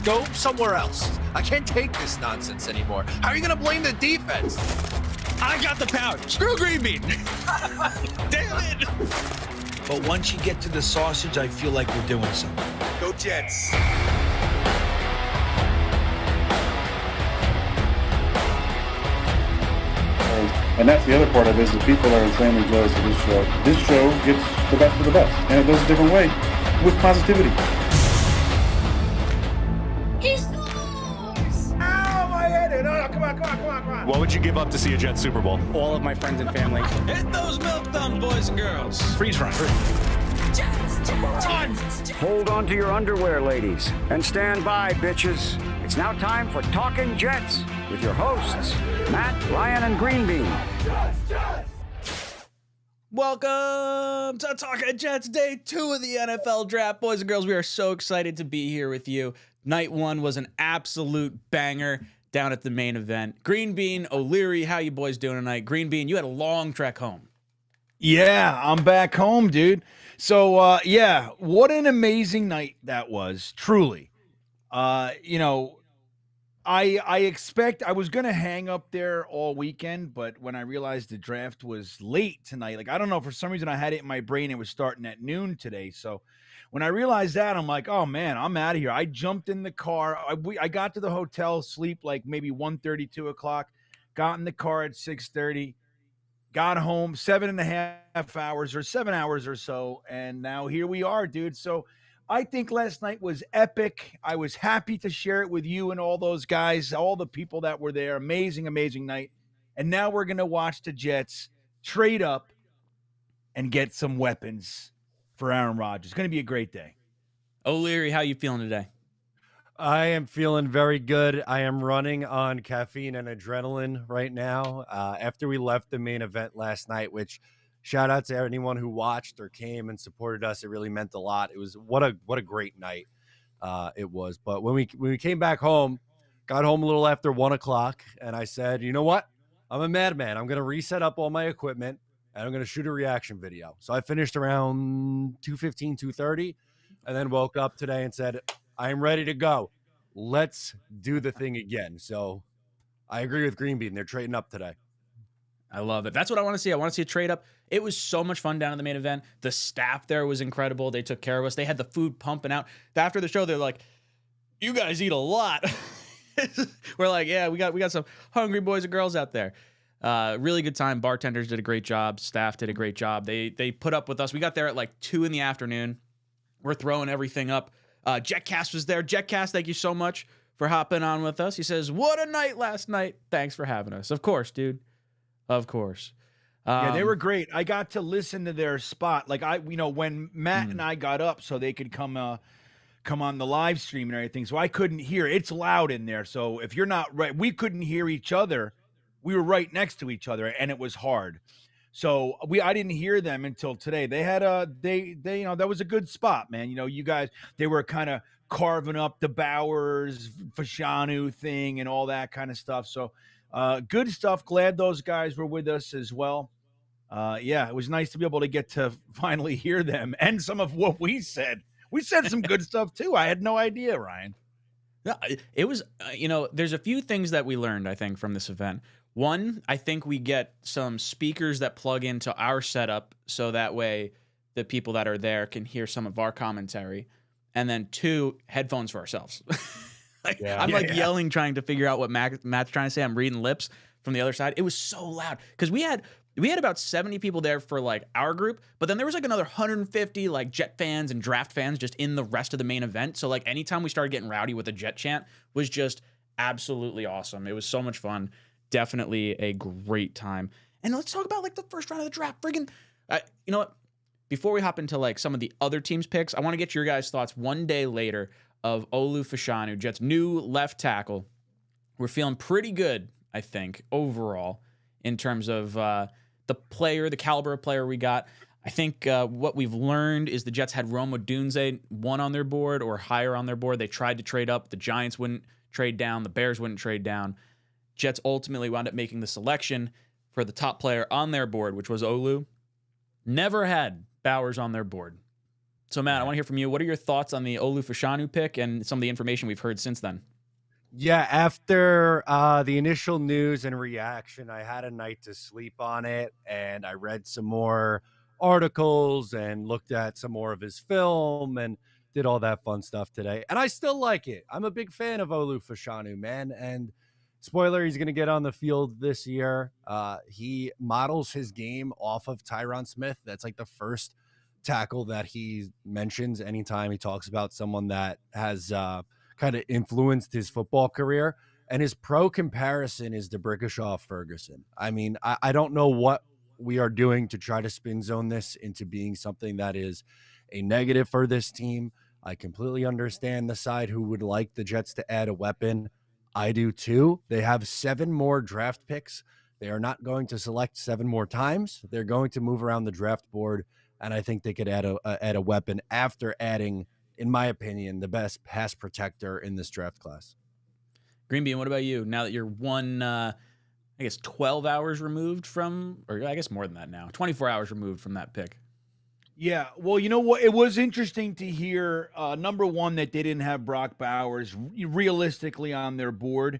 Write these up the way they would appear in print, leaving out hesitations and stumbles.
Go somewhere else. I can't take this nonsense anymore. How are you going to blame the defense? I got the power. Screw green bean. Damn it. But once you get to the sausage, I feel like we're doing something. Go Jets. And that's the other part of it, is the people are insanely jealous of this show. This show gets the best of the best, and it does a different way, with positivity. He scores! Ow, my head! No, come on. What would you give up to see a Jets Super Bowl? All of my friends and family. Hit those milk thumbs, boys and girls. Freeze run. Hold on to your underwear, ladies. And stand by, bitches. It's now time for Talkin' Jets with your hosts, Matt, Ryan, and Green Bean. Welcome to Talkin' Jets, day 2 of the NFL draft. Boys and girls, we are so excited to be here with you. Night 1 was an absolute banger down at the main event. Green Bean, O'Leary, how you boys doing tonight? Green Bean, you had a long trek home. Yeah, I'm back home, dude. So, yeah, what an amazing night that was, truly. I was going to hang up there all weekend, but when I realized the draft was late tonight, like, I don't know, for some reason I had it in my brain it was starting at noon today. So when I realized that, I'm like, oh, man, I'm out of here. I jumped in the car. I got to the hotel, sleep like maybe 1:30, 2 o'clock, got in the car at 6:30, got home 7.5 hours or 7 hours or so, and now here we are, dude. So I think last night was epic. I was happy to share it with you and all those guys, all the people that were there. Amazing, amazing night. And now we're going to watch the Jets trade up and get some weapons for Aaron Rodgers. It's going to be a great day. O'Leary, how you feeling today? I am feeling very good. I am running on caffeine and adrenaline right now. After we left the main event last night, which shout out to anyone who watched or came and supported us. It really meant a lot. It was what a great night it was. But when we came back home, got home a little after 1 o'clock, and I said, you know what? I'm a madman. I'm going to reset up all my equipment, and I'm going to shoot a reaction video. So I finished around 2:15, 2:30, and then woke up today and said, I am ready to go. Let's do the thing again. So I agree with Green Bean. They're trading up today. I love it. That's what I want to see. I want to see a trade up. It was so much fun down in the main event. The staff there was incredible. They took care of us. They had the food pumping out. After the show, they're like, you guys eat a lot. We're like, yeah, we got some hungry boys and girls out there. Really good time. Bartenders did a great job. Staff did a great job. They put up with us. We got there at like 2 in the afternoon. We're throwing everything up. Jetcast was there. Jetcast, thank you so much for hopping on with us. He says, what a night last night. Thanks for having us. Of course, dude. Of course. Yeah, they were great. I got to listen to their spot. Like when Matt and I got up so they could come on the live stream and everything. So I couldn't hear. It's loud in there. So if you're not right, we couldn't hear each other. We were right next to each other and it was hard. So I didn't hear them until today. They had that was a good spot, man. You guys, they were kind of carving up the Bowers Fashanu thing and all that kind of stuff. So good stuff. Glad those guys were with us as well. Yeah, it was nice to be able to get to finally hear them and some of what we said. We said some good stuff too. I had no idea, Ryan. No, it was, there's a few things that we learned, I think, from this event. One, I think we get some speakers that plug into our setup so that way the people that are there can hear some of our commentary. And then 2, headphones for ourselves. I'm yelling, trying to figure out what Matt's trying to say. I'm reading lips from the other side. It was so loud because we had about 70 people there for like our group, but then there was like another 150 like Jet fans and draft fans just in the rest of the main event. So like anytime we started getting rowdy with a Jet chant was just absolutely awesome. It was so much fun. Definitely a great time. And let's talk about like the first round of the draft. Friggin', you know what? Before we hop into like some of the other teams' picks, I want to get your guys' thoughts one day later of Olu Fashanu, Jets' new left tackle. We're feeling pretty good, I think, overall, in terms of the caliber of player we got. I think what we've learned is the Jets had Rome Odunze 1 on their board or higher on their board. They tried to trade up. The Giants wouldn't trade down. The Bears wouldn't trade down. Jets ultimately wound up making the selection for the top player on their board, which was Olu. Never had Bowers on their board. So, Matt, I want to hear from you. What are your thoughts on the Olu Fashanu pick and some of the information we've heard since then? Yeah, after the initial news and reaction, I had a night to sleep on it, and I read some more articles and looked at some more of his film and did all that fun stuff today. And I still like it. I'm a big fan of Olu Fashanu, man. And spoiler, he's going to get on the field this year. He models his game off of Tyron Smith. That's like the first tackle that he mentions anytime he talks about someone that has kind of influenced his football career. And his pro comparison is D'Brickashaw Ferguson. I mean, I don't know what we are doing to try to spin zone this into being something that is a negative for this team. I completely understand the side who would like the Jets to add a weapon. I do too. They have 7 more draft picks. They are not going to select 7 more times. They're going to move around the draft board, and I think they could add a weapon after adding, in my opinion, the best pass protector in this draft class. Greenbean, what about you? Now that you're 12 hours removed from, or I guess more than that now, 24 hours removed from that pick. Yeah, well, you know what? It was interesting to hear, number one, that they didn't have Brock Bowers realistically on their board,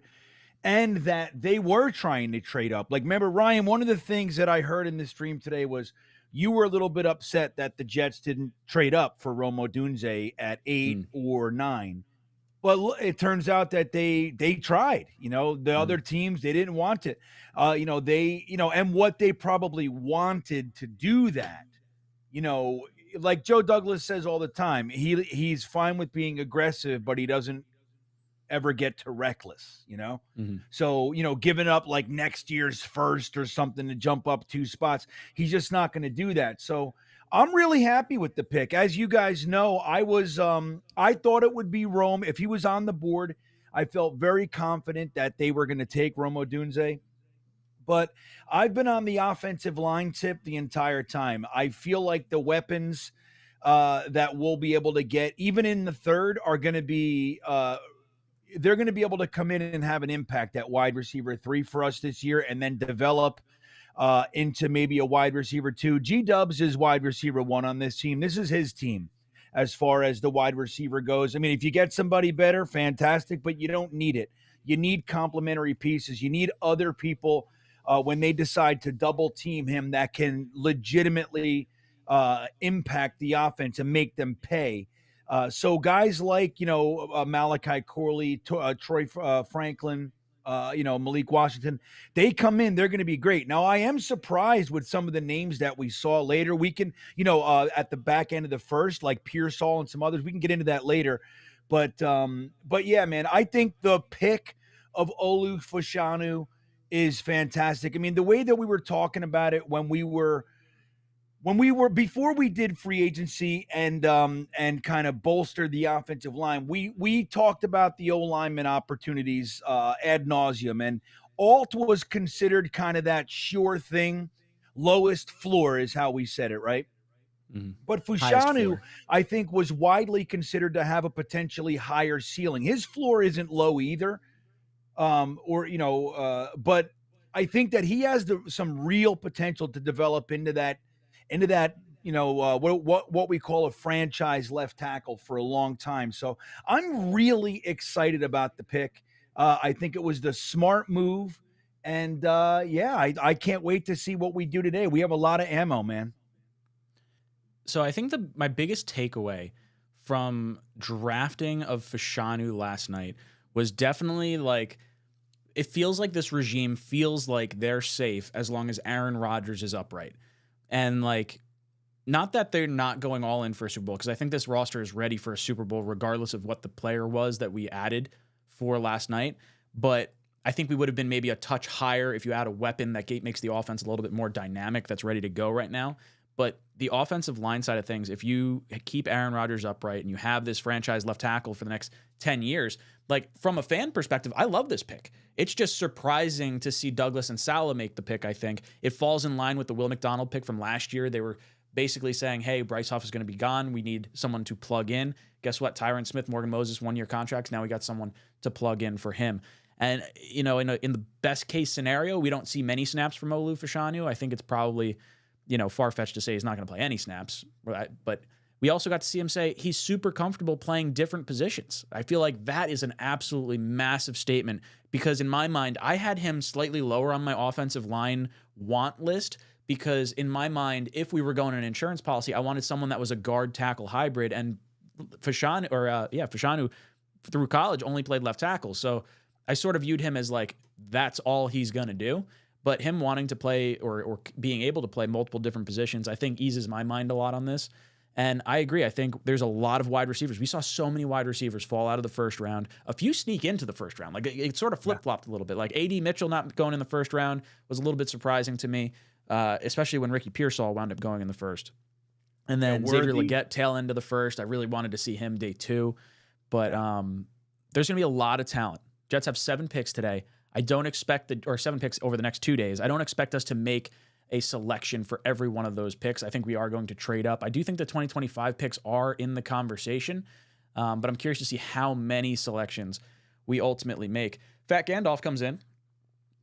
and that they were trying to trade up. Like, remember, Ryan, one of the things that I heard in the stream today was you were a little bit upset that the Jets didn't trade up for Rome Odunze at 8 or 9. But it turns out that they tried. You know, the other teams, they didn't want it. And what they probably wanted to do that. You know, like Joe Douglas says all the time, he's fine with being aggressive, but he doesn't ever get to reckless, you know? So, giving up like next year's first or something to jump up 2 spots, he's just not going to do that. So I'm really happy with the pick. As you guys know, I thought it would be Rome. If he was on the board, I felt very confident that they were going to take Rome Odunze. But I've been on the offensive line tip the entire time. I feel like the weapons that we'll be able to get, even in the third, are going to be they're going to be able to come in and have an impact at wide receiver 3 for us this year, and then develop into maybe a wide receiver 2. G-Dubs is wide receiver 1 on this team. This is his team as far as the wide receiver goes. I mean, if you get somebody better, fantastic, but you don't need it. You need complementary pieces. You need other people when they decide to double team him that can legitimately impact the offense and make them pay. So guys like, Malachi Corley, Troy Franklin, Malik Washington, they come in, they're going to be great. Now, I am surprised with some of the names that we saw later. We can, at the back end of the first, like Pearsall and some others, we can get into that later. But yeah, man, I think the pick of Olu Fashanu is fantastic. I mean, the way that we were talking about it when we were before we did free agency and kind of bolstered the offensive line, we talked about the O-lineman opportunities ad nauseum, and Alt was considered kind of that sure thing, lowest floor is how we said it, right? But Fashanu, I think, was widely considered to have a potentially higher ceiling. His floor isn't low either. But I think that he has some real potential to develop into that, what we call a franchise left tackle for a long time. So I'm really excited about the pick. I think it was the smart move. And I can't wait to see what we do today. We have a lot of ammo, man. So I think my biggest takeaway from drafting of Fashanu last night was definitely like, it feels like this regime feels like they're safe as long as Aaron Rodgers is upright. And like, not that they're not going all in for a Super Bowl, because I think this roster is ready for a Super Bowl regardless of what the player was that we added for last night. But I think we would have been maybe a touch higher if you add a weapon that makes the offense a little bit more dynamic, that's ready to go right now. But the offensive line side of things, if you keep Aaron Rodgers upright and you have this franchise left tackle for the next 10 years, like from a fan perspective, I love this pick. It's just surprising to see Douglas and Saleh make the pick, I think. It falls in line with the Will McDonald pick from last year. They were basically saying, hey, Bryce Huff is going to be gone. We need someone to plug in. Guess what? Tyron Smith, Morgan Moses, 1-year contracts. Now we got someone to plug in for him. And, in the best case scenario, we don't see many snaps from Olu Fashanu. I think it's probably, far-fetched to say he's not going to play any snaps. But we also got to see him say he's super comfortable playing different positions. I feel like that is an absolutely massive statement because in my mind, I had him slightly lower on my offensive line want list because in my mind, if we were going an insurance policy, I wanted someone that was a guard tackle hybrid, and Fashanu through college only played left tackle. So I sort of viewed him as like, that's all he's going to do. But him wanting to play or being able to play multiple different positions, I think eases my mind a lot on this. And I agree. I think there's a lot of wide receivers. We saw so many wide receivers fall out of the first round. A few sneak into the first round. Like it sort of flip-flopped a little bit. Like A.D. Mitchell not going in the first round was a little bit surprising to me, especially when Ricky Pearsall wound up going in the first. And then Xavier Legette tail end of the first. I really wanted to see him day 2. But there's going to be a lot of talent. Jets have 7 picks today. I don't expect or 7 picks over the next 2 days. I don't expect us to make a selection for every one of those picks. I think we are going to trade up. I do think the 2025 picks are in the conversation, but I'm curious to see how many selections we ultimately make. Fat Gandalf comes in.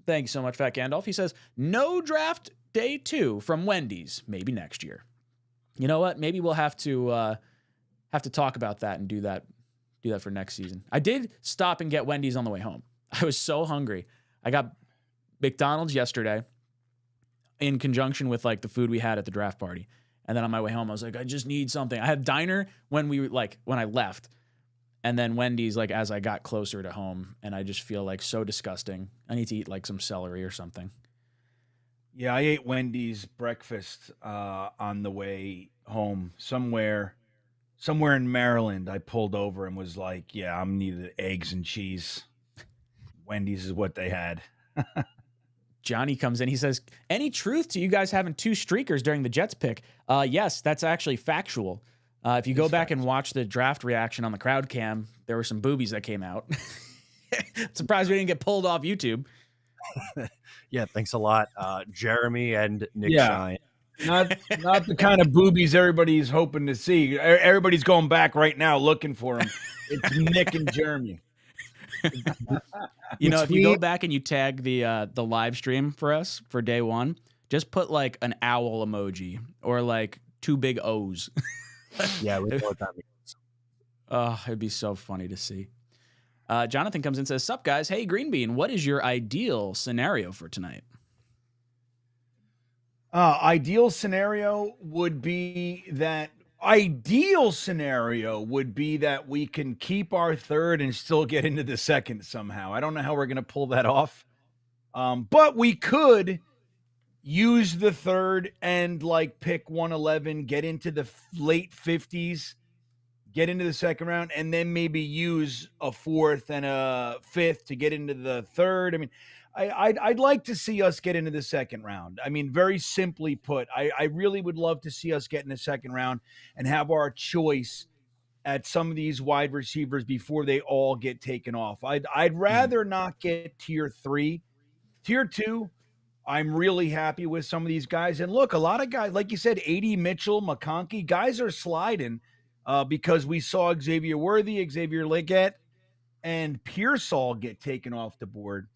Thank you so much, Fat Gandalf. He says, no draft day 2 from Wendy's, maybe next year. You know what? Maybe we'll have to talk about that and do that for next season. I did stop and get Wendy's on the way home. I was so hungry. I got McDonald's yesterday in conjunction with like the food we had at the draft party. And then on my way home, I was like, I just need something. I had diner when I left, and then Wendy's like as I got closer to home, and I just feel like so disgusting. I need to eat like some celery or something. Yeah, I ate Wendy's breakfast on the way home somewhere in Maryland. I pulled over and was like, yeah, I'm needed eggs and cheese. Wendy's is what they had. Johnny comes in. He says, any truth to you guys having 2 streakers during the Jets pick? Yes, that's actually factual. If you go back and watch the draft reaction on the crowd cam, there were some boobies that came out. Surprised we didn't get pulled off YouTube. Yeah, thanks a lot, Jeremy and Nick Shine. Not the kind of boobies everybody's hoping to see. Everybody's going back right now looking for them. It's Nick and Jeremy. You know, if you go back and you tag the live stream for us for day 1, just put like an owl emoji or like 2 big O's. Yeah, we know what that means. Oh, it'd be so funny to see. Jonathan comes in and says, sup guys? Hey, Green Bean, what is your ideal scenario for tonight? Ideal scenario would be that we can keep our third and still get into the second somehow. I don't know how we're going to pull that off. But we could use the third and like pick 111, get into the late 50s, get into the second round, and then maybe use a 4th and a 5th to get into the third. I mean, I'd like to see us get into the second round. I mean, very simply put, I really would love to see us get in the second round and have our choice at some of these wide receivers before they all get taken off. I'd rather not get tier 3. Tier 2, I'm really happy with some of these guys. And look, a lot of guys, like you said, A.D. Mitchell, McConkey, guys are sliding because we saw Xavier Worthy, Xavier Legette, and Pearsall get taken off the board.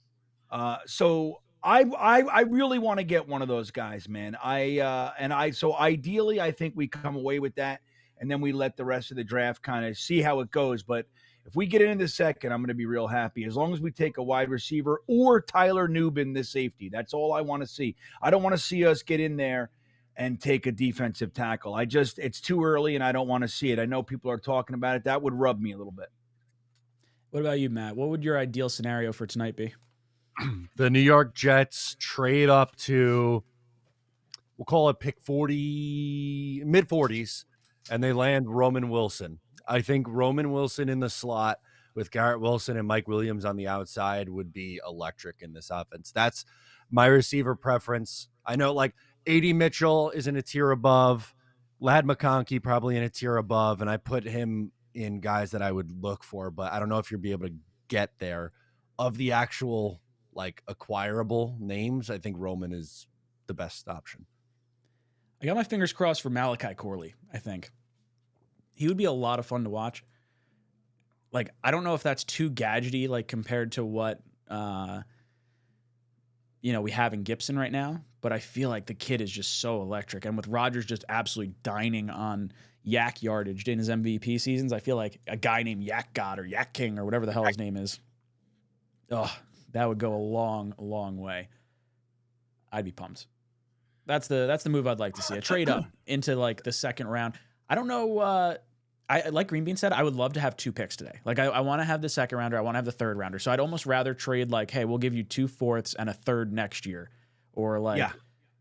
So I really want to get one of those guys, man. So ideally I think we come away with that and then we let the rest of the draft kind of see how it goes. But if we get into the second, I'm going to be real happy as long as we take a wide receiver or Tyler Nubin, the safety. That's all I want to see. I don't want to see us get in there and take a defensive tackle. It's too early and I don't want to see it. I know people are talking about it. That would rub me a little bit. What about you, Matt? What would your ideal scenario for tonight be? The New York Jets trade up to, we'll call it pick 40, mid 40s, and they land Roman Wilson. I think Roman Wilson in the slot with Garrett Wilson and Mike Williams on the outside would be electric in this offense. That's my receiver preference. I know like A.D. Mitchell is in a tier above, Ladd McConkey probably in a tier above, and I put him in guys that I would look for, but I don't know if you'll be able to get there. Of the actual like acquirable names, I think Roman is the best option. I got my fingers crossed for Malachi Corley. I think he would be a lot of fun to watch. Like, I don't know if that's too gadgety, like compared to what, we have in Gibson right now, but I feel like the kid is just so electric. And with Rodgers just absolutely dining on yak yardage in his MVP seasons, I feel like a guy named Yak God or Yak King or whatever the hell his name is, oh, that would go a long, long way. I'd be pumped. That's the move I'd like to see. A trade up into like the second round. I don't know. I like Green Bean said, I would love to have 2 picks today. Like I want to have the second rounder. I want to have the third rounder. So I'd almost rather trade like, hey, we'll give you 2 fourths and a third next year, or like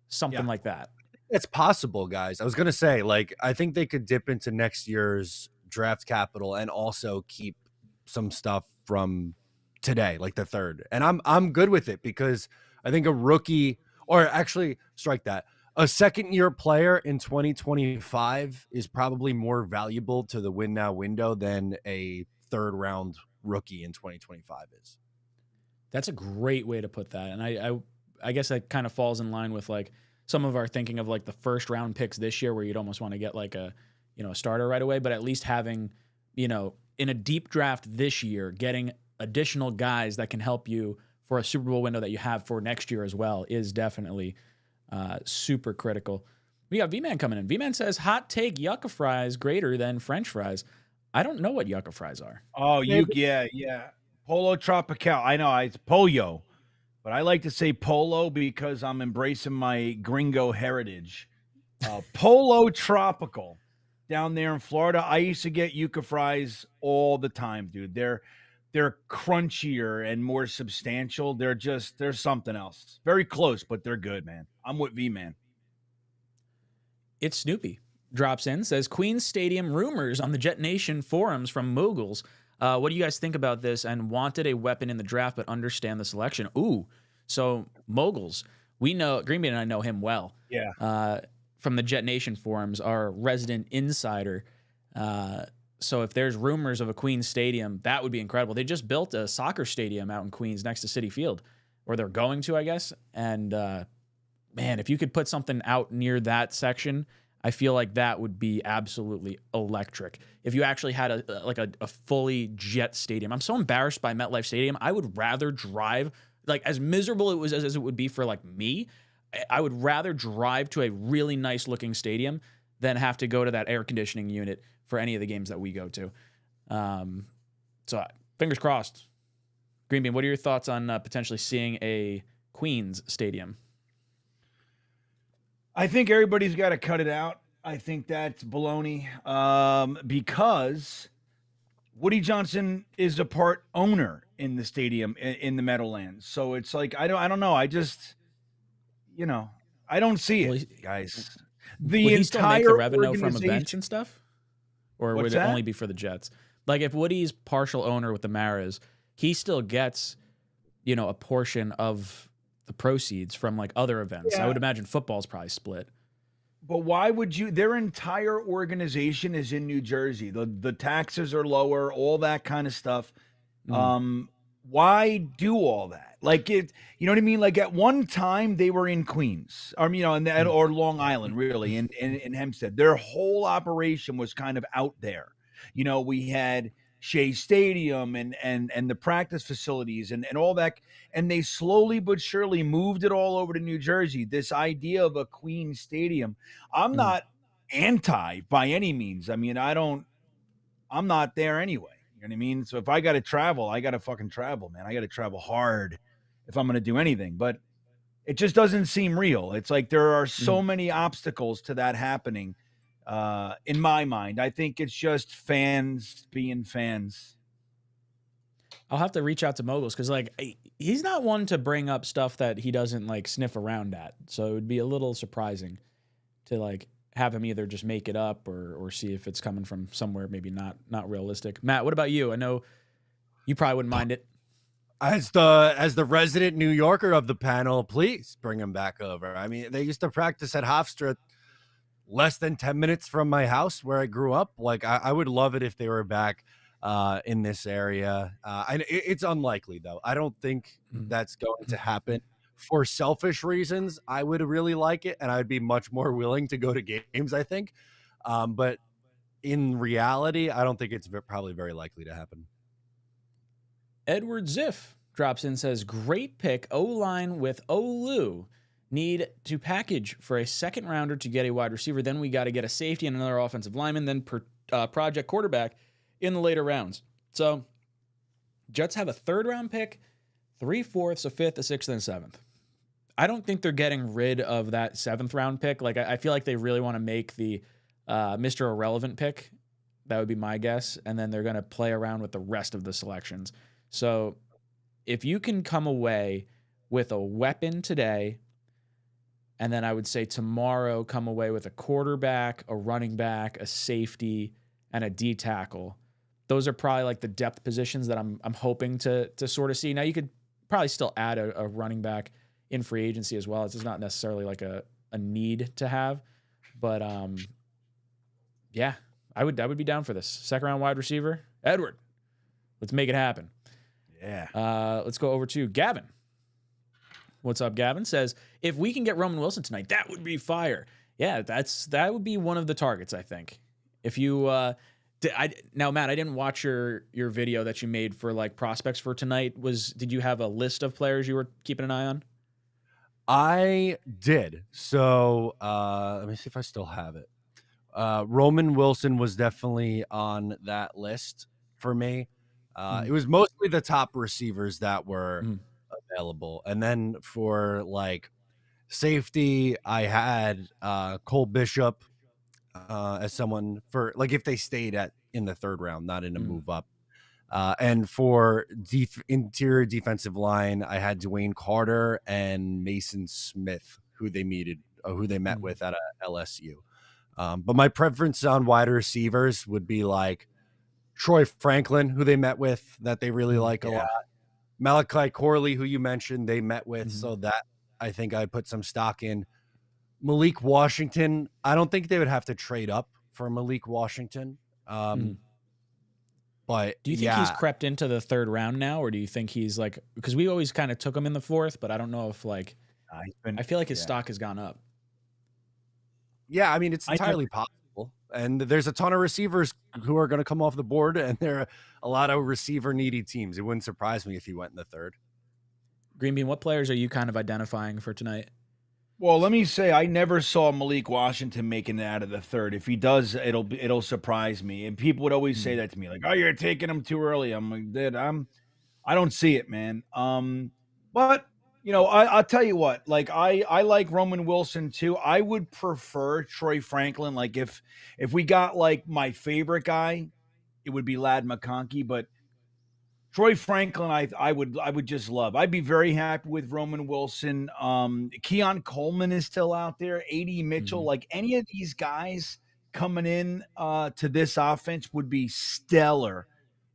something like that. It's possible, guys. I was gonna say, like, I think they could dip into next year's draft capital and also keep some stuff from today, like the third. And I'm good with it because I think a rookie, or actually strike that, a second-year player in 2025 is probably more valuable to the win now window than a third-round rookie in 2025 is. That's a great way to put that. And I guess that kind of falls in line with like some of our thinking of like the first round picks this year, where you'd almost want to get like a starter right away, but at least having, in a deep draft this year, getting additional guys that can help you for a Super Bowl window that you have for next year as well is definitely super critical. We got V-Man coming in. V-Man says, hot take, yucca fries greater than French fries. I don't know what yucca fries are. Oh, yeah. Polo Tropical. I know it's pollo, but I like to say polo because I'm embracing my gringo heritage. Polo Tropical down there in Florida. I used to get yucca fries all the time, dude. They're crunchier and more substantial. They're something else. Very close, but they're good, man. I'm with V-Man. It's Snoopy. Drops in, says, Queens Stadium rumors on the Jet Nation forums from moguls. What do you guys think about this? And wanted a weapon in the draft, but understand the selection. Ooh, so moguls. We know, Green Bean and I know him well. Yeah. From the Jet Nation forums, our resident insider. So if there's rumors of a Queens Stadium, that would be incredible. They just built a soccer stadium out in Queens next to Citi Field, or they're going to, I guess. And man, if you could put something out near that section, I feel like that would be absolutely electric. If you actually had a fully Jet stadium. I'm so embarrassed by MetLife Stadium. I would rather drive, like as miserable it was as it would be for like me, I would rather drive to a really nice looking stadium than have to go to that air conditioning unit for any of the games that we go to. So fingers crossed. Green Bean, what are your thoughts on potentially seeing a Queens stadium? I think everybody's got to cut it out. I think that's baloney because Woody Johnson is a part owner in the stadium in the Meadowlands. So it's like, I don't know. I just, I don't see it, guys. Would he still make the revenue from events and stuff? Or would it only be for the Jets? Like if Woody's partial owner with the Maras, he still gets, a portion of the proceeds from like other events. Yeah. I would imagine football's probably split. But why would you? Their entire organization is in New Jersey. The taxes are lower, all that kind of stuff. Why do all that? Like it, you know what I mean? Like at one time they were in Queens, or or Long Island, really, in Hempstead. Their whole operation was kind of out there. We had Shea Stadium and the practice facilities and all that, and they slowly but surely moved it all over to New Jersey. This idea of a Queens Stadium, I'm not anti by any means. I mean, I'm not there anyway. You know what I mean? So if I got to travel, I got to fucking travel, man. I got to travel hard if I'm going to do anything, but it just doesn't seem real. It's like there are so many obstacles to that happening. In my mind, I think it's just fans being fans. I'll have to reach out to moguls because like he's not one to bring up stuff that he doesn't like sniff around at. So it would be a little surprising to like have him either just make it up or see if it's coming from somewhere maybe not realistic. Matt, what about you? I know you probably wouldn't mind it. As the resident New Yorker of the panel, please bring him back over. I mean, they used to practice at Hofstra less than 10 minutes from my house where I grew up. Like I would love it if they were back in this area. It's unlikely though. I don't think that's going to happen. For selfish reasons, I would really like it, and I'd be much more willing to go to games, I think. But in reality, I don't think it's probably very likely to happen. Edward Ziff drops in, says, great pick, O-line with Olu. need to package for a second rounder to get a wide receiver. Then we got to get a safety and another offensive lineman, then project quarterback in the later rounds. So Jets have a 3rd round pick, 3/4, a 5th, a 6th, and a 7th. I don't think they're getting rid of that 7th round pick. Like, I feel like they really want to make the Mr. Irrelevant pick. That would be my guess. And then they're going to play around with the rest of the selections. So if you can come away with a weapon today, and then I would say tomorrow come away with a quarterback, a running back, a safety, and a D tackle. Those are probably like the depth positions that I'm hoping to sort of see. Now, you could probably still add a running back in free agency as well. It's not necessarily like a need to have, but yeah, I would be down for this. 2nd round wide receiver, Edward. Let's make it happen. Yeah. Let's go over to Gavin. What's up, Gavin? Says, if we can get Roman Wilson tonight, that would be fire. Yeah, that would be one of the targets, I think. If you now, Matt, I didn't watch your video that you made for like prospects for tonight. Did you have a list of players you were keeping an eye on? I did. So let me see if I still have it. Roman Wilson was definitely on that list for me. It was mostly the top receivers that were available. And then for like safety, I had Cole Bishop as someone for like if they stayed in the 3rd round, not in a move up. And for interior defensive line, I had Dwayne Carter and Mason Smith, who they met with at LSU. But my preference on wide receivers would be like Troy Franklin, who they met with, that they really like a lot. Malachi Corley, who you mentioned, they met with, so that I think I put some stock in. Malik Washington, I don't think they would have to trade up for Malik Washington. But do you think he's crept into the 3rd round now, or do you think he's like, because we always kind of took him in the 4th, but I don't know if like I feel like his stock has gone up. Yeah, I mean, it's entirely possible. And there's a ton of receivers who are going to come off the board, and there are a lot of receiver needy teams. It wouldn't surprise me if he went in the 3rd. Green Bean, what players are you kind of identifying for tonight? Well, let me say I never saw Malik Washington making it out of the 3rd. If he does, it'll surprise me. And people would always say that to me, like, "Oh, you're taking him too early." I'm like, "Dude, I don't see it, man." But you know, I'll tell you what. Like, I like Roman Wilson too. I would prefer Troy Franklin. Like, if we got like my favorite guy, it would be Ladd McConkey. But Troy Franklin, I would just love. I'd be very happy with Roman Wilson. Keon Coleman is still out there. A.D. Mitchell, like any of these guys coming in to this offense would be stellar,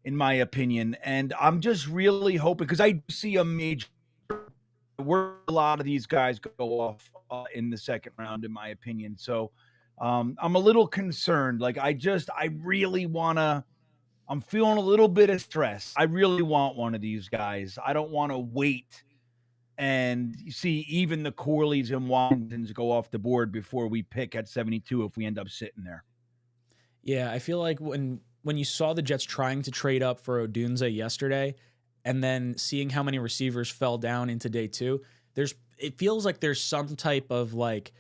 in my opinion. And I'm just really hoping, because I see a major where a lot of these guys go off in the 2nd round, in my opinion. So I'm a little concerned. Like I really want to. I'm feeling a little bit of stress. I really want one of these guys. I don't want to wait and see even the Corleys and Washingtons go off the board before we pick at 72 if we end up sitting there. Yeah, I feel like when you saw the Jets trying to trade up for Odunze yesterday and then seeing how many receivers fell down into day 2, it feels like there's some type of like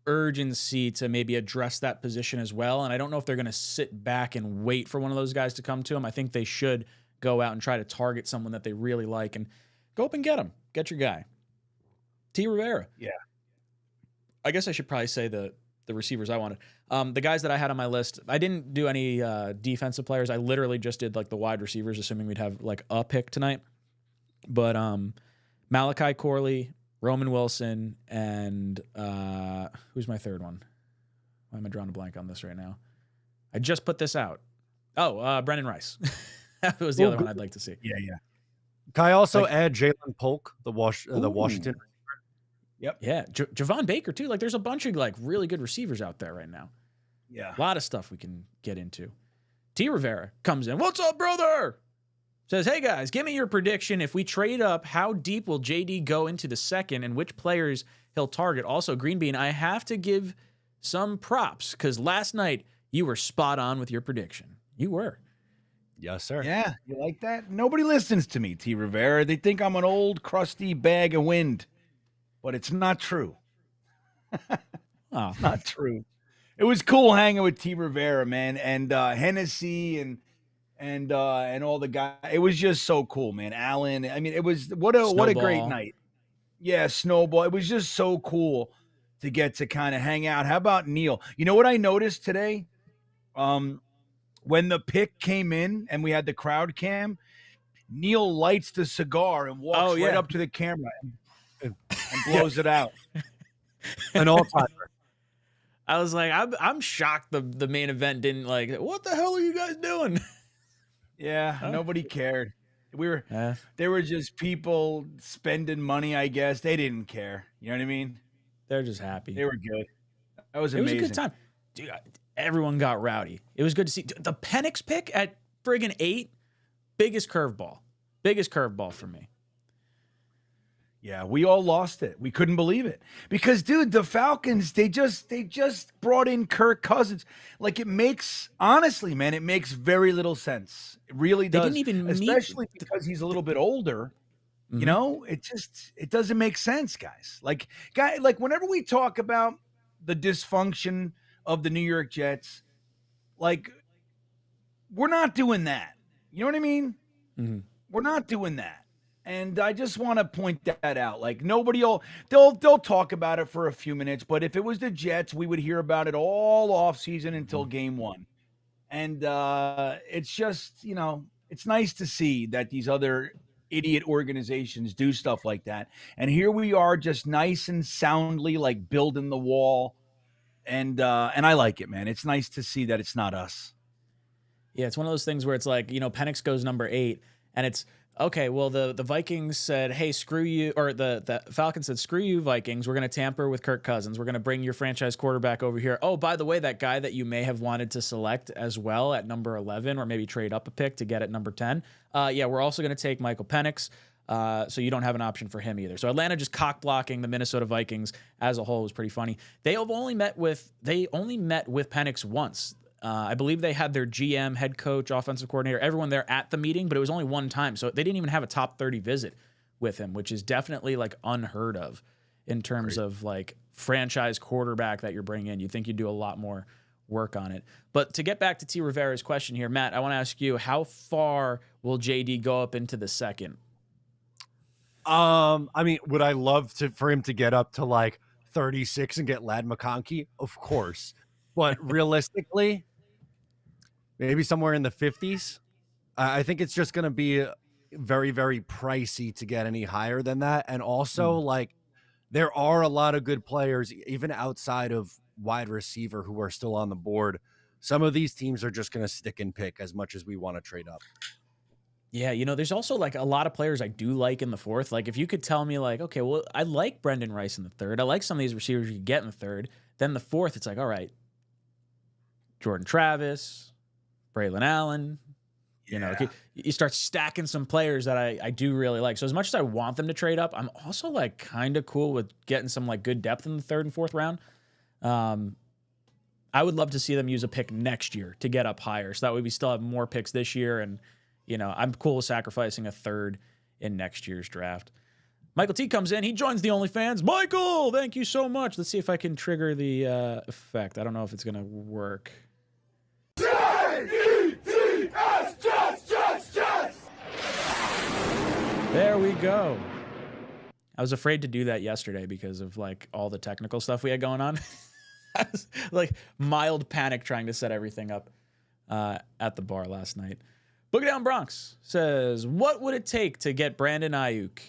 urgency to maybe address that position as well. And I don't know if they're going to sit back and wait for one of those guys to come to them. I think they should go out and try to target someone that they really like and go up and get him. Get your guy. T. Rivera. Yeah. I guess I should probably say the receivers I wanted. The guys that I had on my list, I didn't do any defensive players. I literally just did like the wide receivers, assuming we'd have like a pick tonight. But Malachi Corley, Roman Wilson, and who's my 3rd one? Why am I drawing a blank on this right now? I just put this out. Oh, Brendan Rice. That was the other one I'd like to see. Yeah. Can I also add Jalen Polk, the Washington? Yep. Yeah, Javon Baker too. Like, there's a bunch of like really good receivers out there right now. Yeah, a lot of stuff we can get into. T. Rivera comes in. What's up, brother? Says, hey guys, give me your prediction. If we trade up, how deep will JD go into the 2nd, and which players he'll target? Also, Green Bean, I have to give some props because last night you were spot on with your prediction. You were. Yes, sir. Yeah, you like that? Nobody listens to me, T. Rivera. They think I'm an old, crusty bag of wind. but it's not true. Oh, It's not true. It was cool hanging with T. Rivera, man, and Hennessy and all the guys. It was just so cool, man. Allen. I mean, it was what a great Snowball. night. Yeah, Snowball. It was just so cool to get to kind of hang out. How about Neil? You know what I noticed today? When the pick came in and we had the crowd cam, Neil lights the cigar and walks Oh, right yeah. up to the camera and blows it out. An all-timer. I was like, I'm shocked the main event didn't like. What the hell are you guys doing? Yeah, Oh. nobody cared. Yeah. They were just people spending money, I guess. They didn't care. You know what I mean? They're just happy. They were good. That was It was amazing. a good time. Dude, everyone got rowdy. It was good to see. The Penix pick at friggin' 8, biggest curveball for me. Yeah, we all lost it. We couldn't believe it. Because dude, the Falcons, they just brought in Kirk Cousins. Like it makes honestly, man, it makes very little sense. It really They does. didn't even meet Especially because he's a little bit older. Mhm. You know, it doesn't make sense, guys. Like whenever we talk about the dysfunction of the New York Jets, like we're not doing that. You know what I mean? Mhm. We're not doing that. And I just want to point that out. Like they'll talk about it for a few minutes, but if it was the Jets, we would hear about it all off season until game 1. And it's just, you know, it's nice to see that these other idiot organizations do stuff like that. And here we are just nice and soundly like building the wall. And I like it, man. It's nice to see that it's not us. Yeah, it's one of those things where it's like, you know, Penix goes number 8, and it's okay. Well, the Vikings said, "Hey, screw you," or the Falcons said, "Screw you, Vikings. We're going to tamper with Kirk Cousins. We're going to bring your franchise quarterback over here. Oh, by the way, that guy that you may have wanted to select as well at number 11, or maybe trade up a pick to get at number 10. Yeah, we're also going to take Michael Penix. So you don't have an option for him either." So Atlanta just cock blocking the Minnesota Vikings as a whole was pretty funny. They only met with Penix once. I believe they had their GM, head coach, offensive coordinator, everyone there at the meeting, but it was only one time. So they didn't even have a top 30 visit with him, which is definitely like unheard of in terms of like franchise quarterback that you're bringing in. You think you'd do a lot more work on it. But to get back to T. Rivera's question here, Matt, I want to ask you, how far will JD go up into the second? I mean, would I love for him to get up to like 36 and get 𝐿𝐴𝐼? Of course. But realistically, maybe somewhere in the 50s. I think it's just going to be very, very pricey to get any higher than that. And also, like, there are a lot of good players, even outside of wide receiver, who are still on the board. Some of these teams are just going to stick and pick as much as we want to trade up. Yeah, you know, there's also like a lot of players I do like in the 4th. Like if you could tell me like, okay, well, I like Brendan Rice in the 3rd. I like some of these receivers you get in the 3rd. Then the 4th, it's like, all right, Jordan Travis, Braylon Allen. You know, you start stacking some players that I do really like. So as much as I want them to trade up, I'm also like kind of cool with getting some like good depth in the 3rd and 4th round. I would love to see them use a pick next year to get up higher. So that way we still have more picks this year. And, you know, I'm cool with sacrificing a 3rd in next year's draft. Michael T comes in. He joins the OnlyFans. Michael, thank you so much. Let's see if I can trigger the effect. I don't know if it's going to work. There we go. I was afraid to do that yesterday because of like all the technical stuff we had going on. I was like mild panic trying to set everything up at the bar last night. Boogie Down Bronx says, what would it take to get Brandon Aiyuk?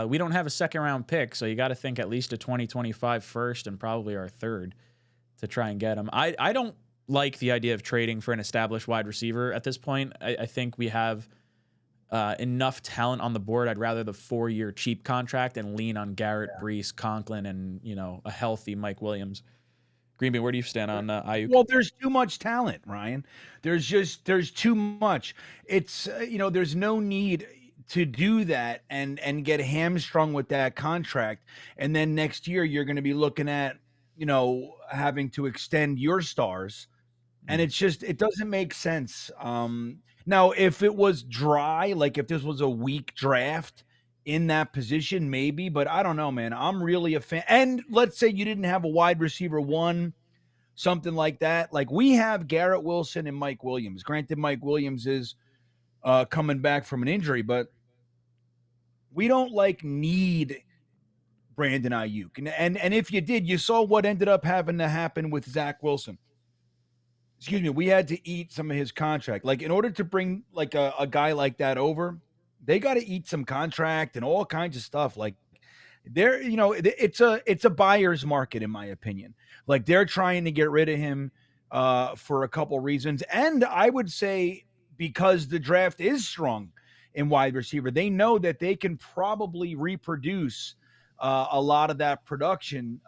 We don't have a 2nd round pick, so you got to think at least a 2025 first and probably our 3rd to try and get him. I don't like the idea of trading for an established wide receiver at this point. I think we have enough talent on the board. I'd rather the 4-year cheap contract and lean on Garrett, Brees, Conklin, and, you know, a healthy Mike Williams. Greenby, where do you stand on Aiyuk? Well, there's too much talent, Ryan. There's too much. It's, you know, there's no need to do that and get hamstrung with that contract. And then next year you're going to be looking at, you know, having to extend your stars. And it's just, it doesn't make sense. Now, if it was dry, like if this was a weak draft, in that position, maybe, but I don't know, man. I'm really a fan. And let's say you didn't have a wide receiver one, something like that. Like we have Garrett Wilson and Mike Williams. Granted, Mike Williams is coming back from an injury, but we don't like need Brandon Ayuk. And if you did, you saw what ended up having to happen with Zach Wilson. Excuse me, we had to eat some of his contract. Like in order to bring like a guy like that over, they got to eat some contract and all kinds of stuff. Like they're, it's a buyer's market in my opinion. Like they're trying to get rid of him for a couple reasons, and I would say because the draft is strong in wide receiver, they know that they can probably reproduce a lot of that production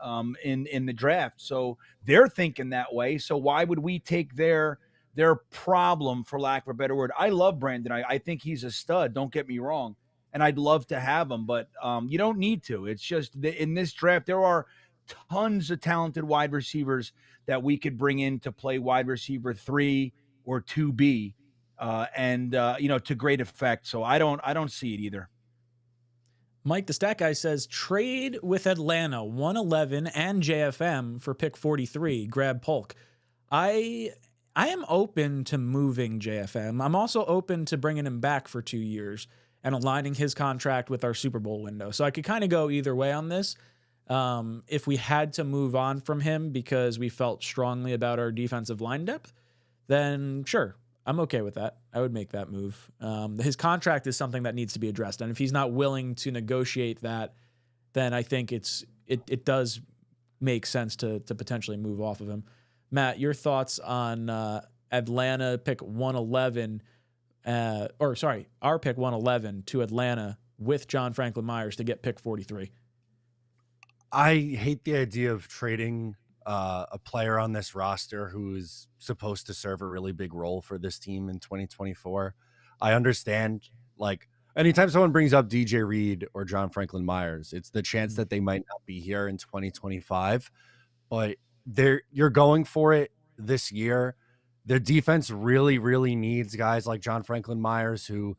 in the draft. So they're thinking that way. So why would we take their problem, for lack of a better word? I love Brandon. I think he's a stud. Don't get me wrong. And I'd love to have him, but you don't need to. It's just in this draft, there are tons of talented wide receivers that we could bring in to play wide receiver 3 or 2B to great effect. So I don't see it either. Mike, the stat guy, says trade with Atlanta 111 and JFM for pick 43. Grab Polk. I am open to moving JFM. I'm also open to bringing him back for 2 years and aligning his contract with our Super Bowl window. So I could kind of go either way on this. If we had to move on from him because we felt strongly about our defensive line depth, then sure, I'm okay with that. I would make that move. His contract is something that needs to be addressed. And if he's not willing to negotiate that, then I think it does make sense to potentially move off of him. Matt, your thoughts on Atlanta pick 111, our pick 111 to Atlanta with John Franklin Myers to get pick 43. I hate the idea of trading a player on this roster who is supposed to serve a really big role for this team in 2024. I understand, like, anytime someone brings up DJ Reed or John Franklin Myers, it's the chance that they might not be here in 2025, but you're going for it this year. The defense really, really needs guys like John Franklin Myers, who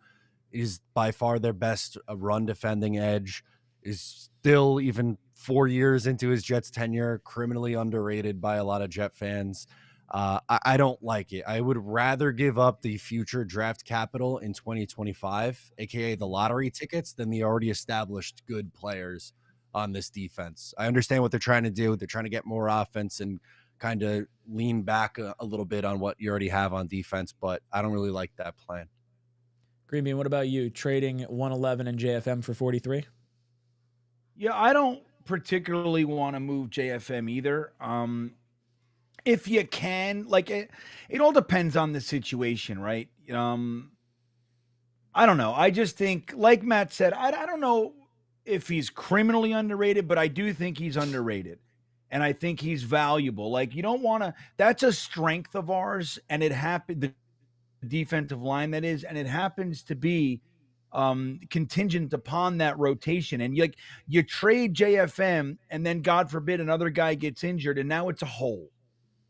is by far their best run defending edge, is still, even 4 years into his Jets tenure, criminally underrated by a lot of Jet fans. I don't like it. I would rather give up the future draft capital in 2025, aka the lottery tickets, than the already established good players on this defense. I understand what they're trying to do. They're trying to get more offense and kind of lean back a little bit on what you already have on defense, but I don't really like that plan. Green Bean, what about you? Trading 111 and JFM for 43? Yeah, I don't particularly want to move JFM either. If you can, like it all depends on the situation, right? I don't know. I just think, like Matt said, I don't know if he's criminally underrated, but I do think he's underrated. And I think he's valuable. Like, you don't want to, that's a strength of ours. And it happened, the defensive line that is, and it happens to be contingent upon that rotation. And you trade JFM and then God forbid another guy gets injured and now it's a hole.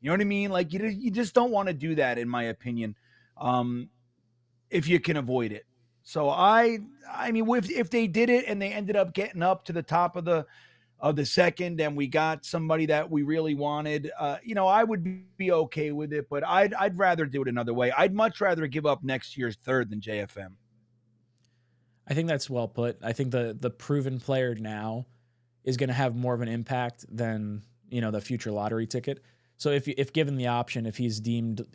You know what I mean? Like you just don't want to do that, in my opinion, if you can avoid it. So I mean, if they did it and they ended up getting up to the top of the second and we got somebody that we really wanted, I would be okay with it, but I'd rather do it another way. I'd much rather give up next year's third than JFM. I think that's well put. I think the proven player now is going to have more of an impact than, the future lottery ticket. So if given the option, if he's deemed,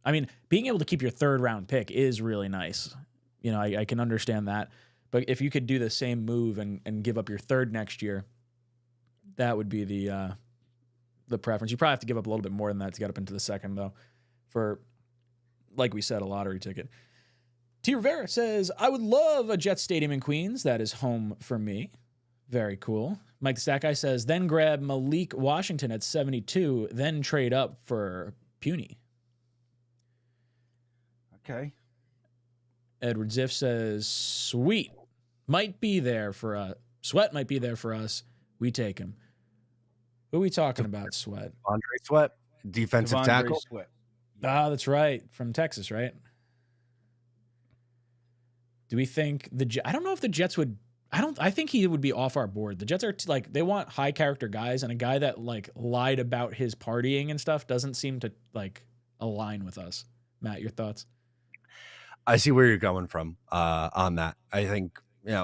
I mean, being able to keep your third round pick is really nice. I can understand that. But if you could do the same move and give up your third next year, that would be the preference. You probably have to give up a little bit more than that to get up into the second, though, for, like we said, a lottery ticket. T. Rivera says, I would love a Jets stadium in Queens. That is home for me. Very cool. Mike the Stat Guy says, then grab Malik Washington at 72, then trade up for Puny. Okay. Edward Ziff says, sweet. Might be there for us. Sweat might be there for us. We take him. Who are we talking about, Sweat? Andre Sweat, defensive tackle. Sweat. Ah, that's right. From Texas, right? Do we think I don't know if the Jets would I think he would be off our board. The Jets are like, they want high character guys, and a guy that like lied about his partying and stuff doesn't seem to like align with us. Matt, your thoughts? I see where you're going from on that. I think,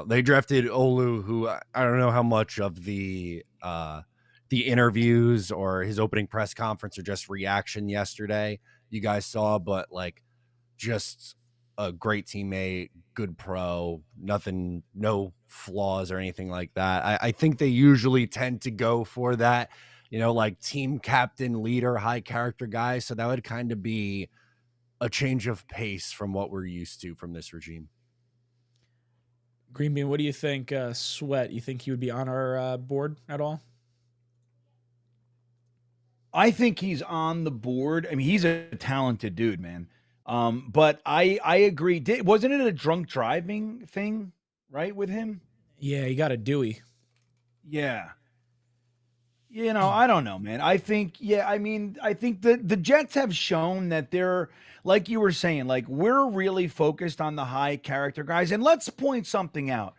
they drafted Olu, who I don't know how much of the interviews or his opening press conference or just reaction yesterday you guys saw, but like just a great teammate, good pro, nothing, no flaws or anything like that. I think they usually tend to go for that, like team captain, leader, high character guy. So that would kind of be a change of pace from what we're used to from this regime. Green Bean, what do you think? Sweat, you think he would be on our board at all? I think he's on the board. I mean, he's a talented dude, man. But I agree. Wasn't it a drunk driving thing, right, with him? Yeah, he got a Dewey. Yeah. I don't know, man. I think the Jets have shown that they're, like you were saying, like we're really focused on the high character guys. And let's point something out.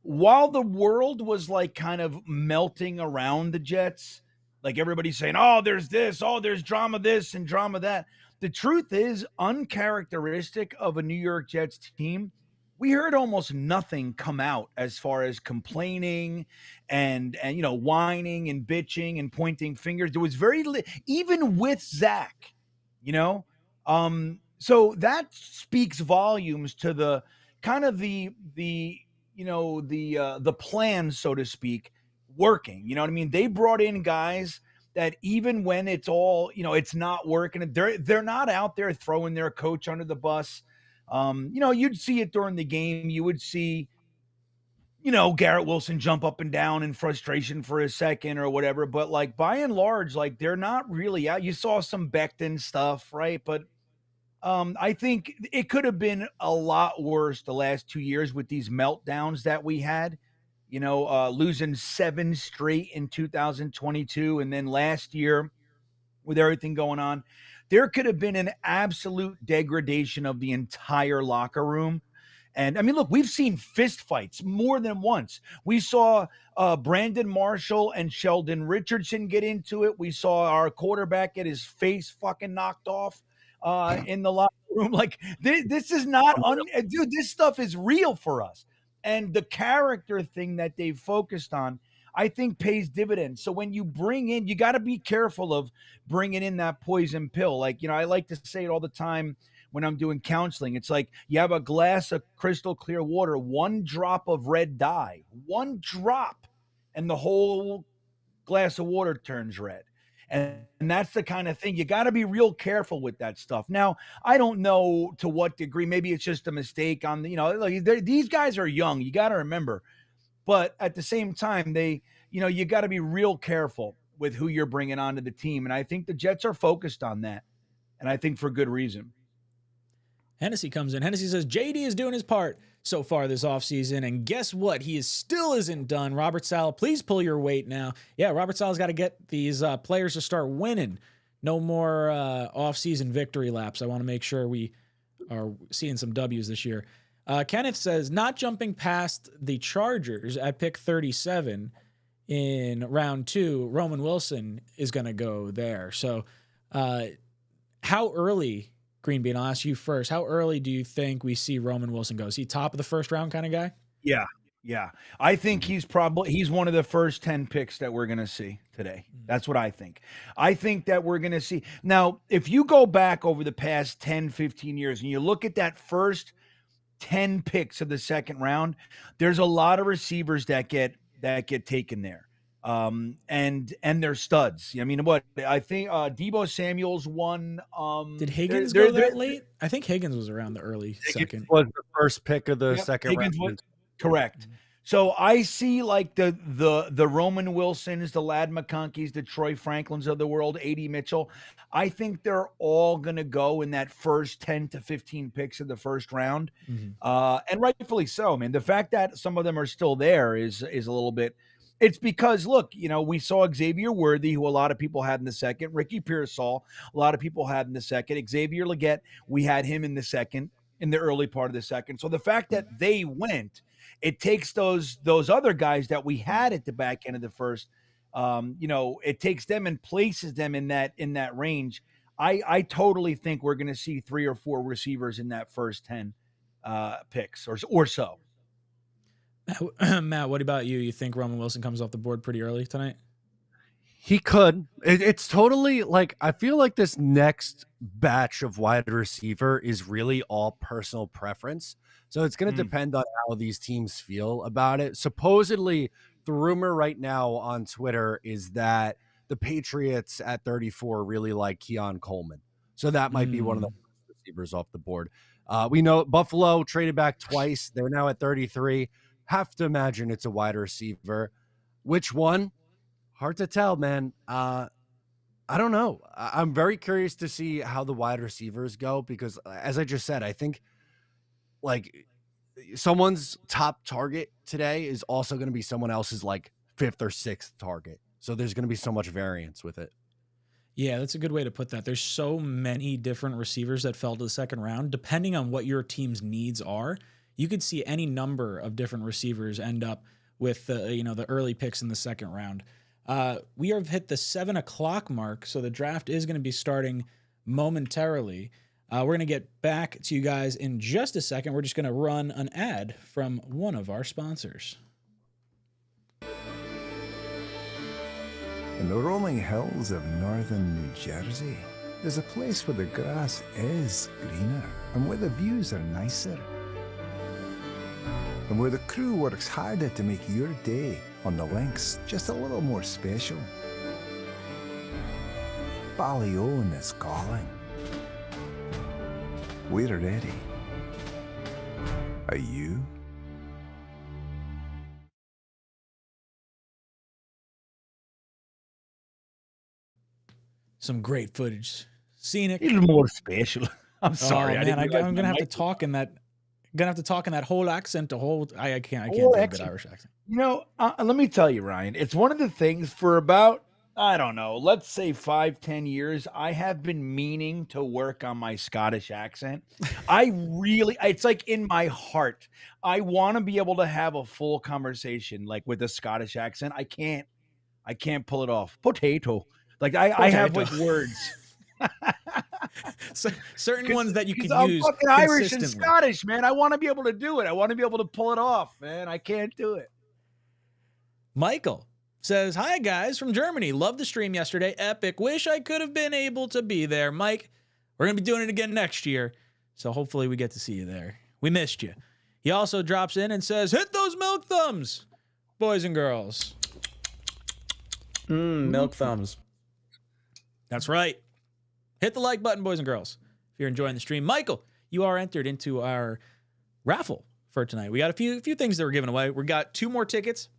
While the world was like kind of melting around the Jets, like everybody's saying, oh, there's this, oh, there's drama this and drama that. The truth is, uncharacteristic of a New York Jets team, we heard almost nothing come out as far as complaining and whining and bitching and pointing fingers. There was even with Zach, so that speaks volumes to the kind of the plan, so to speak, working. You know what I mean? They brought in guys that even when it's all, it's not working, they're not out there throwing their coach under the bus. You'd see it during the game. You would see, Garrett Wilson jump up and down in frustration for a second or whatever. But like by and large, like they're not really out. You saw some Becton stuff, right? But I think it could have been a lot worse the last 2 years with these meltdowns that we had. Losing 7 straight in 2022. And then last year with everything going on, there could have been an absolute degradation of the entire locker room. And I mean, look, we've seen fist fights more than once. We saw Brandon Marshall and Sheldon Richardson get into it. We saw our quarterback get his face fucking knocked off in the locker room. Like this is not, dude, this stuff is real for us. And the character thing that they've focused on, I think pays dividends. So when you bring in, you got to be careful of bringing in that poison pill. Like, I like to say it all the time when I'm doing counseling. It's like you have a glass of crystal clear water, one drop of red dye, one drop, and the whole glass of water turns red. And that's the kind of thing you got to be real careful with that stuff. Now, I don't know to what degree. Maybe it's just a mistake on these guys are young. You got to remember, but at the same time, you got to be real careful with who you're bringing onto the team. And I think the Jets are focused on that, and I think for good reason. Hennessy comes in. Hennessy says JD is doing his part so far this offseason, and guess what? He still isn't done. Robert Saleh, please pull your weight now. Yeah, Robert Saleh's got to get these players to start winning. No more offseason victory laps. I want to make sure we are seeing some W's this year. Kenneth says, not jumping past the Chargers at pick 37 in round 2, Roman Wilson is going to go there. So how early, Green Bean, I'll ask you first. How early do you think we see Roman Wilson go? Is he top of the first round kind of guy? Yeah. I think he's one of the first 10 picks that we're going to see today. That's what I think. I think that we're going to see. Now, if you go back over the past 10, 15 years and you look at that first 10 picks of the second round, there's a lot of receivers that get taken there. And they're studs. I mean, I think Deebo Samuel's one. Did Higgins go that late? I think Higgins was around the early second. Was the first pick of the second round. Correct. So I see like the Roman Wilsons, the Ladd McConkeys, the Troy Franklins of the world, A.D. Mitchell. I think they're all going to go in that first 10 to 15 picks of the first round. And rightfully so, man. The fact that some of them are still there is a little bit. It's because, look, we saw Xavier Worthy, who a lot of people had in the second. Ricky Pearsall, a lot of people had in the second. Xavier Legette, we had him in the second. in the early part of the second. So the fact that they went, it takes those other guys that we had at the back end of the first, it takes them and places them in that range. I totally think we're going to see 3 or 4 receivers in that first 10 picks or so. Matt, what about you? You think Roman Wilson comes off the board pretty early tonight? He could. It's totally like, I feel like this next batch of wide receiver is really all personal preference. So it's going to depend on how these teams feel about it. Supposedly, the rumor right now on Twitter is that the Patriots at 34 really like 𝐀𝐮𝐫𝐚. So that might be one of the receivers off the board. We know Buffalo traded back twice. They're now at 33. Have to imagine it's a wide receiver. Which one? Hard to tell, man. I don't know. I'm very curious to see how the wide receivers go because, as I just said, I think like someone's top target today is also going to be someone else's like 5th or 6th target. So there's going to be so much variance with it. Yeah, that's a good way to put that. There's so many different receivers that fell to the second round. Depending on what your team's needs are, you could see any number of different receivers end up with the early picks in the second round. We have hit the 7 o'clock mark, so the draft is going to be starting momentarily. We're going to get back to you guys in just a second. We're just going to run an ad from one of our sponsors. In the rolling hills of northern New Jersey, there's a place where the grass is greener and where the views are nicer. And where the crew works harder to make your day on the links just a little more special. Ballyone is calling. We're ready. Are you? Some great footage. Scenic. Even more special. I'm sorry. Oh, man, I'm gonna have to talk in that. Gonna have to talk in that whole accent. I can't do a good Irish accent. Let me tell you, Ryan. It's one of the things for about, I don't know, let's say 5-10 years. I have been meaning to work on my Scottish accent. It's like in my heart. I want to be able to have a full conversation like with a Scottish accent. I can't pull it off. Potato. Like I have like words. So, certain ones that you could I'm use fucking Irish and Scottish, man. I want to be able to do it. I want to be able to pull it off, man. I can't do it. Michael says, "Hi guys from Germany. Loved the stream yesterday. Epic. Wish I could have been able to be there. Mike, we're gonna be doing it again next year, so hopefully we get to see you there. We missed you." He also drops in and says, "Hit those milk thumbs, boys and girls." Milk thumbs. That's right. Hit the like button, boys and girls, if you're enjoying the stream. Michael, you are entered into our raffle for tonight. We got a few things that we're giving away. We got 2 more tickets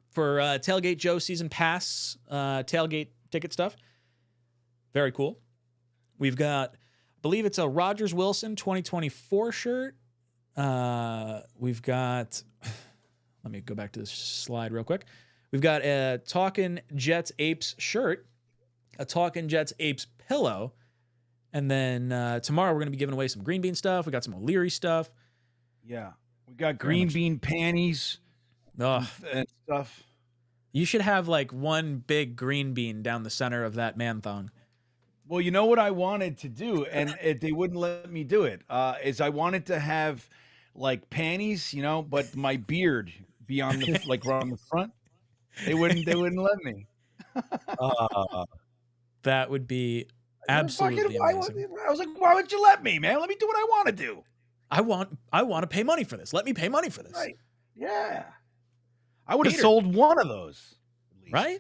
for Tailgate Joe season pass tailgate ticket stuff. Very cool. We've got, I believe it's a Rogers Wilson 2024 shirt. We've got, let me go back to this slide real quick. We've got a Talkin Jets Apes shirt, a Talkin Jets Apes pillow, and then tomorrow we're going to be giving away some green bean stuff. We got some O'Leary stuff. Yeah, we got green bean panties and stuff. You should have like one big green bean down the center of that man thong. Well, you know what I wanted to do, and they wouldn't let me do it, is I wanted to have like panties, but my beard be on the like on the front. They wouldn't let me. That would be absolutely amazing. I was like, why would you let me, man? Let me do what I want to do. I want to pay money for this. Let me pay money for this. Right. Yeah. I would have sold one of those. Right?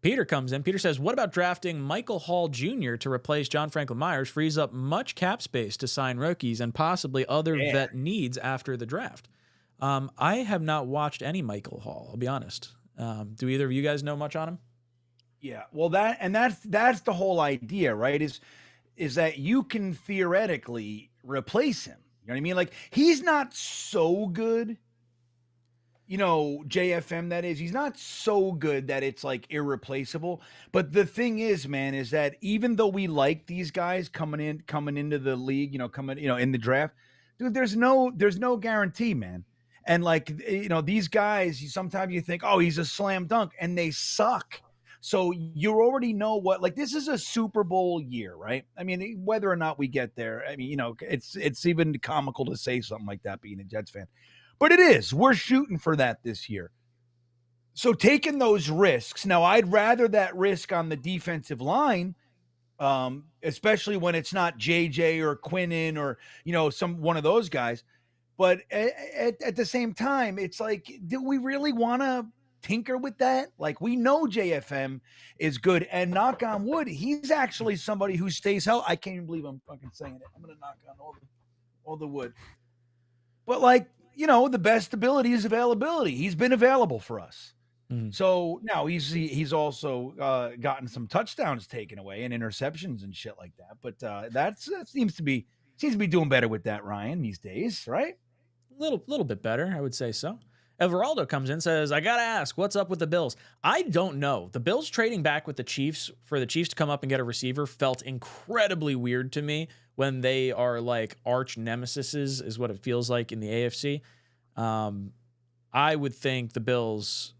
Peter comes in. Peter says, "What about drafting Michael Hall Jr. to replace John Franklin Myers? Frees up much cap space to sign rookies and possibly other vet needs after the draft." I have not watched any Michael Hall, I'll be honest. Do either of you guys know much on him? Yeah, well, that's the whole idea, right? Is that you can theoretically replace him. You know what I mean? Like, he's not so good, JFM, that is, he's not so good that it's like irreplaceable. But the thing is, man, is that even though we like these guys coming into the league, in the draft, dude, there's no guarantee, man. And like, these guys, sometimes you think, oh, he's a slam dunk, and they suck. So you already know like this is a Super Bowl year, right? I mean, whether or not we get there, I mean, it's even comical to say something like that being a Jets fan. But it is. We're shooting for that this year. So taking those risks. Now, I'd rather that risk on the defensive line, especially when it's not JJ or Quinnen or, one of those guys. But at the same time, it's like, do we really want to tinker with that? Like, we know JFM is good. And knock on wood, he's actually somebody who stays healthy. I can't even believe I'm fucking saying it. I'm going to knock on all the wood. But like, the best ability is availability. He's been available for us. Mm-hmm. So now he's also gotten some touchdowns taken away and interceptions and shit like that. But that seems to be doing better with that, Ryan, these days, right? Little bit better, I would say so. Everaldo comes in and says, I got to ask, what's up with the Bills? I don't know. The Bills trading back with the Chiefs for the Chiefs to come up and get a receiver felt incredibly weird to me when they are like arch nemesises is what it feels like in the AFC. I would think the Bills,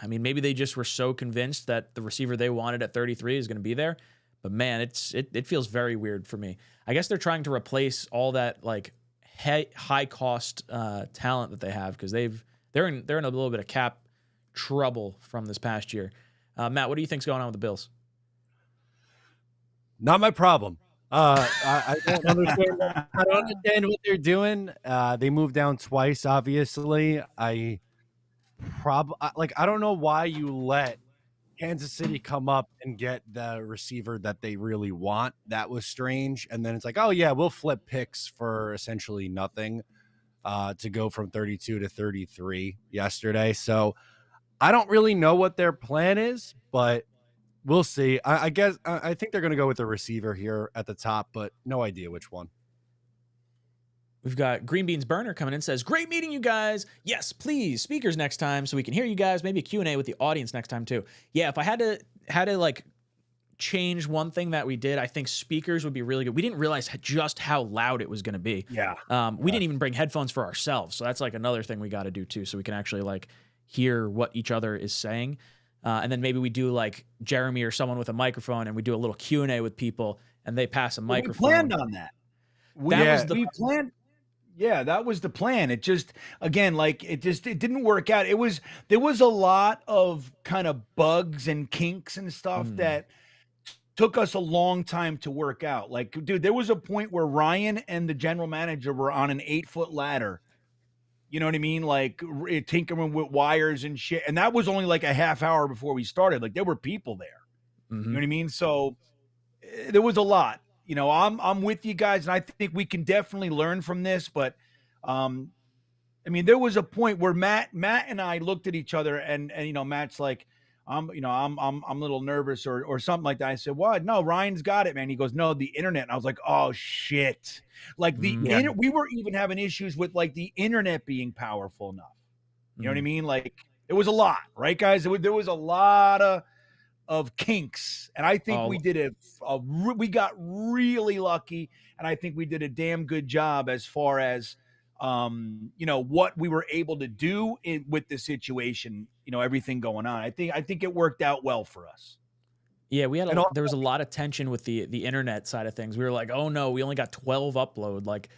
I mean, maybe they just were so convinced that the receiver they wanted at 33 is going to be there. But man, it feels very weird for me. I guess they're trying to replace all that like high cost talent that they have because they're in a little bit of cap trouble from this past year. Matt, what do you think's going on with the Bills? Not my problem. I don't understand. I don't understand what they're doing. They moved down twice, obviously. I don't know why you let Kansas City come up and get the receiver that they really want. That was strange. And then it's like, oh yeah, we'll flip picks for essentially nothing to go from 32 to 33 yesterday. So I don't really know what their plan is, but we'll see. I guess I think they're going to go with a receiver here at the top, but no idea which one. We've got Green Beans Burner coming in, says, great meeting you guys. Yes, please, speakers next time so we can hear you guys. Maybe a Q&A with the audience next time too. Yeah, if I had to like change one thing that we did, I think speakers would be really good. We didn't realize just how loud it was going to be. Yeah. We didn't even bring headphones for ourselves. So that's like another thing we got to do too, so we can actually like hear what each other is saying. And then maybe we do like Jeremy or someone with a microphone and we do a little Q&A with people and they pass a microphone. We planned on that. We planned. Yeah, that was the plan. It just, again, like it didn't work out. There was a lot of kind of bugs and kinks and stuff that took us a long time to work out. Like, dude, there was a point where Ryan and the general manager were on an 8-foot ladder. You know what I mean? Like tinkering with wires and shit. And that was only like a half hour before we started. Like there were people there. Mm-hmm. You know what I mean? So there was a lot. I'm with you guys, and I think we can definitely learn from this. But, I mean, there was a point where Matt and I looked at each other, and Matt's like, I'm a little nervous or something like that. I said, "What? No, Ryan's got it, man." He goes, "No, the internet." And I was like, "Oh shit!" Like we were even having issues with like the internet being powerful enough. You know what I mean? Like it was a lot, right, guys? There was a lot of kinks, and I think we did we got really lucky, and I think we did a damn good job as far as what we were able to do with the situation, everything going on. I think it worked out well for us. Yeah, there was a lot of tension with the internet side of things. We were like, oh no, we only got 12 upload. Like,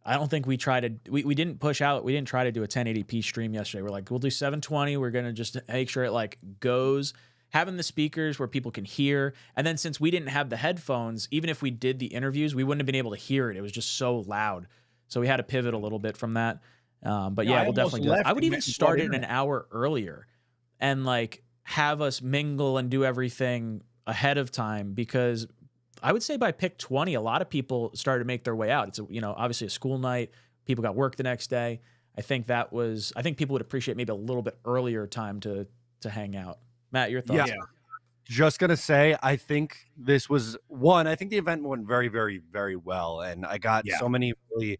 I don't think we try to do a 1080p stream yesterday. We're like, we'll do 720. We're going to just make sure it like goes. Having the speakers where people can hear. And then since we didn't have the headphones, even if we did the interviews, we wouldn't have been able to hear it. It was just so loud. So we had to pivot a little bit from that. But yeah, we'll definitely do it. I would even start it an hour earlier and like have us mingle and do everything ahead of time, because I would say by pick 20, a lot of people started to make their way out. It's obviously a school night. People got work the next day. I think people would appreciate maybe a little bit earlier time to hang out. Matt, your thoughts? Yeah. Just going to say, I think this was I think the event went very, very, very well. And I got so many really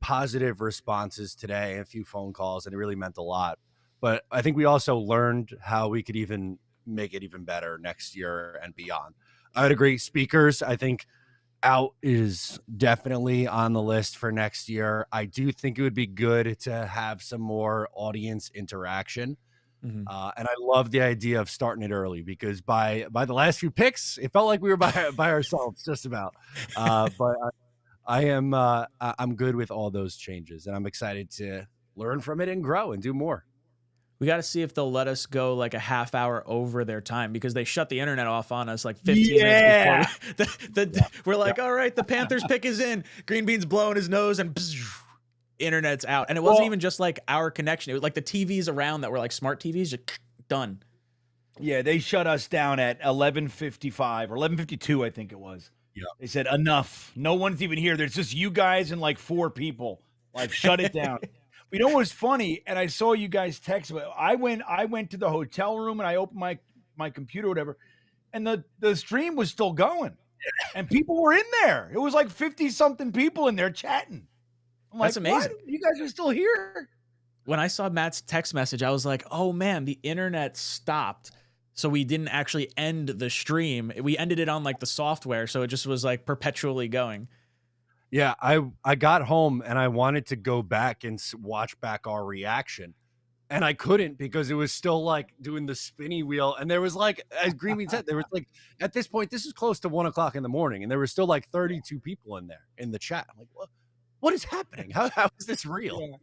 positive responses today, a few phone calls, and it really meant a lot. But I think we also learned how we could even make it even better next year and beyond. I would agree. Speakers, I think out is definitely on the list for next year. I do think it would be good to have some more audience interaction. Mhm. And I love the idea of starting it early, because by the last few picks, it felt like we were by ourselves just about. But I'm good with all those changes, and I'm excited to learn from it and grow and do more. We got to see if they'll let us go like a half hour over their time, because they shut the internet off on us like 15 minutes before. We're like, all right, the Panthers pick is in. Green Bean's blowing his nose and internet's out. And it wasn't even just like our connection. It was like the TVs around that were like smart TVs, just done. Yeah, they shut us down at 11:55 or 11:52, I think it was. Yeah. They said, enough. No one's even here. There's just you guys and like 4 people. Like, shut it down. You know what was funny? And I saw you guys text. I went to the hotel room and I opened my computer or whatever, and the stream was still going. And people were in there. It was like 50-something people in there chatting. I'm like, That's amazing. what? You guys are still here? When I saw Matt's text message, I was like, oh man, the internet stopped. So we didn't actually end the stream. We ended it on like the software. So it just was like perpetually going. Yeah, I got home and I wanted to go back and watch back our reaction, and I couldn't because it was still like doing the spinny wheel. And there was like, as Green Bean said, there was like, at this point, this is close to 1 o'clock in the morning, and there were still like 32 people in there in the chat. I'm like, what is happening? How is this real? Yeah.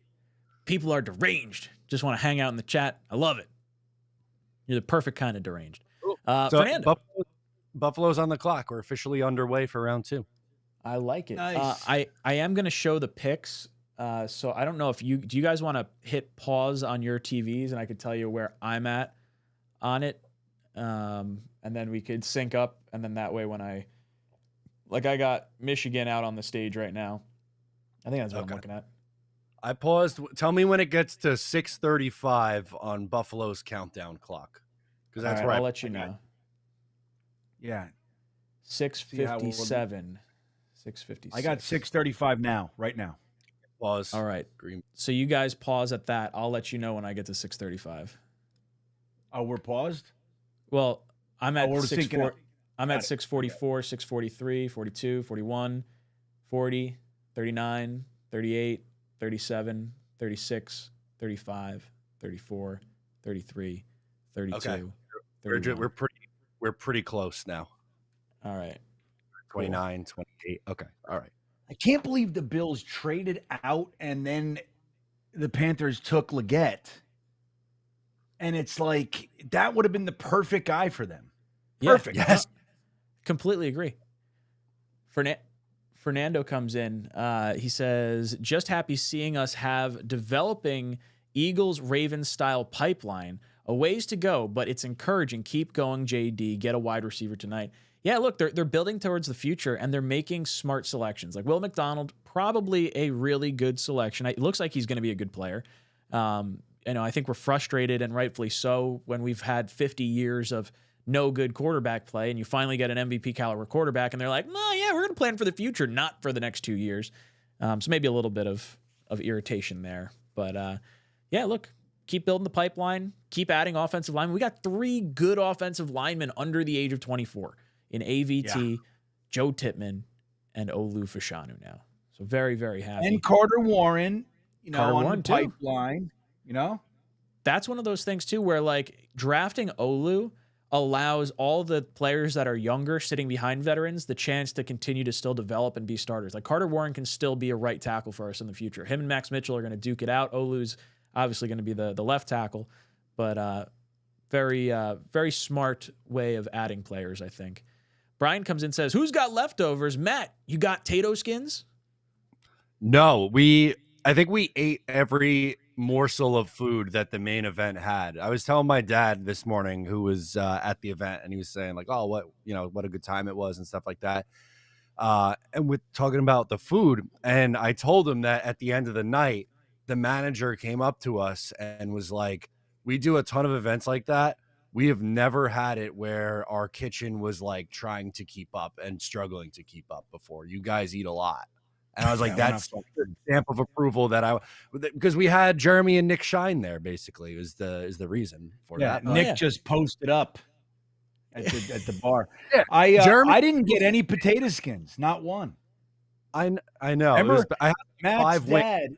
People are deranged. Just want to hang out in the chat. I love it. You're the perfect kind of deranged. So Fernando. Buffalo's on the clock. We're officially underway for round 2. I like it. Nice. I am going to show the picks. So I don't know if do you guys want to hit pause on your TVs and I could tell you where I'm at on it. And then we could sync up. And then that way when I got Michigan out on the stage right now. I think that's what I'm looking at. I paused. Tell me when it gets to 6:35 on Buffalo's countdown clock, because that's where I'll let you know. Yeah. 6:57. 6:56. I got 6:35 now, right now. Pause. All right. Green. So you guys pause at that. I'll let you know when I get to 6:35. Oh, we're paused? Well, I'm at we're 6:40. syncing up. I'm Got at it. 6:44, 6:43, 42, 41, 40, 39, 38, 37, 36, 35, 34, 33, 32, Okay. 31. We're pretty close now. All right. 29, 28. Okay. All right. I can't believe the Bills traded out and then the Panthers took Leggett. And it's like, that would have been the perfect guy for them. Yeah, Perfect. Yes. completely agree. Fernando comes in. He says, just happy seeing us have developing Eagles-Ravens style pipeline. A ways to go, but it's encouraging. Keep going, JD. Get a wide receiver tonight. Yeah, look, they're building towards the future, and they're making smart selections. Like Will McDonald, probably a really good selection. It looks like he's going to be a good player. I think we're frustrated, and rightfully so, when we've had 50 years of no good quarterback play, and you finally get an MVP caliber quarterback, and they're like, no, yeah, we're going to plan for the future, not for the next 2 years. So maybe a little bit of irritation there. But, yeah, look, keep building the pipeline, keep adding offensive linemen. We got 3 good offensive linemen under the age of 24 in AVT, Joe Tippmann, and Olu Fashanu now. So very, very happy. And Carter Warren, Carter on Warren, the too. pipeline, That's one of those things, too, where, like, drafting Olu allows all the players that are younger, sitting behind veterans, the chance to continue to still develop and be starters. Like, Carter Warren can still be a right tackle for us in the future. Him and Max Mitchell are going to duke it out. Olu's obviously going to be the left tackle, but very, very smart way of adding players, I think. Brian comes in and says, who's got leftovers? Matt, you got Tato skins? No, I think we ate every morsel of food that the main event had. I was telling my dad this morning, who was at the event, and he was saying like, oh, what a good time it was and stuff like that. And with talking about the food, and I told him that at the end of the night, the manager came up to us and was like, we do a ton of events like that. We have never had it where our kitchen was like trying to keep up and struggling to keep up before. You guys eat a lot. And I was like, Yeah, we're that's not the stamp of approval because we had Jeremy and Nick Shine there. Basically, is the reason for that. But Nick just posted up at the bar. Yeah, I didn't get any potato skins, not one. I know. Remember, I had Matt's 5 wings. dad,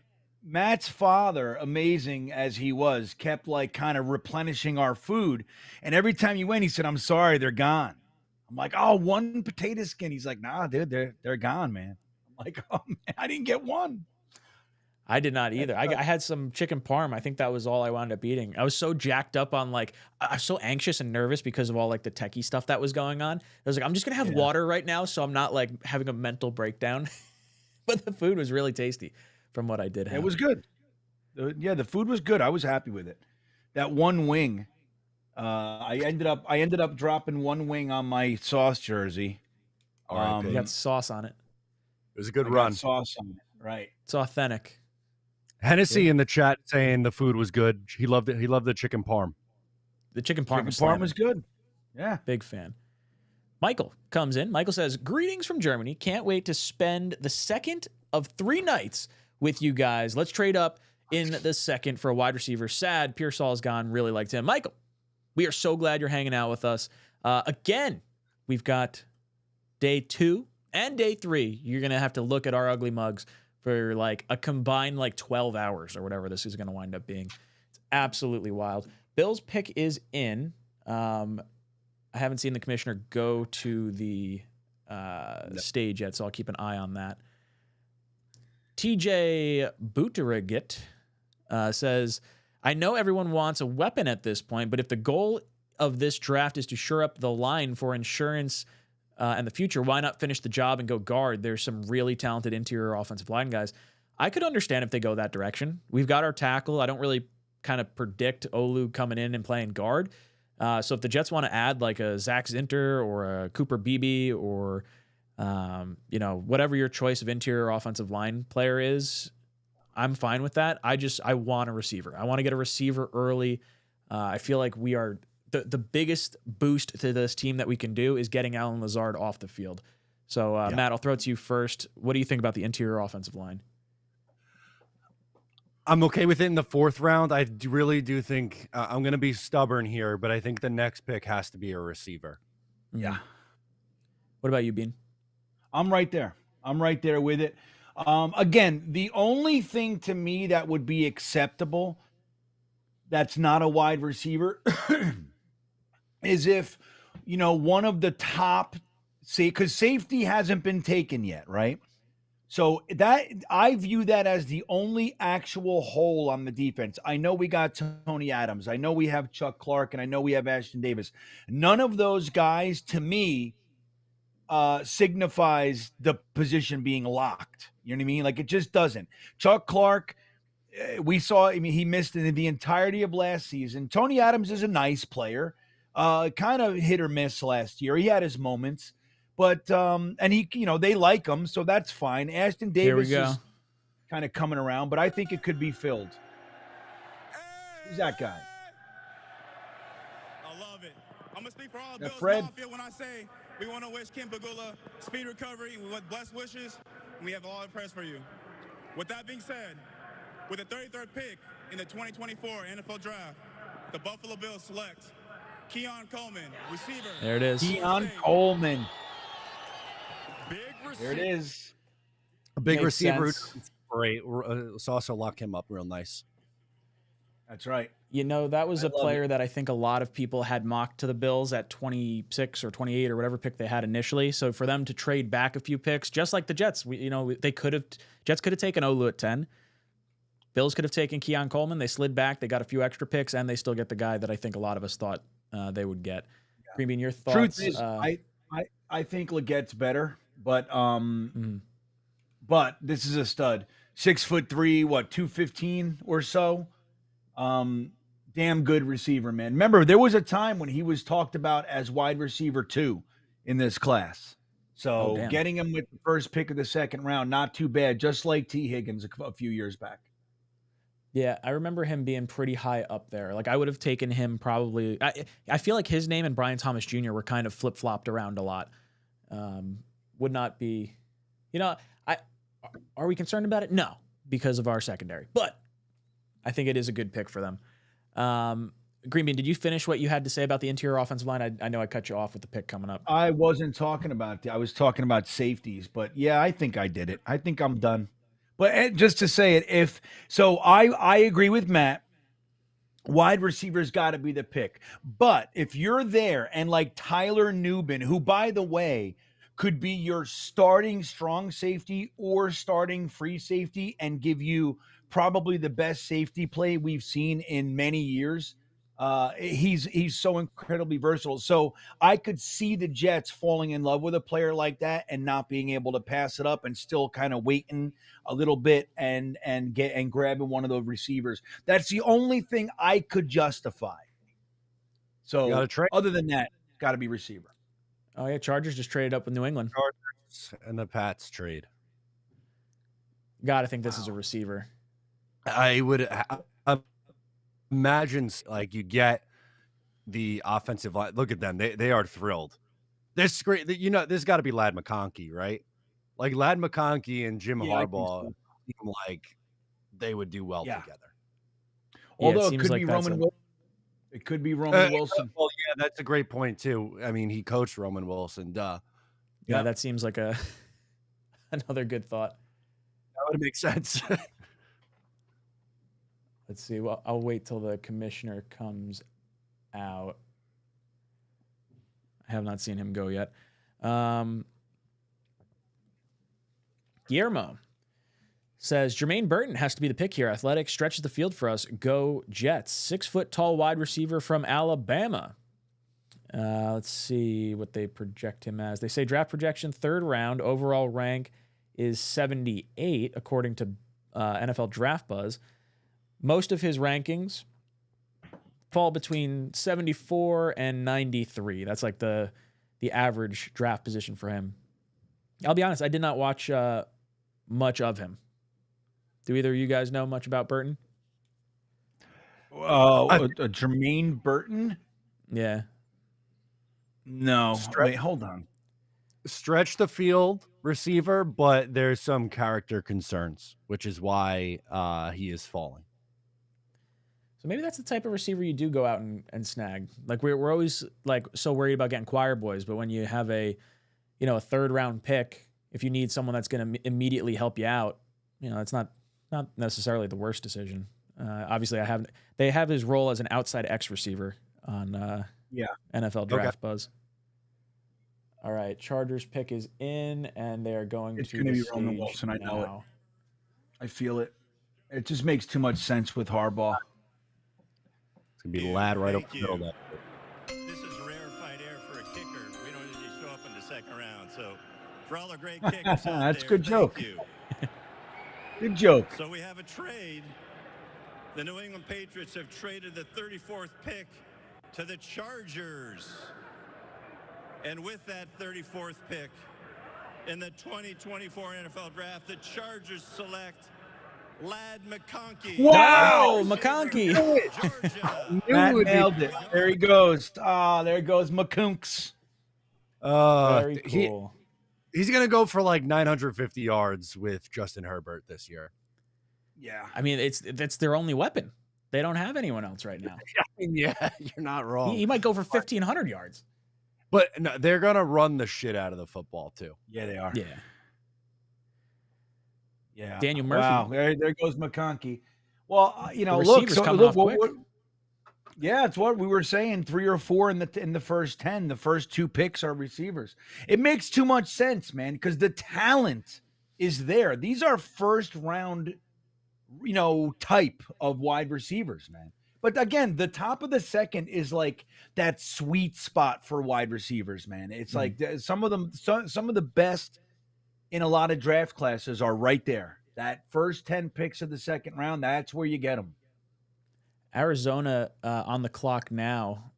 Matt's father, amazing as he was, kept like kind of replenishing our food. And every time you went, he said, "I'm sorry, they're gone." I'm like, "Oh, one potato skin." He's like, "Nah, dude, they're gone, man." I'm like, "Oh man, I didn't get one." I did not either. I had some chicken parm. I think that was all I wound up eating. I was so jacked up on I was so anxious and nervous because of all like the techie stuff that was going on. I was like, I'm just gonna have water right now, so I'm not like having a mental breakdown. But the food was really tasty from what I did have. It was good. The food was good. I was happy with it. That one wing, I ended up dropping one wing on my sauce jersey. You got sauce on it. It was a good I run. got sauce on it, right? It's authentic. Hennessy in the chat saying the food was good. He loved it. He loved the chicken parm. The chicken parm Was good. Yeah. Big fan. Michael comes in. Michael says, greetings from Germany. Can't wait to spend the second of 3 nights with you guys. Let's trade up in the second for a wide receiver. Sad Pearsall is gone. Really liked him. Michael, we are so glad you're hanging out with us. Again, we've got day 2 and day 3. You're going to have to look at our ugly mugs for like a combined 12 hours or whatever this is going to wind up being. It's absolutely wild. Bill's pick is in. I haven't seen the commissioner go to the stage yet, so I'll keep an eye on that. TJ Buttigieg says, I know everyone wants a weapon at this point, but if the goal of this draft is to shore up the line for insurance and the future, why not finish the job and go guard? There's some really talented interior offensive line guys. I could understand if they go that direction. We've got our tackle. I don't really kind of predict Olu coming in and playing guard. So if the Jets want to add like a Zach Zinter or a Cooper Beebe or, whatever your choice of interior offensive line player is, I'm fine with that. I want a receiver. I want to get a receiver early. I feel like we are the biggest boost to this team that we can do is getting Allen Lazard off the field. So, Matt, I'll throw it to you first. What do you think about the interior offensive line? I'm okay with it in the 4th round. I really do think I'm going to be stubborn here, but I think the next pick has to be a receiver. Yeah. What about you, Bean? I'm right there. I'm right there with it. Again, the only thing to me that would be acceptable that's not a wide receiver is if, one of the top, because safety hasn't been taken yet, right? So that I view that as the only actual hole on the defense. I know we got Tony Adams. I know we have Chuck Clark, and I know we have Ashton Davis. None of those guys, to me, signifies the position being locked. You know what I mean? Like, it just doesn't. Chuck Clark, we saw, he missed in the entirety of last season. Tony Adams is a nice player, kind of hit or miss last year. He had his moments. But and he, they like him, so that's fine. Ashton Davis is kind of coming around, but I think it could be filled. Who's that guy? I love it. I'm gonna speak for all That Bills Fred? Mafia when I say we want to wish 𝐀𝐮𝐫𝐽 speed recovery with blessed wishes, and we have all the prayers for you. With that being said, with the 33rd pick in the 2024 NFL Draft, the Buffalo Bills select 𝐀𝐮 Coleman, receiver. There it is. 𝐀𝐮 Coleman. Big There it is. A big Makes receiver. sense. Great. Saucer lock him up real nice. That's right. That was I a love player that I think a lot of people had mocked to the Bills at 26 or 28 or whatever pick they had initially. So for them to trade back a few picks, just like the Jets, Jets could have taken Olu at 10. Bills could have taken 𝐀𝐮 Coleman. They slid back. They got a few extra picks, and they still get the guy that I think a lot of us thought they would get. Yeah. Green Bean, your thoughts? Truth is, I think Legette's better, but this is a stud. 6'3", 215 or so. Damn good receiver, man. Remember, there was a time when he was talked about as wide receiver 2 in this class. So getting him with the first pick of the second round, not too bad. Just like T. Higgins a few years back. Yeah, I remember him being pretty high up there. Like, I would have taken him probably. I feel like his name and Brian Thomas Jr. were kind of flip-flopped around a lot. Would not be, Are we concerned about it? No, because of our secondary. But I think it is a good pick for them. Green Bean, did you finish what you had to say about the interior offensive line? I know I cut you off with the pick coming up. I wasn't talking about I was talking about safeties, but yeah, I think I did it. I think I'm done. But just to say it, I agree with Matt. Wide receivers got to be the pick. But if you're there and like Tyler Nubin, who, by the way, could be your starting strong safety or starting free safety and give you probably the best safety play we've seen in many years. He's so incredibly versatile. So I could see the Jets falling in love with a player like that and not being able to pass it up and still kind of waiting a little bit and grabbing one of those receivers. That's the only thing I could justify. So other than that, got to be receiver. Oh yeah, Chargers just traded up with New England. Chargers and the Pats trade. Gotta think this is a receiver. I would imagine like you get the offensive line. Look at them; they are thrilled. This great, this got to be Ladd McConkey, right? Like Ladd McConkey and Jim Harbaugh seem like they would do well together. Although it could be Roman Wilson. It could be Roman Wilson. Well, yeah, that's a great point too. I mean, he coached Roman Wilson. Duh. Yeah, that seems like another good thought. That would make sense. Let's see. Well, I'll wait till the commissioner comes out. I have not seen him go yet. Guillermo says Jermaine Burton has to be the pick here. Athletic, stretches the field for us. Go Jets. 6 foot tall wide receiver from Alabama. Let's see what they project him as. They say draft projection, 3rd round. Overall rank is 78, according to NFL Draft Buzz. Most of his rankings fall between 74 and 93. That's like the average draft position for him. I'll be honest, I did not watch much of him. Do either of you guys know much about Burton? Jermaine Burton? Yeah. No. Wait, hold on. Stretch the field receiver, but there's some character concerns, which is why he is falling. So maybe that's the type of receiver you do go out and snag. Like we're always like so worried about getting choir boys, but when you have a 3rd round pick, if you need someone that's going to immediately help you out, it's not necessarily the worst decision. Obviously, they have his role as an outside X receiver on NFL Draft Buzz. All right, Chargers pick is in, and they are going it's to going to be Roman Wilson. I know it. I feel it. It just makes too much sense with Harbaugh. It's going to be Ladd right up the middle. This is rarefied air for a kicker. We don't usually show up in the 2nd round. So for all the great kickers out that's there, good joke. Thank you. Good joke. So we have a trade. The New England Patriots have traded the 34th pick to the Chargers. And with that 34th pick in the 2024 NFL Draft, the Chargers select Ladd McConkey. Wow, McConkey. Matt nailed it. There he goes. There goes McCoonks. Very cool. He's going to go for like 950 yards with Justin Herbert this year. Yeah. I mean, that's their only weapon. They don't have anyone else right now. Yeah, you're not wrong. He might go for 1,500 yards. But no, they're going to run the shit out of the football, too. Yeah, they are. Yeah. Yeah. Daniel Murphy. Wow. There goes McConkey. Well, yeah, it's what we were saying. 3 or 4 in the first 10. The first 2 picks are receivers. It makes too much sense, man, because the talent is there. These are 1st round, type of wide receivers, man. But again, the top of the 2nd is like that sweet spot for wide receivers, man. It's like some of the best in a lot of draft classes are right there. That first 10 picks of the 2nd round, that's where you get them. Arizona on the clock now.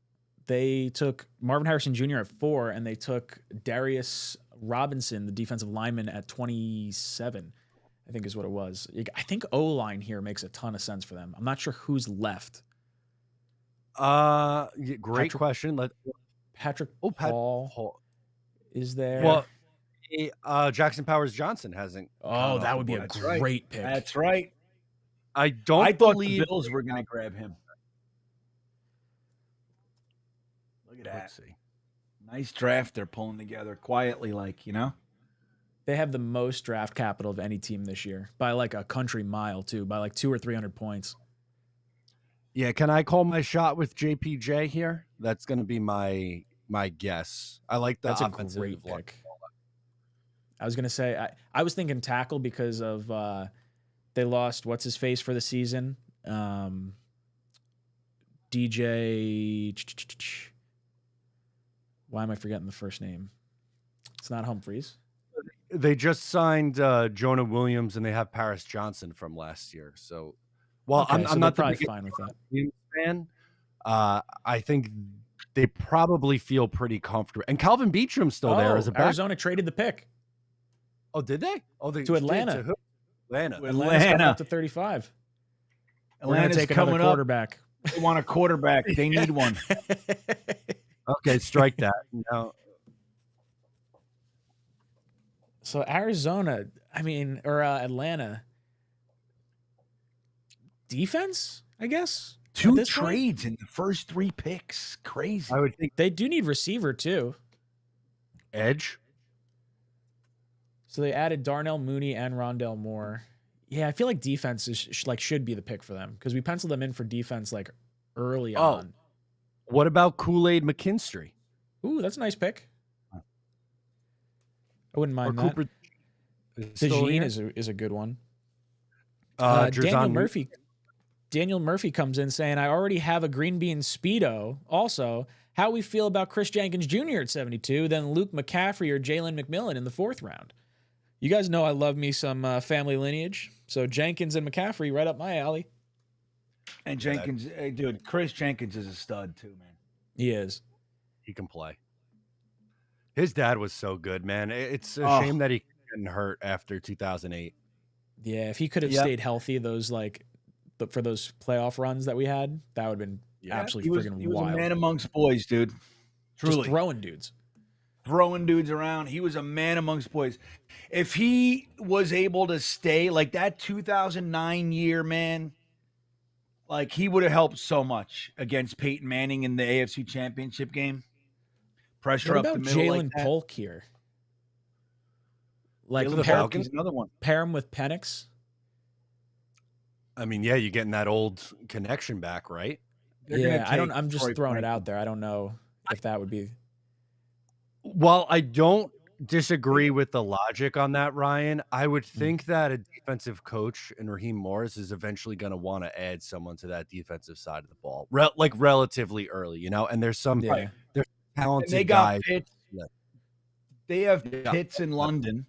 They took Marvin Harrison Jr. at 4, and they took Darius Robinson, the defensive lineman, at 27, I think is what it was. I think O-line here makes a ton of sense for them. I'm not sure who's left. Great question. Patrick Paul is there. Well, Jackson Powers Johnson hasn't. Oh, that would be a great pick. That's right. I don't. I thought believe the Bills were going to grab him. Look at that. Let's see. Nice draft they're pulling together quietly, like, you know? They have the most draft capital of any team this year by like a country mile, too, by like 200 or 300 points. Yeah, can I call my shot with JPJ here? That's going to be my guess. I like the That's a great pick. I was going to say, I was thinking tackle because of they lost what's his face for the season. DJ. Why am I forgetting the first name? It's not Humphreys. They just signed Jonah Williams, and they have Paris Johnson from last year. So, well, Okay, I'm not probably fine with that. Williams fan. I think they probably feel pretty comfortable. And Calvin Beachum's still there as a back. Arizona traded the pick. Oh, did they? Oh, they to Atlanta. Did, to Atlanta's coming up to 35. Atlanta's take coming another quarterback. They want a quarterback. They need one. Okay, strike that. No. So Arizona, or Atlanta. Defense, I guess? 2 trades in the first 3 picks. Crazy. I would think they do need receiver, too. Edge. So they added Darnell Mooney and Rondell Moore. Yeah, I feel like defense should be the pick for them because we penciled them in for defense like early on. What about 𝐒𝐮𝐫𝐚? Ooh, that's a nice pick. I wouldn't mind that. Cooper 𝐒𝐮𝐫𝐚 is a good one. Daniel Murphy comes in saying, I already have a green bean Speedo. Also, how we feel about Chris Jenkins Jr. at 72, then Luke McCaffrey or Jalen McMillan in the 4th round. You guys know I love me some family lineage. So Jenkins and McCaffrey right up my alley. And Jenkins, dude, Chris Jenkins is a stud too, man. He is. He can play. His dad was so good, man. It's a shame that he got hurt after 2008. Yeah, if he could have stayed healthy, for those playoff runs that we had, that would have been absolutely friggin' wild. He was a man amongst boys, dude. Truly. Just throwing dudes. Throwing dudes around. He was a man amongst boys. If he was able to stay like that 2009 year, man, like he would have helped so much against Peyton Manning in the AFC Championship game. Pressure what up the about middle. Jalen Polk here? Like the Falcons, another one. Pair him with Penix. I mean, yeah, you're getting that old connection back, right? I'm just throwing it out there. I don't know if that would be. Well, I don't disagree with the logic on that, Ryan. I would think that a defensive coach in Raheem Morris is eventually going to want to add someone to that defensive side of the ball, relatively early, you know. And there's some there's talented and they got guys. Pitts. They have Pitts in London.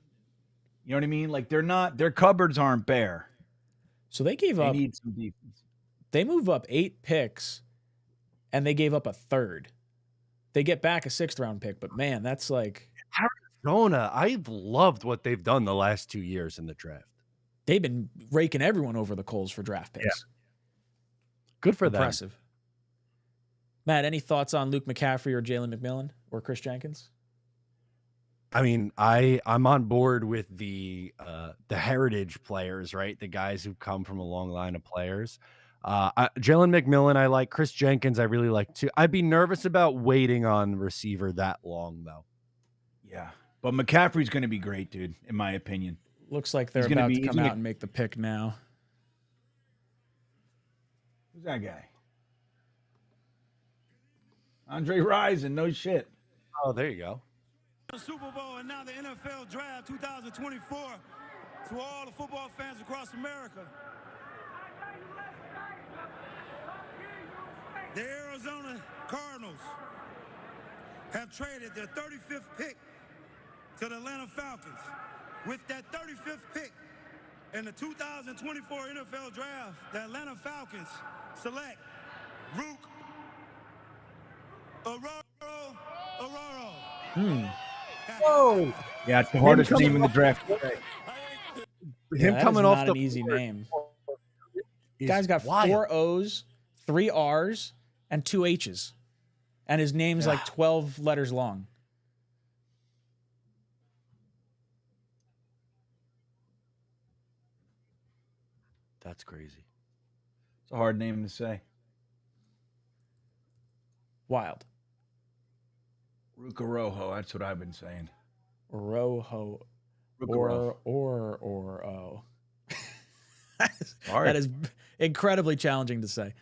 You know what I mean? Like their cupboards aren't bare. So they gave up. They need some defense. They move up 8 picks, and they gave up a 3rd. They get back a 6th round pick, but man, that's like Arizona. I've loved what they've done the last 2 years in the draft. They've been raking everyone over the coals for draft picks. Yeah. Good for them. Impressive. Matt, any thoughts on Luke McCaffrey or Jalen McMillan or Chris Jenkins? I mean, I'm on board with the heritage players, right? The guys who come from a long line of players. Jalen McMillan, I like. Chris Jenkins, I really like too. I'd be nervous about waiting on receiver that long, though. Yeah, but McCaffrey's going to be great, dude. In my opinion, looks like they're about to come out and make the pick now. Who's that guy? Andre Rison, no shit. Oh, there you go. Super Bowl and now the NFL Draft 2024 to all the football fans across America. The Arizona Cardinals have traded their 35th pick to the Atlanta Falcons. With that 35th pick in the 2024 NFL Draft, the Atlanta Falcons select Rook Aurora. Whoa! Yeah, it's the hardest name in the draft. Him coming off an easy name. Guy's got 4 O's, 3 R's, and 2 H's, and his name's like 12 letters long. That's crazy. It's a hard name to say. Wild. Ruka Rojo. That's what I've been saying. Rojo. Ruka Oh. Hard. That is incredibly challenging to say.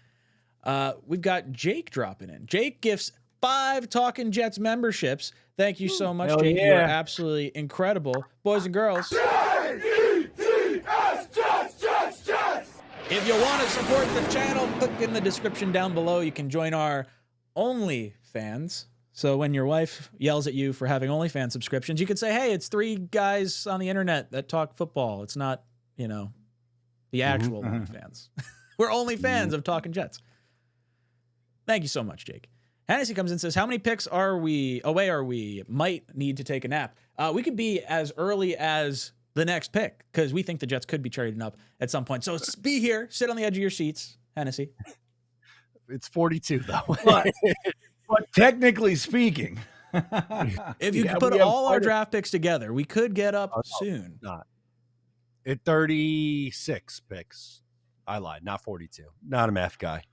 We've got Jake dropping in. Jake gifts 5 Talkin' Jets memberships. Thank you so much, Hell Jake. yeah. You are absolutely incredible. Boys and girls. If you want to support the channel, click in the description down below. You can join our OnlyFans. So when your wife yells at you for having OnlyFans subscriptions, you can say, hey, it's 3 guys on the internet that talk football. It's not, the actual OnlyFans. We're only fans of Talkin' Jets. Thank you so much, Jake. Hennessy comes in and says, how many picks are we away are we? Might need to take a nap. We could be as early as the next pick because we think the Jets could be trading up at some point. So be here, sit on the edge of your seats, Hennessy. It's 42, though. But technically speaking, if you could put all our draft picks together, we could get up soon. Not. At 36 picks. I lied. Not 42. Not a math guy.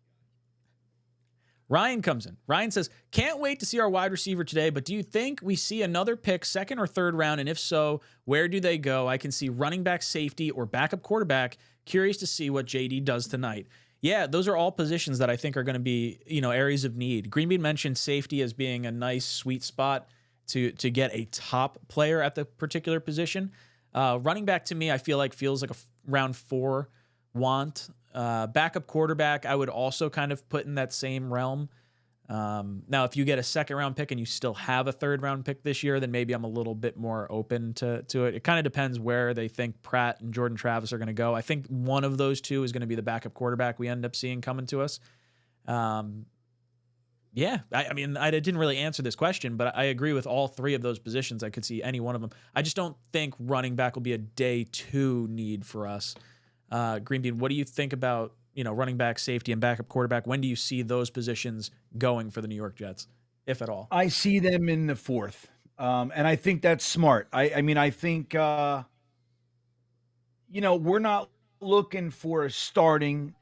Ryan comes in. Ryan says, can't wait to see our wide receiver today, but do you think we see another pick, 2nd or 3rd round? And if so, where do they go? I can see running back, safety, or backup quarterback. Curious to see what JD does tonight. Yeah, those are all positions that I think are going to be, areas of need. Greenbean mentioned safety as being a nice sweet spot to get a top player at the particular position. Running back to me, I feel like feels like a round 4 want. Backup quarterback, I would also kind of put in that same realm. Now, if you get a 2nd round pick and you still have a 3rd round pick this year, then maybe I'm a little bit more open to it. It kind of depends where they think Pratt and Jordan Travis are going to go. I think one of those 2 is going to be the backup quarterback we end up seeing coming to us. Yeah, I mean, I didn't really answer this question, but I agree with all 3 of those positions. I could see any one of them. I just don't think running back will be a day 2 need for us. Greenbean, what do you think about, running back, safety, and backup quarterback? When do you see those positions going for the New York Jets, if at all? I see them in the 4th. And I think that's smart. I mean, I think, we're not looking for a starting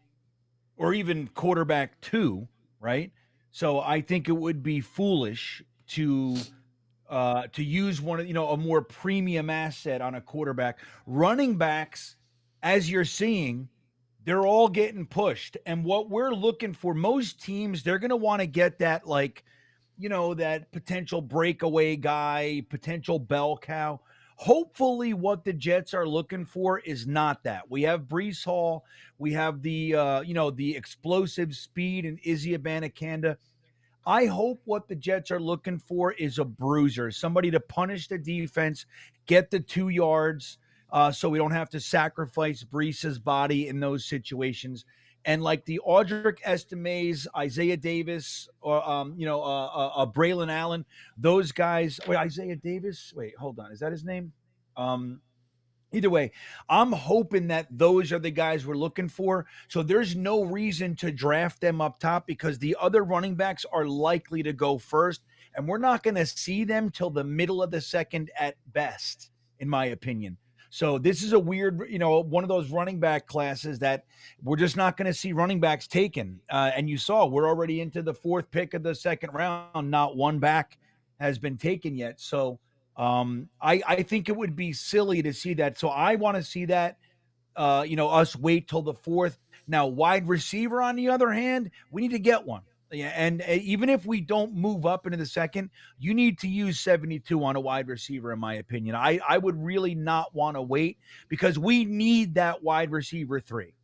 or even quarterback 2, right? So I think it would be foolish to use one of, a more premium asset on a quarterback. Running backs, as you're seeing, they're all getting pushed. And what we're looking for, most teams, they're going to want to get that, that potential breakaway guy, potential bell cow. Hopefully what the Jets are looking for is not that. We have Breece Hall. We have the explosive speed and 𝐒𝐮𝐫𝐞𝐽. I hope what the Jets are looking for is a bruiser, somebody to punish the defense, get the 2 yards, so we don't have to sacrifice Breece's body in those situations. And like the Audric Estimes, Isaiah Davis, or Braylon Allen, those guys. Wait, Isaiah Davis? Wait, hold on. Is that his name? Either way, I'm hoping that those are the guys we're looking for. So there's no reason to draft them up top because the other running backs are likely to go first. And we're not going to see them till the middle of the 2nd at best, in my opinion. So this is a weird, one of those running back classes that we're just not going to see running backs taken. And you saw we're already into the 4th pick of the 2nd round. Not one back has been taken yet. So I think it would be silly to see that. So I want to see that, us wait till the 4th. Now, wide receiver, on the other hand, we need to get one. Yeah, and even if we don't move up into the 2nd, you need to use 72 on a wide receiver, in my opinion. I would really not want to wait because we need that wide receiver 3.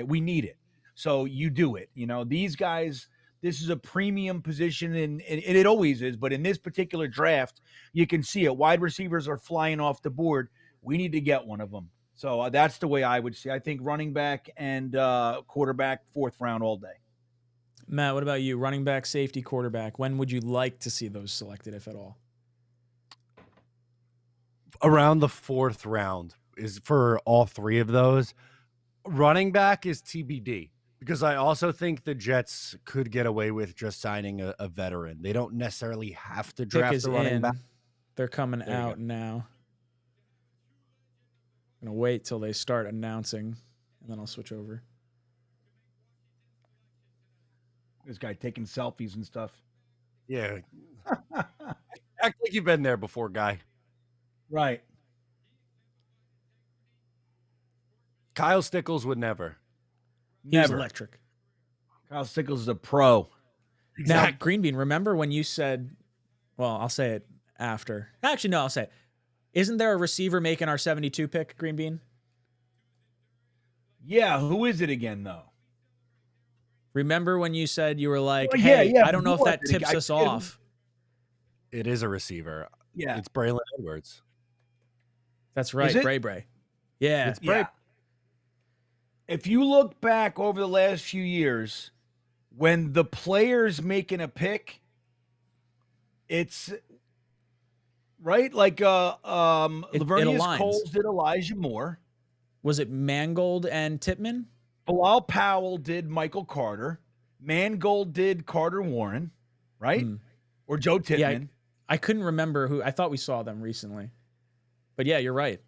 We need it. So you do it. These guys, this is a premium position, and it always is. But in this particular draft, you can see it. Wide receivers are flying off the board. We need to get one of them. So that's the way I would see. I think running back and quarterback 4th round all day. Matt, what about you? Running back, safety, quarterback. When would you like to see those selected, if at all? Around the 4th round is for all 3 of those. Running back is TBD because I also think the Jets could get away with just signing a veteran. They don't necessarily have to draft the running back. They're coming out now. I'm going to wait till they start announcing and then I'll switch over. This guy taking selfies and stuff. Yeah. Act like you've been there before, guy. Right. Kyle Stickles would never. He was Never. electric. Kyle Stickles is a pro. Now, Green Bean, remember when you said, well, I'll say it after. Actually, no, I'll say it. Isn't there a receiver making our 72 pick, Green Bean? Yeah, who is it again, though? Remember when you said you were like, Oh, hey, yeah, I don't know if who that was it? tips I us forget who- off. It is a receiver. Yeah. It's Braylon Edwards. That's right, Is it? Bray Bray. Yeah. It's Bray. Yeah. If you look back over the last few years, when the player's making a pick, it's right like Lavernius aligns. Coles did Elijah Moore. Was it Mangold and Titman? Bilal Powell did Michael Carter. Mangold did Carter Warren, right? Or Joe Titman. Yeah, I couldn't remember who. I thought we saw them recently. But yeah, you're right.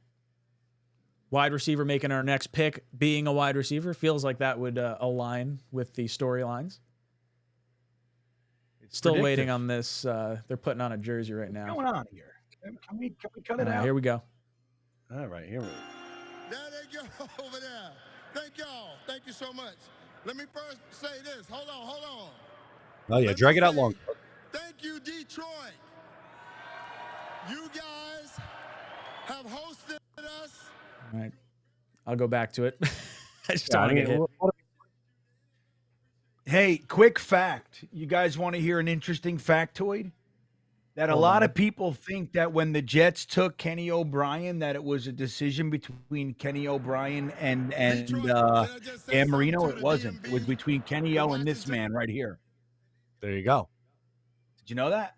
Wide receiver making our next pick, being a wide receiver, feels like that would align with the storylines. Still waiting on this. They're putting on a jersey right now. What's going on here? Can we cut it out? Here we go. All right, here we go. There they go over there. Thank y'all. Thank you so much. Let me first say this. Hold on. Oh, yeah, Let drag me it out say long. Thank you, Detroit. You guys have hosted us. All right. I'll go back to it. I just don't want to get hit. Hey, quick fact. You guys want to hear an interesting factoid? That a lot of people think that when the Jets took Kenny O'Brien, that it was a decision between Kenny O'Brien and Dan Marino. It wasn't. It was between Kenny O and this man right here. There you go. Did you know that?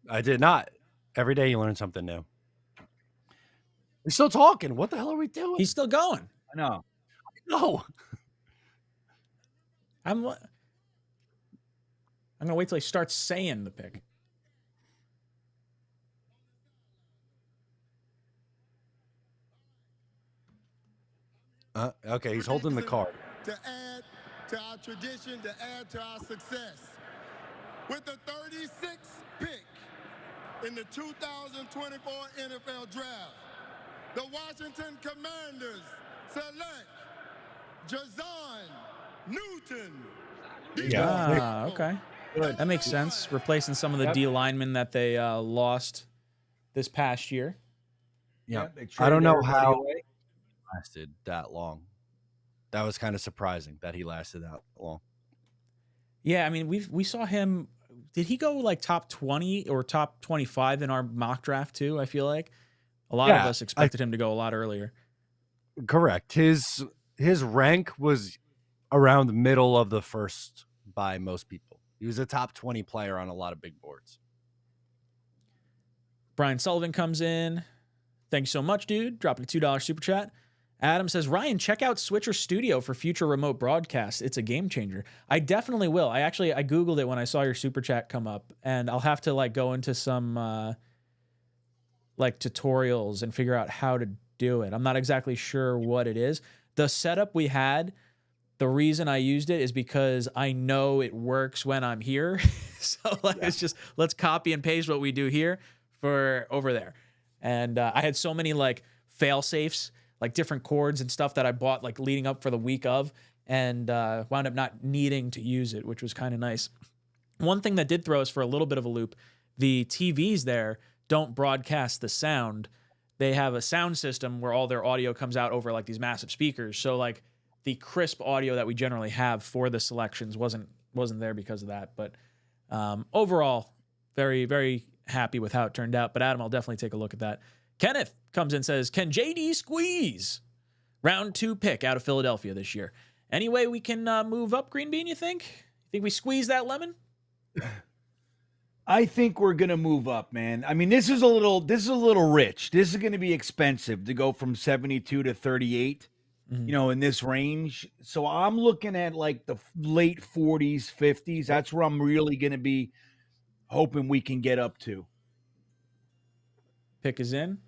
I did not. Every day you learn something new. We're still talking. What the hell are we doing? He's still going. I know. No. I'm gonna wait till he starts saying the pick. Okay, he's holding the card. To add to our tradition, to add to our success. With the 36th pick in the 2024 NFL Draft, the Washington Commanders select J.E.'SFAN Newton. Yeah. Okay. Good. That makes sense. Replacing some of the D linemen that they lost this past year. Yeah. they I don't traded know everybody how away. he lasted that long. That was kind of surprising that he lasted that long. Yeah, I mean, we saw him. Did he go like top 20 or top 25 in our mock draft too? I feel like a lot of us expected him to go a lot earlier. Correct. His rank was around the middle of the first by most people. He was a top 20 player on a lot of big boards. Brian Sullivan comes in. Thanks so much, dude. Dropping a $2 super chat. Adam says, Ryan, check out Switcher Studio for future remote broadcasts. It's a game changer. I definitely will. I Googled it when I saw your super chat come up, and I'll have to go into some tutorials and figure out how to do it. I'm not exactly sure what it is. The setup we had, the reason I used it is because I know it works when I'm here. So it's just, let's copy and paste what we do here for over there. And I had so many fail safes, different chords and stuff that I bought leading up for the week of, and wound up not needing to use it, which was kind of nice. One thing that did throw us for a little bit of a loop, the TVs there don't broadcast the sound. They have a sound system where all their audio comes out over these massive speakers. So the crisp audio that we generally have for the selections wasn't there because of that. But overall, very, very happy with how it turned out. But Adam, I'll definitely take a look at that. Kenneth comes in and says, can JD squeeze round 2 pick out of Philadelphia this year? Any way we can move up, Green Bean, you think? You think we squeeze that lemon? I think we're gonna move up, man. I mean, this is a little rich. This is gonna be expensive to go from 72 to 38, in this range. So I'm looking at the late 40s, 50s. That's where I'm really gonna be hoping we can get up to. Pick is in.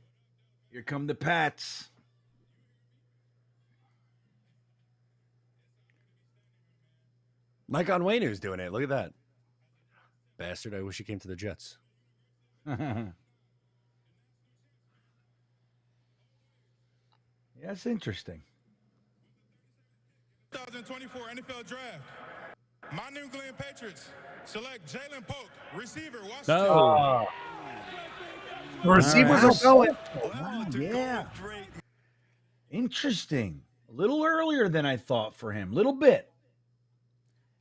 Here come the Pats. Mike Onwenu's doing it. Look at that. Bastard. I wish he came to the Jets. That's interesting. 2024 NFL Draft. My New England Patriots select Jalen Polk, receiver, Washington. No. The receivers are going. Wow, Yeah. great. Interesting. A little earlier than I thought for him. Little bit.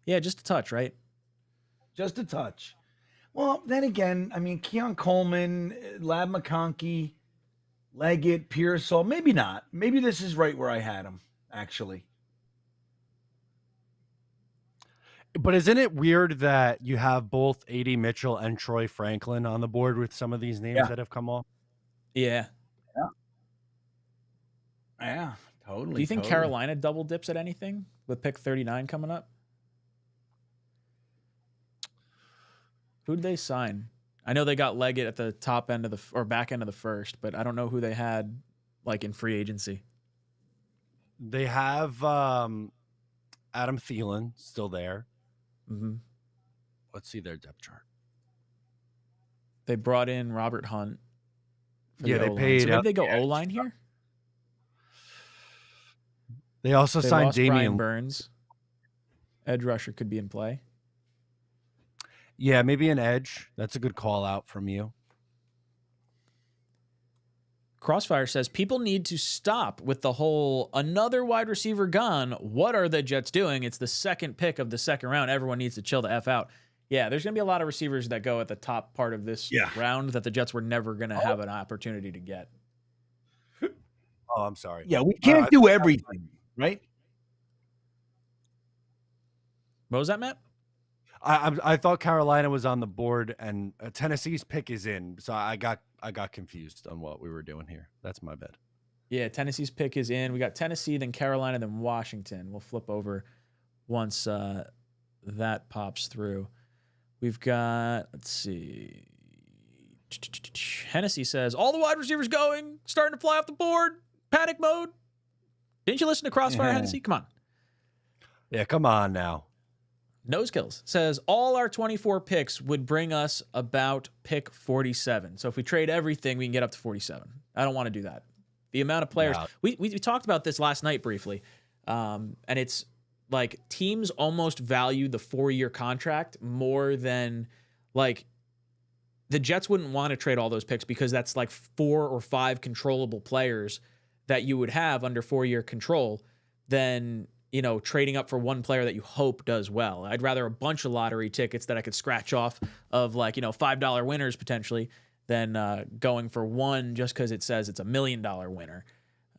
Yeah, just a touch, right? Just a touch. Well, then again, I mean, Keon Coleman, Lab McConkey, Leggett, Pearsall, maybe not. Maybe this is right where I had him, actually. But isn't it weird that you have both A.D. Mitchell and Troy Franklin on the board with some of these names that have come off? Yeah. Yeah, totally. Do you think totally. Carolina double dips at anything with pick 39 coming up? Who'd they sign? I know they got Leggett at the top end of or back end of the first, but I don't know who they had like in free agency. They have Adam Thielen still there. Mm-hmm. Let's see their depth chart. They brought in Robert Hunt. Yeah, they O-line. paid. So maybe they go O-line here? They also signed lost Brian Damian Burns. Edge rusher could be in play. Yeah, maybe an edge. That's a good call out from you. Crossfire says people need to stop with the whole another wide receiver gone. What are the Jets doing? It's the second pick of the second round. Everyone needs to chill the F out. Yeah, there's going to be a lot of receivers that go at the top part of this round that the Jets were never going to have an opportunity to get. Oh, I'm sorry. Yeah, we can't do everything, right? What was that, Matt? I thought Carolina was on the board and Tennessee's pick is in, so I got confused on what we were doing here. That's my bad. Yeah, Tennessee's pick is in. We got Tennessee, then Carolina, then Washington. We'll flip over once that pops through. We've got, let's see. Hennessy says, all the wide receivers going, starting to fly off the board, panic mode. Didn't you listen to Crossfire, Hennessy? Come on. Yeah, come on now. Nose Kills says all our 24 picks would bring us about pick 47. So if we trade everything, we can get up to 47. I don't want to do that. The amount of players we talked about this last night briefly, and it's like teams almost value the 4-year contract more than like the Jets wouldn't want to trade all those picks because that's like 4 or 5 controllable players that you would have under 4-year control than trading up for one player that you hope does well. I'd rather a bunch of lottery tickets that I could scratch off of like, $5 winners potentially than going for one just because it says it's $1 million winner.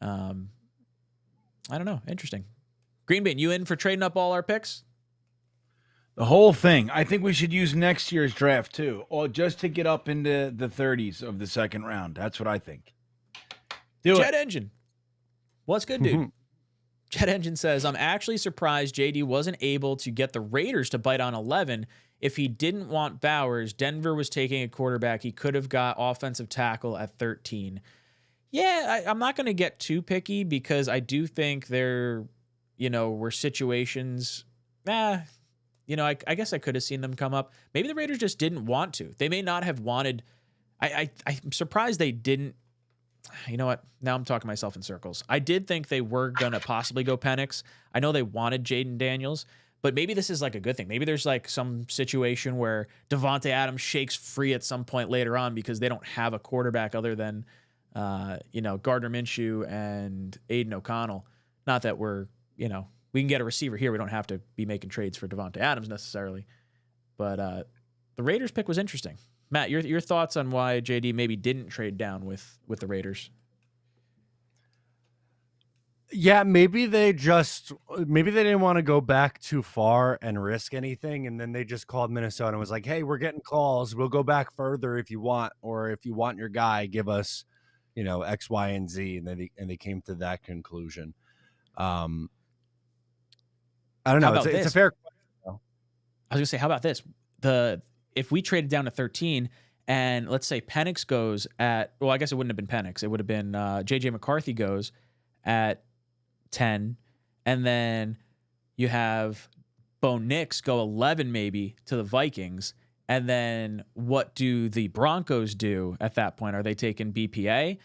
I don't know. Interesting. Green Bean, you in for trading up all our picks? The whole thing. I think we should use next year's draft too, or just to get up into the 30s of the second round. That's what I think. Jet Engine. What's good, dude? Jet Engine says, I'm actually surprised JD wasn't able to get the Raiders to bite on 11. If he didn't want Bowers, Denver was taking a quarterback. He could have got offensive tackle at 13. Yeah, I'm not going to get too picky because I do think there, were situations. I guess I could have seen them come up. Maybe the Raiders just didn't want to. They may not have wanted. I'm surprised they didn't. You know what? Now I'm talking myself in circles. I did think they were going to possibly go Penix. I know they wanted Jaden Daniels, but maybe this is like a good thing. Maybe there's like some situation where Devontae Adams shakes free at some point later on because they don't have a quarterback other than, Gardner Minshew and Aiden O'Connell. Not that we can get a receiver here. We don't have to be making trades for Devontae Adams necessarily. But the Raiders pick was interesting. Matt, your thoughts on why JD maybe didn't trade down with the Raiders? Yeah, maybe they didn't want to go back too far and risk anything, and then they just called Minnesota and was like, "Hey, we're getting calls. We'll go back further if you want, or if you want your guy, give us, X, Y, and Z." And they came to that conclusion. I don't know. It's a fair question. I was gonna say, how about this? If we traded down to 13 and let's say Penix goes at, well, I guess it wouldn't have been Penix. It would have been J.J. McCarthy goes at 10. And then you have Bo Nix go 11 maybe to the Vikings. And then what do the Broncos do at that point? Are they taking BPA?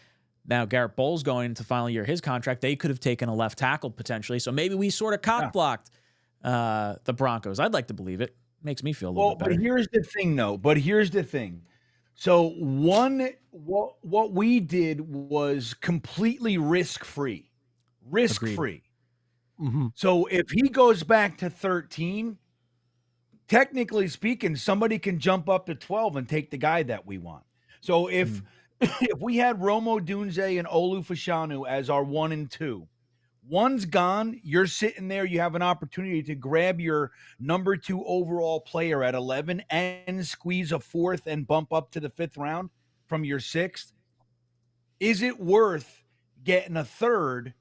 Now Garrett Bowles going into final year of his contract. They could have taken a left tackle potentially. So maybe we sort of cock-blocked the Broncos. I'd like to believe it. Makes me feel a little bit better. But here's the thing, though. So what we did was completely risk-free. Risk-free. Mm-hmm. So if he goes back to 13, technically speaking, somebody can jump up to 12 and take the guy that we want. So if we had Romo Dunze and Olu Fashanu as our 1 and 2, one's gone, you're sitting there, you have an opportunity to grab your number 2 overall player at 11 and squeeze a 4th and bump up to the 5th round from your 6th. Is it worth getting a 3rd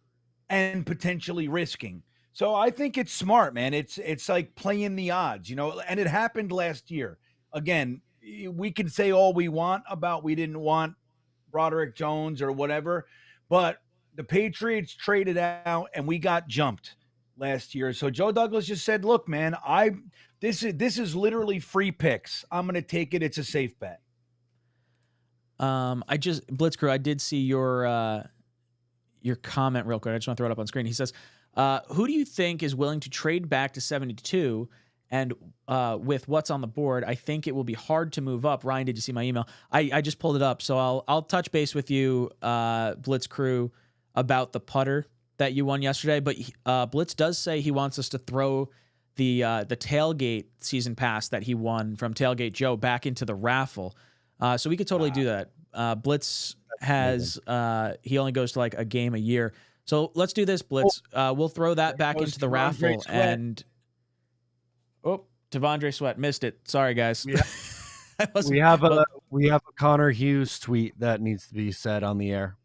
and potentially risking? So I think it's smart, man. It's like playing the odds, and it happened last year. Again, we can say all we want about we didn't want Broderick Jones or whatever, but the Patriots traded out and we got jumped last year. So Joe Douglas just said, look, man, this is literally free picks. I'm going to take it. It's a safe bet. Blitzcrew, I did see your comment real quick. I just want to throw it up on screen. He says, who do you think is willing to trade back to 72? And with what's on the board, I think it will be hard to move up. Ryan, did you see my email? I just pulled it up. So I'll touch base with you, Blitzcrew, about the putter that you won yesterday. But Blitz does say he wants us to throw the tailgate season pass that he won from Tailgate Joe back into the raffle. So we could totally do that. Blitz has he only goes to like a game a year. So let's do this, Blitz. We'll throw that back into the raffle. And Devondre Sweat missed it. Sorry, guys. Yeah. we have a Connor Hughes tweet that needs to be said on the air.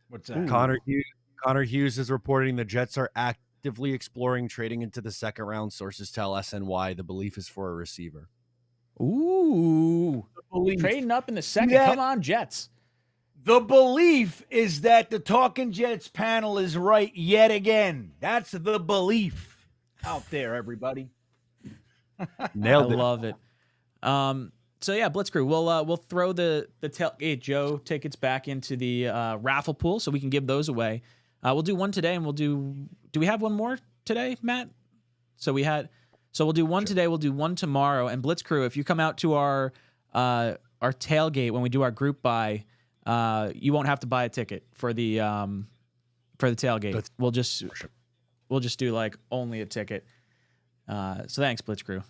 What's that? Connor Hughes is reporting the Jets are actively exploring trading into the 2nd round. Sources tell SNY the belief is for a receiver. Ooh, trading up in the 2nd. Come on, Jets. The belief is that the Talkin' Jets panel is right yet again. That's the belief out there, everybody. Nailed it. I love it. So yeah, Blitzcrew, we'll throw the Tailgate Joe tickets back into the raffle pool so we can give those away. We'll do one today, and we'll do we have one more today, Matt? So we'll do one today, we'll do one tomorrow. And Blitzcrew, if you come out to our tailgate when we do our group buy, you won't have to buy a ticket for the tailgate. We'll just do like only a ticket. So thanks, Blitzcrew.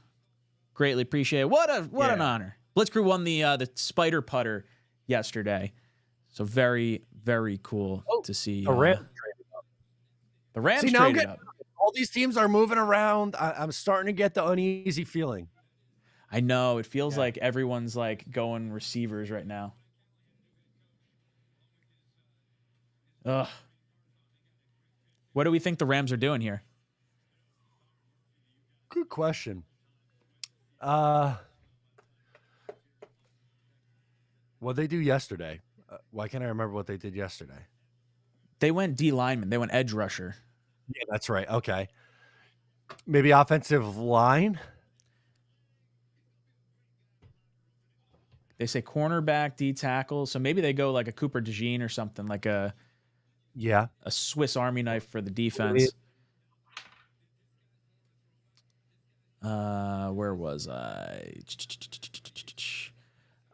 Greatly appreciate it. What an honor. Blitzcrew won the spider putter yesterday. So very, very cool to see. The Rams traded up. All these teams are moving around. I'm starting to get the uneasy feeling. I know. It feels like everyone's like going receivers right now. Ugh. What do we think the Rams are doing here? Good question. What they do yesterday? Why can't I remember what they did yesterday? They went D lineman. They went edge rusher. Yeah, that's right. Okay. Maybe offensive line? They say cornerback, D tackle. So maybe they go like a Cooper DeJean or something, like a Swiss Army knife for the defense. Where was I?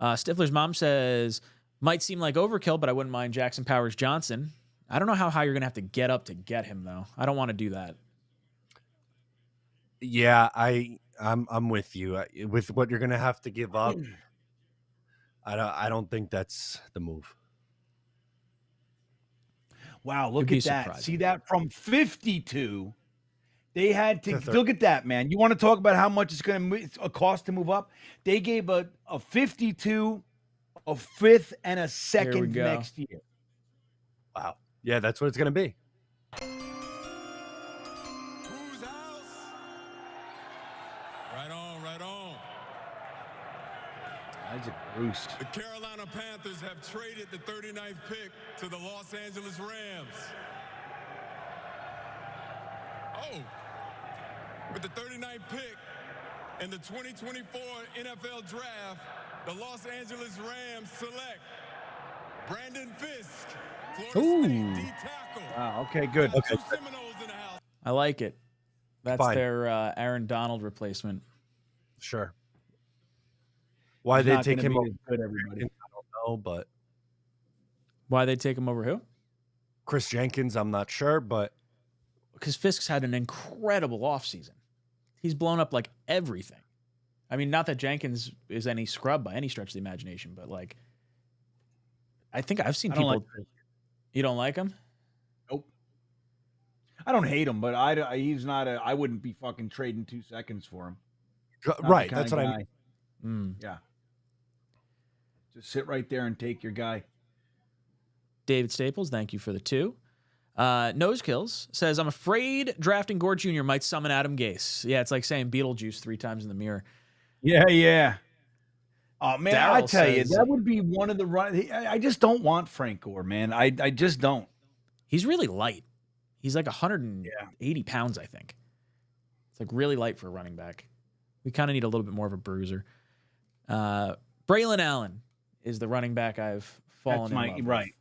Stifler's mom says, might seem like overkill, but I wouldn't mind Jackson Powers Johnson. I don't know how high you're going to have to get up to get him, though. I don't want to do that. Yeah, I'm with you. With what you're going to have to give up, I don't think that's the move. Wow, look at that. Surprising. See that from 52. They had to look at that, man. You want to talk about how much it's going to cost to move up? They gave a 52, a 5th, and a 2nd next year. Wow. Yeah, that's what it's going to be. Whose house? Right on, right on. That's a Bruce. The Carolina Panthers have traded the 39th pick to the Los Angeles Rams. Oh. With the 39th pick in the 2024 NFL Draft, the Los Angeles Rams select Brandon Fisk, Florida State D tackle. Wow. Okay. Good. Two Seminoles in the house. I like it. That's Fine. their Aaron Donald replacement. Sure. Why He's they not take gonna him be over? as good, everybody. I don't know, but Why they take him over who? Chris Jenkins, I'm not sure, but Because Fisk's had an incredible offseason. He's blown up like everything. I mean, not that Jenkins is any scrub by any stretch of the imagination, but like, I think I've seen people. You don't like him? Nope. I don't hate him, but he's not I wouldn't be fucking trading 2 seconds for him. Not right. the That's what kinda I mean. guy. Mm. Yeah. Just sit right there and take your guy. David Staples, thank you for the 2. Nose Kills says, I'm afraid drafting Gore Jr. might summon Adam Gase. Yeah, it's like saying Beetlejuice 3 times in the mirror. Yeah. Oh, man, I Daryl tell you, says- that would be one of the run. I just don't want Frank Gore, man. I just don't. He's really light. He's like 180 pounds, I think. It's like really light for a running back. We kind of need a little bit more of a bruiser. Braylon Allen is the running back I've fallen in love with. Right.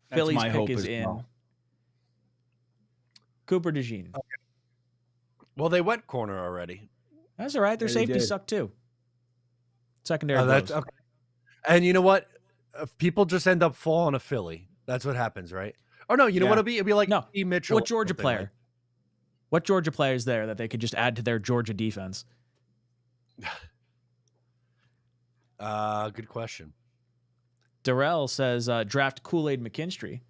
That's Philly's my pick hope is as in. well. Cooper DeJean. Okay. Well, they went corner already. That's all right. Their Yeah, they safety did. suck too. Secondary That's blows. okay. And you know what? If people just end up falling to Philly. That's what happens, right? Or no, you know what it'd be? It'd be like No. E. Mitchell. What or Georgia something player? like- What Georgia player is there that they could just add to their Georgia defense? Good question. Darrell says draft 𝐒𝐮𝐫𝐚.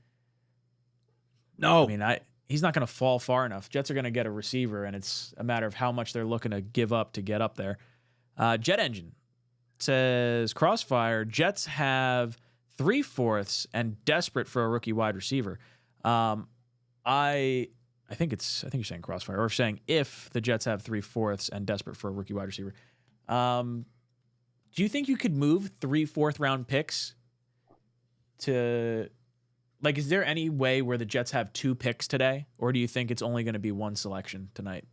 No. I mean, he's not going to fall far enough. Jets are going to get a receiver, and it's a matter of how much they're looking to give up to get up there. Jet Engine says Crossfire. Jets have 3/4 and desperate for a rookie wide receiver. I think you're saying Crossfire, or saying if the Jets have 3/4 and desperate for a rookie wide receiver. Do you think you could move 3 4th-round picks to, like, is there any way where the Jets have 2 picks today, or do you think it's only going to be 1 selection tonight?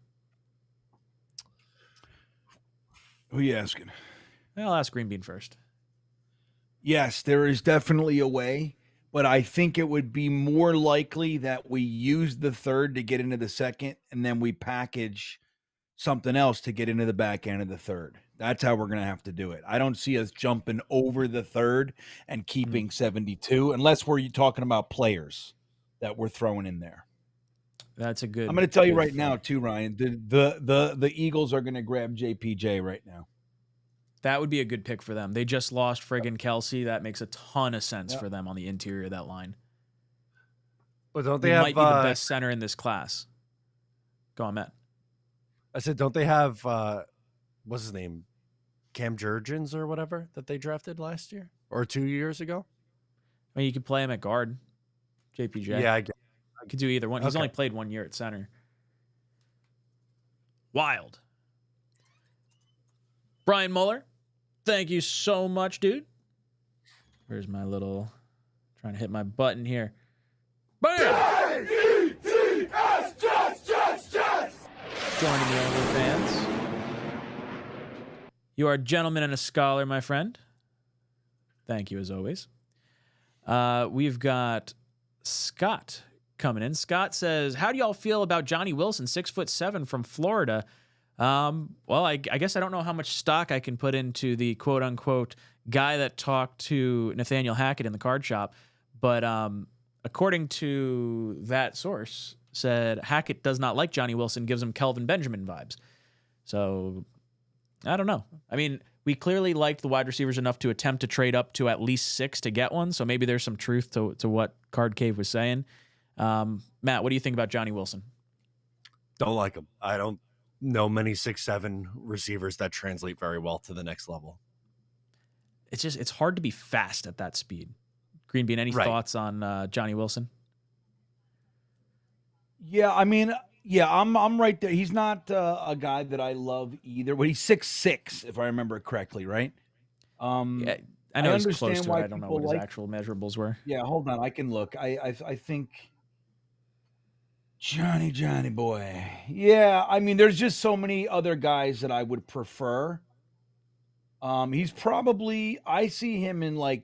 Who you asking? I'll ask Green Bean first. Yes, there is definitely a way, but I think it would be more likely that we use the 3rd to get into the 2nd, and then we package something else to get into the back end of the 3rd. That's how we're going to have to do it. I don't see us jumping over the 3rd and keeping 72, unless we're talking about players that we're throwing in there. That's a good. I'm going to tell you good right now, thought. too, Ryan. The Eagles are going to grab JPJ right now. That would be a good pick for them. They just lost friggin' Kelsey. That makes a ton of sense Yep. for them on the interior of that line. But don't They they have? might be the best center in this class. Go on, Matt. I said, don't they have? What's his name? 𝐀𝐮𝐫𝐚 or whatever that they drafted last year or 2 years ago. I mean, you could play him at guard. JPJ. Yeah, I get. Could do either one. He's Okay. only played 1 year at center. Wild. Brian Muller, thank you so much, dude. Where's my little... Trying to hit my button here. Bam! Joining the OnlyFans. You are a gentleman and a scholar, my friend. Thank you, as always. We've got Scott coming in. Scott says, how do y'all feel about Johnny Wilson, 6'7" from Florida? Well, I guess I don't know how much stock I can put into the quote-unquote guy that talked to Nathaniel Hackett in the card shop. But according to that source, said Hackett does not like Johnny Wilson, gives him Kelvin Benjamin vibes. So, I don't know. I mean, we clearly liked the wide receivers enough to attempt to trade up to at least 6 to get one. So maybe there's some truth to what Card Cave was saying. Matt, what do you think about Johnny Wilson? Don't like him. I don't know many 6'7" receivers that translate very well to the next level. It's hard to be fast at that speed. Green Bean, any thoughts on Johnny Wilson? Yeah, I mean, yeah, I'm right there. He's not a guy that I love either, but he's 6'6", if I remember correctly, right? Yeah, I know he's close understand to it. why I don't know people what his like- actual measurables were. Yeah, hold on, I can look. I think Johnny boy. Yeah, I mean, there's just so many other guys that I would prefer. He's probably, I see him in like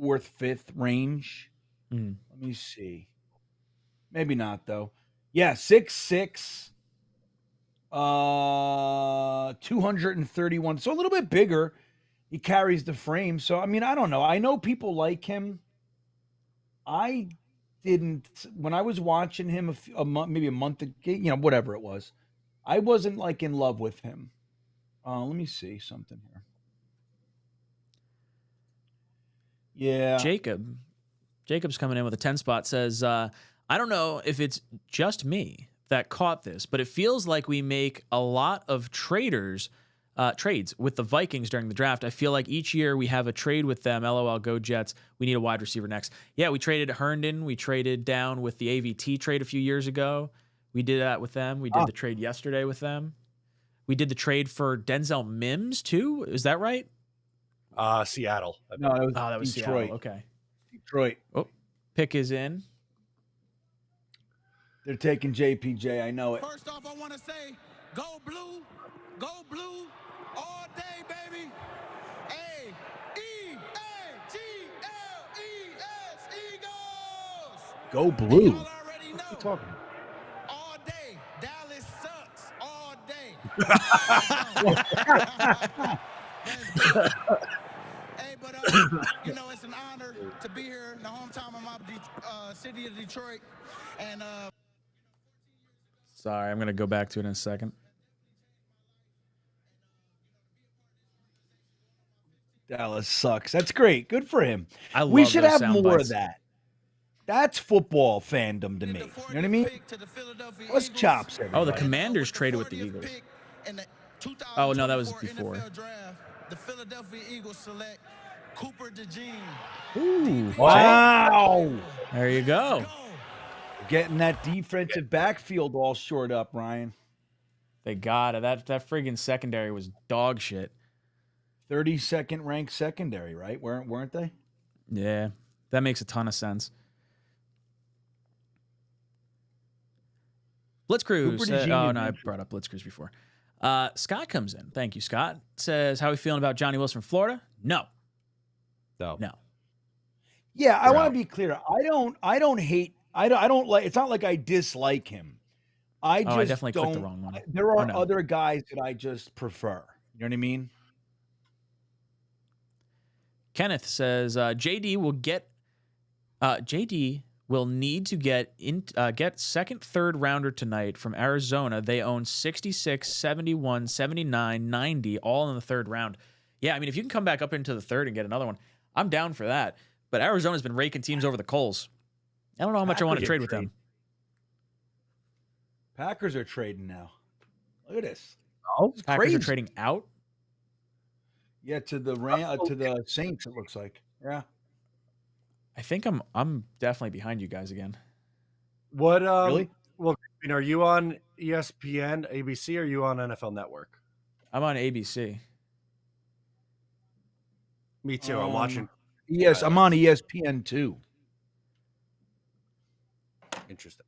4th, 5th range. Mm. Let me see. Maybe not though. Yeah, 6'6", 231. So a little bit bigger. He carries the frame. So I mean, I don't know. I know people like him. I didn't when I was watching him a month, maybe a month ago, whatever it was. I wasn't like in love with him. Let me see something here. Yeah. Jacob's coming in with a 10 spot, says, I don't know if it's just me that caught this, but it feels like we make a lot of trades with the Vikings during the draft. I feel like each year we have a trade with them. LOL, go Jets. We need a wide receiver next. Yeah, we traded Herndon. We traded down with the AVT trade a few years ago. We did that with them. We did the trade yesterday with them. We did the trade for Denzel Mims too. Is that right? Seattle. No, that was Detroit. Seattle. Okay. Detroit. Oh, pick is in. They're taking JPJ. I know it. First off, I want to say, go blue all day, baby. A-E-A-G-L-E-S, Eagles. Go blue. Y'all already know. What are you talking about? All day. Dallas sucks. All day. Hey, but it's an honor to be here in the hometown of my city of Detroit, and Sorry, I'm going to go back to it in a second. Dallas sucks. That's great. Good for him. We should have more of that. That's football fandom to me. You know what I mean? Let's chops. Everybody. Oh, the Commanders traded with the Eagles. Oh, no, that was before. The Philadelphia Eagles select Cooper DeJean. Ooh. Wow. There you go. Getting that defensive backfield all shored up, Ryan. They got it. That friggin' secondary was dog shit. 32nd ranked secondary, right? Weren't they? Yeah, that makes a ton of sense. Blitzcrew. Oh, no, I brought up Blitzcrew before. Scott comes in. Thank you, Scott. Says, how are we feeling about Johnny Wilson from Florida? No. Yeah, I want to be clear. I don't hate. I don't like. It's not like I dislike him. I definitely don't. clicked the wrong one. There are other guys that I just prefer. You know what I mean? Kenneth says JD will need to get second, third rounder tonight from Arizona. They own 66, 71, 79, 90, all in the third round. Yeah, I mean, if you can come back up into the third and get another one, I'm down for that. But Arizona's been raking teams over the coals. I don't know how much I want to trade with them. Packers are trading now. Look at this. Oh, Packers are trading out? Yeah, to the Saints, it looks like. Yeah. I think I'm definitely behind you guys again. What really? Well, are you on ESPN, ABC, or are you on NFL Network? I'm on ABC. Me too. I'm watching. Yes, I'm on ESPN too. Interesting.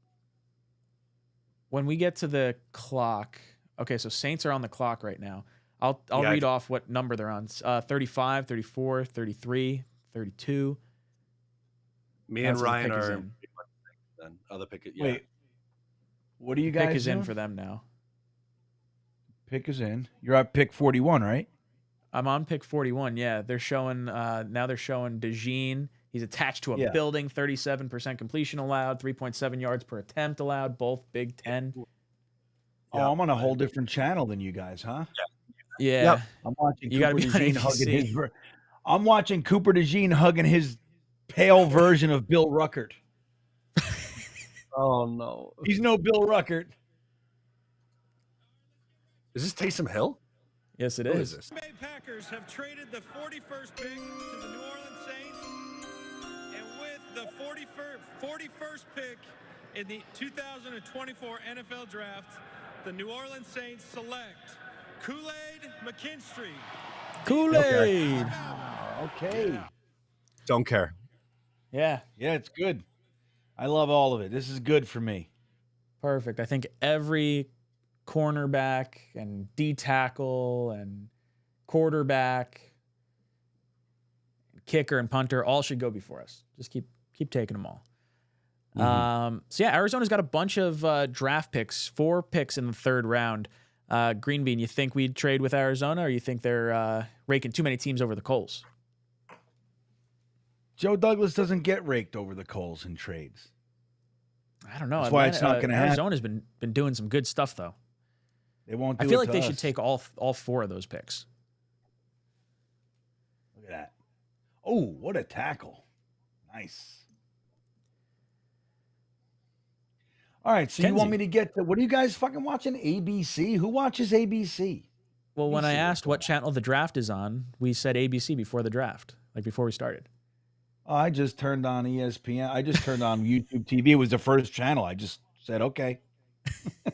When we get to the clock, okay, so Saints are on the clock right now. I'll read off what number they're on. 35, 34, 33, 32. Me and Ryan are then. Other pick it. Yeah. Wait. What are you guys Pick is doing? in for them now. Pick is in. You're at pick 41, right? I'm on pick 41. Yeah, they're showing now they're showing DeJean. He's attached to a building. 37% completion allowed. 3.7 yards per attempt allowed. Both Big Ten. Oh, I'm on a whole different channel than you guys, huh? Yeah. Yep. I'm watching You Cooper gotta be on DeJean hugging ABC. his. I'm watching Cooper DeJean hugging his pale version of Bill Ruckert. Oh no, he's no Bill Ruckert. Is this Taysom Hill? Yes, it is. The Bay Packers have traded the 41st pick to the New Orleans Saints, and with the 41st pick in the 2024 NFL Draft, the New Orleans Saints select Kool-Aid McKinstry. Kool-Aid. Okay. Don't care. Yeah. Yeah, it's good. I love all of it. This is good for me. Perfect. I think every cornerback and D tackle and quarterback, kicker and punter all should go before us. Just keep taking them all. So yeah, Arizona's got a bunch of draft picks, 4 picks in the 3rd round. Green Bean, you think we'd trade with Arizona, or you think they're raking too many teams over the coals? Joe Douglas doesn't get raked over the coals in trades. I don't know. That's why it's not going to happen. Arizona's been doing some good stuff though. They won't. I feel like they should take all 4 of those picks. Look at that. Oh, what a tackle. Nice. All right, so you want me to get to, what are you guys fucking watching? ABC? Who watches ABC? Well, when I asked what channel the draft is on, we said ABC before the draft, like before we started. Oh, I just turned on ESPN. I just turned on YouTube TV. It was the first channel. I just said, okay. I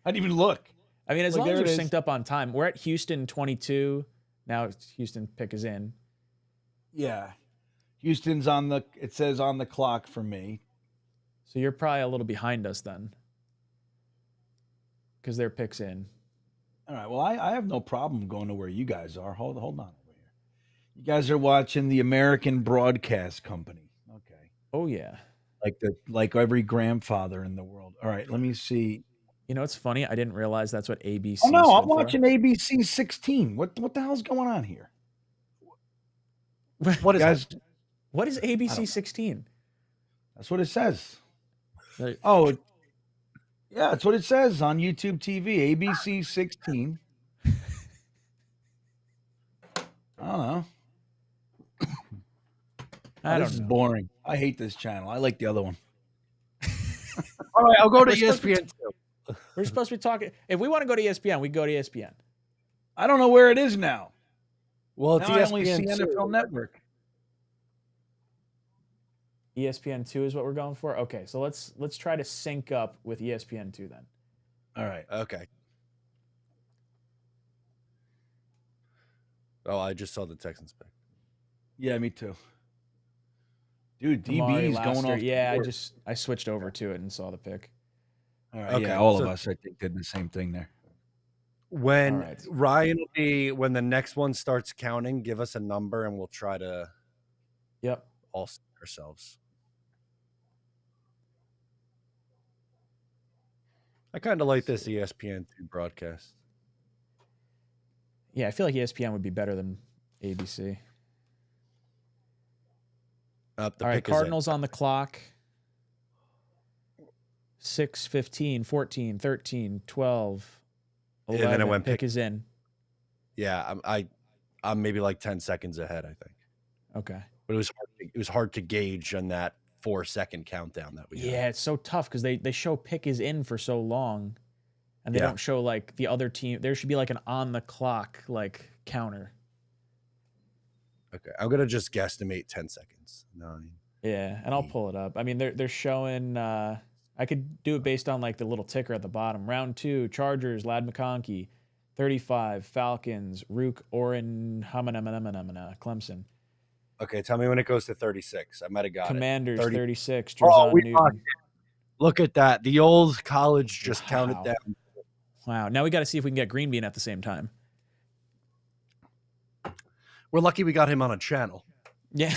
didn't even look. I mean, as long as there we're it is. synced up on time, we're at Houston 22. Now Houston pick is in. Yeah. Houston's on the, it says on the clock for me. So you're probably a little behind us then, because their pick's in. All right. Well, I have no problem going to where you guys are. Hold on over here. You guys are watching the American Broadcast Company. Okay. Oh yeah. Like every grandfather in the world. All right. Let me see. You know, it's funny. I didn't realize that's what ABC. Oh no, I'm stood for. watching ABC 16. What the hell's going on here? What is guys? What is ABC 16? That's what it says. Oh, yeah, that's what it says on YouTube TV. ABC 16. I don't know. This is boring. I hate this channel. I like the other one. All right, I'll go to ESPN too. We're supposed to be talking. If we want to go to ESPN, we go to ESPN. I don't know where it is now. Well, it's now I only see ESPN NFL Network. ESPN2 is what we're going for. Okay, so let's try to sync up with ESPN2 then. All right. Okay. Oh, I just saw the Texans pick. Yeah, me too. Dude, Amari DB's going Laster. off. Yeah, I switched over to it and saw the pick. All right. Okay, Yeah, all so- of us, I think, did the same thing there. When All right. Ryan will be, when the next one starts counting, give us a number and we'll try to all see ourselves. I kind of like this ESPN2 broadcast. Yeah, I feel like ESPN would be better than ABC. The All right, pick is in. Cardinals on the clock. 6, 15, 14, 13, 12, 11. And then it went pick pick. is in. Yeah, I'm maybe like 10 seconds ahead, I think. Okay. But it was hard to gauge on that 4-second countdown that we had. Yeah, it's so tough because they show pick is in for so long, and they Yeah. don't show like the other team. There should be like an on the clock like counter. Okay, I'm gonna just guesstimate 10 seconds. 9. Yeah, and I'll pull it up. I mean, they're showing. I could do it based on like the little ticker at the bottom. Round 2, Chargers, 𝐿'𝐴DMcConkey, 35, Falcons, Rook, Oren, Clemson. Okay, tell me when it goes to 36. I might have got Commanders, it. 36, Oh, Drazon we Newton. locked it. Look at that. The old college just counted Wow. down. Wow. Now we got to see if we can get Green Bean at the same time. We're lucky we got him on a channel. Yeah.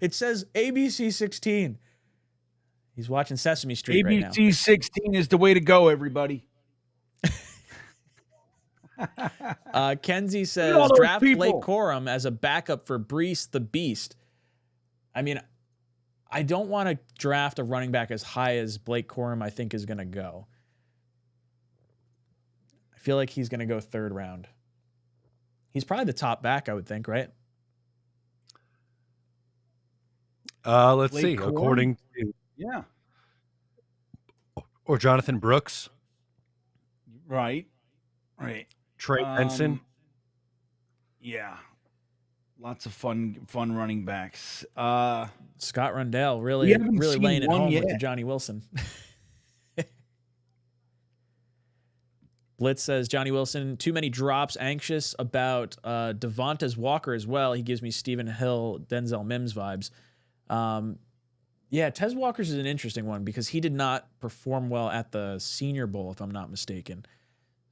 It says ABC 16. He's watching Sesame Street right now. ABC 16 is the way to go, everybody. Kenzie all says those draft Blake people. Corum as a backup for Brees the Beast. I mean, I don't want to draft a running back as high as Blake Corum I think is going to go. I feel like he's going to go 3rd round. He's probably the top back, I would think, right? Let's Blake see. Corum? According to Yeah. or Jonathan Brooks, Right. Right. Trey Benson. Yeah. Lots of fun running backs. Scott Rundell We really haven't seen laying it one home with yet. the Johnny Wilson. Blitz says Johnny Wilson, too many drops, anxious about Devontae Walker as well. He gives me Stephen Hill, Denzel Mims vibes. Yeah, Tez Walker's is an interesting one because he did not perform well at the Senior Bowl, if I'm not mistaken.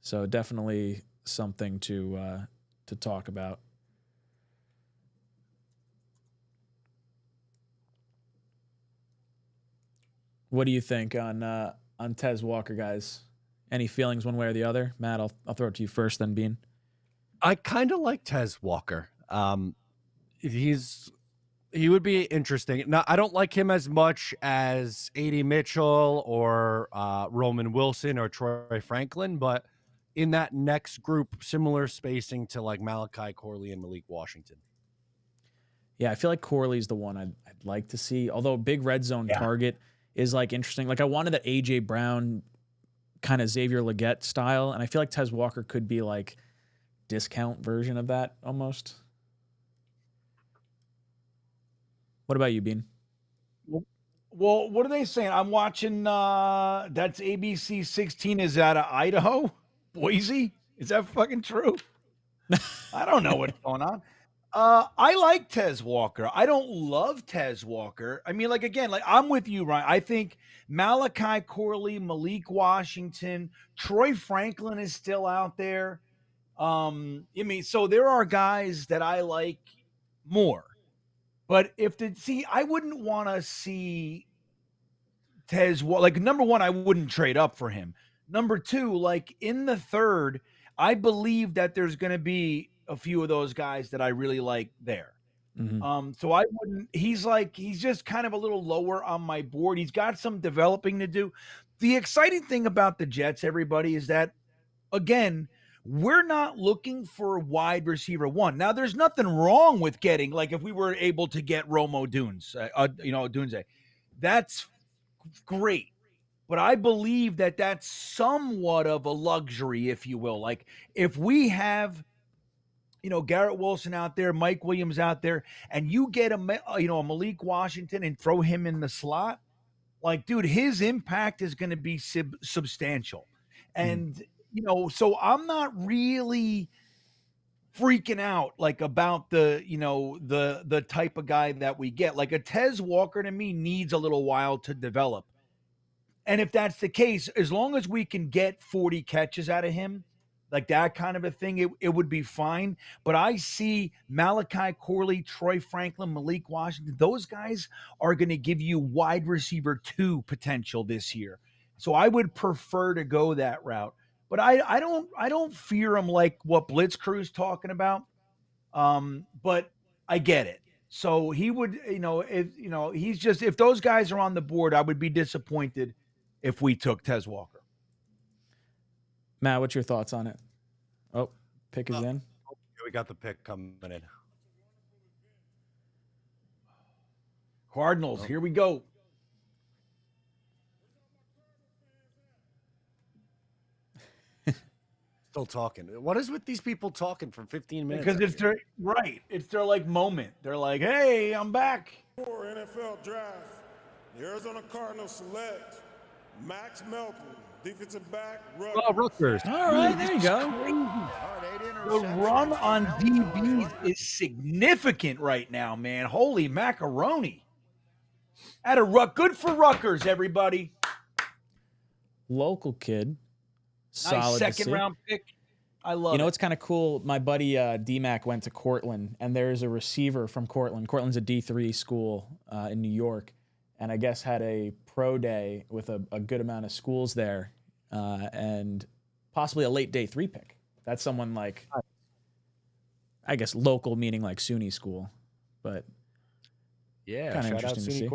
So definitely something to talk about. What do you think on Tez Walker, guys? Any feelings one way or the other? Matt, I'll throw it to you first, then Bean. I kind of like Tez Walker. He would be interesting. Now, I don't like him as much as A.D. Mitchell or Roman Wilson or Troy Franklin, but in that next group, similar spacing to like Malachi Corley and Malik Washington. Yeah, I feel like Corley's the one I'd like to see. Although big red zone target is like interesting. Like I wanted that A.J. Brown kind of Xavier Legette style, and I feel like Tez Walker could be like discount version of that almost. What about you, Bean? Well, what are they saying? I'm watching. That's ABC 16 is out of Idaho, Boise. Is that fucking true? I don't know what's going on. I like Tez Walker. I don't love Tez Walker. I mean, like again, like I'm with you, Ryan. I think Malachi Corley, Malik Washington, Troy Franklin is still out there. I mean, so there are guys that I like more. But I wouldn't want to see Tez. Like number one, I wouldn't trade up for him. Number two, like in the third, I believe that there's going to be a few of those guys that I really like there. Mm-hmm. So I wouldn't. He's just kind of a little lower on my board. He's got some developing to do. The exciting thing about the Jets, everybody, is that again, we're not looking for wide receiver one. Now, there's nothing wrong with getting, like if we were able to get Romo Dunze, that's great. But I believe that that's somewhat of a luxury, if you will. Like if we have, Garrett Wilson out there, Mike Williams out there, and you get a Malik Washington and throw him in the slot, like, dude, his impact is going to be substantial. And, so I'm not really freaking out like about the type of guy that we get. Like a Tez Walker to me needs a little while to develop. And if that's the case, as long as we can get 40 catches out of him, like that kind of a thing, it would be fine. But I see Malachi Corley, Troy Franklin, Malik Washington. Those guys are going to give you wide receiver 2 potential this year. So I would prefer to go that route. But I don't fear him like what Blitzcrew's talking about. But I get it. So he would, if those guys are on the board, I would be disappointed if we took Tez Walker. Matt, what's your thoughts on it? Oh, pick is in. We got the pick coming in. Cardinals, here we go. Still talking. What is with these people talking for 15 minutes? Because it's their like moment. They're like, hey, I'm back. For NFL draft, the Arizona Cardinals select Max Melton, defensive back, Rutgers. All right, there you go. The run on DBs is significant right now, man. Holy macaroni. Good for Rutgers, everybody. Local kid. Nice Solid second round pick. I love it. It's kind of cool. My buddy D-Mac went to Cortland, and there's a receiver from Cortland. Cortland's a D3 school in New York, and I guess had a pro day with a good amount of schools there, and possibly a late day 3 pick. That's someone like, I guess local meaning like SUNY school, but yeah, kind of interesting to see.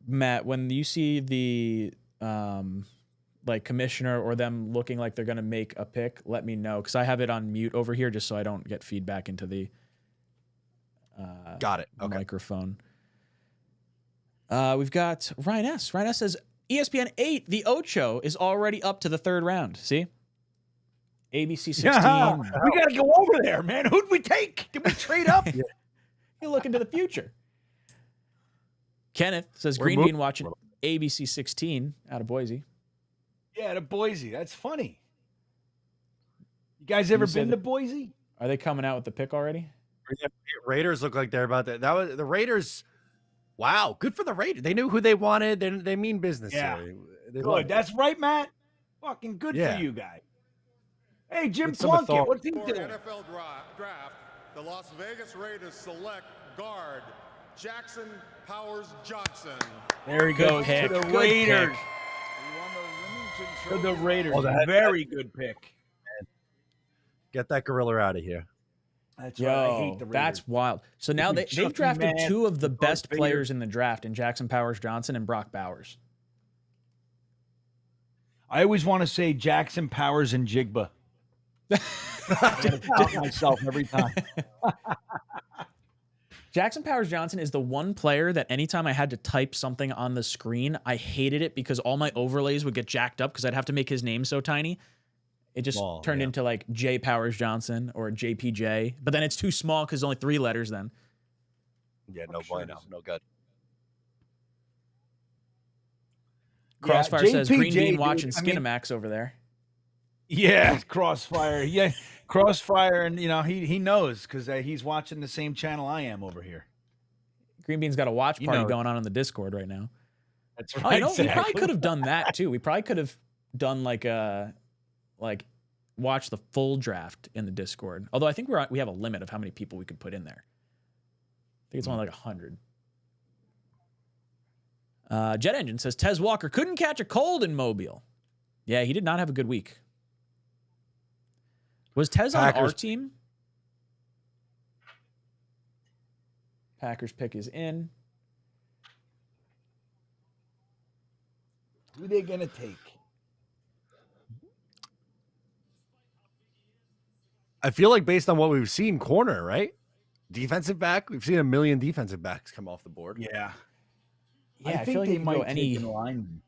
Matt, when you see the like commissioner or them looking like they're going to make a pick, let me know, because I have it on mute over here just so I don't get feedback into the got it. Okay. Microphone. We've got Ryan S. Ryan S says ESPN 8, the Ocho is already up to the 3rd round. See? ABC 16. Yeah, we got to go over there, man. Who'd we take? Did we trade up? You look into the future. Kenneth says Green Bean watching ABC 16 out of Boise. Yeah, to Boise. That's funny. You guys ever been to Boise? Are they coming out with the pick already? Raiders look like they're about to. That was the Raiders. Wow, good for the Raiders. They knew who they wanted. They mean business. Yeah. Here. They Good. That's right, Matt. Fucking good Yeah. for you guys. Hey, Jim With some Plunkett, authority. what's he For doing? NFL draft, the Las Vegas Raiders select guard Jackson Powers Johnson. There he Good goes pick. to the Good Raiders. He To won the Raiders. Oh, that- Very good pick. Get that gorilla out of here. That's right. I hate Yo, the Raiders. that's wild. So now Big they've Chucky drafted Man, 2 of the Darth best Vader. players in the draft in Jackson Powers Johnson and Brock Bowers. I always want to say Jackson Powers and Jigba. I gotta stop myself every time. Jackson Powers Johnson is the one player that anytime I had to type something on the screen, I hated it because all my overlays would get jacked up because I'd have to make his name so tiny. It just turned into like J Powers Johnson or JPJ, but then it's too small because only 3 letters then. Yeah, no bueno, no good. Crossfire says JPJ, Green Bean dude, watching I mean- Skinamax over there. Yeah, Crossfire. Yeah, Crossfire, and he knows because he's watching the same channel I am over here. Green Bean's got a watch You party know. going on in the Discord right now. That's Oh, right. you know, we probably exactly. could have done that too. We probably could have done like watch the full draft in the Discord. Although I think we have a limit of how many people we could put in there. I think it's only like 100. Jet Engine says Tez Walker couldn't catch a cold in Mobile. Yeah, he did not have a good week. Was Tez on our Packers. team? Packers pick is in. Who they gonna take? I feel like based on what we've seen, corner, right? Defensive back. We've seen a million defensive backs come off the board. Yeah. Yeah, I, think feel like they they can might go any take a lineman.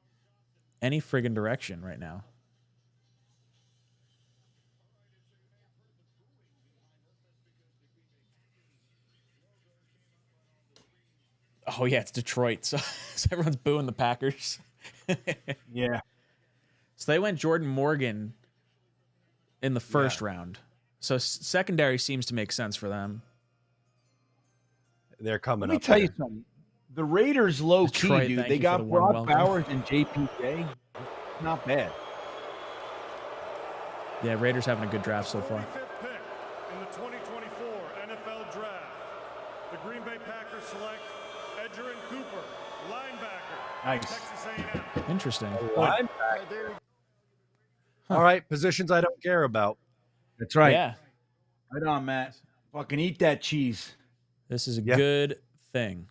friggin' direction right now. Oh yeah, it's Detroit, so everyone's booing the Packers. Yeah. So they went Jordan Morgan in the first round. So secondary seems to make sense for them. They're coming Let me up. tell there. you something. The Raiders low Detroit, key, dude. thank They you for got the warm Brock welcome. Bowers and JPJ. Not bad. Yeah, Raiders having a good draft so far. 25th pick in the 2024 NFL Draft. The Green Bay Packers select 𝐒𝐮𝐫𝐚 Cooper, linebacker. Nice. Texas A&M. Interesting. All right, positions I don't care about. That's right. Yeah, Right on, Matt. Fucking eat that cheese. this is a Yeah. good thing.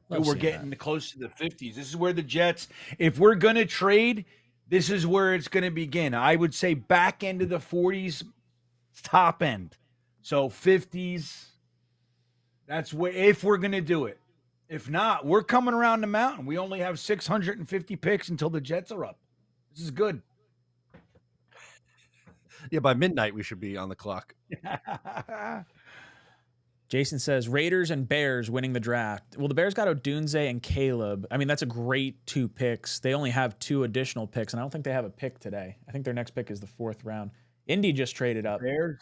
Dude, Love we're seeing getting that. close to the 50s. This is where the Jets, if we're going to trade, this is where it's going to begin. I would say back end of the 40s, top end. So 50s, that's where, if we're going to do it. If not, we're coming around the mountain. We only have 650 picks until the Jets are up. This is good. Yeah, by midnight we should be on the clock. Jason says Raiders and Bears winning the draft. Well, the Bears got Odunze and Caleb. I mean, that's a great 2 picks. They only have 2 additional picks, and I don't think they have a pick today. I think their next pick is the 4th round. Indy just traded up. Bears.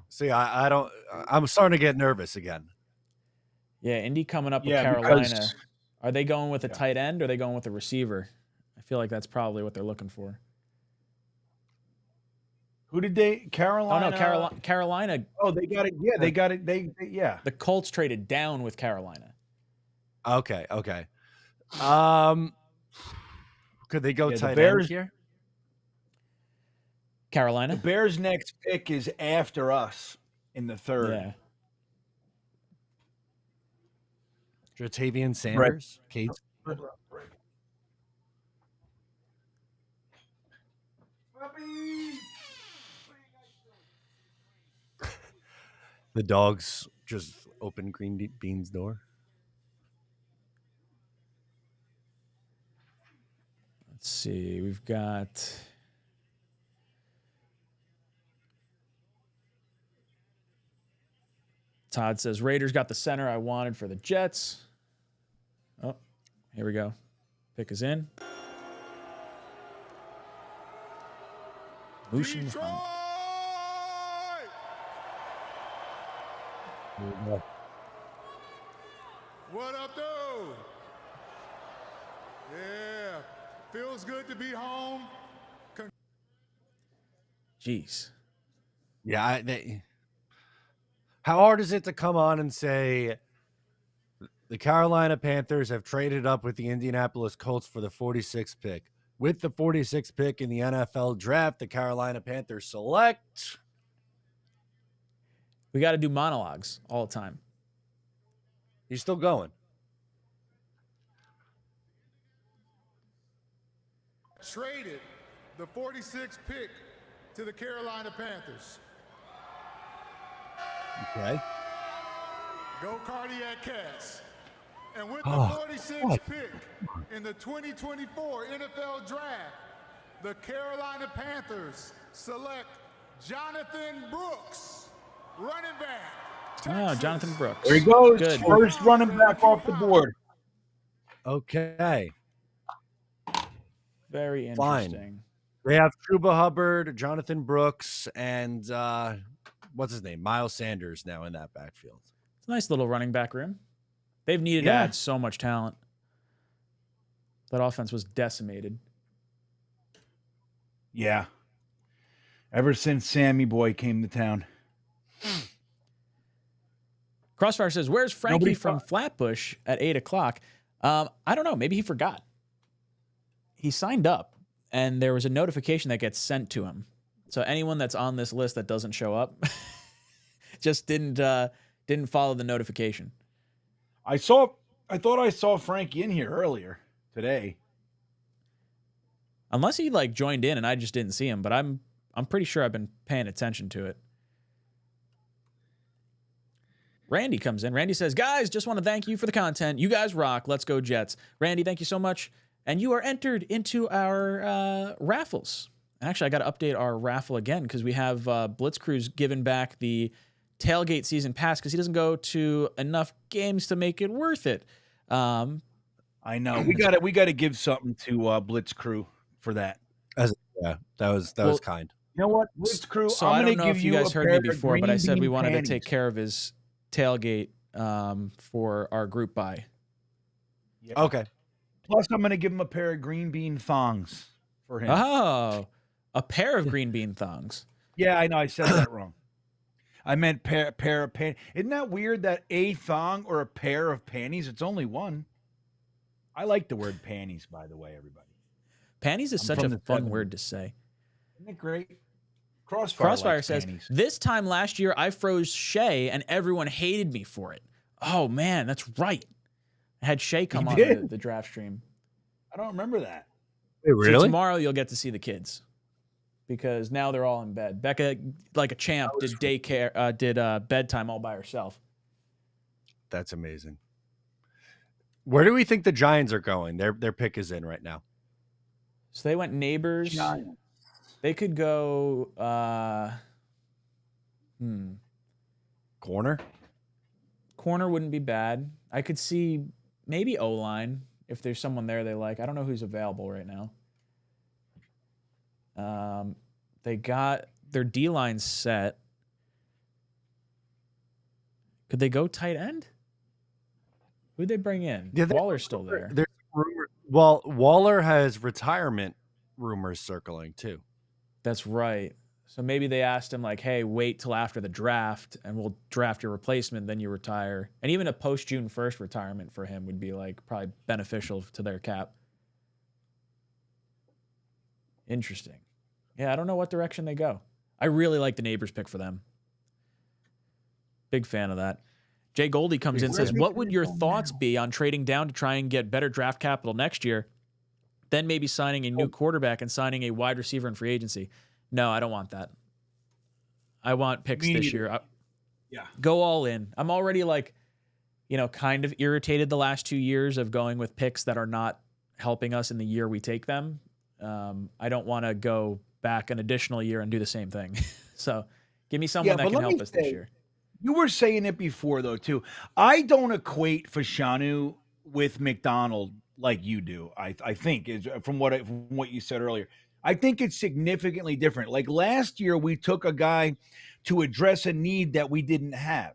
See, I don't. I'm starting to get nervous again. Yeah, Indy coming up with Yeah, Carolina. because- Are they going with a tight end or are they going with a receiver? I feel like that's probably what they're looking for. Who did they? Carolina. Oh no, Carolina. Oh, they got it. Yeah, they got it. Yeah. The Colts traded down with Carolina. Okay. Could they go Yeah, the tight end Bears- here? Carolina. The Bears' next pick is after us in the 3rd. Yeah. Jatavian Sanders, Kate. The dogs just opened Green Bean's door. Let's see. We've got Todd says Raiders got the center I wanted for the Jets. Oh, here we go. Pick is in. Mushin Hunt. What up, though? Yeah, feels good to be home. Jeez. Yeah. How hard is it to come on and say the Carolina Panthers have traded up with the Indianapolis Colts for the 46th pick? With the 46th pick in the NFL draft, the Carolina Panthers select. We got to do monologues all the time. He's still going. Traded the 46th pick to the Carolina Panthers. Okay. Go Cardiac Cats. And with the 46th pick in the 2024 NFL Draft, the Carolina Panthers select Jonathan Brooks, running back. Oh, Jonathan Brooks. There he goes. Good. First running back off the board. Okay. Very Fine. interesting. They have Chuba Hubbard, Jonathan Brooks, and what's his name? Miles Sanders now in that backfield. It's a nice little running back room. They've needed to add so much talent. That offense was decimated. Yeah. Ever since Sammy Boy came to town. Crossfire says, where's Frankie from Flatbush at 8 o'clock? I don't know. Maybe he forgot. He signed up, and there was a notification that gets sent to him. So anyone that's on this list that doesn't show up just didn't follow the notification. I thought I saw Frankie in here earlier today. Unless he like joined in and I just didn't see him, but I'm pretty sure I've been paying attention to it. Randy comes in. Randy says, guys, just want to thank you for the content. You guys rock. Let's go Jets. Randy, thank you so much. And you are entered into our raffles. Actually, I got to update our raffle again because we have Blitzcrew's given back the tailgate season pass because he doesn't go to enough games to make it worth it. I know. We got to give something to Blitz Crew for that. Yeah, that was kind. You know what, Blitz Crew? So I don't know if you guys heard me before, but I said we wanted to take care of his tailgate for our group buy. Yeah. Okay. Plus, I'm going to give him a pair of green bean thongs for him. Oh, a pair of green bean thongs. Yeah, I know. I said that wrong. I meant pair of panties. Isn't that weird that a thong or a pair of panties? It's only one. I like the word panties, by the way, everybody. Panties is such a fun word to say. Isn't it great? Crossfire says, panties. this time last year, I froze Shea and everyone hated me for it. Oh, man, that's right. I had Shea come on the draft stream. I don't remember that. Wait, really? So tomorrow you'll get to see the kids because now they're all in bed. Becca, like a champ, did bedtime all by herself. That's amazing. Where do we think the Giants are going? Their pick is in right now. So they went neighbors. Giants. They could go Corner? Corner wouldn't be bad. I could see maybe O-line if there's someone there they like. I don't know who's available right now. They got their D-line set. Could they go tight end? Who'd they bring in? Yeah, Waller's still there. Well, Waller has retirement rumors circling too. That's right. So maybe they asked him like, hey, wait till after the draft and we'll draft your replacement, then you retire. And even a post-June 1st retirement for him would be like probably beneficial to their cap. Interesting. Yeah, I don't know what direction they go. I really like the neighbors pick for them. Big fan of that. Jay Goldie comes in and says, what would your thoughts be on trading down to try and get better draft capital next year, then maybe signing a new quarterback and signing a wide receiver in free agency? No, I don't want that. I want picks this year. Yeah. Go all in. I'm already kind of irritated the last 2 years of going with picks that are not helping us in the year we take them. I don't want to go back an additional year and do the same thing. So give me someone that can help us this year. You were saying it before, though, too. I don't equate Fashanu with McDonald like you do. I think from what you said earlier. I think it's significantly different. Like last year, we took a guy to address a need that we didn't have.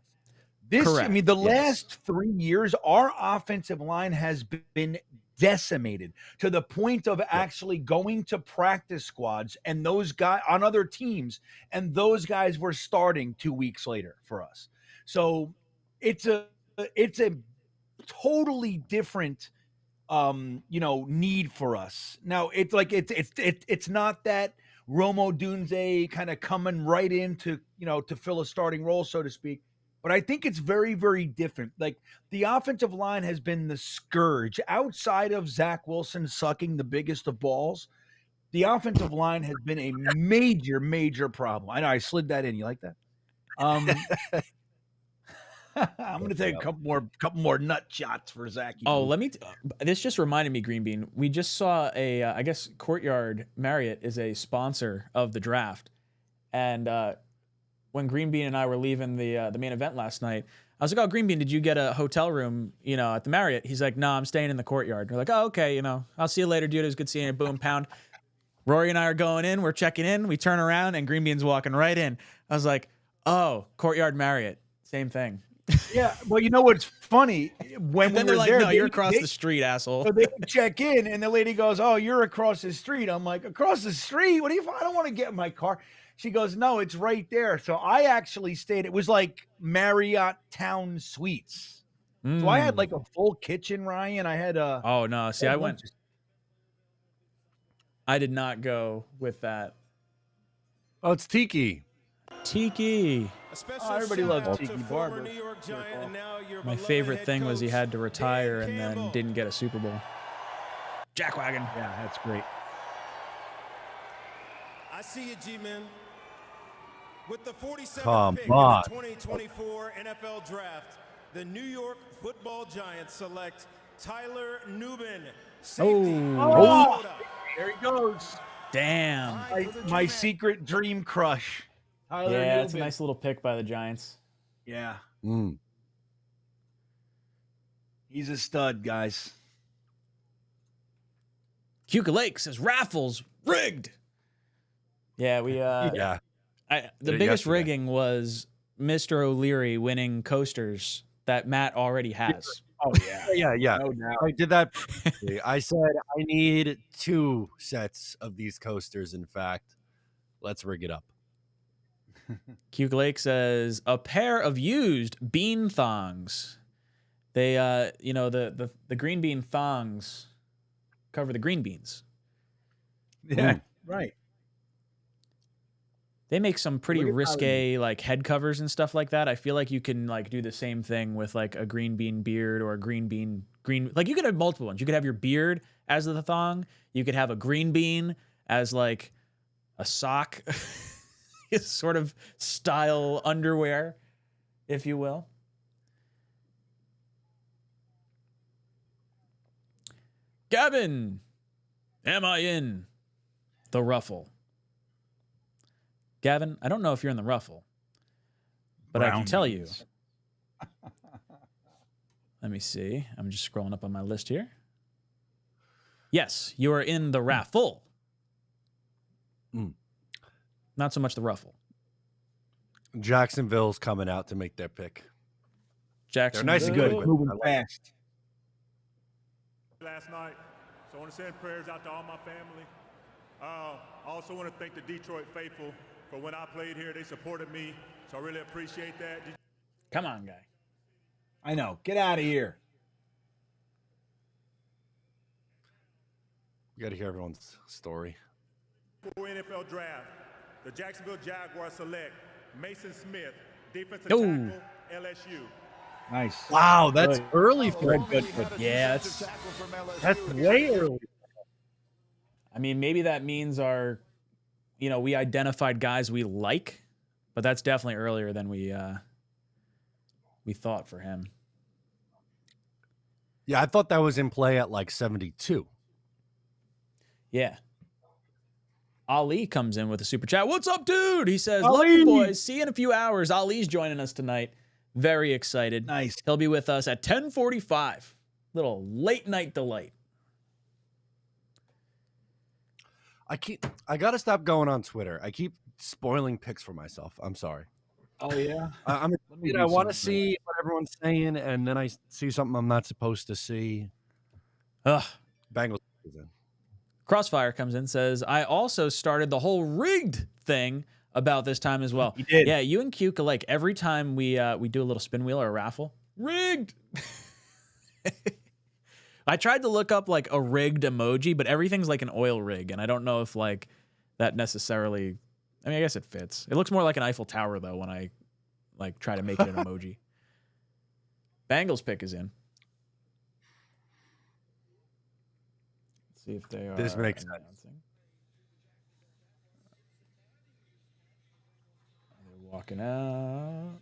This, I Correct, mean, the yes. last 3 years, our offensive line has been decimated to the point of actually going to practice squads and those guys on other teams, and those guys were starting 2 weeks later for us. So it's a totally different need for us. Now it's like it's not that Romo Dunze kind of coming right into, to fill a starting role, so to speak. But I think it's very, very different. Like, the offensive line has been the scourge outside of Zach Wilson sucking the biggest of balls. The offensive line has been a major, major problem. I know I slid that in. You like that? I'm going to take a couple more nut shots for Zach. Oh, this just reminded me, Green Bean. We just saw I guess Courtyard Marriott is a sponsor of the draft. And when Green Bean and I were leaving the main event last night, I was like, "Oh, Green Bean, did you get a hotel room, at the Marriott?" He's like, "No, I'm staying in the Courtyard." We're like, "Oh, okay, I'll see you later, dude. It was good seeing you." Boom, pound. Rory and I are going in. We're checking in. We turn around, and Green Bean's walking right in. I was like, "Oh, Courtyard Marriott, same thing." Yeah, well, you know what's funny? When then we they're were like, there, "No, you're across the street, asshole." So they check in, and the lady goes, "Oh, you're across the street." I'm like, "Across the street? What do you? I don't want to get in my car." She goes, "No, it's right there." So I actually stayed. It was like Marriott Town Suites. So I had like a full kitchen, Ryan. I had a. Oh no! See, I did not go with that. Oh, it's Tiki. Tiki. Oh, everybody loves Tiki Barber. My favorite thing was he had to retire and then didn't get a Super Bowl. Jackwagon. Yeah, that's great. I see you, G-Man. With the 47th Come pick on. in the 2024 NFL Draft, the New York Football Giants select Tyler Nubin, safety from Minnesota. There he goes. Damn. My secret dream crush. Tyler Yeah, it's a Nubin. nice little pick by the Giants. Yeah. Mm. He's a stud, guys. Cuca Lake says raffles rigged. Yeah, we Yeah. the biggest rigging was Mr. O'Leary winning coasters that Matt already has. Oh yeah. Yeah. No doubt. I did that. I said I need 2 sets of these coasters. In fact, let's rig it up. Cuca Lake says a pair of used bean thongs. They the green bean thongs cover the green beans. Yeah. Right. They make some pretty risque like head covers and stuff like that. I feel like you can like do the same thing with like a green bean beard or a green like you could have multiple ones. You could have your beard as the thong. You could have a green bean as like a sock sort of style underwear, if you will. Gavin, am I in the ruffle? Gavin, I don't know if you're in the ruffle, but I can tell you. Let me see. I'm just scrolling up on my list here. Yes, you are in the raffle. Not so much the ruffle. Jacksonville's coming out to make their pick. Jackson, they're nice and good. Moving I like fast. Last night, so I want to send prayers out to all my family. I also want to thank the Detroit faithful for when I played here. They supported me, so I really appreciate that. Come on, guy. I know. Get out of here. You got to hear everyone's story. For NFL Draft, the Jacksonville Jaguars select Mason Smith, defensive Ooh. tackle, LSU. Nice. Wow, that's early for Good. Yeah, that's way early. I mean, maybe that means we identified guys we like, but that's definitely earlier than we thought for him. Yeah, I thought that was in play at like 72. Yeah. Ali comes in with a super chat. What's up, dude? He says, Ali! love you boys. See you in a few hours. Ali's joining us tonight. Very excited. Nice. He'll be with us at 10:45. Little late night delight. I got to stop going on Twitter. I keep spoiling picks for myself. I'm sorry. Oh yeah. I'm Let me excited. do I want to something. see what everyone's saying, and then I see something I'm not supposed to see. Ugh. Bengals season. Crossfire comes in, says, I also started the whole rigged thing about this time as well. You did. Yeah, you and Cuca, like every time we do a little spin wheel or a raffle, rigged. I tried to look up like a rigged emoji, but everything's like an oil rig, and I don't know if like that necessarily. I mean, I guess it fits. It looks more like an Eiffel Tower though when I like try to make it an emoji. Bengals pick is in. Let's see if they are. This makes sense. announcing. They're walking out.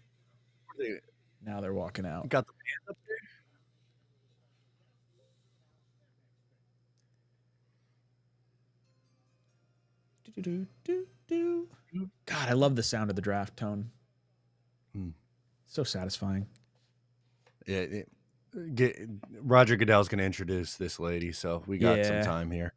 Now they're walking out. Got the band up there. God, I love the sound of the draft tone. Hmm. So satisfying. Yeah, Roger Goodell's going to introduce this lady, so we got some time here.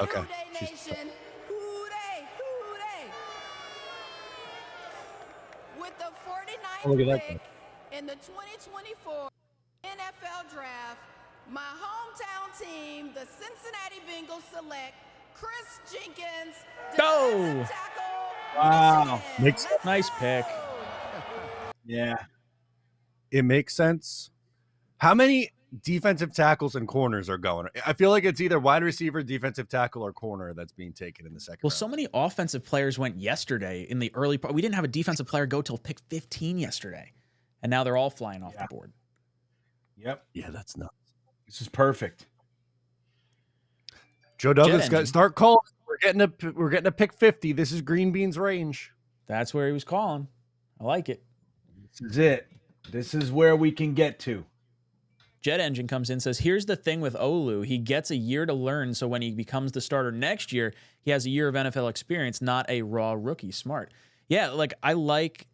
Okay. Nation, hooray, hooray. With the 49th Oh, look at that pick in the 2024 NFL Draft, my hometown team, the Cincinnati Bengals, select Chris Jenkins. Go! Wow. Nice pick. Yeah. It makes sense. How many defensive tackles and corners are going? I feel like it's either wide receiver, defensive tackle, or corner that's being taken in the second Well, round. so many offensive players went yesterday in the early part. We didn't have a defensive player go till pick 15 yesterday, and now they're all flying off the board. Yep. Yeah, that's nuts. This is perfect. Joe Douglas Jet got engine. start calling. We're getting a pick 50. This is Green Bean's range. That's where he was calling. I like it. This is it. This is where we can get to. Jet Engine comes in, says, here's the thing with Olu. He gets a year to learn, so when he becomes the starter next year, he has a year of NFL experience, not a raw rookie. Smart. Yeah, like I like,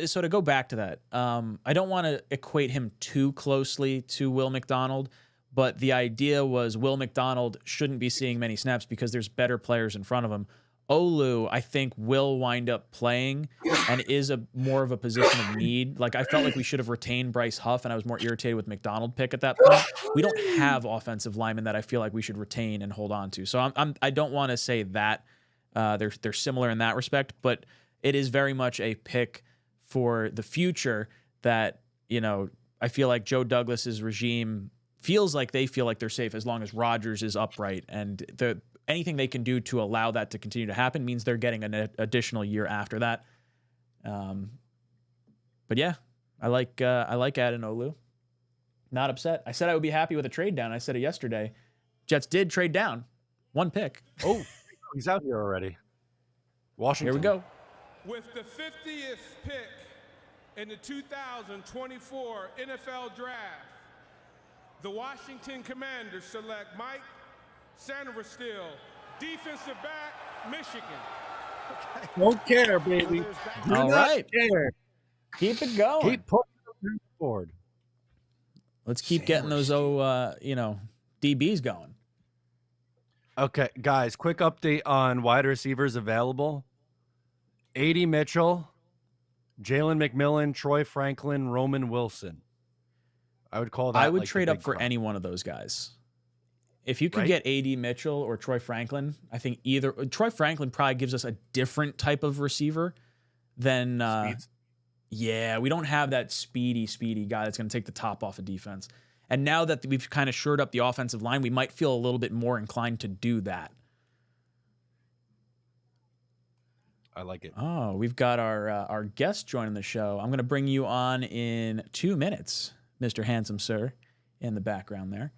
so to go back to that, I don't want to equate him too closely to Will McDonald, but the idea was Will McDonald shouldn't be seeing many snaps because there's better players in front of him. Olu, I think, will wind up playing and is more of a position of need. Like, I felt like we should have retained Bryce Huff, and I was more irritated with McDonald pick at that point. We don't have offensive linemen that I feel like we should retain and hold on to. So I don't want to say that they're similar in that respect, but it is very much a pick for the future that, you know, I feel like Joe Douglas's regime feels like they feel like they're safe as long as Rodgers is upright, and anything they can do to allow that to continue to happen means they're getting an additional year after that. But yeah, I like Olu. Not upset. I said I would be happy with a trade down. I said it yesterday. Jets did trade down. One pick. Oh, he's out here already. Washington. Here we go. With the 50th pick in the 2024 NFL Draft, the Washington Commanders select Mike Sanderstill, defensive back, Michigan. Don't care, baby. Do All not right. care. Keep it going. Keep putting them on the board. Let's keep getting those DBs going. Okay, guys, quick update on wide receivers available. A.D. Mitchell, Jalen McMillan, Troy Franklin, Roman Wilson. I would call that. I would like the trade up big for crop. any one of those guys. If you could Right? get A.D. Mitchell or Troy Franklin, I think either Troy Franklin probably gives us a different type of receiver than yeah, we don't have that speedy guy that's going to take the top off of defense. And now that we've kind of shored up the offensive line, we might feel a little bit more inclined to do that. I like it. Oh, we've got our guest joining the show. I'm going to bring you on in 2 minutes, Mr. Handsome Sir. in the background there.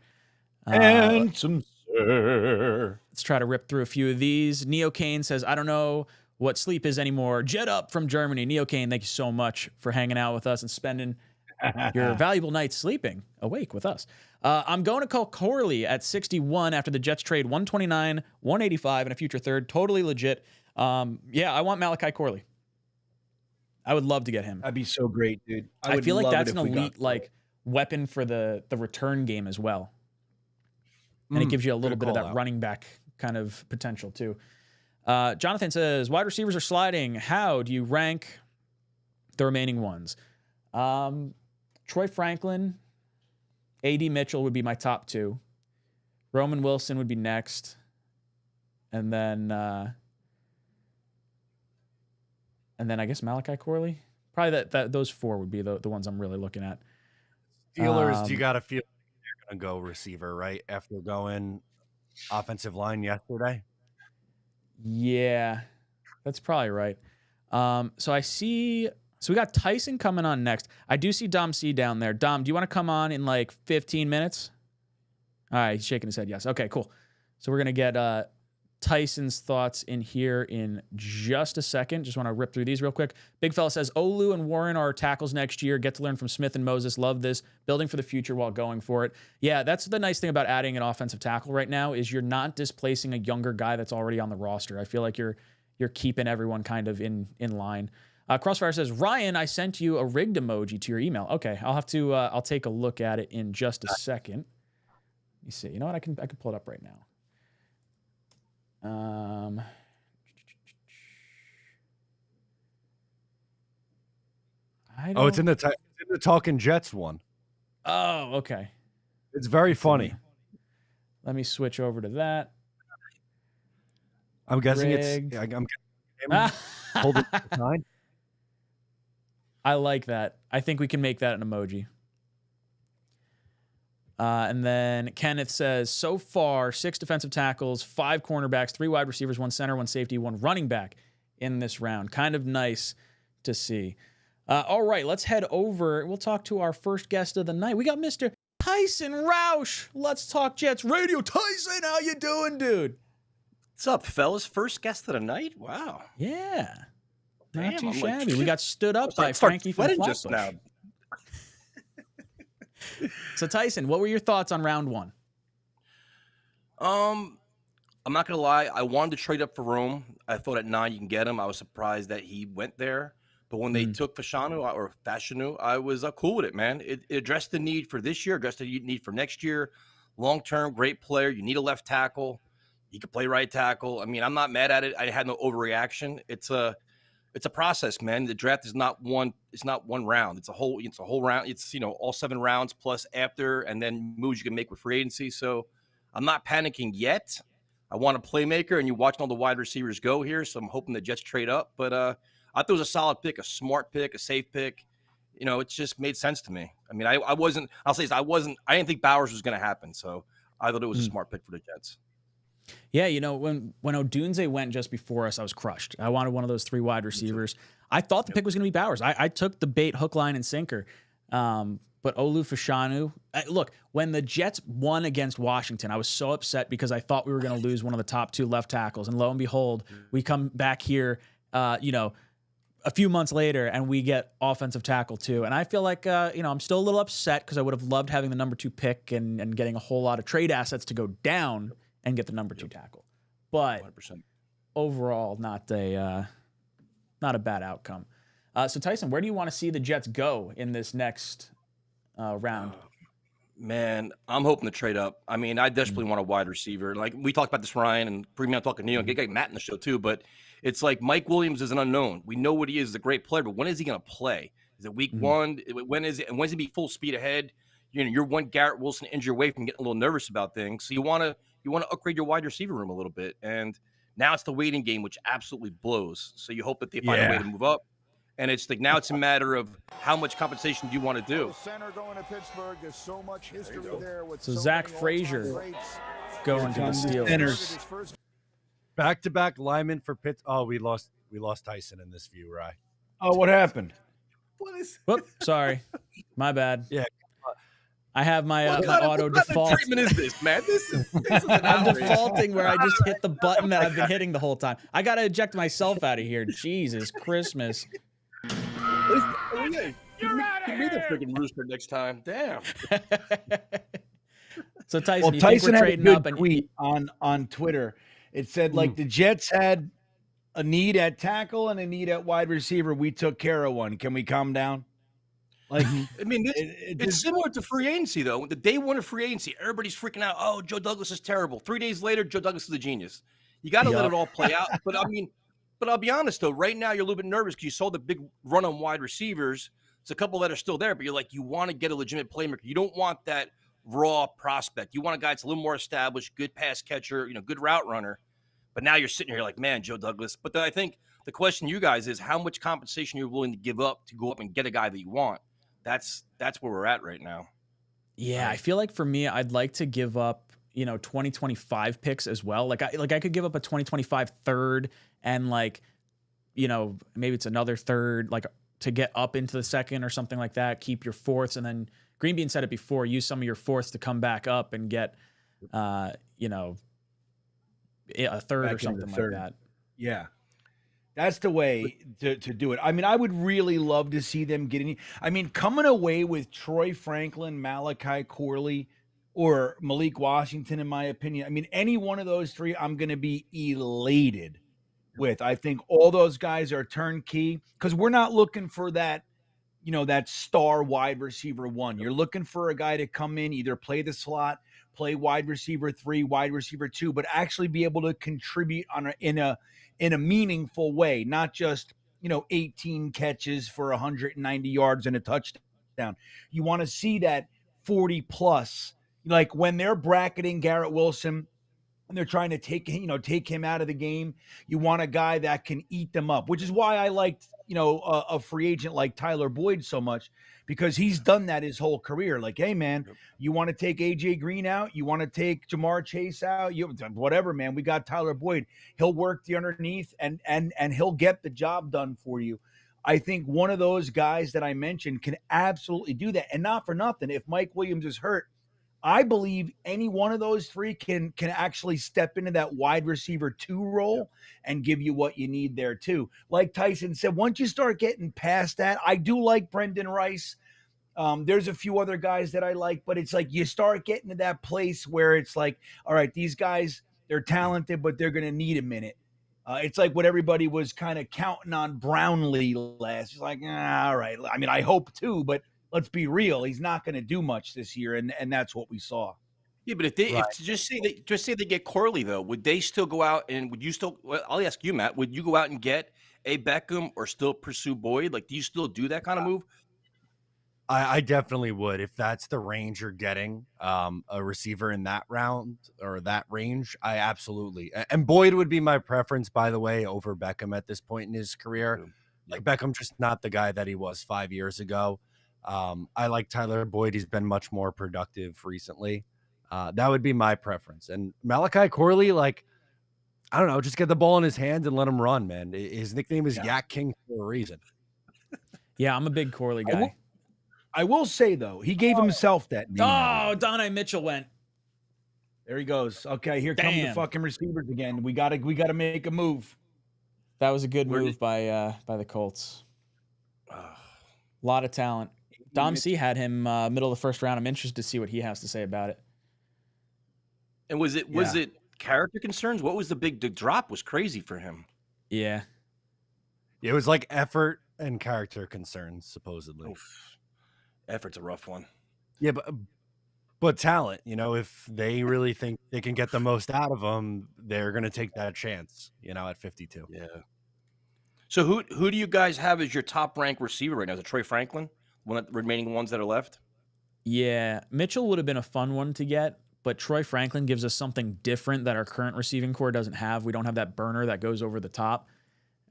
And some sir. Let's try to rip through a few of these. 𝐀𝐮𝐬𝐫𝐚 says, I don't know what sleep is anymore. Jet up from Germany. 𝐀𝐮𝐬𝐫𝐚, thank you so much for hanging out with us and spending your valuable night sleeping awake with us. I'm going to call Corley at 61 after the Jets trade 129, 185, and a future third. Totally legit. Yeah, I want Malachi Corley. I would love to get him. That'd be so great, dude. I feel like that's an elite weapon for the return game as well. And it gives you a little bit of that running back kind of potential too. Jonathan says, wide receivers are sliding. How do you rank the remaining ones? Troy Franklin, A.D. Mitchell would be my top two. Roman Wilson would be next. And then I guess Malachi Corley. Probably those four would be the ones I'm really looking at. Steelers, you got to feel they're going to go receiver, right? After going offensive line yesterday? Yeah, that's probably right. So we got Tyson coming on next. I do see Dom C down there. Dom, do you want to come on in like 15 minutes? All right, he's shaking his head. Yes. Okay, cool. So we're going to get Tyson's thoughts in here in just a second. Just want to rip through these real quick. Big Fella says, Olu and Warren are tackles next year. Get to learn from Smith and Moses. Love this. Building for the future while going for it. Yeah, that's the nice thing about adding an offensive tackle right now is you're not displacing a younger guy that's already on the roster. I feel like you're keeping everyone kind of in line. Crossfire says, Ryan, I sent you a rigged emoji to your email. Okay, I'll have to I'll take a look at it in just a second. Let me see. You know what? I can pull it up right now. It's in the Talkin Jets one. Oh, okay. It's very funny. Let me switch over to that. I'm guessing Rigged. I'm hold it behind. I like that. I think we can make that an emoji. And then Kenneth says, so far, 6 defensive tackles, 5 cornerbacks, 3 wide receivers, 1 center, 1 safety, 1 running back in this round. Kind of nice to see. All right, let's head over. We'll talk to our first guest of the night. We got Mr. Tyson Roush. Let's Talk Jets Radio. Tyson, how you doing, dude? What's up, fellas? First guest of the night? Wow. Yeah. Damn, Not too I'm shabby. like, we got stood up by start Frankie from sweating just Flatbush. now. So, Tyson, what were your thoughts on round 1? I'm not gonna lie. I wanted to trade up for Rome. I thought at 9 you can get him. I was surprised that he went there. But when they took Fashanu, I was cool with it, man. It addressed the need for this year, addressed the need for next year. Long-term, great player. You need a left tackle. He could play right tackle. I mean, I'm not mad at it. I had no overreaction. It's a process, man. The draft is not one. It's not one round. It's a whole round. It's all 7 rounds plus after, and then moves you can make with free agency. So I'm not panicking yet. I want a playmaker, and you're watching all the wide receivers go here. So I'm hoping the Jets trade up. But I thought it was a solid pick, a smart pick, a safe pick. It just made sense to me. I mean, I wasn't. I'll say this, I didn't think Bowers was going to happen. So I thought it was a smart pick for the Jets. Yeah, when _𝐿'Dunsey went just before us, I was crushed. I wanted one of those 3 wide receivers. I thought the pick was going to be Bowers. I took the bait, hook, line, and sinker. But Olu Fashanu, look, when the Jets won against Washington, I was so upset because I thought we were going to lose one of the top 2 left tackles. And lo and behold, we come back here, a few months later, and we get offensive tackle too. And I feel like, I'm still a little upset because I would have loved having the number 2 pick and getting a whole lot of trade assets to go down and get the number 2 tackle. But 100%. Overall, not a bad outcome. So Tyson, where do you want to see the Jets go in this next round? Man, I'm hoping to trade up. I mean, I desperately want a wide receiver. Like we talked about this, Ryan, and bring me on talking to you and get Matt in the show too. But it's like Mike Williams is an unknown. We know what he is. He's a great player, but when is he going to play? Is it week 1? When is it? And when's he be full speed ahead? You're one Garrett Wilson injury away from getting a little nervous about things. So you want to upgrade your wide receiver room a little bit. And now it's the waiting game, which absolutely blows. So you hope that they find a way to move up. And it's like now it's a matter of how much compensation do you want to do. Center going to Pittsburgh. There's so much history there with so Zach Frazier going to the Steelers. Back-to-back lineman for Pitt. Oh, we lost Tyson in this view, right? Oh, what happened? Whoop, sorry. My bad. Yeah. I have my, my auto what kind of default. treatment is this, man? This is an I'm outrage. defaulting where I just hit the button that I've been hitting the whole time. I got to eject myself out of here. Jesus Christmas. You're out of here. Give me the freaking rooster next time. Damn. So Tyson, Well, you Tyson think we're had a trading good up and tweet on Twitter. It said like the Jets had a need at tackle and a need at wide receiver. We took care of one. Can we calm down? Like, I mean, it's similar to free agency, though. The day one of free agency, everybody's freaking out. Oh, Joe Douglas is terrible. 3 days later, Joe Douglas is a genius. You got to let it all play out. But I mean, but I'll be honest, though. Right now, you're a little bit nervous because you saw the big run on wide receivers. It's a couple that are still there, but you're like, you want to get a legitimate playmaker. You don't want that raw prospect. You want a guy that's a little more established, good pass catcher, good route runner. But now you're sitting here like, man, Joe Douglas. But then I think the question to you guys is how much compensation you're willing to give up to go up and get a guy that you want. That's where we're at right now. Yeah, I feel like for me, I'd like to give up, 2025 picks as well. Like I could give up a 2025 third and maybe it's another third, to get up into the second or something like that. Keep your fourths, and then Greenbean said it before. Use some of your fourths to come back up and get, a third back or something like that. Yeah. That's the way to do it. I mean, I would really love to see them getting. I mean, coming away with Troy Franklin, Malachi Corley, or Malik Washington, in my opinion. I mean, any one of those three, I'm going to be elated with. I think all those guys are turnkey because we're not looking for that, that star wide receiver one. You're looking for a guy to come in, either play the slot, play wide receiver 3, wide receiver 2, but actually be able to contribute in a meaningful way, not just, 18 catches for 190 yards and a touchdown. You want to see that 40 plus, like when they're bracketing Garrett Wilson and they're trying to take him out of the game. You want a guy that can eat them up, which is why I liked, a free agent like Tyler Boyd so much, because he's done that his whole career. Like, hey man, you want to take AJ Green out? You want to take Jamar Chase out? Whatever, man. We got Tyler Boyd. He'll work the underneath and he'll get the job done for you. I think one of those guys that I mentioned can absolutely do that. And not for nothing, if Mike Williams is hurt, I believe any one of those three can actually step into that wide receiver 2 role and give you what you need there too. Like Tyson said, once you start getting past that, I do like Brendan Rice. There's a few other guys that I like, but it's like you start getting to that place where it's like, all right, these guys, they're talented, but they're going to need a minute. It's like what everybody was kind of counting on Brownlee last. It's like, all right. I mean, I hope too, but let's be real. He's not going to do much this year, and that's what we saw. Yeah, but if just say they get Corley though, would they still go out and would you still? Well, I'll ask you, Matt. Would you go out and get a Beckham or still pursue Boyd? Like, do you still do that kind of move? I definitely would if that's the range you're getting, a receiver in that round or that range. I absolutely, and Boyd would be my preference, by the way, over Beckham at this point in his career. Like Beckham, just not the guy that he was 5 years ago. I like Tyler Boyd. He's been much more productive recently. That would be my preference. And Malachi Corley, like, I don't know, just get the ball in his hands and let him run, man. His nickname is Yak King for a reason. Yeah, I'm a big Corley guy. I will say though, he gave himself that name. Oh, Donnie Mitchell went. There he goes. Okay, here come the fucking receivers again. We gotta make a move. That was a good move by the Colts. A lot of talent. Dom C had him middle of the first round. I'm interested to see what he has to say about it. And was it character concerns? What was the drop was crazy for him? Yeah. It was like effort and character concerns, supposedly. Oof. Effort's a rough one. Yeah, but talent, if they really think they can get the most out of them, they're going to take that chance, at 52. Yeah. So who do you guys have as your top ranked receiver right now? Is it Troy Franklin? One of the remaining ones that are left? Yeah, Mitchell would have been a fun one to get, but Troy Franklin gives us something different that our current receiving core doesn't have. We don't have that burner that goes over the top.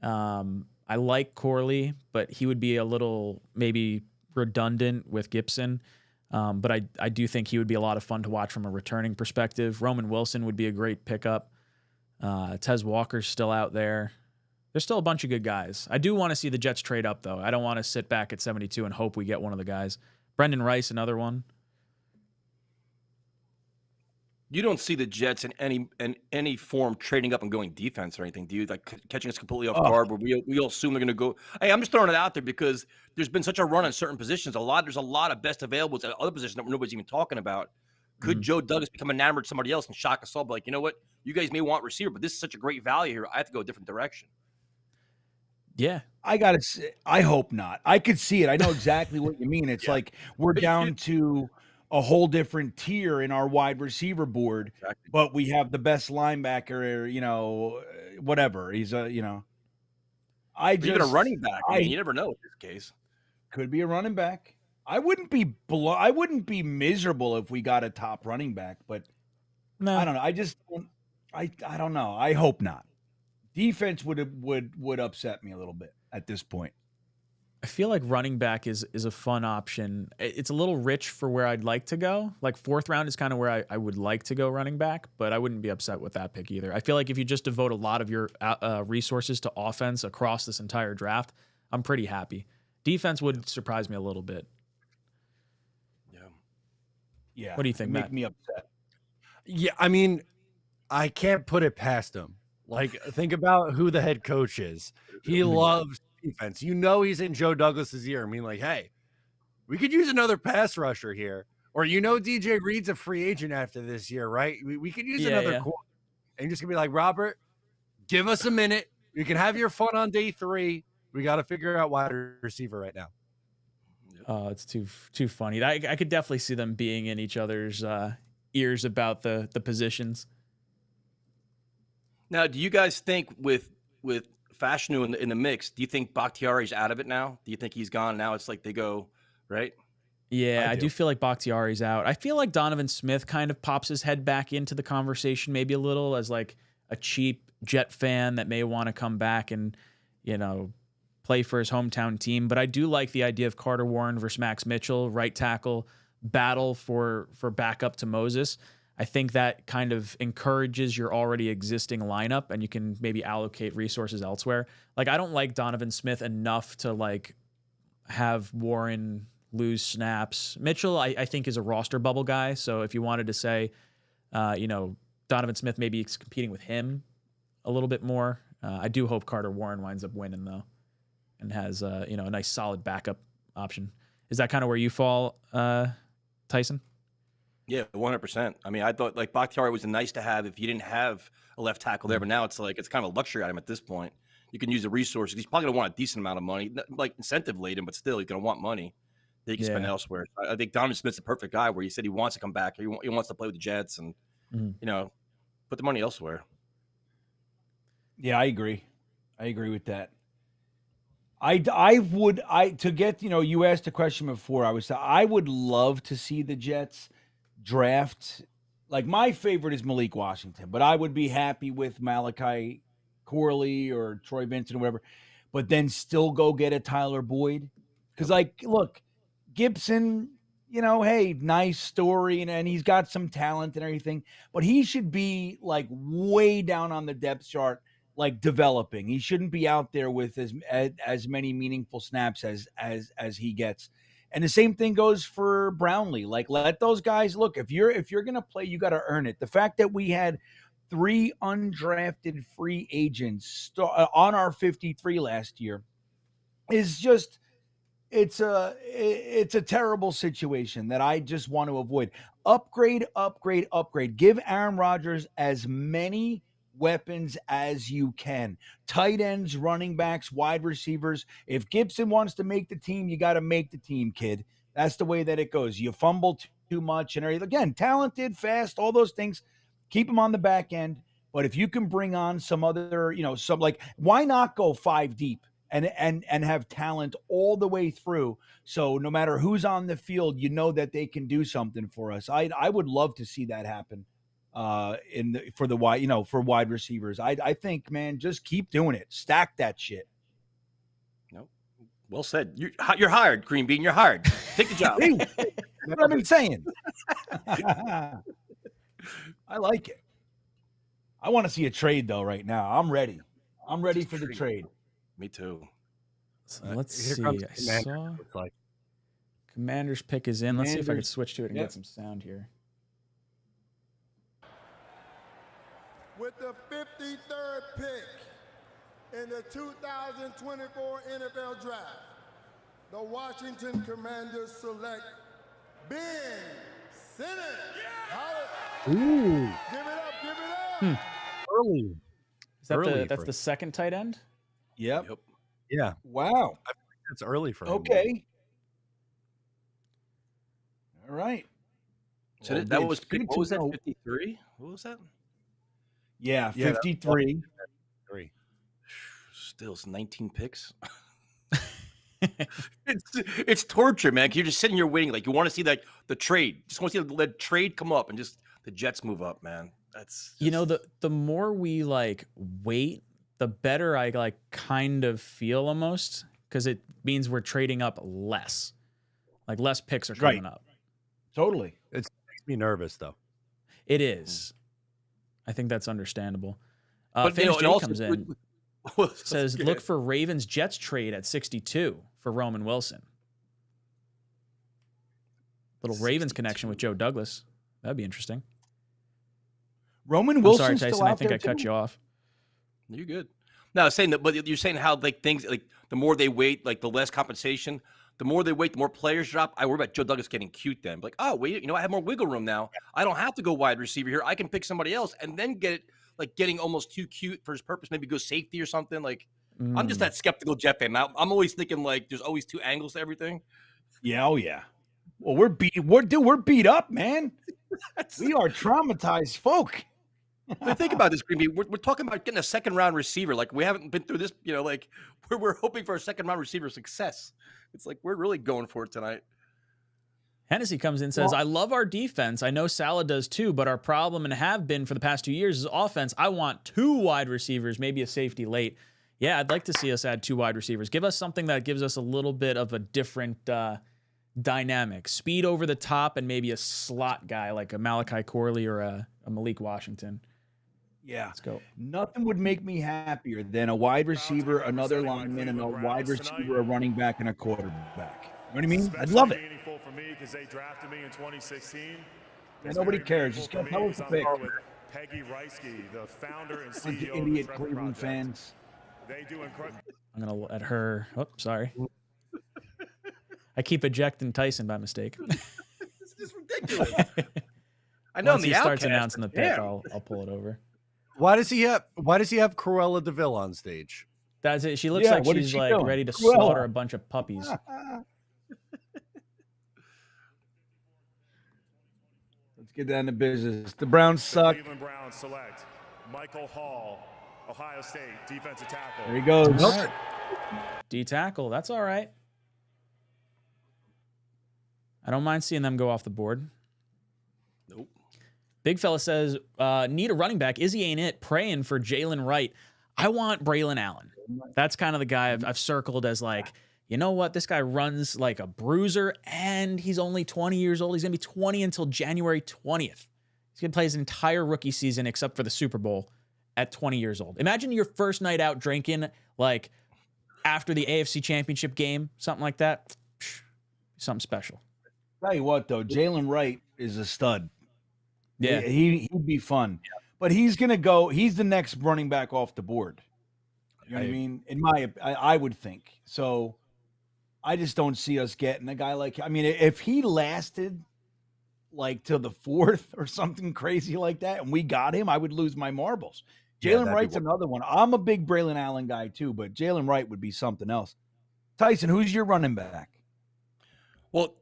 I like Corley, but he would be a little maybe redundant with Gibson. But I do think he would be a lot of fun to watch from a returning perspective. Roman Wilson would be a great pickup. Tez Walker's still out there. There's still a bunch of good guys. I do want to see the Jets trade up, though. I don't want to sit back at 72 and hope we get one of the guys. Brendan Rice, another one. You don't see the Jets in any form trading up and going defense or anything, do you? Like catching us completely off guard, where we all assume they're going to go. Hey, I'm just throwing it out there because there's been such a run on certain positions. There's a lot of best availables at other positions that nobody's even talking about. Could Joe Douglas become enamored of somebody else and shock us all? But like, you know what? You guys may want receiver, but this is such a great value here. I have to go a different direction. Yeah. I gotta say, I hope not. I could see it. I know exactly what you mean. It's like we're down to a whole different tier in our wide receiver board, but we have the best linebacker, whatever. He's a, Even a running back. I mean, you never know in this case. Could be a running back. I wouldn't be miserable if we got a top running back, but no. I don't know. I don't know. I hope not. Defense would upset me a little bit at this point. I feel like running back is a fun option. It's a little rich for where I'd like to go. Like 4th round is kind of where I would like to go running back, but I wouldn't be upset with that pick either. I feel like if you just devote a lot of your resources to offense across this entire draft, I'm pretty happy. Defense would surprise me a little bit. Yeah. What do you think, Matt? Make me upset. Yeah, I mean, I can't put it past him. Like, think about who the head coach is. He loves defense. He's in Joe Douglas's ear. I mean, like, hey, we could use another pass rusher here. Or DJ Reed's a free agent after this year, right? We could use another corner. And just gonna be like, Robert, give us a minute. You can have your fun on day 3. We got to figure out wide receiver right now. Oh, it's too funny. I could definitely see them being in each other's ears about the positions. Now, do you guys think with Fashanu in the mix, do you think Bakhtiari's out of it now? Do you think he's gone now? It's like they go, right? Yeah, I do feel like Bakhtiari's out. I feel like Donovan Smith kind of pops his head back into the conversation maybe a little as like a cheap Jet fan that may want to come back and, play for his hometown team. But I do like the idea of Carter Warren versus Max Mitchell, right tackle, battle for backup to Moses. I think that kind of encourages your already existing lineup and you can maybe allocate resources elsewhere. Like, I don't like Donovan Smith enough to like have Warren lose snaps. Mitchell, I think, is a roster bubble guy. So if you wanted to say, Donovan Smith maybe is competing with him a little bit more. I do hope Carter Warren winds up winning though and has, a nice solid backup option. Is that kind of where you fall, Tyson? Yeah, 100%. I mean, I thought like Bakhtiari was a nice to have if you didn't have a left tackle there, but now it's kind of a luxury item at this point. You can use the resources. He's probably going to want a decent amount of money, like incentive laden, but still he's going to want money that he can spend elsewhere. I think Donovan Smith's the perfect guy where he said he wants to come back. He wants to play with the Jets and, put the money elsewhere. Yeah, I agree. I agree with that. You asked a question before. I would love to see the Jets draft. Like, my favorite is Malik Washington, but I would be happy with Malachi Corley or Troy Vincent or whatever, but then still go get a Tyler Boyd. Because, look, Gibson, hey, nice story, and he's got some talent and everything, but he should be, like, way down on the depth chart, like, developing. He shouldn't be out there with as many meaningful snaps as he gets. And the same thing goes for Brownlee. Like, let those guys look. If you're going to play, you got to earn it. The fact that we had 3 undrafted free agents on our 53 last year is just it's a terrible situation that I just want to avoid. Upgrade. Give Aaron Rodgers as many weapons as you can. Tight ends, running backs, wide receivers. If Gibson wants to make the team, you got to make the team, kid. That's the way that it goes. You fumble too much and everything. Again, talented, fast, all those things. Keep him on the back end. But if you can bring on some other, why not go 5 deep and have talent all the way through? So no matter who's on the field, that they can do something for us. I would love to see that happen. For wide receivers. I think, man, just keep doing it. Stack that shit. Nope. Well said. You're hired, Green Bean. You're hired. Take the job. That's what I've been saying. I like it. I want to see a trade though right now. I'm ready. I'm ready for the trade. Me too. So let's see. I saw Commander's pick is in. Let's see if I can switch to it and get some sound here. with the 53rd pick in the 2024 NFL Draft, the Washington Commanders select Ben Simmons. Ooh. Give it up. Early. Is that Early that's for- the second tight end? Yep. Yeah. Wow. I think it's early for him. Okay. All right. So Well, that it's was good what to was that? know. 53. What was that? Yeah, Yeah, that- 53. 3. Still, it's 19 picks. it's torture, man. 'Cause you're just sitting here waiting, like you want to see like the trade. Just want to see the trade come up and just the Jets move up, man. That's You know, the more we like wait, the better I like kind of feel almost, because it means we're trading up less. Like less picks are coming up. Totally. It makes me nervous though. It is. I think that's understandable. But, Fans you know, J and also comes in, says, look for Ravens Jets trade at 62 for Roman Wilson. Little Ravens connection with Joe Douglas. That'd be interesting. Roman I'm Wilson. sorry, Tyson. I think I cut you off. You're good. No, I was saying that, but you're saying how like things like the more they wait, like the less compensation. The more they wait, the more players drop. I worry about Joe Douglas getting cute then. Like, oh, wait, you know, I have more wiggle room now. I don't have to go wide receiver here. I can pick somebody else and then get it, like getting almost too cute for his purpose. Maybe go safety or something. Like, I'm just that skeptical Jet fan. I'm always thinking like there's always two angles to everything. Yeah, oh yeah. Well, we're beat up, man. We are traumatized folk. But think about this, Green Bay. We're talking about getting a second round receiver. Like we haven't been through this, you know, like we're hoping for a second round receiver success. It's like we're really going for it tonight. Hennessy comes in and says, I love our defense. I know Salah does too, but our problem and have been for the past 2 years is offense. I want 2 wide receivers, maybe a safety late. Yeah, I'd like to see us add 2 wide receivers. Give us something that gives us a little bit of a different dynamic. Speed over the top and maybe a slot guy like a Malachi Corley or a Malik Washington. Yeah. Let's go. Nothing would make me happier than a wide receiver, another lineman, and a wide receiver, a running back, and a quarterback. You know what I mean? I'd love it. Meaningful for me because they drafted me in 2016. Yeah, nobody cares. Just go tell us the pick. Peggy Reisky, the founder and Bunch CEO of of idiot the Cleveland Project. fans. They do incredible. I'm going to let her. Oh, sorry. I keep ejecting Tyson by mistake. It's just ridiculous. I know. Once in he the starts Outcast, announcing the pick, yeah. I'll pull it over. Why does he have Cruella DeVille on stage? That's it. She looks like what is she's she like doing? ready to Cruella. slaughter a bunch of puppies. Let's get down to business. The Browns suck. Cleveland Browns select Michael Hall, Ohio State defensive tackle. There he goes. D tackle. That's all right. I don't mind seeing them go off the board. Nope. Big fella says, need a running back. Izzy ain't it. Praying for Jalen Wright. I want Braylon Allen. That's kind of the guy I've circled as like, you know what? This guy runs like a bruiser and he's only 20 years old. He's going to be 20 until January 20th. He's going to play his entire rookie season except for the Super Bowl at 20 years old. Imagine your first night out drinking like after the AFC Championship game, something like that. Psh, something special. Tell you what, though, Jalen Wright is a stud. Yeah. He'd be fun. But he's going to go, he's the next running back off the board. You know what I mean? I would think. So I just don't see us getting a guy like, I mean, if he lasted like till the 4th or something crazy like that, and we got him, I would lose my marbles. Jalen Wright's another one. I'm a big Braylon Allen guy too, but Jalen Wright would be something else. Tyson, who's your running back? Well,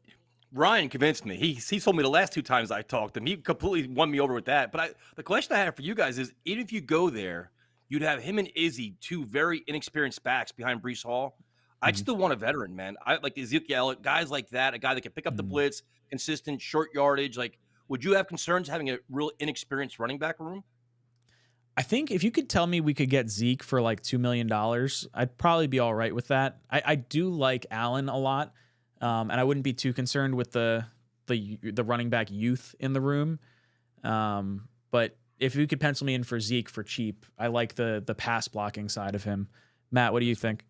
Ryan convinced me. He told me the last 2 times I talked to him. He completely won me over with that. But the question I have for you guys is, even if you go there, you'd have him and Izzy, 2 very inexperienced backs behind Breece Hall. I'd still want a veteran, man. I like Ezekiel, guys like that, a guy that can pick up the blitz, consistent, short yardage. Like, would you have concerns having a real inexperienced running back room? I think if you could tell me we could get Zeke for like $2 million, I'd probably be all right with that. I do like Allen a lot. And I wouldn't be too concerned with the running back youth in the room. But if you could pencil me in for Zeke for cheap, I like the pass blocking side of him. Matt, what do you think?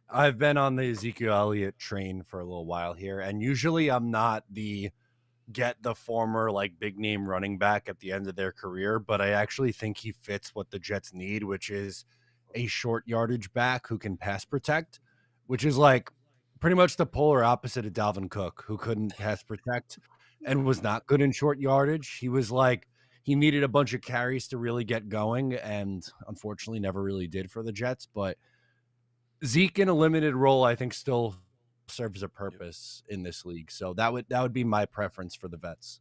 I've been on the Ezekiel Elliott train for a little while here, and usually I'm not the get the former like big name running back at the end of their career, but I actually think he fits what the Jets need, which is a short yardage back who can pass protect, which is like pretty much the polar opposite of Dalvin Cook, who couldn't pass protect and was not good in short yardage. He was like, he needed a bunch of carries to really get going, and unfortunately never really did for the Jets. But Zeke in a limited role, I think, still serves a purpose in this league. So that would be my preference for the vets.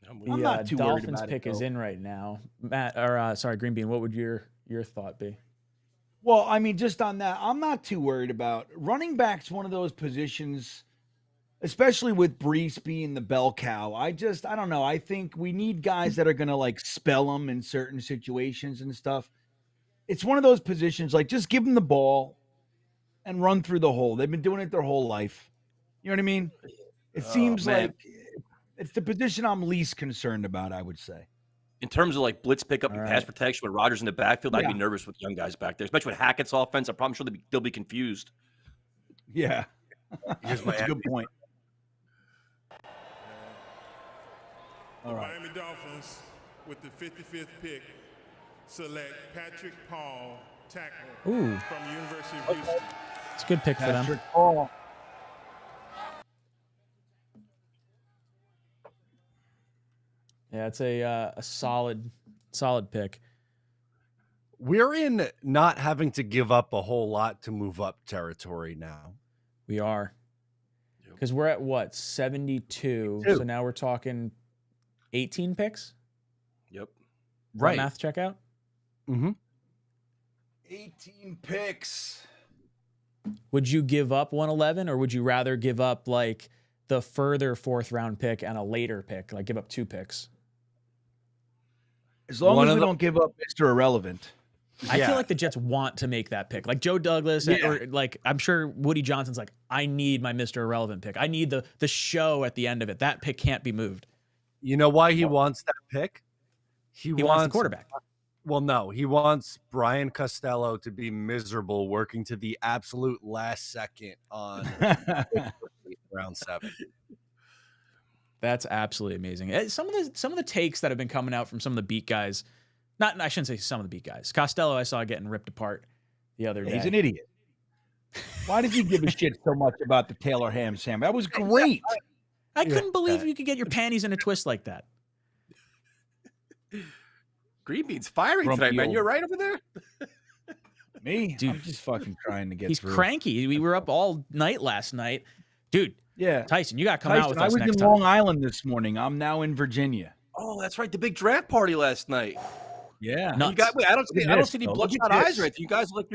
I'm not too Dolphins pick is in right now. Matt, or sorry, Green Bean, what would your thought be? Well, I mean, just on that, I'm not too worried about running backs. One of those positions, especially with Brees being the bell cow. I don't know. I think we need guys that are going to like spell them in certain situations and stuff. It's one of those positions, like just give them the ball and run through the hole. They've been doing it their whole life. You know what I mean? It seems like it's the position I'm least concerned about, I would say. In terms of like blitz pickup and pass protection with Rodgers in the backfield, I'd be nervous with young guys back there, especially with Hackett's offense. I'm sure they'll be confused. Yeah. Here's my That's a good point. The Miami Dolphins, with the 55th pick, select Patrick Paul, tackle from the University of Houston. It's a good pick for them. Patrick Paul. Yeah, it's a solid pick. We're in not having to give up a whole lot to move up territory now. We are. Because we're at what, 72. So now we're talking 18 picks? Yep. Right. Math check out? Mm-hmm. 18 picks. Would you give up 111, or would you rather give up like the further 4th round pick and a later pick, like give up 2 picks? As long as we don't give up Mr. Irrelevant. I feel like the Jets want to make that pick. Like Joe Douglas, or like I'm sure Woody Johnson's like, I need my Mr. Irrelevant pick. I need the show at the end of it. That pick can't be moved. You know why he wants that pick? He wants the quarterback. Well, no, he wants Brian Costello to be miserable working to the absolute last second on round 7. That's absolutely amazing. Some of the takes that have been coming out from some of the beat guys, I shouldn't say some of the beat guys. Costello, I saw getting ripped apart the other day. He's an idiot. Why did you give a shit so much about the Taylor ham sandwich? That was great. I couldn't believe you could get your panties in a twist like that. Green Bean's firing tonight, man. You're right over there. Me? Dude, I'm just fucking trying to get he's through. cranky. We were up all night last night. Dude, yeah. Tyson, you got to come out with us next time. I was in Long Island this morning. I'm now in Virginia. Oh, that's right. The big draft party last night. Yeah. You got, wait, I don't see any bloodshot eyes or anything. You guys look.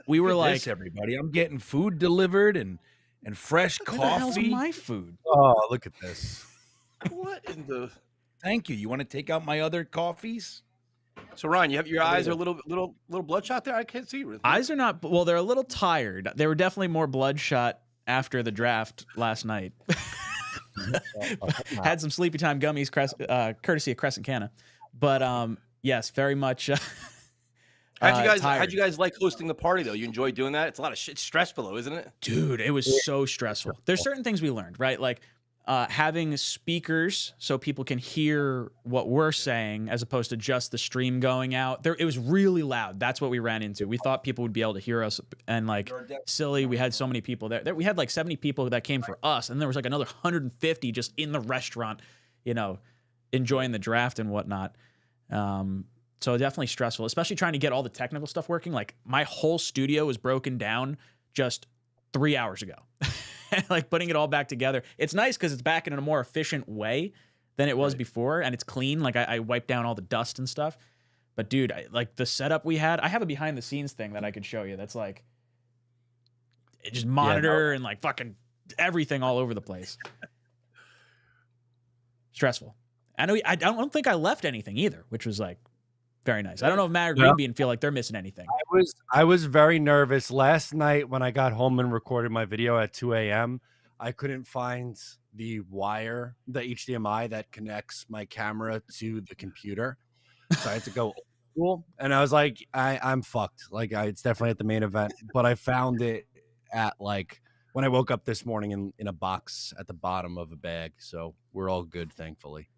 We were like, this, everybody. I'm getting food delivered and fresh coffee. Where the hell's my food? Oh, look at this. What in the? Thank you. You want to take out my other coffees? So Ryan, you have your eyes are a little bloodshot there. I can't see. Eyes are not. Well, they're a little tired. They were definitely more bloodshot after the draft last night. Had some sleepy time gummies, courtesy of Crescent Canna. But yes, very much. How'd you guys like hosting the party though? You enjoy doing that? It's a lot of shit. It's stressful though, isn't it? Dude, it was so stressful. There's certain things we learned, right? Like having speakers so people can hear what we're saying as opposed to just the stream going out. It was really loud. That's what we ran into. We thought people would be able to hear us, and like silly, we had so many people there. We had like 70 people that came for us, and there was like another 150 just in the restaurant, enjoying the draft and whatnot. So definitely stressful, especially trying to get all the technical stuff working. Like my whole studio was broken down just 3 hours ago. Like putting it all back together. It's nice because it's back in a more efficient way than it was before, and it's clean. Like I wiped down all the dust and stuff. But dude, like the setup we had, I have a behind the scenes thing that I could show you. That's like it just monitor and like fucking everything all over the place. Stressful. I don't think I left anything either, which was like very nice. I don't know if Matt or Green Bean feel like they're missing anything. I was very nervous last night when I got home and recorded my video at 2 a.m. I couldn't find the wire, the HDMI that connects my camera to the computer, so I had to go old school. And I was like, I'm fucked. Like it's definitely at the main event, but I found it at like when I woke up this morning in a box at the bottom of a bag. So we're all good, thankfully.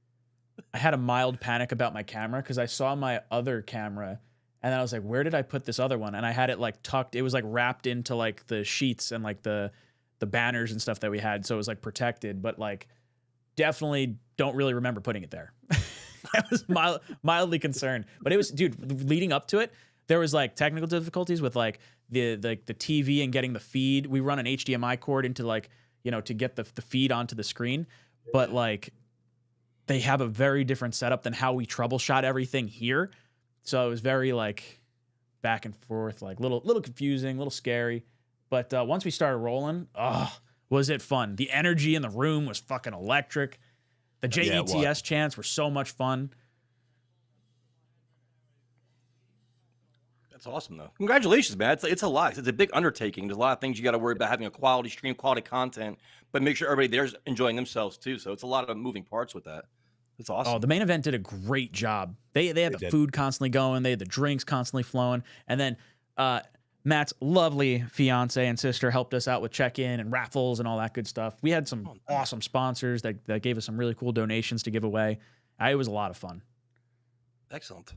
I had a mild panic about my camera because I saw my other camera and then I was like, where did I put this other one? And I had it like tucked. It was like wrapped into like the sheets and like the banners and stuff that we had. So it was like protected, but like definitely don't really remember putting it there. I was mildly concerned, but it was, dude, leading up to it, there was like technical difficulties with like the TV and getting the feed. We run an HDMI cord into like, you know, to get the feed onto the screen, but like they have a very different setup than how we troubleshot everything here. So it was very like back and forth, like little confusing, little scary. But once we started rolling, was it fun. The energy in the room was fucking electric. The JETS chants were so much fun. That's awesome, though. Congratulations, man. It's a lot. It's a big undertaking. There's a lot of things you got to worry about, having a quality stream, quality content, but make sure everybody there's enjoying themselves too. So it's a lot of moving parts with that. It's awesome. Oh, the main event did a great job. They had the food constantly going. They had the drinks constantly flowing. And then Matt's lovely fiance and sister helped us out with check-in and raffles and all that good stuff. We had some awesome sponsors that gave us some really cool donations to give away. It was a lot of fun. Excellent.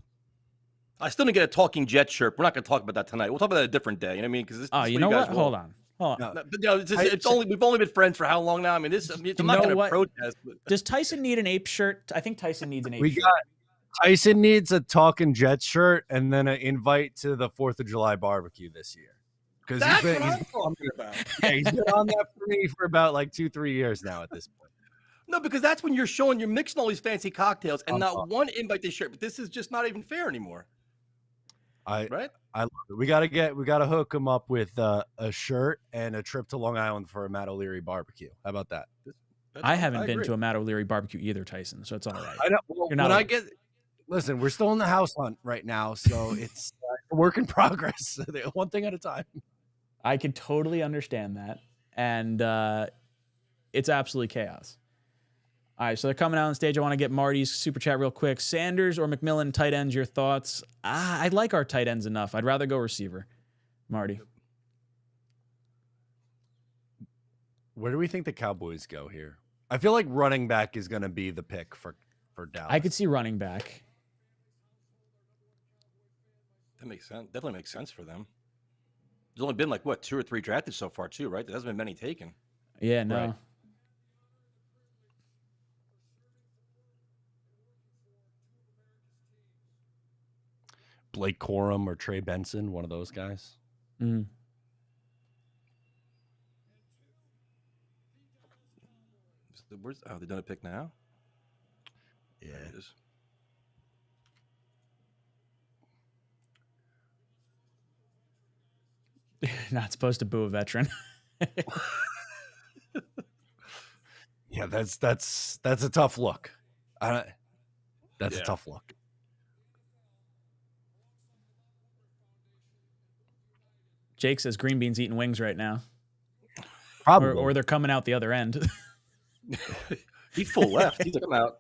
I still didn't get a Talking Jet shirt. We're not going to talk about that tonight. We'll talk about that a different day. You know what I mean? Because this you know what? Hold on. No, but, you know, we've only been friends for how long now? I mean, I'm not going to protest. But... Does Tyson need an ape shirt? I think Tyson needs an ape shirt. Tyson needs a Talkin' Jets shirt and then an invite to the 4th of July barbecue this year. Because he's talking about. Yeah, he's been on that for me for about like 2-3 years now at this point. No, because that's when you're mixing all these fancy cocktails and not one invite this shirt. But this is just not even fair anymore. I love it. We gotta hook him up with a shirt and a trip to Long Island for a Matt O'Leary barbecue. How about that? I haven't been to a Matt O'Leary barbecue either, Tyson. So it's all right. I know. Well, listen, we're still in the house hunt right now, so it's a work in progress. One thing at a time. I can totally understand that, and it's absolutely chaos. All right, so they're coming out on stage. I want to get Marty's super chat real quick. Sanders or McMillan, tight ends, your thoughts? I like our tight ends enough. I'd rather go receiver. Marty. Where do we think the Cowboys go here? I feel like running back is going to be the pick for Dallas. I could see running back. That makes sense. Definitely makes sense for them. There's only been like, 2 or 3 drafted so far too, right? There hasn't been many taken. Yeah, no. Right. Blake Corum or Trey Benson, one of those guys. Mm. They done a pick now? Yeah. There it is. Not supposed to boo a veteran. Yeah, that's a tough look. That's a tough look. Jake says green beans eating wings right now. Probably. Or they're coming out the other end. He's full left. He's come out.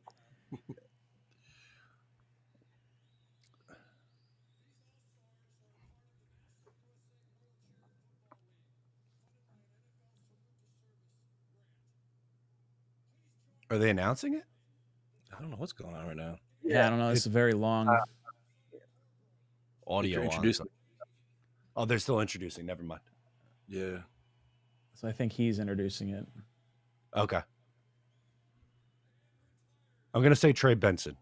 Are they announcing it? I don't know what's going on right now. Yeah, I don't know. It's very long. Audio introducing. Oh, they're still introducing. Never mind. Yeah. So I think he's introducing it. Okay. I'm going to say Trey Benson.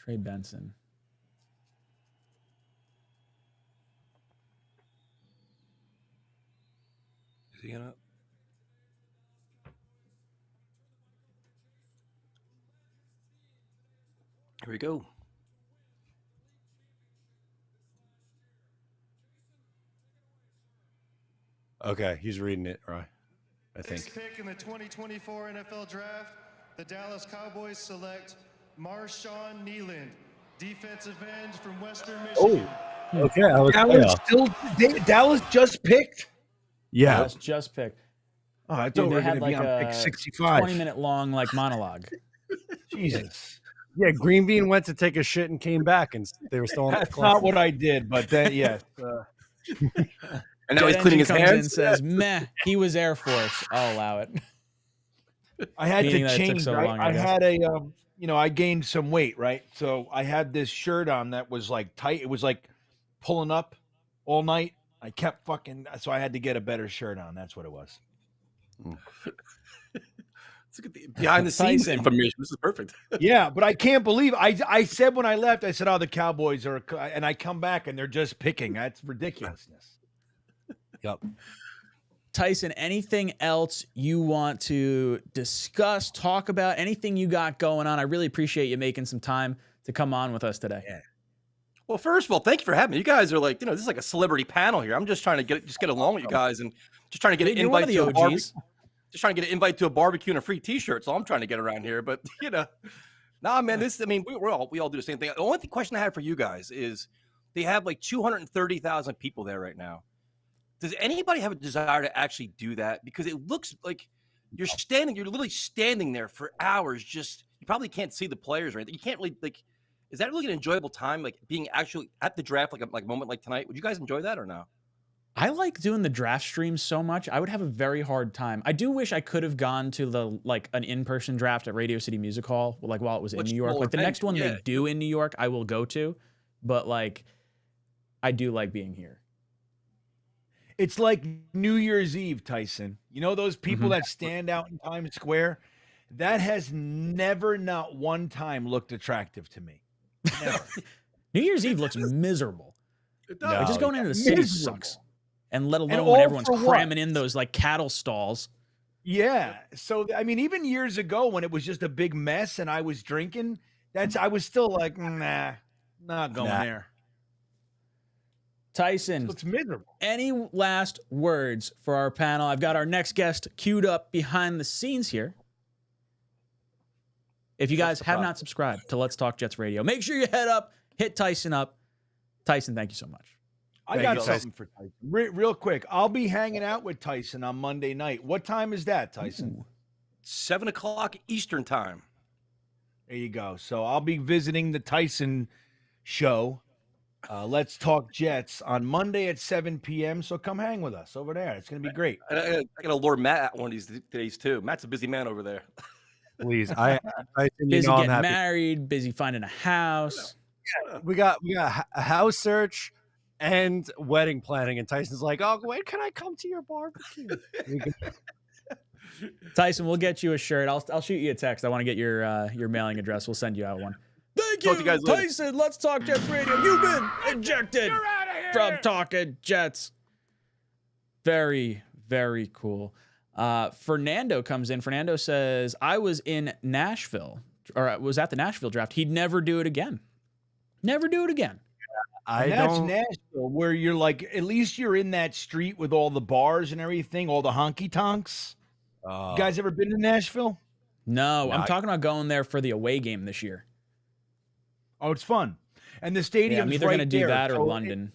Trey Benson. Is he gonna? Here we go. Okay, he's reading it, right? I think. Next pick in the 2024 NFL Draft, the Dallas Cowboys select Marshawn Kneeland, defensive end from Western Michigan. Oh, okay. Dallas just picked? Yeah. Dallas just picked. Oh, I thought we were going to be on pick 65. 20-minute long monologue. Jesus. Yeah, Green Bean went to take a shit and came back, and they were still on the That's clock. not what I did, but then, yes. And now Jet he's cleaning Engine his comes hands. in, says, "Meh, he was Air Force. I'll allow it." I had Meaning to that it took change. so long, I I guess. had a, I gained some weight, right? So I had this shirt on that was like tight. It was like pulling up all night. I kept so I had to get a better shirt on. That's what it was. Let's look at the behind the scenes Tyson. information. This is perfect. Yeah, but I can't believe I said when I left, I said, "Oh, the Cowboys are," and I come back and they're just picking. That's ridiculousness. Yep. Tyson, anything else you want to discuss, talk about, anything you got going on? I really appreciate you making some time to come on with us today. Yeah. Well, first of all, thank you for having me. You guys are like, this is like a celebrity panel here. I'm just trying to get along with you guys and just trying to get an You're one invite of the to a barbecue. OGs. Just trying to get an invite to a barbecue and a free T-shirt. So I'm trying to get around here, but nah, man. We all do the same thing. The only question I have for you guys is they have like 230,000 people there right now. Does anybody have a desire to actually do that? Because it looks like you're literally standing there for hours. Just you probably can't see the players or anything. You can't really like. Is that really an enjoyable time? Like being actually at the draft, like a moment like tonight. Would you guys enjoy that or no? I like doing the draft streams so much. I would have a very hard time. I do wish I could have gone to an in-person draft at Radio City Music Hall, like while it was in New York. Like the next one they do in New York, I will go to. But like, I do like being here. It's like New Year's Eve, Tyson. You know those people that stand out in Times Square? That has never, not one time, looked attractive to me. Never. New Year's Eve looks miserable. It Like, does. just going into the city Miserable. sucks. And let And alone all when everyone's for what? cramming in those like cattle stalls. Yeah. So I mean, even years ago when it was just a big mess and I was drinking, I was still like, nah, not going there. Tyson, Looks miserable. any last words for our panel? I've got our next guest queued up behind the scenes here. If you guys have not subscribed to Let's Talk Jets Radio, make sure you head up, hit Tyson up. Tyson, thank you so much. I got something for Tyson. Real quick. I'll be hanging out with Tyson on Monday night. What time is that, Tyson? 7:00 Eastern time. There you go. So I'll be visiting the Tyson show. Let's Talk Jets on Monday at 7 p.m. So come hang with us over there. It's going to be great. I got to lure Matt out one of these days too. Matt's a busy man over there. Please, Busy getting married, busy finding a house. We got a house search and wedding planning, and Tyson's like, "Oh, when can I come to your barbecue?" Tyson, we'll get you a shirt. I'll shoot you a text. I want to get your mailing address. We'll send you out one. Thank Talk to you guys later. Tyson. Let's Talk Jets Radio. You've been ejected from Talking Jets. Very, very cool. Fernando comes in. Fernando says, I was in Nashville, or was at the Nashville draft. He'd never do it again. Never do it again. That's Nashville, where you're like, at least you're in that street with all the bars and everything, all the honky tonks. You guys ever been to Nashville? No, I'm talking about going there for the away game this year. Oh, it's fun. And the stadium. I'm either right going to do there. that or So London.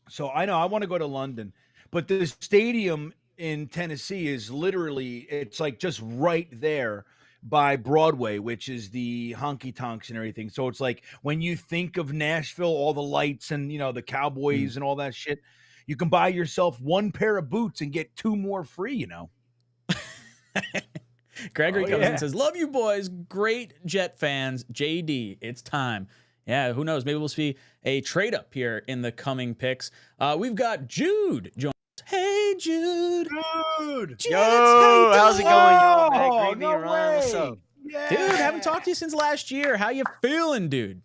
So I know I want to go to London, but the stadium in Tennessee is literally, it's like just right there by Broadway, which is the honky tonks and everything. So it's like when you think of Nashville, all the lights and, the Cowboys and all that shit, you can buy yourself one pair of boots and get two more free, Gregory comes in and says, love you boys. Great Jet fans. JD, it's time. Yeah, who knows? Maybe we'll see a trade up here in the coming picks. We've got Jude joining us. Hey, Jude. Jets, Yo, how's it going, y'all? Man, Oh, great being around. What's up? Dude, haven't talked to you since last year. How you feeling, dude?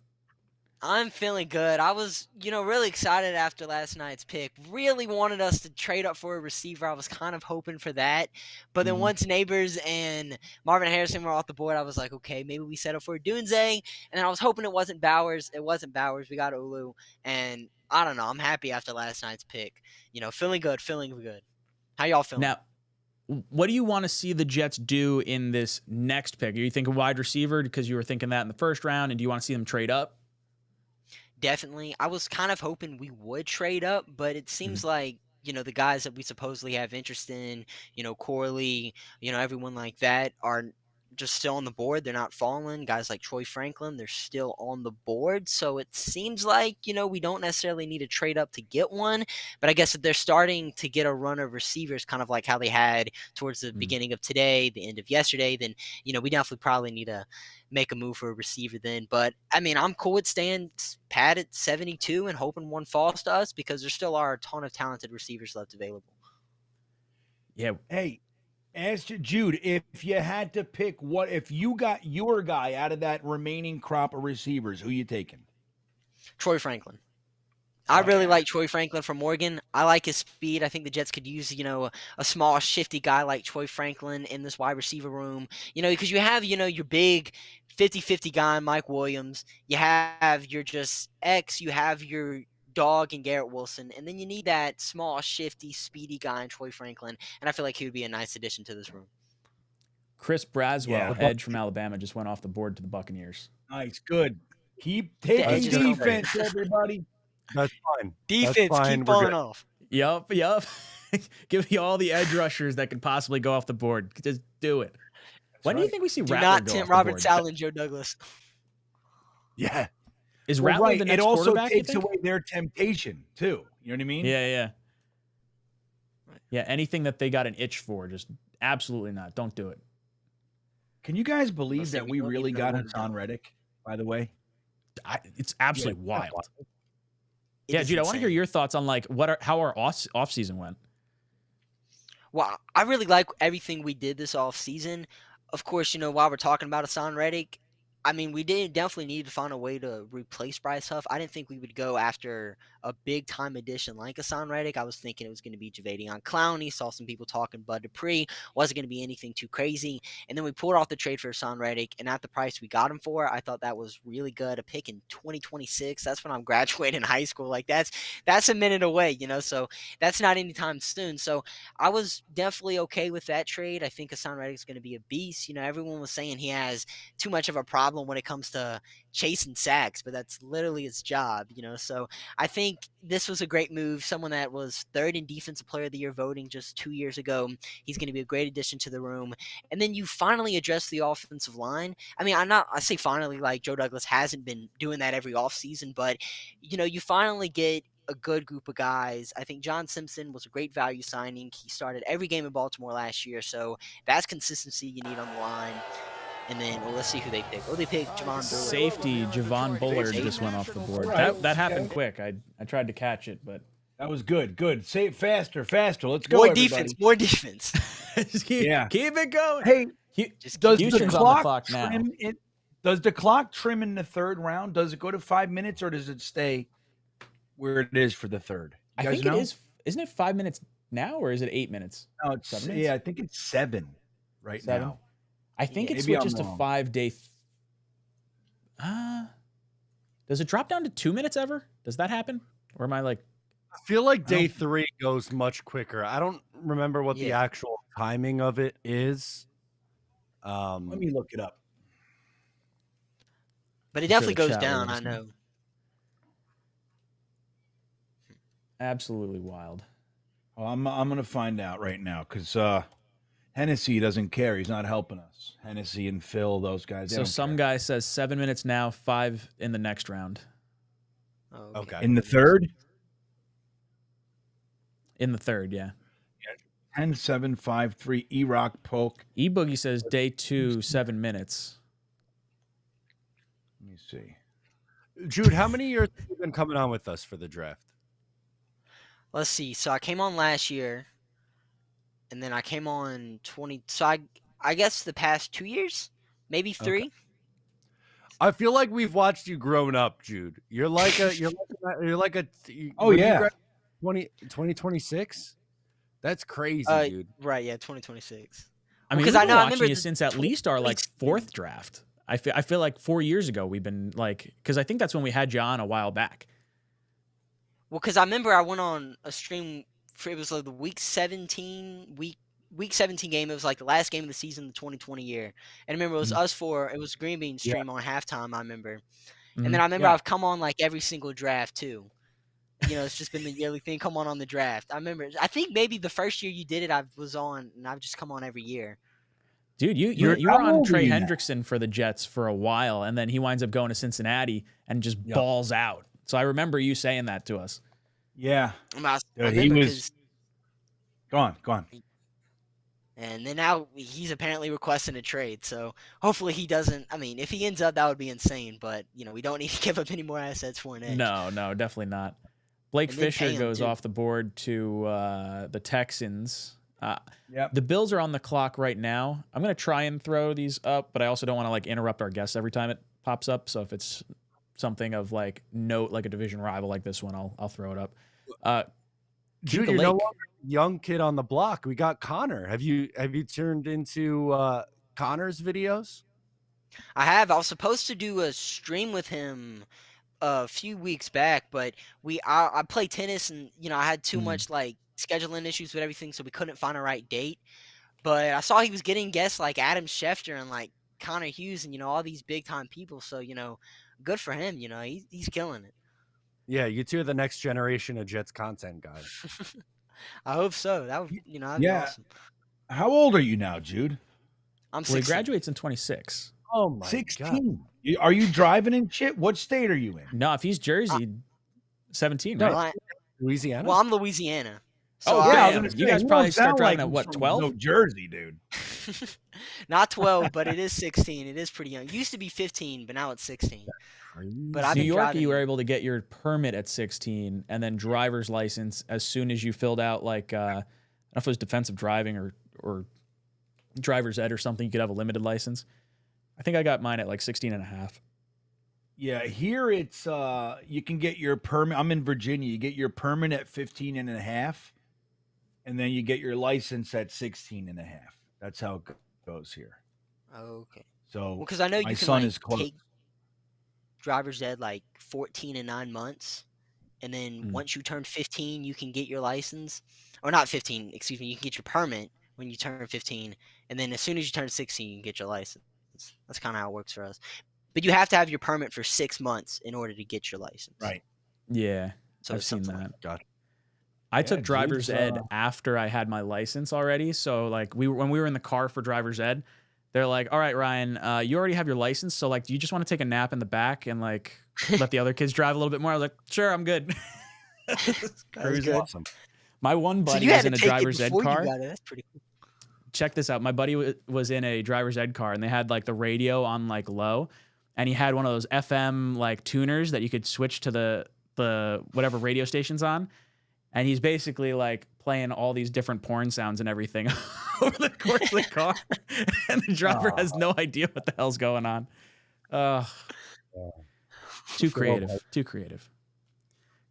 I'm feeling good. I was, really excited after last night's pick. Really wanted us to trade up for a receiver. I was kind of hoping for that. But then once Neighbors and Marvin Harrison were off the board, I was like, okay, maybe we settle for 𝐒𝐮𝐬. And then I was hoping it wasn't Bowers. It wasn't Bowers. We got Olu. And I don't know. I'm happy after last night's pick. Feeling good. How y'all feeling? Now, what do you want to see the Jets do in this next pick? Are you thinking wide receiver because you were thinking that in the first round? And do you want to see them trade up? Definitely. I was kind of hoping we would trade up, but it seems like, the guys that we supposedly have interest in, Corley, everyone like that are just still on the board. They're not falling. Guys like Troy Franklin, they're still on the board. So it seems like, we don't necessarily need to trade up to get one. But I guess if they're starting to get a run of receivers, kind of like how they had towards the beginning of today, the end of yesterday, then, we definitely probably need to make a move for a receiver then. But, I mean, I'm cool with staying pat at 72 and hoping one falls to us because there still are a ton of talented receivers left available. Yeah. Hey, ask Jude, if you had to pick if you got your guy out of that remaining crop of receivers, who you taking? Troy Franklin. I really like Troy Franklin from Oregon. I like his speed. I think the Jets could use, a small, shifty guy like Troy Franklin in this wide receiver room. Because you have, your big 50-50 guy, Mike Williams. You have your just X. You have your dog and Garrett Wilson. And then you need that small, shifty, speedy guy in Troy Franklin. And I feel like he would be a nice addition to this room. Chris Braswell, edge from Alabama, just went off the board to the Buccaneers. Nice. Good. Keep taking defense, everybody. That's fine. Defense, That's fine. keep falling off. Yup. Give me all the edge rushers that could possibly go off the board. Just do it. When do you think we see Rattler not go Tim off Robert the board? Saleh and Joe Douglas. Yeah. Is Rattler the next It also quarterback, you takes think? away their temptation, too. You know what I mean? Yeah. Yeah, anything that they got an itch for, just absolutely not. Don't do it. Can you guys believe that we really got Hassan Reddick, by the way? It's absolutely wild. It Yeah, is Jude, I want to insane. hear your thoughts on how our off season went. Well, I really like everything we did this off season. Of course, while we're talking about Hassan Reddick, I mean, we definitely needed to find a way to replace Bryce Huff. I didn't think we would go after a big-time addition like Hassan Reddick. I was thinking it was going to be 𝐒𝐿𝐴𝐷𝐸𝐿𝐴 Clowney. Saw some people talking Bud Dupree. Wasn't going to be anything too crazy. And then we pulled off the trade for Hassan Reddick, and at the price we got him for, I thought that was really good. A pick in 2026. That's when I'm graduating high school. Like, that's a minute away, so that's not anytime soon. So I was definitely okay with that trade. I think Hassan Reddick's going to be a beast. Everyone was saying he has too much of a problem when it comes to chasing sacks, but that's literally his job, So I think this was a great move. Someone that was third in Defensive Player of the Year voting just 2 years ago. He's going to be a great addition to the room. And then you finally address the offensive line. I mean, I say finally, like Joe Douglas hasn't been doing that every offseason, but you finally get a good group of guys. I think John Simpson was a great value signing. He started every game in Baltimore last year, so that's consistency you need on the line. And then, let's see who they pick. They picked Javon Bullard. Safety, Javon Bullard just went off the board. That happened quick. I tried to catch it, but that was good. Good. Say it faster. Let's go, More everybody. defense. More defense. keep it going. Hey, does the clock now. Does the clock trim in the third round? Does it go to 5 minutes, or does it stay where it is for the third? I think it is. Isn't it 5 minutes now, or is it 8 minutes? No, it's 7 minutes? Yeah, I think it's 7 right now. I think it maybe I'm switches to wrong. 5 day. Does it drop down to 2 minutes ever? Does that happen? Or am I like? I feel like day 3 goes much quicker. I don't remember what the actual timing of it is. Let me look it up. But it definitely goes down, I know. Absolutely wild. Well, I'm going to find out right now because Hennessy doesn't care. He's not helping us. Hennessy and Phil, those guys. So some guy says 7 minutes now, 5 in the next round. Okay. In the third? In the third, yeah. 10-7-5-3 E-Rock Polk. E-Boogie says day 2, 7 minutes. Let me see. Jude, how many years have you been coming on with us for the draft? Let's see. So I came on last year, and then I came on 20. So I guess the past 2 years, maybe 3. Okay. I feel like we've watched you growing up, Jude. You're like a 2026. That's crazy, dude. Right, yeah, 2026. I mean, Because we've I been know I watching remember you the since at least our like 4th draft. I feel like 4 years ago we've been like, because I think that's when we had you on a while back. Well, because I remember I went on a stream for, it was like the week 17 game. It was like the last game of the season, the 2020 year. And I remember it was us four. It was Green Bean stream on halftime, I remember. And then I remember I've come on like every single draft too. It's just been the yearly thing. Come on the draft. I remember. I think maybe the first year you did it, I was on, and I've just come on every year. Dude, you were how on old are Trey you now? Hendrickson for the Jets for a while, and then he winds up going to Cincinnati and just balls out. So I remember you saying that to us. Yeah. I Dude, he remember was. Go on. And then now he's apparently requesting a trade. So hopefully he doesn't. I mean, if he ends up, that would be insane. But, we don't need to give up any more assets for an edge. No, definitely not. Blake And they Fisher pay him, goes too. off the board to the Texans. Yep. The Bills are on the clock right now. I'm going to try and throw these up, but I also don't want to like interrupt our guests every time it pops up. So if it's something of like note, like a division rival like this one, I'll throw it up. Dude, you're no longer a young kid on the block. We got Connor. Have you turned into Connor's videos? I have. I was supposed to do a stream with him a few weeks back, but I play tennis, and I had too much like scheduling issues with everything, so we couldn't find a right date. But I saw he was getting guests like Adam Schefter and like Connor Hughes and all these big time people. So good for him. He's killing it. Yeah, you two are the next generation of Jets content guys. I hope so. That would that'd be awesome. How old are you now, Jude? I'm Well, 16. he graduates in 26. Oh my 16. Are you driving and shit? What state are you in? No, if he's Jersey, 17, No, right? Louisiana? Well, I'm Louisiana. So Oh, yeah, damn. You guys probably start driving at what, 12? No Jersey, dude. Not 12, but it is 16. It is pretty young. It used to be 15, but now it's 16. But I've New been York, driving. you were able to get your permit at 16 and then driver's license as soon as you filled out like I don't know if it was defensive driving or driver's ed or something. You could have a limited license. I think I got mine at like 16 and a half. Yeah, here it's you can get your permit. I'm in Virginia. You get your permit at 15 and a half, and then you get your license at 16 and a half. That's how it goes here. Okay. So because I know my you can son like is close. take driver's ed like 14 and 9 months, and then once you turn 15, you can get your license, or not 15. Excuse me. You can get your permit when you turn 15, and then as soon as you turn 16, you can get your license. That's kind of how it works for us. But you have to have your permit for 6 months in order to get your license. Right. Yeah, So I've it's seen something that. God. I Yeah, took driver's Jude's, ed after I had my license already. So like when we were in the car for driver's ed, they're like, "All right, Ryan, you already have your license. So like, do you just want to take a nap in the back and like let the other kids drive a little bit more?" I was like, "Sure, I'm good." Cruise awesome. My one So buddy you was had in to a take it driver's ed before you car. got it. That's pretty cool. Check this out. My buddy was in a driver's ed car, and they had like the radio on like low, and he had one of those FM like tuners that you could switch to the whatever radio station's on, and he's basically like playing all these different porn sounds and everything over the course of the car, and the driver has no idea what the hell's going on. Too creative.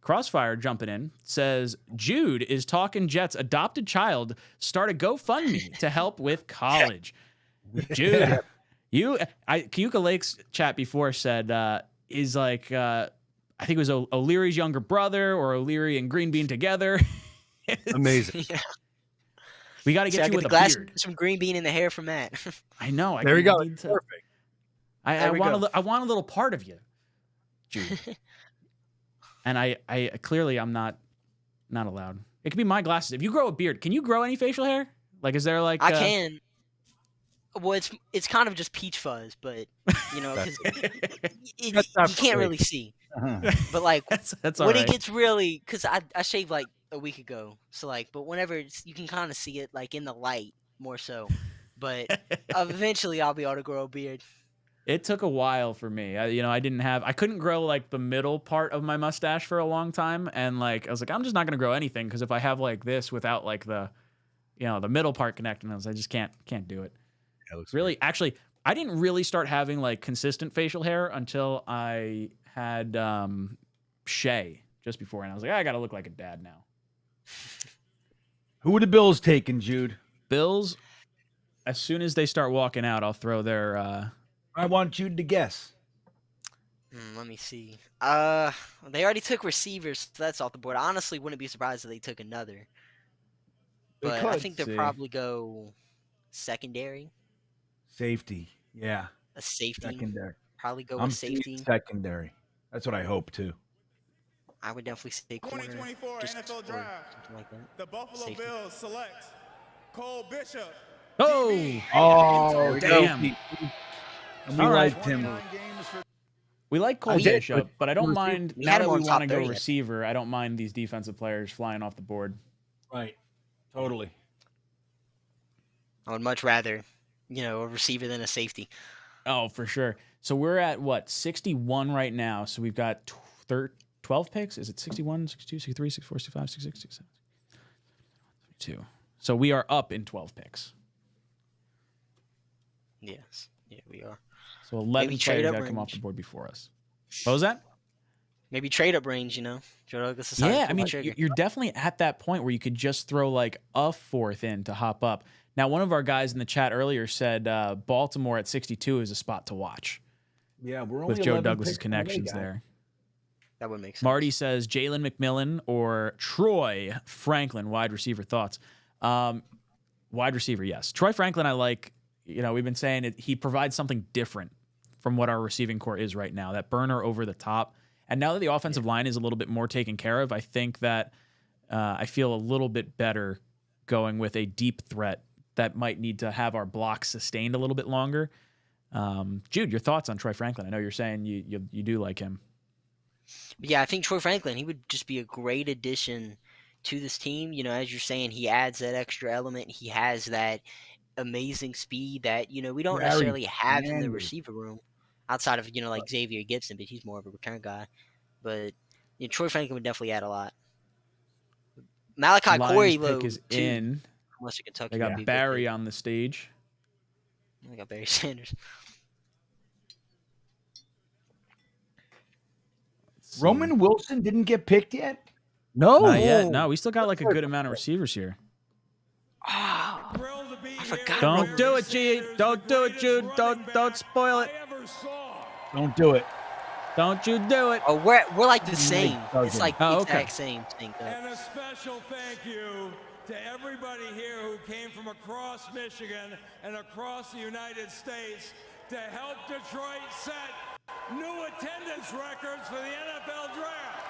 Crossfire jumping in says Jude is talking Jets adopted child start a GoFundMe to help with college. Jude, �'𝐿𝐴's chat before said is like I think it was O'Leary's younger brother or O'Leary and Green Bean together. Amazing. Yeah. We got to See, get I you get with the a glass, beard. some green bean in the hair from Matt. I know. There we go. Perfect. I want a little part of you, Jude. And I clearly I'm not allowed. It could be my glasses. If you grow a beard, can you grow any facial hair? Like, is there like I can. Well, it's kind of just peach fuzz, but because you can't really see. But like that's when all right. it gets really, because I shaved like a week ago, so like, but whenever you can kind of see it like in the light more so. But eventually I'll be able to grow a beard. It took a while for me. I couldn't grow like the middle part of my mustache for a long time. And like, I was like, I'm just not going to grow anything. Cause if I have like this without like the middle part connecting, I just can't do it. That looks really, actually, I didn't really start having like consistent facial hair until I had Shay just before. And I was like, I got to look like a dad now. Who are the Bills taking, Jude? Bills, as soon as they start walking out, I'll throw their I want Jude to guess. Let me see. They already took receivers, so that's off the board. I honestly wouldn't be surprised if they took another. But I think they'll probably go secondary. Safety. Yeah. A safety. Secondary. Probably go I'm with safety. Secondary. That's what I hope too. I would definitely say corner. 2024 just NFL or Draft. something like that. The Buffalo Safety. Bills select Cole Bishop, Oh, damn. And we All right. liked him. We like Cole I did, Bishop, but I don't mind, We now had that him we on want top to go 30. receiver, I don't mind these defensive players flying off the board. Right. Totally. I would much rather, a receiver than a safety. Oh, for sure. So we're at, what, 61 right now. So we've got 12 picks. Is it 61, 62, 63, 64, 65, 66, 67, 72. So we are up in 12 picks. Yes. Yeah, we are. So 11 Maybe players trade got up to come off range. the board before us. What was that? Maybe trade up range, Joe Douglas is Yeah, I mean, you're definitely at that point where you could just throw like a fourth in to hop up. Now, one of our guys in the chat earlier said Baltimore at 62 is a spot to watch. Yeah, we're only with Joe 11 Douglas's picks away, connections guys. there. That would make sense. Marty says Jalen McMillan or Troy Franklin, wide receiver. Thoughts? Wide receiver, yes. Troy Franklin, I like. We've been saying it, he provides something different from what our receiving core is right now. That burner over the top. And now that the offensive line is a little bit more taken care of, I think that I feel a little bit better going with a deep threat that might need to have our blocks sustained a little bit longer. Jude, your thoughts on Troy Franklin? I know you're saying you do like him. Yeah, I think Troy Franklin, he would just be a great addition to this team. As you're saying, he adds that extra element. He has that amazing speed that, we don't necessarily have in the receiver room outside of, like Xavier Gibson, but he's more of a return guy. But Troy Franklin would definitely add a lot. Malachi Corey, pick is too. in. Western Kentucky. They got Barry on the stage. They got Barry Sanders. Roman Wilson didn't get picked yet? No. Not yet. No, we still got like a good amount of receivers here. I forgot. Don't do it, G. Don't do it, Jude. Don't spoil it. Don't do it. Don't you do it. Oh, we're like the same. It's like the okay. exact same thing. And a special thank you to everybody here who came from across Michigan and across the United States to help Detroit set new attendance records for the NFL Draft.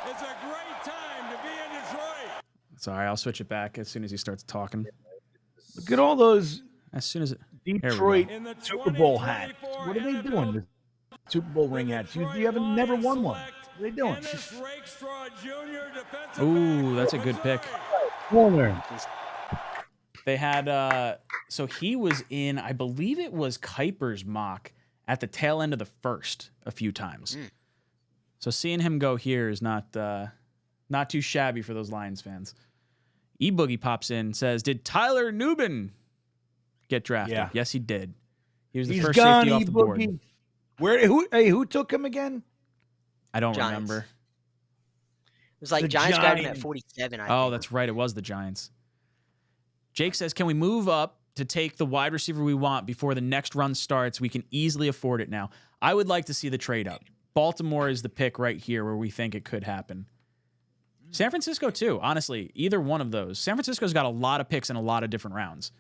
It's a great time to be in Detroit. Sorry, I'll switch it back as soon as he starts talking. Look at all those As soon as it. Detroit Super Bowl hats. What are they doing? The Super Bowl ring hats. You haven't never won one. What are they doing? Ooh, that's a good pick. Corner. They had so he was in, I believe it was Kuiper's mock at the tail end of the first a few times. So seeing him go here is not too shabby for those Lions fans. E-Boogie pops in, says, did Tyler Nubin get drafted? Yeah. Yes, he did. He was the He's first gone, safety off the board. E-Boogie. Who took him again? I don't Giants. remember. It was like The Giants grabbed him at Giants. 47. I Oh, think. that's right. It was the Giants. Jake says, can we move up to take the wide receiver we want before the next run starts? We can easily afford it now. I would like to see the trade up. Baltimore is the pick right here where we think it could happen. San Francisco, too. Honestly, either one of those. San Francisco's got a lot of picks in a lot of different rounds.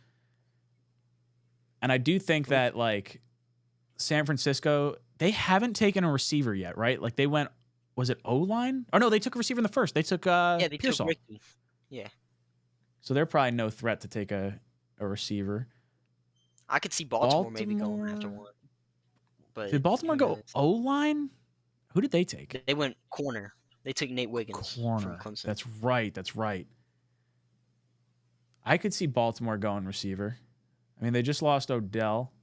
And I do think that, like, San Francisco, they haven't taken a receiver yet, right? Like, they went, was it O-line? Oh, no, they took a receiver in the first. They took They Pearsall. took Ricky. Yeah. So they're probably no threat to take a receiver. I could see Baltimore maybe going after one. But Did Baltimore who go knows? O-line? Who did they take? They went corner. They took Nate Wiggins from Corner. Clemson. That's right. That's right. I could see Baltimore going receiver. I mean, they just lost Odell.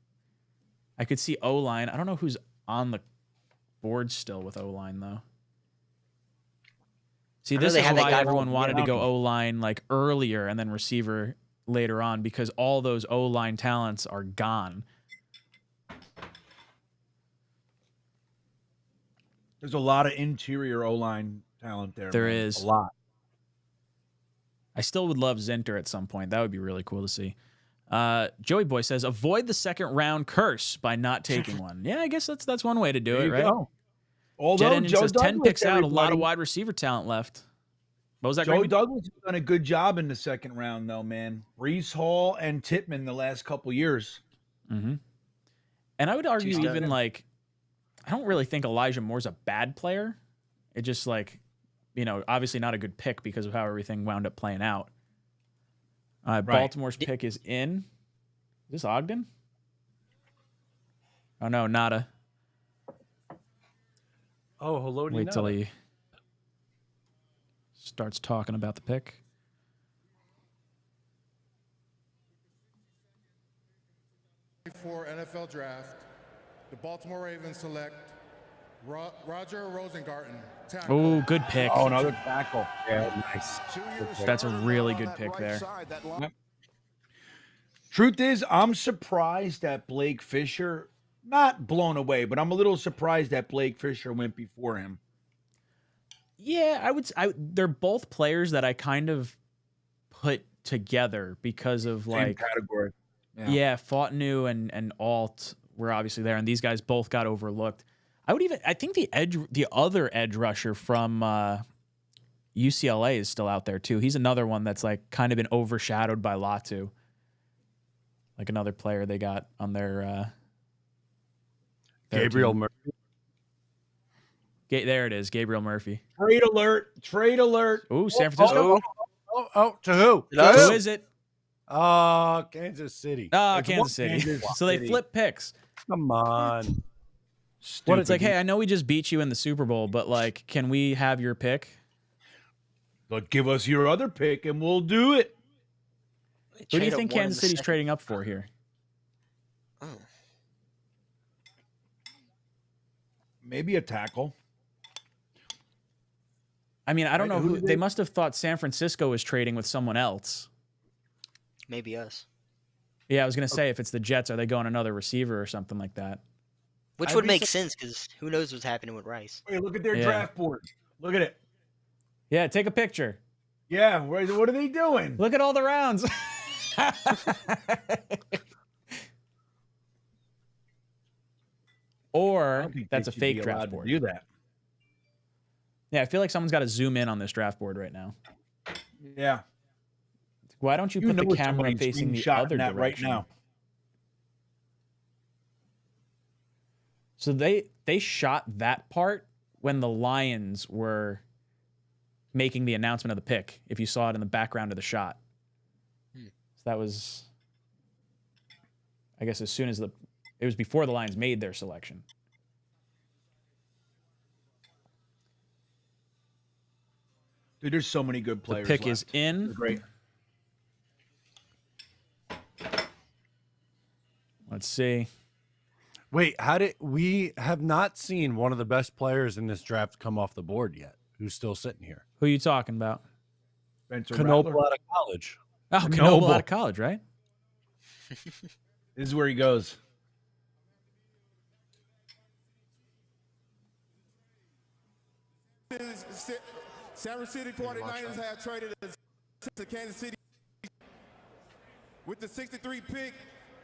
I could see O-line. I don't know who's on the board still with O-line, though. See, I know this they is had that why guy everyone from wanted to go Miami. O-line like earlier and then receiver later on, because all those O-line talents are gone. There's a lot of interior O-line talent there. There man. is. A lot. I still would love Zinter at some point. That would be really cool to see. Joey Boy says, avoid the second round curse by not taking one. Yeah, I guess that's one way to do There it, you right? go. Although Jet Engine Joe says 10 Douglas, picks out, a lot of everybody- wide receiver talent left. What was that, Joey Graham? Douglas has done a good job in the second round, though, man. Brees Hall and Tittman the last couple years. Mm-hmm. And I would argue Tuesday. even like, I don't really think Elijah Moore's a bad player. It just like, obviously not a good pick because of how everything wound up playing out. Baltimore's pick is in. Is this Ogden? Oh no, nada. Oh, hello. Wait till he starts talking about the pick. For NFL Draft, the Baltimore Ravens select Roger Rosengarten. Oh, good pick. Oh, another tackle. Yeah, nice. That's a really good pick there. Yep. Truth is, I'm surprised that Blake Fisher, not blown away, but I'm a little surprised that Blake Fisher went before him. Yeah, they're both players that I kind of put together because of Same like category. Yeah, Fautanu and Alt were obviously there, and these guys both got overlooked. I think the other edge rusher from UCLA is still out there too. He's another one that's like kind of been overshadowed by Latu. Like another player they got on their Gabriel team. Murphy. There it is, Gabriel Murphy. Trade alert! Trade alert! Ooh, San Francisco. To who? Who is it? Kansas City. Kansas City. So they flip picks. Come on. What it's like, hey, I know we just beat you in the Super Bowl, but like, can we have your pick? But give us your other pick and we'll do it. Who do you think Kansas City's trading up for here? Oh. Maybe a tackle. I mean, I don't know who they must have thought San Francisco was trading with someone else. Maybe us. Yeah, I was gonna say if it's the Jets, are they going another receiver or something like that? Which would make sense because who knows what's happening with Rice. Hey, look at their draft board. Look at it. Yeah, take a picture. Yeah, what are they doing? Look at all the rounds. Or that's a fake draft board. Do that. Yeah, I feel like someone's got to zoom in on this draft board right now. Yeah. Why don't you put the camera facing the other direction? Right now. So they shot that part when the Lions were making the announcement of the pick. If you saw it in the background of the shot, so that was, I guess, as soon as it was before the Lions made their selection. Dude, there's so many good players. The pick left. is in. They're great. Let's see. Wait, we have not seen one of the best players in this draft come off the board yet? Who's still sitting here? Who are you talking about? Knoebel out of college. Oh, Knoebel out of college, right? This is where he goes. San Francisco 49ers have traded to Kansas City with the 63 pick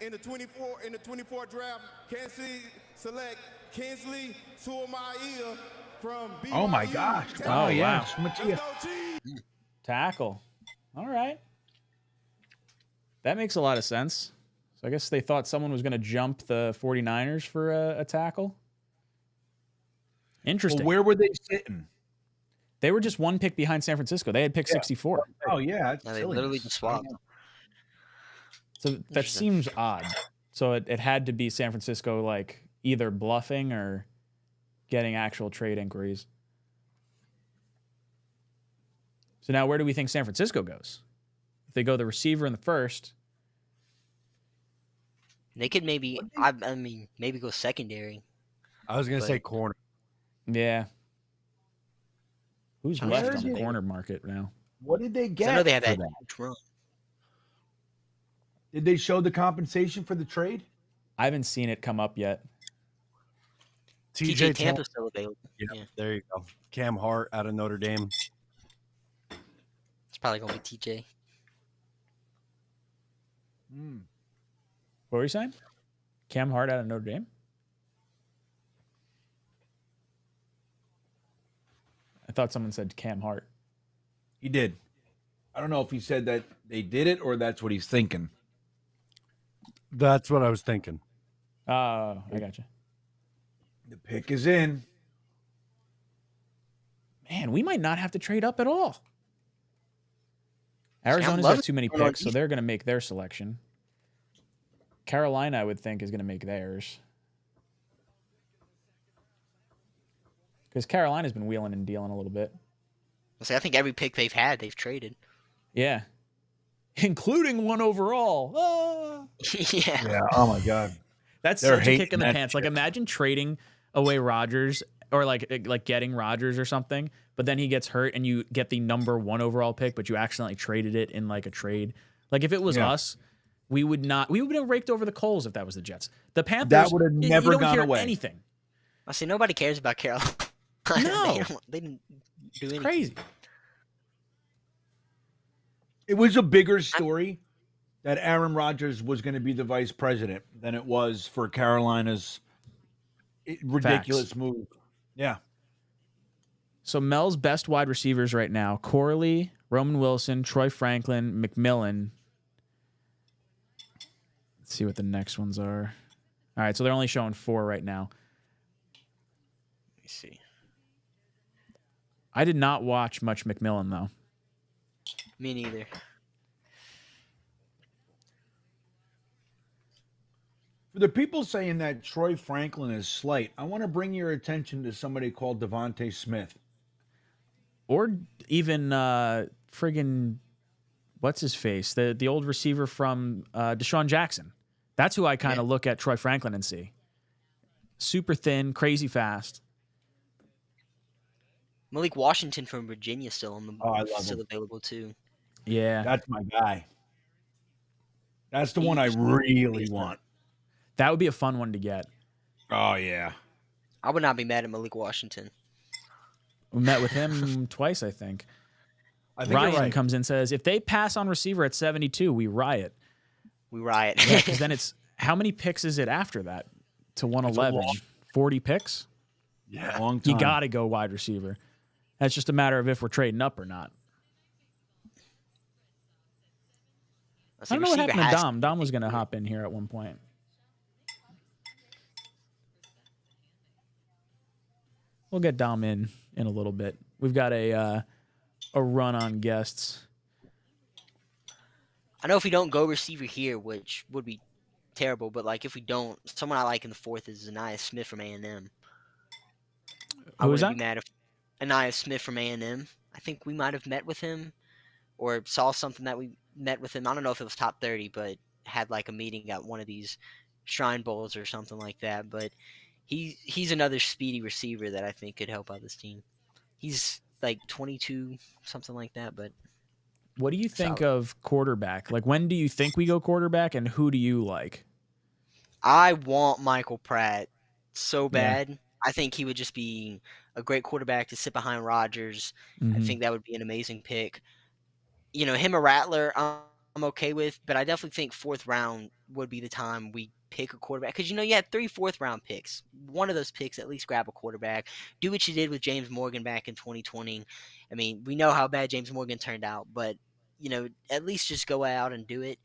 in the 24 draft. Kansas City select 𝐀𝐮𝐬𝐜𝐫𝐚 from BYU. Oh my gosh! Oh yeah, Mattia. Tackle. All right, that makes a lot of sense. So I guess they thought someone was going to jump the 49ers for a tackle. Interesting. Well, where were they sitting? They were just one pick behind San Francisco. They had pick 64. Oh yeah, that's They literally just swapped. So that seems odd. So it had to be San Francisco, like either bluffing or getting actual trade inquiries. So now where do we think San Francisco goes? If they go the receiver in the first. They could maybe, I mean, maybe go secondary. I was going to say corner. Yeah. Who's left on the corner market now? What did they get? I know they have for that that? huge run. Did they show the compensation for the trade? I haven't seen it come up yet. TJ Tampa's still available. Yeah, there you go. Cam Hart out of Notre Dame. It's probably going to be TJ. What were you saying? Cam Hart out of Notre Dame? I thought someone said Cam Hart. He did. I don't know if he said that they did it or that's what he's thinking. That's what I was thinking. I got you. The pick is in. Man, we might not have to trade up at all. Arizona's got too many picks, so they're going to make their selection. Carolina, I would think, is going to make theirs. Because Carolina's been wheeling and dealing a little bit. I think every pick they've had, they've traded. Yeah. Including one overall. Ah. Yeah. Yeah. Oh my God. That's They're such a kick in the hating that pants. Like, shit. imagine trading away Rodgers or like getting Rodgers or something, but then he gets hurt and you get the number 1 overall pick, but you accidentally traded it in like a trade. Like, if it was us, we would have raked over the coals if that was the Jets. The Panthers, That would have you never don't gone hear away. anything. I see nobody cares about Carolina. No. they didn't do anything. Crazy. It was a bigger story that Aaron Rodgers was going to be the vice president than it was for Carolina's ridiculous move. Yeah. So Mel's best wide receivers right now: Corley, Roman Wilson, Troy Franklin, McMillan. Let's see what the next ones are. All right, so they're only showing 4 right now. Let me see. I did not watch much McMillan, though. Me neither. For the people saying that Troy Franklin is slight, I want to bring your attention to somebody called Devontae Smith. Or even friggin' what's his face? The old receiver from Deshaun Jackson. That's who I kind of look at Troy Franklin and see. Super thin, crazy fast. Malik Washington from Virginia still on the still him. available too. Yeah. That's my guy. That's the one I really want. That would be a fun one to get. Oh, yeah. I would not be mad at Malik Washington. We met with him twice, I think. I think Ryan you're right. comes in and says, if they pass on receiver at 72, we riot. We riot. Yeah, because then it's, how many picks is it after that to 111? 40 picks? Yeah. Long time. You got to go wide receiver. That's just a matter of if we're trading up or not. I don't know what happened to Dom. Dom was going to hop in here at one point. We'll get Dom in a little bit. We've got a run on guests. I know if we don't go receiver here, which would be terrible, but like if we don't, someone I like in the 4th is Aniyah Smith from A&M. I Who is wouldn't that? be mad if Aniyah Smith from A&M. I think we might have met with him or saw something that we met with him. I don't know if it was top 30, but had like a meeting at one of these Shrine Bowls or something like that. But he's another speedy receiver that I think could help out this team. He's like 22, something like that. But What do you think of quarterback? Like, when do you think we go quarterback, and who do you like? I want Michael Pratt so bad. I think he would just be a great quarterback to sit behind Rodgers. I think that would be an amazing pick. You know, him or Rattler, I'm okay with, but I definitely think 4th round would be the time we pick a quarterback. Because, you know, you had 3 4th-round picks. One of those picks, at least grab a quarterback. Do what you did with James Morgan back in 2020. I mean, we know how bad James Morgan turned out, but, you know, at least just go out and do it.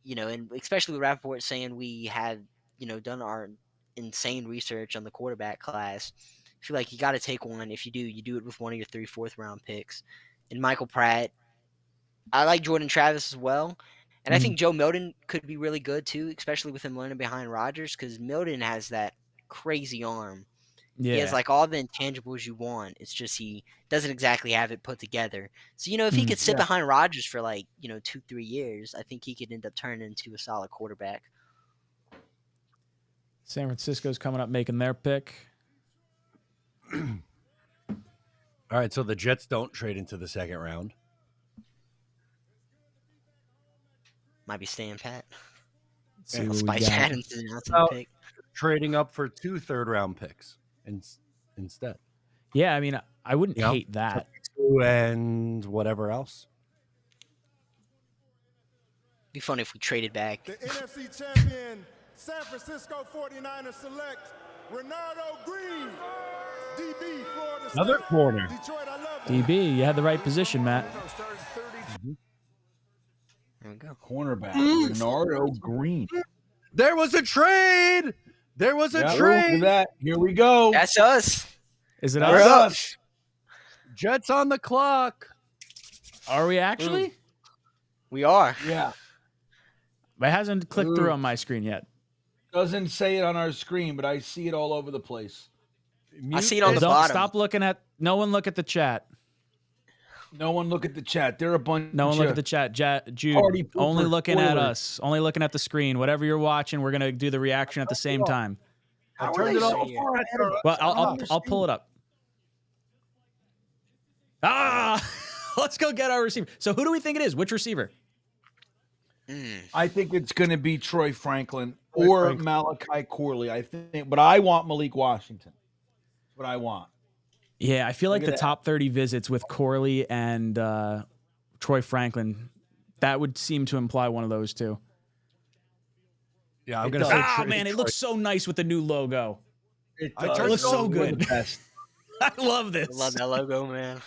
You know, and especially with Rappaport saying we had, you know, done our insane research on the quarterback class. I feel like you got to take one. If you do it with one of your 3 4th-round picks. And Michael Pratt. I like Jordan Travis as well. And I think Joe Milton could be really good too, especially with him learning behind Rodgers, because Milton has that crazy arm. Yeah. He has like all the intangibles you want. It's just he doesn't exactly have it put together. So, you know, if he could sit behind Rodgers for like, you know, 2-3 years, I think he could end up turning into a solid quarterback. San Francisco's coming up making their pick. All right, so the Jets don't trade into the 2nd round. Might be staying pat. See what we Spice got. Adams is announcing the pick. Trading up for 2 3rd-round picks instead. Yeah, I mean, I wouldn't Yeah. hate that. 22 and whatever else. Be fun if we traded back. The NFC champion, San Francisco 49ers select Renardo Green, DB, Florida State. Another corner. Detroit, I love it. DB, you had the right position, Matt. There we go. Cornerback, Renardo Green. There was a trade. There was a Yeah, trade. look at that. Here we go. That's us. Is it That's us? us. Jets on the clock. Are we actually? We are. Yeah. It hasn't clicked through on my screen yet. Doesn't say it on our screen, but I see it all over the place. I see it on the bottom. Stop looking at. No one look at the chat. No one look at the chat. They're a bunch. No one look at the chat. Jude, only looking at us. Only looking at the screen. Whatever you're watching, we're gonna do the reaction at the same time. I turned it off. Well, I'll pull it up. Let's go get our receiver. So who do we think it is? Which receiver? I think it's going to be Troy Franklin or Malachi Corley. I think, but I want Malik Washington. That's what I want. Yeah, I feel like the top 30 visits with Corley and Troy Franklin, that would seem to imply one of those two. Yeah, I'm going to say Troy. Man, it looks so nice with the new logo. It looks so good. I love this. I love that logo, man.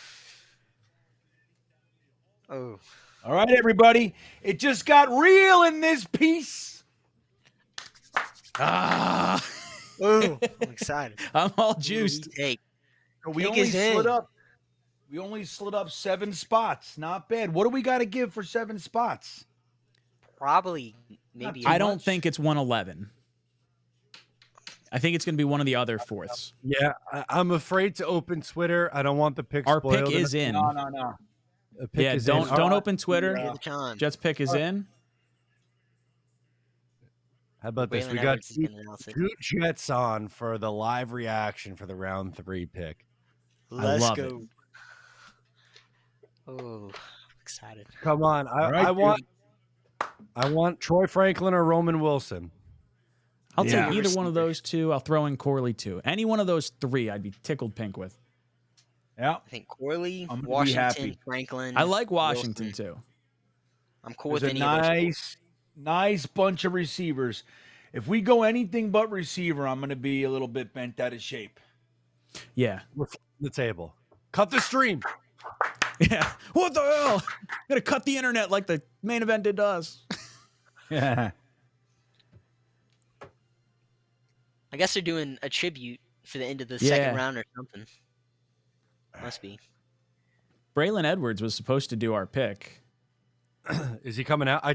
Oh. All right, everybody. It just got real in this piece. Ooh, I'm excited. I'm all juiced. We only slid up. We only slid up 7 spots. Not bad. What do we got to give for 7 spots? Probably maybe. I don't think it's 111. I think it's going to be one of the other fourths. Yeah, I'm afraid to open Twitter. I don't want the pick. Our spoiled. pick is in. No. Yeah, don't open Twitter. Yeah. Jets pick is in. How about this? We got 2 Jets on for the live reaction for the round 3 pick. Let's go. Oh, excited. Come on. I want Troy Franklin or Roman Wilson. I'll take either one of those two. I'll throw in Corley too. Any one of those 3, I'd be tickled pink with. Yeah. I think Corley, Washington, Franklin. I like Washington Wilson. too. I'm cool with any of those. Nice bunch of receivers. If we go anything but receiver, I'm going to be a little bit bent out of shape. Yeah. We're flipping the table. Cut the stream. Yeah. What the hell? Gonna cut the internet like the main event did to us. Yeah. I guess they're doing a tribute for the end of the second round or something. Must be. Braylon Edwards was supposed to do our pick. Is he coming out? I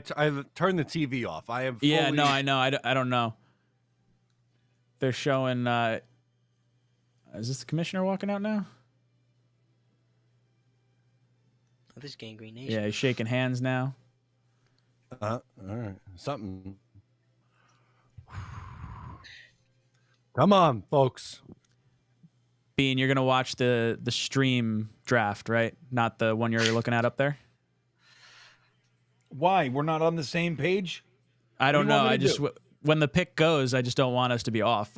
turned the TV off. I am. Yeah, no, I know. I don't know. They're showing. Is this the commissioner walking out now? Oh, this is Gangrene Nation. Yeah, he's shaking hands now. All right. Something. Come on, folks. Bean, you're gonna watch the stream draft, right? Not the one you're looking at up there. Why? We're not on the same page? I don't know. I just when the pick goes, I just don't want us to be off.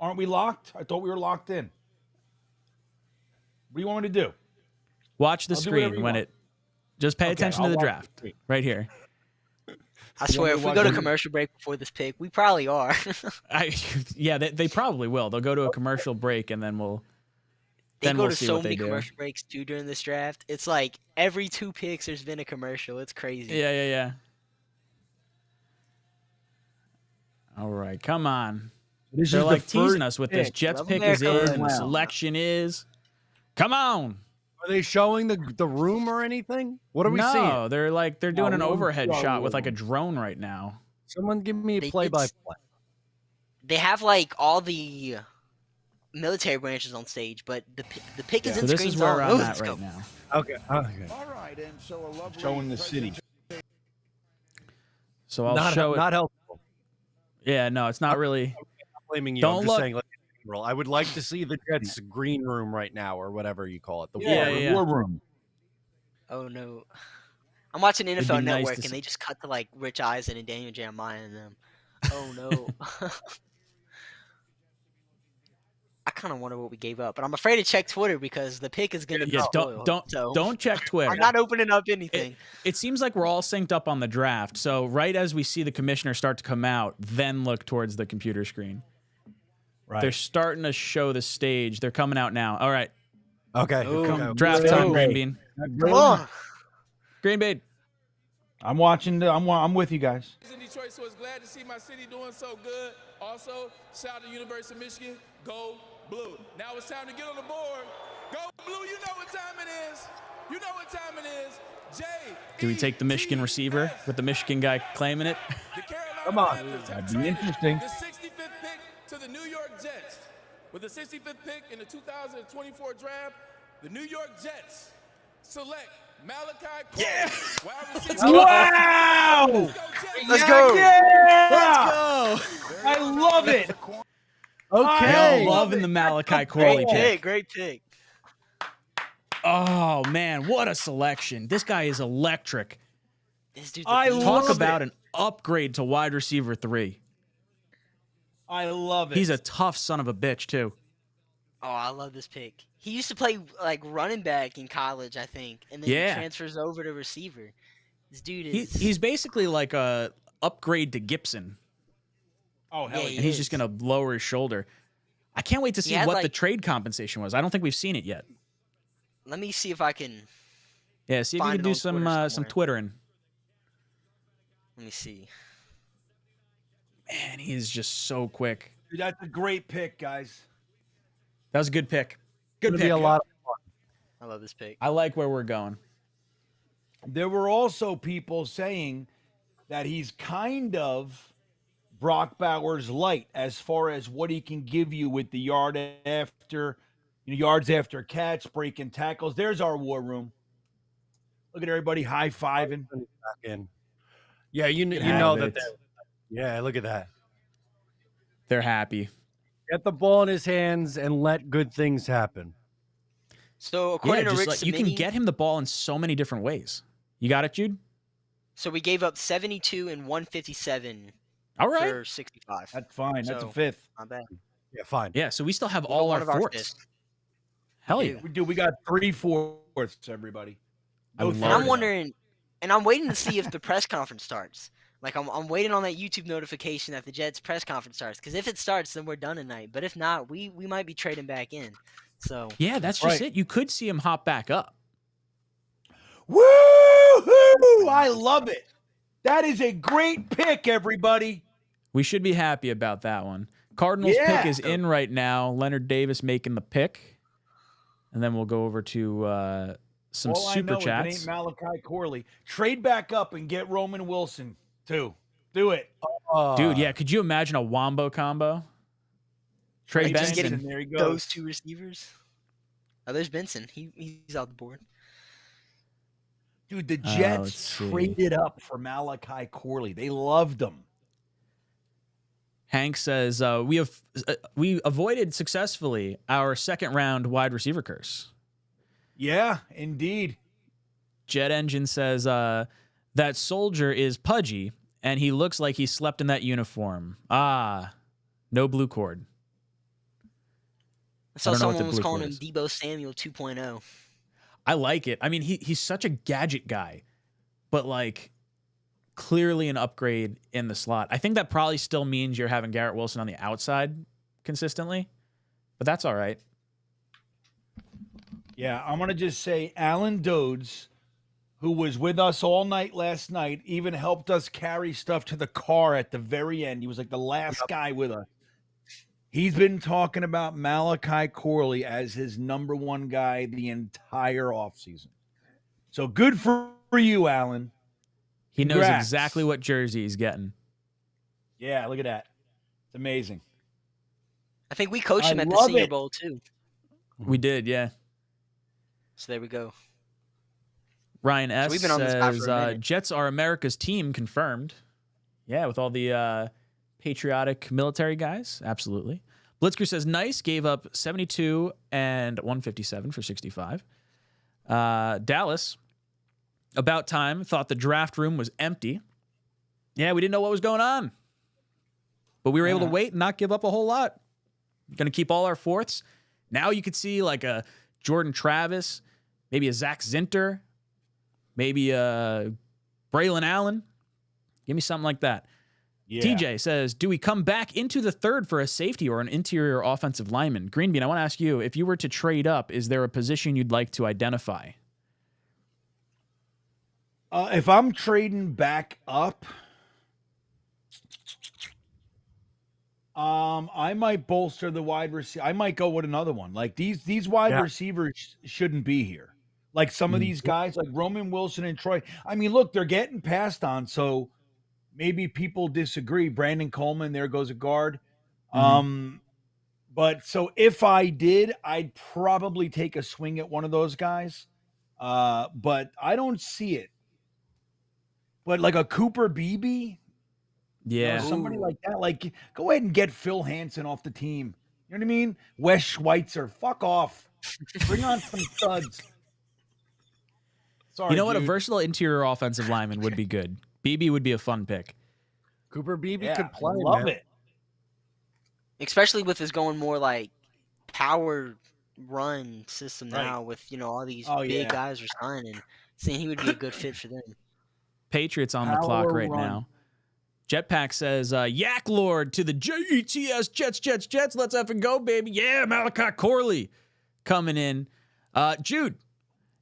Aren't we locked? I thought we were locked in. What do you want me to do? Watch the screen when it. Just pay attention to the draft right here. I swear, if we go to commercial break before this pick, we probably are. Yeah, they probably will. They'll go to a commercial break and then we'll. They go we'll to see so what many they do. commercial breaks too during this draft. It's like every 2 picks, there's been a commercial. It's crazy. Yeah. All right, come on. They're like teasing us with this. Jets pick is in. The selection is. Come on. Are they showing the room or anything? What are we seeing? No, they're doing an overhead shot with like a drone right now. Someone give me a play-by-play. They have like all the military branches on stage, but the pick is in so this screen is where zone. I'm at right now. Okay. All right, and so a lovely Showing the city. So I'll show it. Not helpful. Yeah, no, it's not really. I'm not blaming you. Don't I'm just look. saying, like, I would like to see the Jets green room right now, or whatever you call it. The war room. Oh no. I'm watching be NFL nice Network to and see- they just cut to like Rich Eisen and Daniel Jeremiah and them. Oh no. I kind of wonder what we gave up, but I'm afraid to check Twitter because the pick is going to be spoiled. Don't check Twitter. I'm not opening up anything. It seems like we're all synced up on the draft. So right as we see the commissioner start to come out, then look towards the computer screen. Right. They're starting to show the stage. They're coming out now. All right. Okay. Draft time, Green Bean. Come on. Green Bean. I'm watching. I'm with you guys. In Detroit, so it's glad to see my city doing so good. Also, shout out to University of Michigan. Go Blue. Now it's time to get on the board. Go Blue. You know what time it is. You know what time it is. Do we take the Michigan receiver with the Michigan guy claiming it? Come on. That'd be interesting. The 65th pick to the New York Jets. With the 65th pick in the 2024 draft, the New York Jets select Malachi Corley. Yeah. Wow! Let's go. Yeah! Let's go. I love it. Okay. Loving the Malachi Corley pick. Great pick. Oh, man. What a selection. This guy is electric. This dude's Talk about an upgrade to wide receiver 3. I love it. He's a tough son of a bitch, too. Oh, I love this pick. He used to play like running back in college, I think, and then he transfers over to receiver. This dude is. He's basically like a upgrade to Gibson. Oh, hell yeah. And he's just going to lower his shoulder. I can't wait to see what the trade compensation was. I don't think we've seen it yet. Let me see if I can. Yeah, see if you can do some Twittering. Let me see. Man, he is just so quick. Dude, that's a great pick, guys. That was a good pick. Good pick. Be a lot of fun. I love this pick. I like where we're going. There were also people saying that he's kind of Brock Bowers light as far as what he can give you with the yards after catch, breaking tackles. There's our war room. Look at everybody high-fiving. Yeah, you know that. Yeah, look at that. They're happy. Get the ball in his hands and let good things happen. So according to Rick you can get him the ball in so many different ways. You got it, Jude? So we gave up 72 and 157. All right. For 65. That's fine. That's So, a fifth. Not bad. Yeah, fine. Yeah, so we still have all our fourths. Hell yeah. We got 3/4, everybody. And I'm wondering, and I'm waiting to see if the press conference starts. Like, I'm waiting on that YouTube notification that the Jets press conference starts. Because if it starts, then we're done tonight. But if not, we might be trading back in. So yeah, that's just it. You could see him hop back up. Woo-hoo! I love it. That is a great pick, everybody. We should be happy about that one. Cardinals pick is in right now. Leonard Davis making the pick. And then we'll go over to some super chats. It ain't Malachi Corley. Trade back up and get Roman Wilson, too. Do it. Dude, yeah. Could you imagine a wombo combo? Trey Benson. There he goes. Those two receivers. Oh, there's Benson. He's out the board. Dude, the Jets traded up for Malachi Corley. They loved him. Hank says we avoided successfully our second round wide receiver curse. Yeah, indeed. Jet Engine says that soldier is pudgy and he looks like he slept in that uniform. No blue cord. I saw someone was calling him Deebo Samuel 2.0. I like it. I mean, he's such a gadget guy, but like clearly an upgrade in the slot. I think that probably still means you're having Garrett Wilson on the outside consistently, but that's all right. Yeah, I'm going to just say Alan Dodds, who was with us all night last night, even helped us carry stuff to the car at the very end. He was like the last guy with us. He's been talking about Malachi Corley as his number one guy the entire offseason. So good for you, Alan. He knows exactly what jersey he's getting. Yeah, look at that. It's amazing. I think we coached him at the Senior Bowl, too. We did, yeah. So there we go. Ryan S. So we've been on this path for a says, minute. Jets are America's team, confirmed. Yeah, with all the patriotic military guys. Absolutely. Blitzker says, nice. Gave up 72 and 157 for 65. Dallas, about time. Thought the draft room was empty. Yeah, we didn't know what was going on. But we were able to wait and not give up a whole lot. Going to keep all our fourths. Now you could see like a Jordan Travis, maybe a Zach Zinter, maybe a Braylon Allen. Give me something like that. Yeah. TJ says, do we come back into the third for a safety or an interior offensive lineman? Greenbean, I want to ask you, if you were to trade up, is there a position you'd like to identify? If I'm trading back up, I might bolster the wide receiver. I might go with another one. Like these wide receivers shouldn't be here. Like some of these guys, like Roman Wilson and Troy. I mean, look, they're getting passed on, so maybe people disagree. Brandon Coleman, there goes a guard. But so if I did, I'd probably take a swing at one of those guys. But I don't see it. But like a Cooper Beebe, Yeah. somebody like that, like go ahead and get Phil Hansen off the team. You know what I mean? Wes Schweitzer, fuck off. Bring on some studs. Sorry, You know what? A dude. versatile interior offensive lineman would be good. BB would be a fun pick. Cooper Beebe Yeah, could play. love man. it. Especially with his going more like power run system now with, all these big guys resigning. Saying he would be a good fit for them. Patriots on the clock right now. Jetpack says, Yak Lord to the JETS Jets. Let's effing go, baby. Yeah, Malachi Corley coming in. Jude,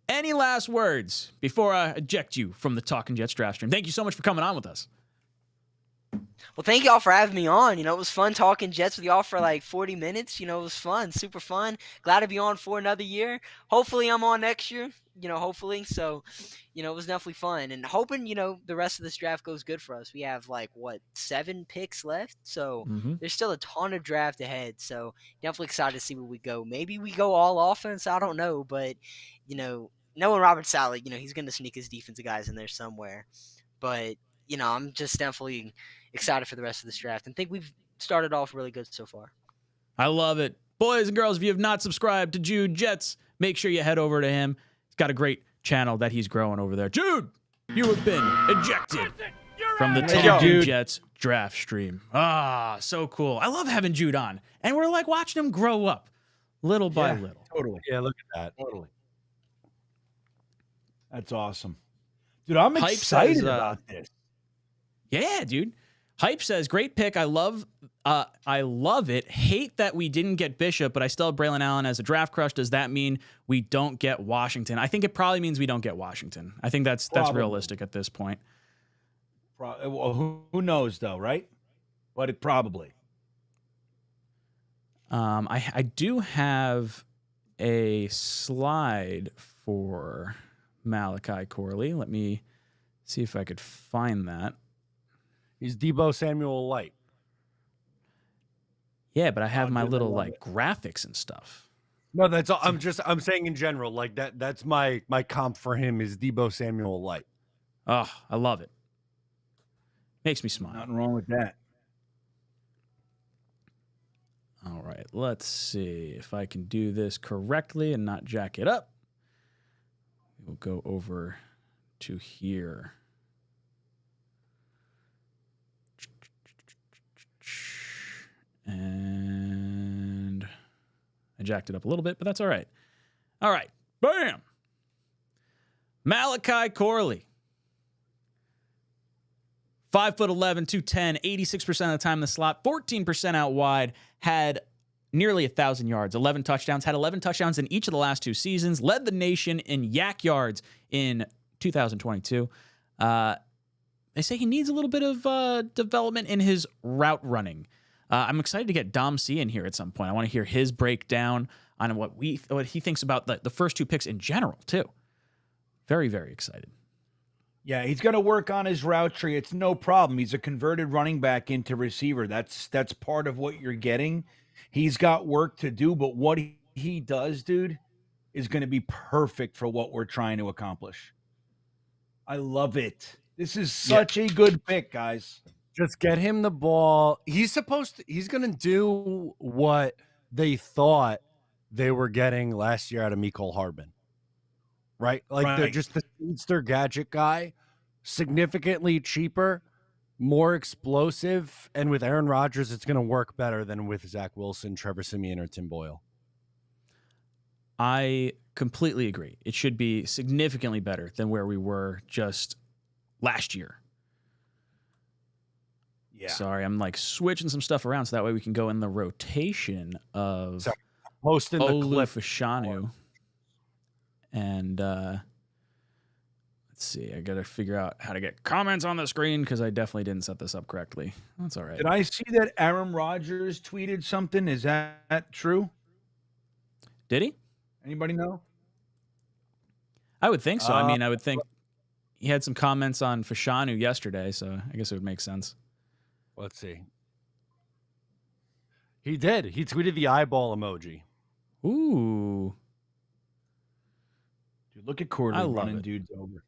any last words before I eject you from the Talkin' Jets draft stream? Thank you so much for coming on with us. Well, thank y'all for having me on. It was fun talking Jets with y'all for like 40 minutes. It was fun, super fun. Glad to be on for another year. Hopefully I'm on next year, hopefully. So, it was definitely fun. And hoping, the rest of this draft goes good for us. We have 7 picks left. So there's still a ton of draft ahead. So definitely excited to see where we go. Maybe we go all offense. I don't know. But, knowing Robert Saleh, he's going to sneak his defensive guys in there somewhere. But, I'm just definitely excited for the rest of this draft and think we've started off really good so far. I love it. Boys and girls, if you have not subscribed to Jude Jets, make sure you head over to him. He's got a great channel that he's growing over there. Jude, you have been ejected from the Talkin' Jets draft stream. So cool. I love having Jude on. And we're watching him grow up little by little. Totally. Yeah, look at that. Totally. That's awesome. Dude, I'm Hype excited says, about this. Yeah, dude. Hype says, great pick. I love it. Hate that we didn't get Bishop, but I still have Braylon Allen as a draft crush. Does that mean we don't get Washington? I think it probably means we don't get Washington. I think that's realistic at this point. Well, who knows though, right? But it probably. I do have a slide for Malachi Corley. Let me see if I could find that. He's Deebo Samuel Light. Yeah, but I have my little graphics and stuff. No, that's all. I'm saying in general, that's my comp for him is Deebo Samuel Light. Oh, I love it. Makes me smile. Nothing wrong with that. All right, let's see if I can do this correctly and not jack it up. We'll go over to here. And I jacked it up a little bit, but that's all right. All right. Bam. Malachi Corley. 5'11", 210, 86% of the time in the slot, 14% out wide, had nearly 1,000 yards, 11 touchdowns, had 11 touchdowns in each of the last 2 seasons, led the nation in yak yards in 2022. They say he needs a little bit of development in his route running. I'm excited to get Dom C in here at some point. I want to hear his breakdown on what he thinks about the first 2 picks in general, too. Very, very excited. Yeah, he's going to work on his route tree. It's no problem. He's a converted running back into receiver. That's part of what you're getting. He's got work to do, but what he does, dude, is going to be perfect for what we're trying to accomplish. I love it. This is such a good pick, guys. Just get him the ball. He's going to do what they thought they were getting last year out of Mecole Hardman. Right? They're just the speedster gadget guy, significantly cheaper, more explosive, and with Aaron Rodgers, it's going to work better than with Zach Wilson, Trevor Siemian, or Tim Boyle. I completely agree. It should be significantly better than where we were just last year. Yeah. Sorry, I'm switching some stuff around so that way we can go in the rotation of posting the clip. Fashanu. And let's see, I got to figure out how to get comments on the screen because I definitely didn't set this up correctly. That's all right. Did I see that Aaron Rodgers tweeted something? Is that true? Did he? Anybody know? I would think so. I mean, I would think he had some comments on Fashanu yesterday, so I guess it would make sense. Let's see. He did. He tweeted the eyeball emoji. Ooh. Dude, look at Corley running dudes over.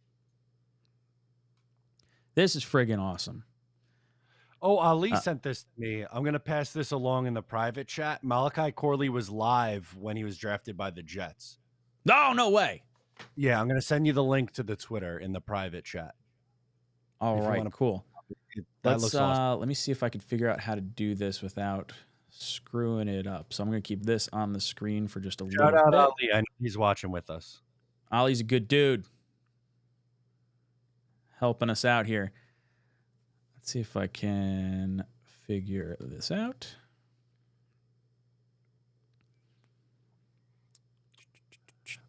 This is friggin' awesome. Oh, Ali sent this to me. I'm going to pass this along in the private chat. Malachi Corley was live when he was drafted by the Jets. No way. Yeah, I'm going to send you the link to the Twitter in the private chat. All right, cool. That looks awesome. Let me see if I can figure out how to do this without screwing it up. So I'm going to keep this on the screen for just a little bit. Shout out Ali. I know he's watching with us. Ali's a good dude. Helping us out here. Let's see if I can figure this out.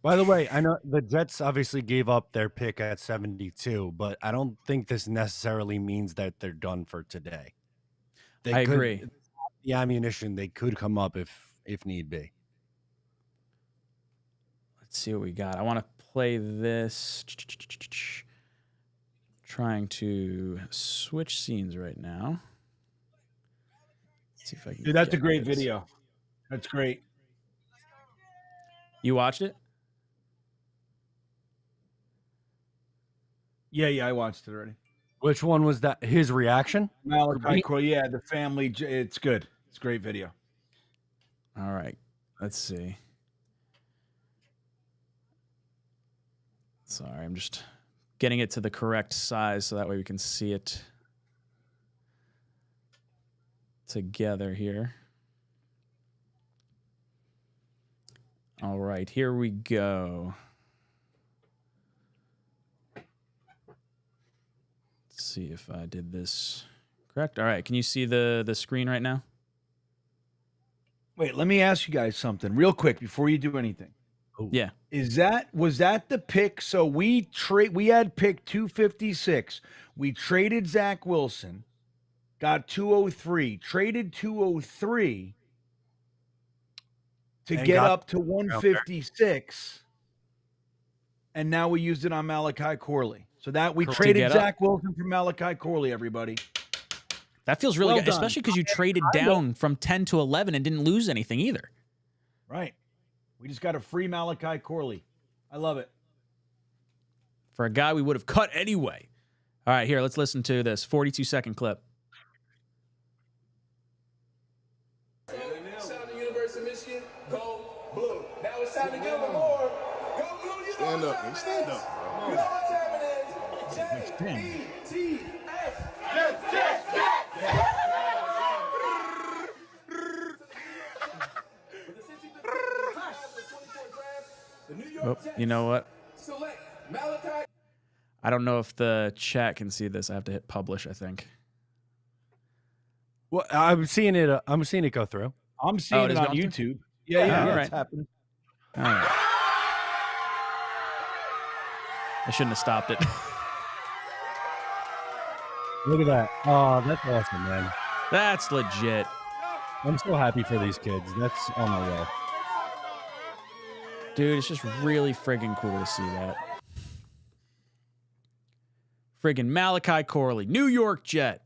By the way, I know the Jets obviously gave up their pick at 72, but I don't think this necessarily means that they're done for today. I agree. The ammunition, they could come up if need be. Let's see what we got. I want to play this. Trying to switch scenes right now. Let's see if I can. Dude, that's a get great this. video. That's great. You watched it? Yeah, I watched it already. Which one was that? His reaction? Malachi Corley, yeah, the family. It's good. It's a great video. All right. Let's see. Sorry, I'm just getting it to the correct size so that way we can see it together here. All right, here we go. Let's see if I did this correct. All right, can you see the screen right now? Wait, let me ask you guys something real quick before you do anything. Yeah. Was that the pick? So we had pick 256. We traded Zach Wilson, got 203, traded 203 to And get got up to 156. And now we used it on Malachi Corley. So that we traded Zach Wilson for Malachi Corley, everybody. That feels really Well good, done. especially because you traded down from 10 to 11 and didn't lose anything either. Right. We just got a free Malachi Corley. I love it. For a guy we would have cut anyway. All right, here, let's listen to this 42-second clip. Shout out to University of Michigan. Go blue. Now it's time to give them more. Go blue. You Stand know up, man. Stand up. You know what time it is. JETS. Oh, you know what? Select Malachi. I don't know if the chat can see this. I have to hit publish, I think. Well, I'm seeing it. I'm seeing it go through. I'm seeing it on YouTube. Yeah, all right. it's happening. All right. I shouldn't have stopped it. Look at that. Oh, that's awesome, man. That's legit. I'm so happy for these kids. That's on my way. Dude, it's just really friggin' cool to see that. Friggin' Malachi Corley, New York Jet.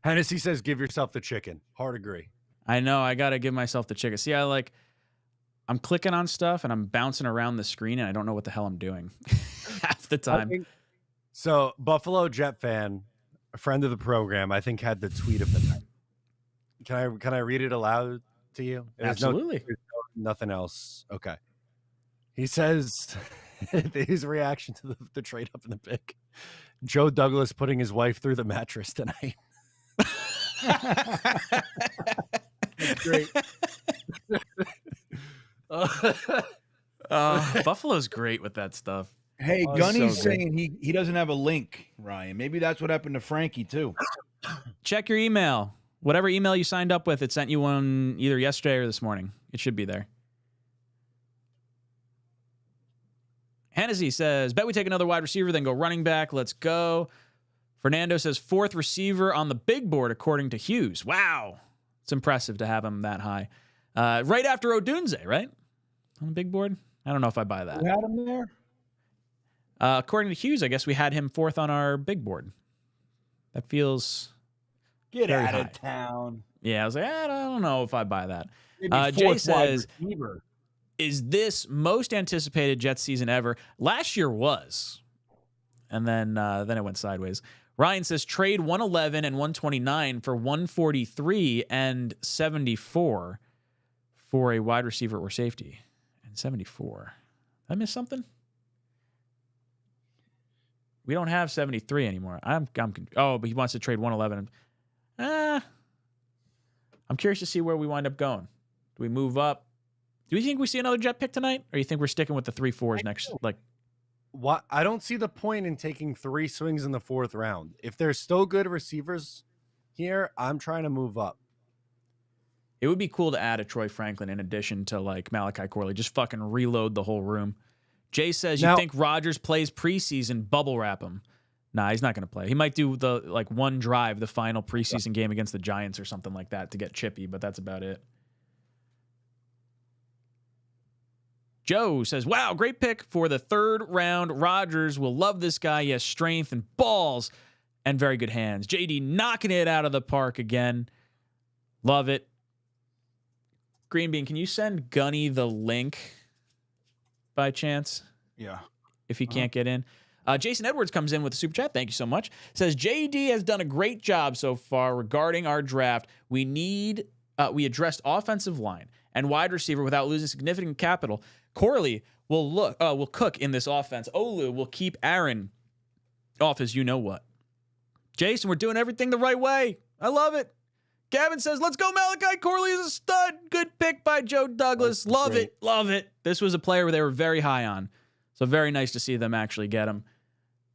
Hennessy says, give yourself the chicken. Hard agree. I know, I got to give myself the chicken. See, I'm clicking on stuff and I'm bouncing around the screen and I don't know what the hell I'm doing half the time. So, Buffalo Jet fan, a friend of the program, I think had the tweet of the night. Can I read it aloud to you? Absolutely. There's nothing else. Okay. He says his reaction to the trade up in the pick. Joe Douglas putting his wife through the mattress tonight. That's great. Buffalo's great with that stuff. Hey, Oh, Gunny's so good. saying he doesn't have a link, Ryan. Maybe that's what happened to Frankie, too. Check your email. Whatever email you signed up with, it sent you one either yesterday or this morning. It should be there. Hennessy says, bet we take another wide receiver, then go running back. Let's go. Fernando says, fourth receiver on the big board, according to Hughes. Wow. It's impressive to have him that high. Right after Odunze, right? On the big board? I don't know if I buy that. You had him there? According to Hughes, I guess we had him 4th on our big board. That feels Get very out high. of town. Yeah, I was like, I don't know if I buy that. Maybe Jay fourth wide says, receiver. is this most anticipated Jets season ever? Last year was. And then it went sideways. Ryan says, trade 111 and 129 for 143 and 74 for a wide receiver or safety. And 74. Did I miss something? We don't have 73 anymore. I'm oh, but he wants to trade 111. I'm curious to see where we wind up going. Do we move up? Do you think we see another Jet pick tonight? Or you think we're sticking with the 3-4s next? Like, what? I don't see the point in taking 3 swings in the 4th round. If there's still good receivers here, I'm trying to move up. it would be cool to add a Troy Franklin in addition to like Malachi Corley. Just fucking reload the whole room. Jay says, you think Rodgers plays preseason, bubble wrap him. Nah, he's not going to play. He might do the like one drive, the final preseason game against the Giants or something like that to get chippy, but that's about it. Joe says, wow, great pick for the 3rd round. Rodgers will love this guy. He has strength and balls and very good hands. JD knocking it out of the park again. Love it. Green Bean, can you send Gunny the link by chance? Yeah. If he can't get in. Jason Edwards comes in with a super chat. Thank you so much. Says, JD has done a great job so far regarding our draft. We addressed offensive line and wide receiver without losing significant capital. Corley will cook in this offense. Olu will keep Aaron off his you-know-what. Jason, we're doing everything the right way. I love it. Gavin says, let's go Malachi Corley is a stud. Good pick by Joe Douglas. Love it. Love it. This was a player they were very high on. So very nice to see them actually get him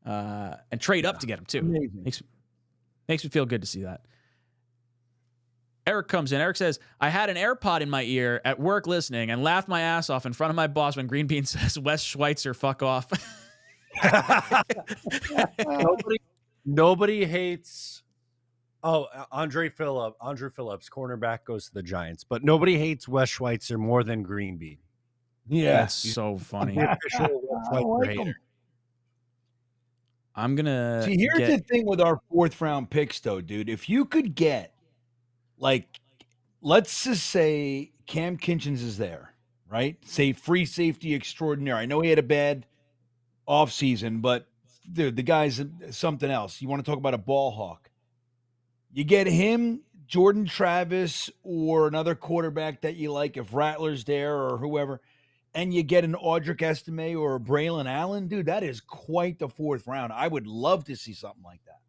and trade up to get him too. Makes me feel good to see that. Eric comes in. Eric says, I had an AirPod in my ear at work listening and laughed my ass off in front of my boss when Green Bean says, Wes Schweitzer, fuck off. Nobody hates. Oh, Andrew Phillips, cornerback, goes to the Giants. But nobody hates Wes Schweitzer more than Green Bean. Yeah, that's so funny. I like him. I'm gonna see. Here's the thing with our 4th round picks, though, dude. If you could get, like, let's just say 𝐀𝐮 is there, right? Say free safety extraordinaire. I know he had a bad offseason, but dude, the guy's something else. You want to talk about a ball hawk? You get him, Jordan Travis, or another quarterback that you like, if Rattler's there or whoever, and you get an Audric Estime or a Braylon Allen, dude, that is quite the 4th round. I would love to see something like that.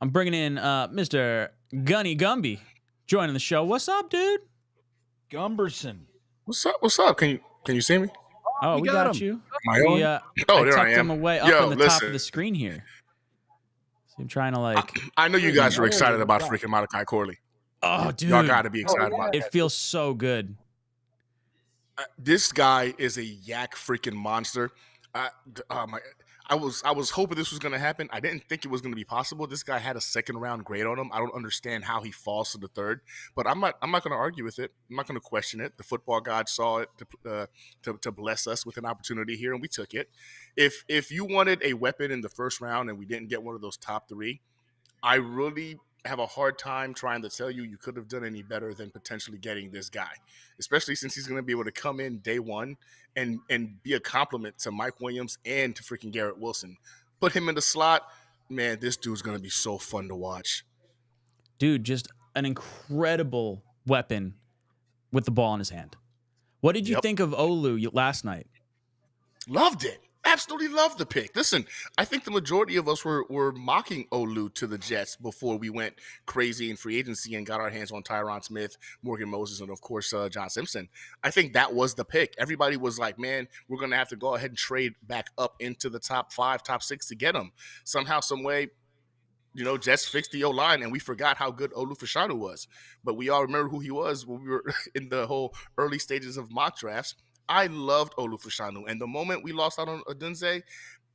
I'm bringing in Mr. Gunny Gumby joining the show. What's up, dude? Gumberson. What's up? What's up? Can you see me? Oh, we got you. Am I on? I there tucked I am. him away up in the top of the screen here. So I'm trying to like. I know you guys are excited about freaking Malachi Corley. Oh, dude, y'all got to be excited about it. It feels so good. This guy is a yak freaking monster. I was hoping this was going to happen. I didn't think it was going to be possible. This guy had a 2nd round grade on him. I don't understand how he falls to the 3rd, but I'm not going to argue with it. I'm not going to question it. The football god saw it to bless us with an opportunity here, and we took it. If you wanted a weapon in the 1st round and we didn't get one of those top 3, I really have a hard time trying to tell you could have done any better than potentially getting this guy, especially since he's going to be able to come in day one and be a compliment to Mike Williams and to freaking Garrett Wilson. Put him in the slot. Man, this dude's going to be so fun to watch. Dude, just an incredible weapon with the ball in his hand. What did you think of Olu last night? Loved it. Absolutely loved the pick. Listen, I think the majority of us were mocking Olu to the Jets before we went crazy in free agency and got our hands on Tyron Smith, Morgan Moses, and, of course, John Simpson. I think that was the pick. Everybody was like, man, we're going to have to go ahead and trade back up into the top 5, top 6 to get him. Somehow, some way, Jets fixed the O-line, and we forgot how good Olu Fashanu was. But we all remember who he was when we were in the whole early stages of mock drafts. I loved Olu Fashanu, and the moment we lost out on Odunze,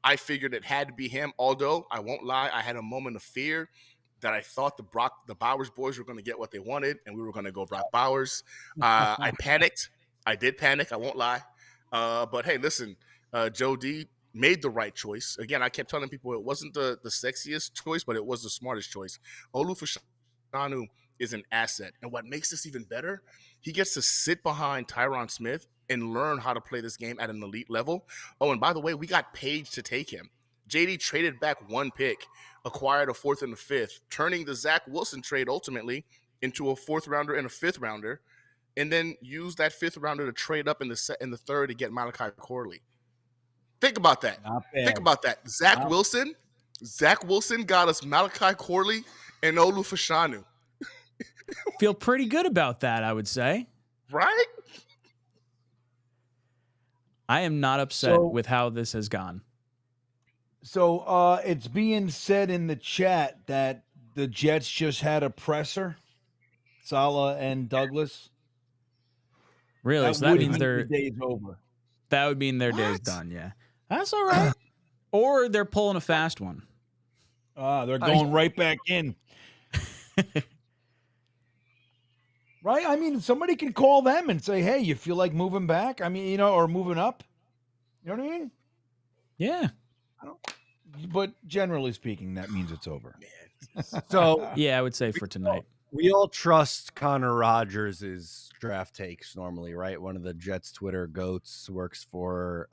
I figured it had to be him, although I won't lie, I had a moment of fear that I thought the Bowers boys were going to get what they wanted, and we were going to go Brock Bowers. I panicked. I did panic, I won't lie. But hey, listen, Joe D made the right choice. Again, I kept telling people it wasn't the sexiest choice, but it was the smartest choice. Olu Fashanu is an asset. And what makes this even better, he gets to sit behind Tyron Smith and learn how to play this game at an elite level. Oh, and by the way, we got paid to take him. JD traded back 1 pick, acquired a 4th and a 5th, turning the Zach Wilson trade ultimately into a 4th rounder and a 5th rounder, and then used that 5th rounder to trade up in the 3rd to get Malachi Corley. Think about that. Think about that. Zach Wilson got us Malachi Corley and Olu Fashanu. Feel pretty good about that, I would say. Right? I am not upset with how this has gone. So it's being said in the chat that the Jets just had a presser, Saleh and Douglas. Really? So that means their day's over. That would mean their day's done, yeah. That's all right. Or they're pulling a fast one. They're going right back in. Right? I mean, somebody can call them and say, hey, you feel like moving back? I mean, or moving up? You know what I mean? Yeah. But generally speaking, that means it's over. So yeah, I would say for tonight. We all trust Connor Rogers' draft takes normally, right? One of the Jets Twitter goats, works for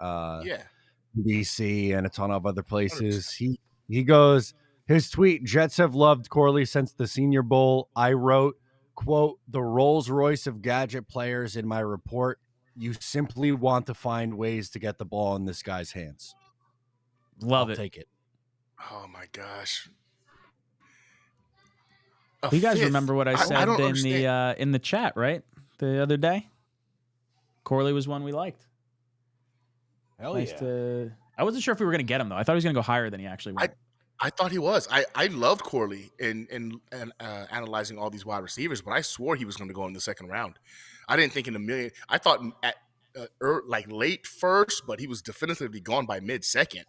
BC and a ton of other places. 100%. He goes, his tweet, Jets have loved Corley since the Senior Bowl. I wrote, quote, the Rolls Royce of gadget players in my report. You simply want to find ways to get the ball in this guy's hands. I'll take it. Oh my gosh. You guys remember what I said in the chat, right? The other day? Corley was one we liked. Hell yeah. I wasn't sure if we were going to get him, though. I thought he was going to go higher than he actually went. I thought he was. I loved Corley in analyzing all these wide receivers, but I swore he was going to go in the 2nd round. I didn't think in a million. I thought at like late 1st, but he was definitively gone by mid-2nd.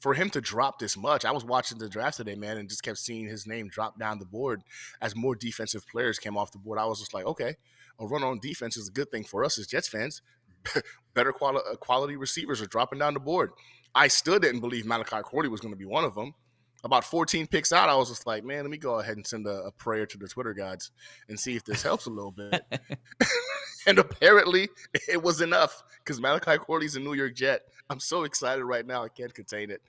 For him to drop this much, I was watching the draft today, man, and just kept seeing his name drop down the board as more defensive players came off the board. I was just like, okay, a run on defense is a good thing for us as Jets fans. Better quality receivers are dropping down the board. I still didn't believe Malachi Corley was going to be one of them. About 14 picks out, I was just like, man, let me go ahead and send a prayer to the Twitter gods and see if this helps a little bit. And apparently it was enough because Malachi Corley's a New York Jet. I'm so excited right now. I can't contain it.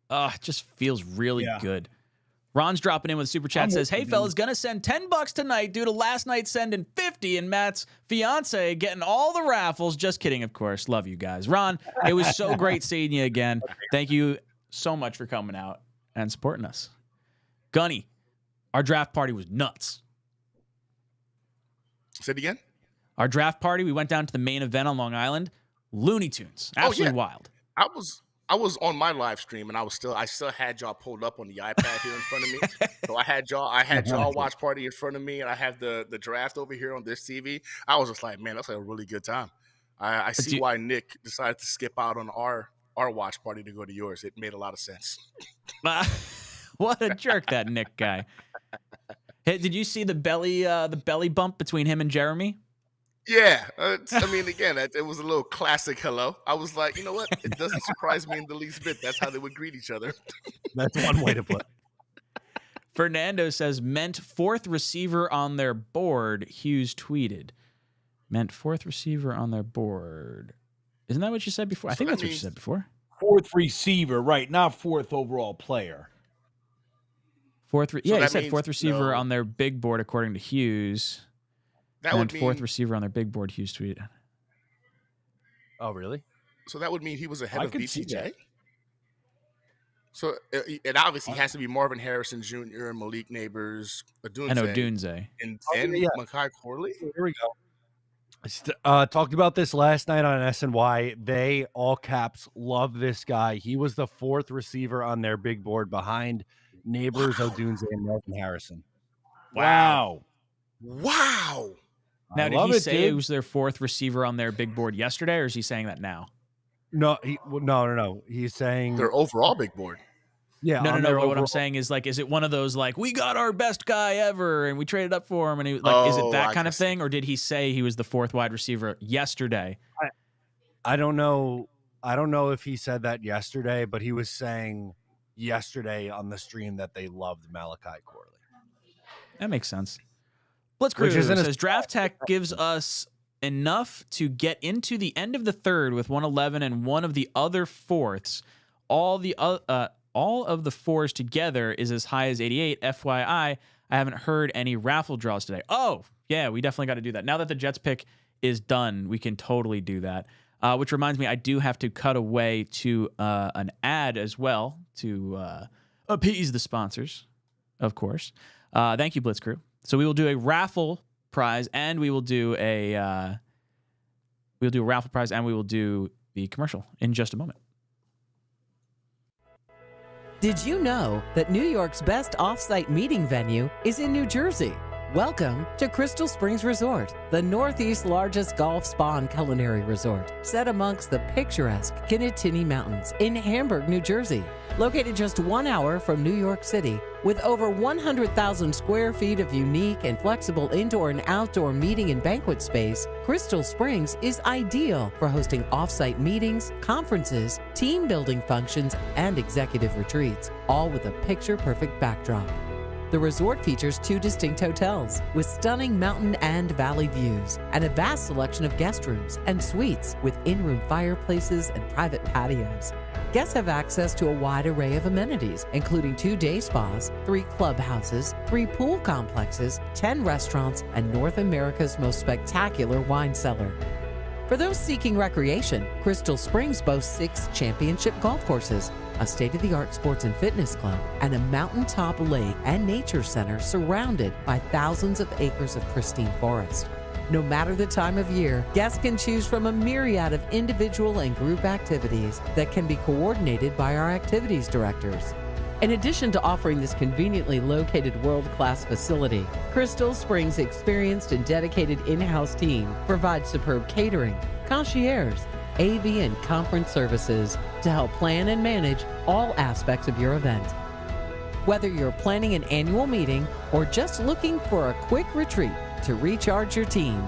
It just feels really good. Ron's dropping in with a super chat, says, hey, fellas, gonna send $10 tonight due to last night sending 50 and Matt's fiance getting all the raffles. Just kidding, of course. Love you guys. Ron, it was so great seeing you again. Thank you so much for coming out and supporting us. Gunny, our draft party was nuts. Say it again? Our draft party, we went down to the main event on Long Island. Looney Tunes. Absolutely wild. I was on my live stream and I still had y'all pulled up on the iPad here in front of me. So I had y'all watch party in front of me, and I have the draft over here on this TV. I was just like, man, that's like a really good time. I see why Nick decided to skip out on our watch party to go to yours. It made a lot of sense. What a jerk, that Nick guy. Hey, did you see the belly bump between him and Jeremy? Yeah. I mean, again, it was a little classic hello. I was like, you know what? It doesn't surprise me in the least bit. That's how they would greet each other. That's one way to put it. Fernando says, meant 4th receiver on their board. Hughes tweeted. Meant 4th receiver on their board. Isn't that what you said before? I think that's what you said before. 4th receiver, right? Not 4th overall player. You said 4th receiver on their big board, according to Hughes. That and would mean 4th receiver on their big board, Hughes tweet. Oh, really? So that would mean he was ahead of BCJ? So it obviously has to be Marvin Harrison Jr., Malik Neighbors, Odunze. And Malachi Corley? Here we go. Talked about this last night on SNY. They, all caps, love this guy. He was the 4th receiver on their big board behind Neighbors, Odunze, and Marvin Harrison. Wow. Now, did he say it was their 4th receiver on their big board yesterday, or is he saying that now? No. He's saying their overall big board. Yeah. No. What I'm saying is, like, is it one of those, like, we got our best guy ever and we traded up for him, and he, like, is it that kind of thing, or did he say he was the 4th wide receiver yesterday? I don't know. I don't know if he said that yesterday, but he was saying yesterday on the stream that they loved Malachi Corley. That makes sense. Blitzkrieg says Draft Tech gives us enough to get into the end of the third with 111 and one of the other fourths. All of the fours together is as high as 88. FYI, I haven't heard any raffle draws today. Oh, yeah, we definitely got to do that. Now that the Jets pick is done, we can totally do that. Which reminds me, I do have to cut away to an ad as well to appease the sponsors, of course. Thank you, Blitz Crew. So we will do a raffle prize, and we will do a raffle prize, and we will do the commercial in just a moment. Did you know that New York's best off-site meeting venue is in New Jersey? Welcome to Crystal Springs Resort, the Northeast's largest golf spa and culinary resort, set amongst the picturesque 𝐀𝐮𝐬𝐫𝐚 Mountains in Hamburg, New Jersey. Located just 1 hour from New York City, with over 100,000 square feet of unique and flexible indoor and outdoor meeting and banquet space, Crystal Springs is ideal for hosting off-site meetings, conferences, team building functions, and executive retreats, all with a picture-perfect backdrop. The resort features 2 distinct hotels with stunning mountain and valley views and a vast selection of guest rooms and suites with in-room fireplaces and private patios. Guests have access to a wide array of amenities, including 2 day spas, 3 clubhouses, 3 pool complexes, 10 restaurants, and North America's most spectacular wine cellar. For those seeking recreation, Crystal Springs boasts 6 championship golf courses, a state-of-the-art sports and fitness club, and a mountaintop lake and nature center surrounded by thousands of acres of pristine forest. No matter the time of year, guests can choose from a myriad of individual and group activities that can be coordinated by our activities directors. In addition to offering this conveniently located world-class facility, Crystal Springs' experienced and dedicated in-house team provides superb catering, concierge, AV, and conference services to help plan and manage all aspects of your event. Whether you're planning an annual meeting or just looking for a quick retreat to recharge your team,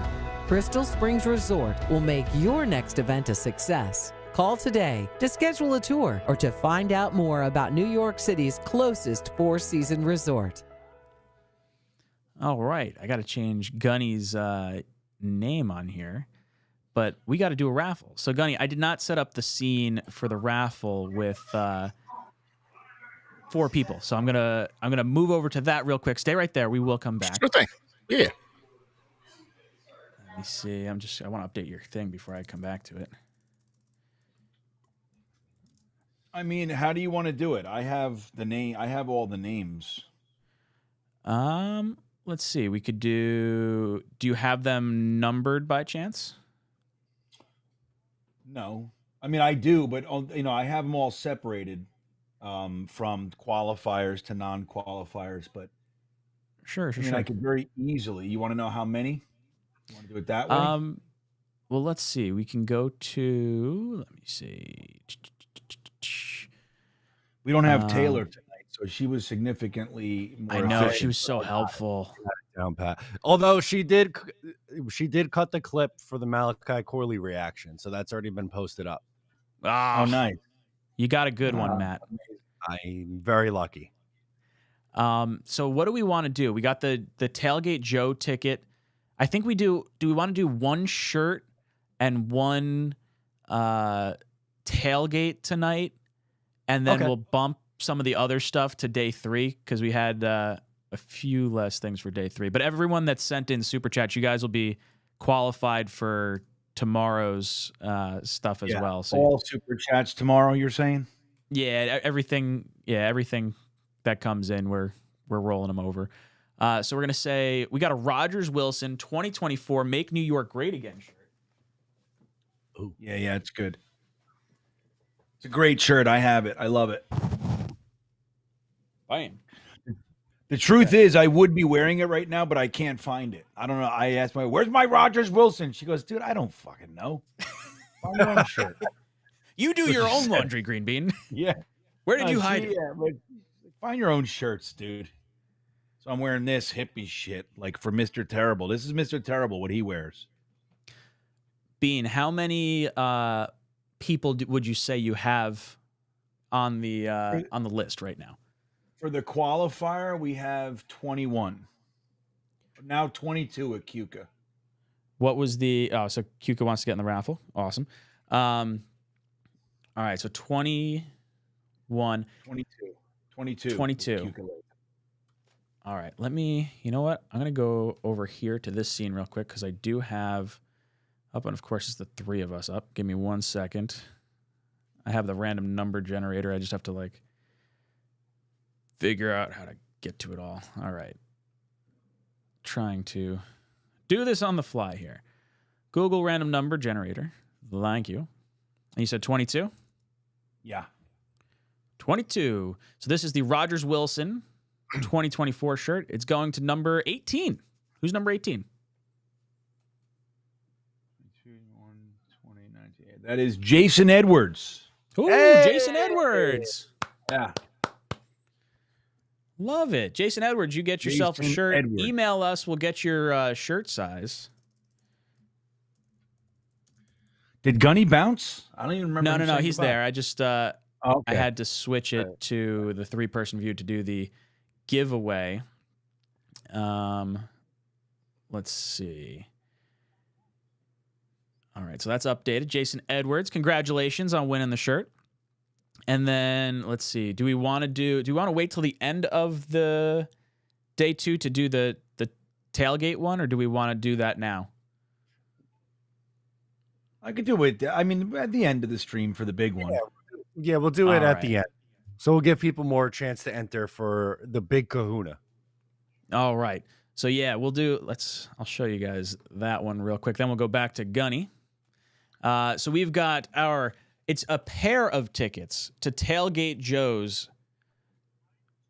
Crystal Springs Resort will make your next event a success. Call today to schedule a tour or to find out more about New York City's closest 4-season resort. All right, I got to change Gunny's name on here, but we got to do a raffle. So Gunny, I did not set up the scene for the raffle with 4 people, so I'm gonna move over to that real quick. Stay right there. We will come back. Sure thing. Yeah. Let me see. I want to update your thing before I come back to it. I mean, how do you want to do it? I have all the names. Let's see. We could do you have them numbered by chance? No. I mean, I do, but I have them all separated from qualifiers to non-qualifiers, but sure. I could very easily. You want to know how many? You want to do it that way? Well, let's see. We can go to, let me see. We don't have Taylor tonight, so she was significantly more I know, efficient. she was so helpful. Down pat. Although she did cut the clip for the Malachi Corley reaction, so that's already been posted up. Oh, nice. You got a good one, Matt. I'm very lucky. So what do we want to do? We got the Tailgate Joe ticket. I think we do we want to do 1 shirt and 1 tailgate tonight? And then we'll bump some of the other stuff to day 3 because we had a few less things for day 3. But everyone that sent in super chats, you guys will be qualified for tomorrow's stuff as well. So all super chats tomorrow, you're saying? Yeah, everything that comes in, we're rolling them over. So we're gonna say we got a Rogers Wilson 2024 Make New York Great Again shirt. Ooh. Yeah, it's good. It's a great shirt. I have it. I love it. Bam. The truth is, I would be wearing it right now, but I can't find it. I don't know. I asked where's my Rogers Wilson? She goes, dude, I don't fucking know. Find your own shirt. You do your own laundry, Green Bean. Yeah. Where did you hide it? Yeah, but find your own shirts, dude. So I'm wearing this hippie shit, like for Mr. Terrible. This is Mr. Terrible, what he wears. Bean, how many people would you say you have on the list right now? For the qualifier, we have 21. Now 22 at 𝐿𝐶𝐞𝐞. What was the so 𝐿𝐶𝐞𝐞 wants to get in the raffle. Awesome. All right, so 21. 22. 22. All right, let me, you know what? I'm going to go over here to this scene real quick because I do have up, and of course it's the three of us up. Give me 1 second. I have the random number generator. I just have to like figure out how to get to it all. All right. Trying to do this on the fly here. Google random number generator. Thank you. And you said 22? Yeah. 22. So this is the Rogers Wilson 2024 shirt. It's going to number 18. Who's number 18? 2019. That is Jason Edwards. Ooh, Jason Edwards. Yeah. Love it. Jason Edwards, you get yourself a Jason shirt. Edwards. Email us. We'll get your shirt size. Did Gunny bounce? I don't even remember. No. He's there. I just I Okay. had to switch it to the 3-person view to do the giveaway. Let's see. All right, so that's updated. Jason Edwards, congratulations on winning the shirt. And then let's see. Do we want to wait till the end of the day 2 to do the tailgate one, or do we want to do that now? I could do it. I mean, at the end of the stream for the big one. Yeah, we'll do it All at right. the end. So we'll give people more chance to enter for the big kahuna. All right. So yeah, we'll do. I'll show you guys that one real quick. Then we'll go back to Gunny. So we've got it's a pair of tickets to Tailgate Joe's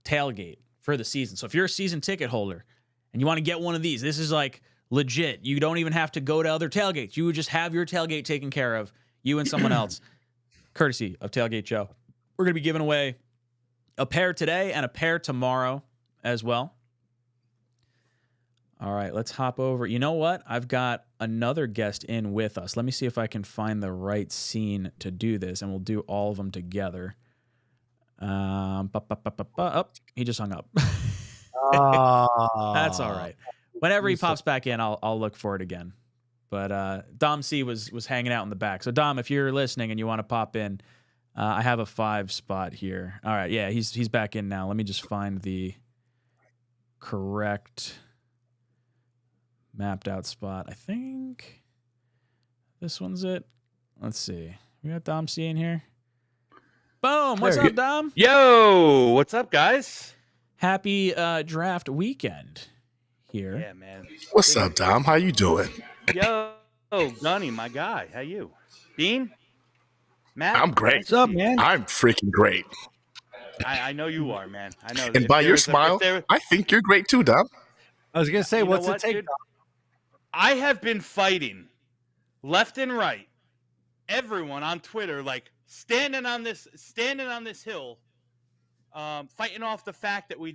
tailgate for the season. So if you're a season ticket holder and you want to get one of these, this is like legit. You don't even have to go to other tailgates. You would just have your tailgate taken care of, you and someone else, courtesy of Tailgate Joe. We're going to be giving away a pair today and a pair tomorrow as well. All right, let's hop over. You know what? I've got another guest in with us. Let me see if I can find the right scene to do this, and we'll do all of them together. Oh, he just hung up. That's all right. Whenever he pops back in, I'll look for it again. But Dom C was hanging out in the back. So Dom, if you're listening and you want to pop in, I have a 5 spot here. All right, yeah, he's back in now. Let me just find the correct mapped out spot. I think this one's it. Let's see. We got Dom C in here. Boom. What's up, Dom? Yo, what's up, guys? Happy draft weekend here. Yeah, man. What's up, Dom? How you doing? Yo, Gunny, my guy. How you? Bean? Matt? I'm great. What's up, man? I'm freaking great. I know you are, man. I know. And by your smile, I think you're great too, Dom. I was going to say, what's it take? Dude? I have been fighting left and right, everyone on Twitter, like standing on this hill, fighting off the fact that we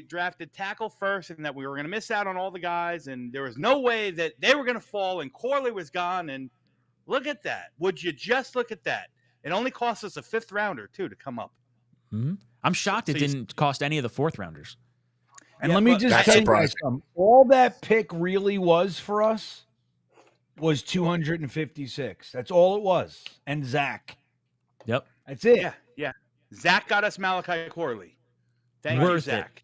drafted tackle first and that we were going to miss out on all the guys, and there was no way that they were going to fall, and Corley was gone, and look at that. Would you just look at that? It only cost us a 5th rounder, too, to come up. Mm-hmm. I'm shocked it didn't cost any of the 4th rounders. And let me just tell you guys something. All that pick really was for us was 256. That's all it was. And Zach. Yep. That's it. Yeah. Zach got us Malachi Corley. Thank you, Zach.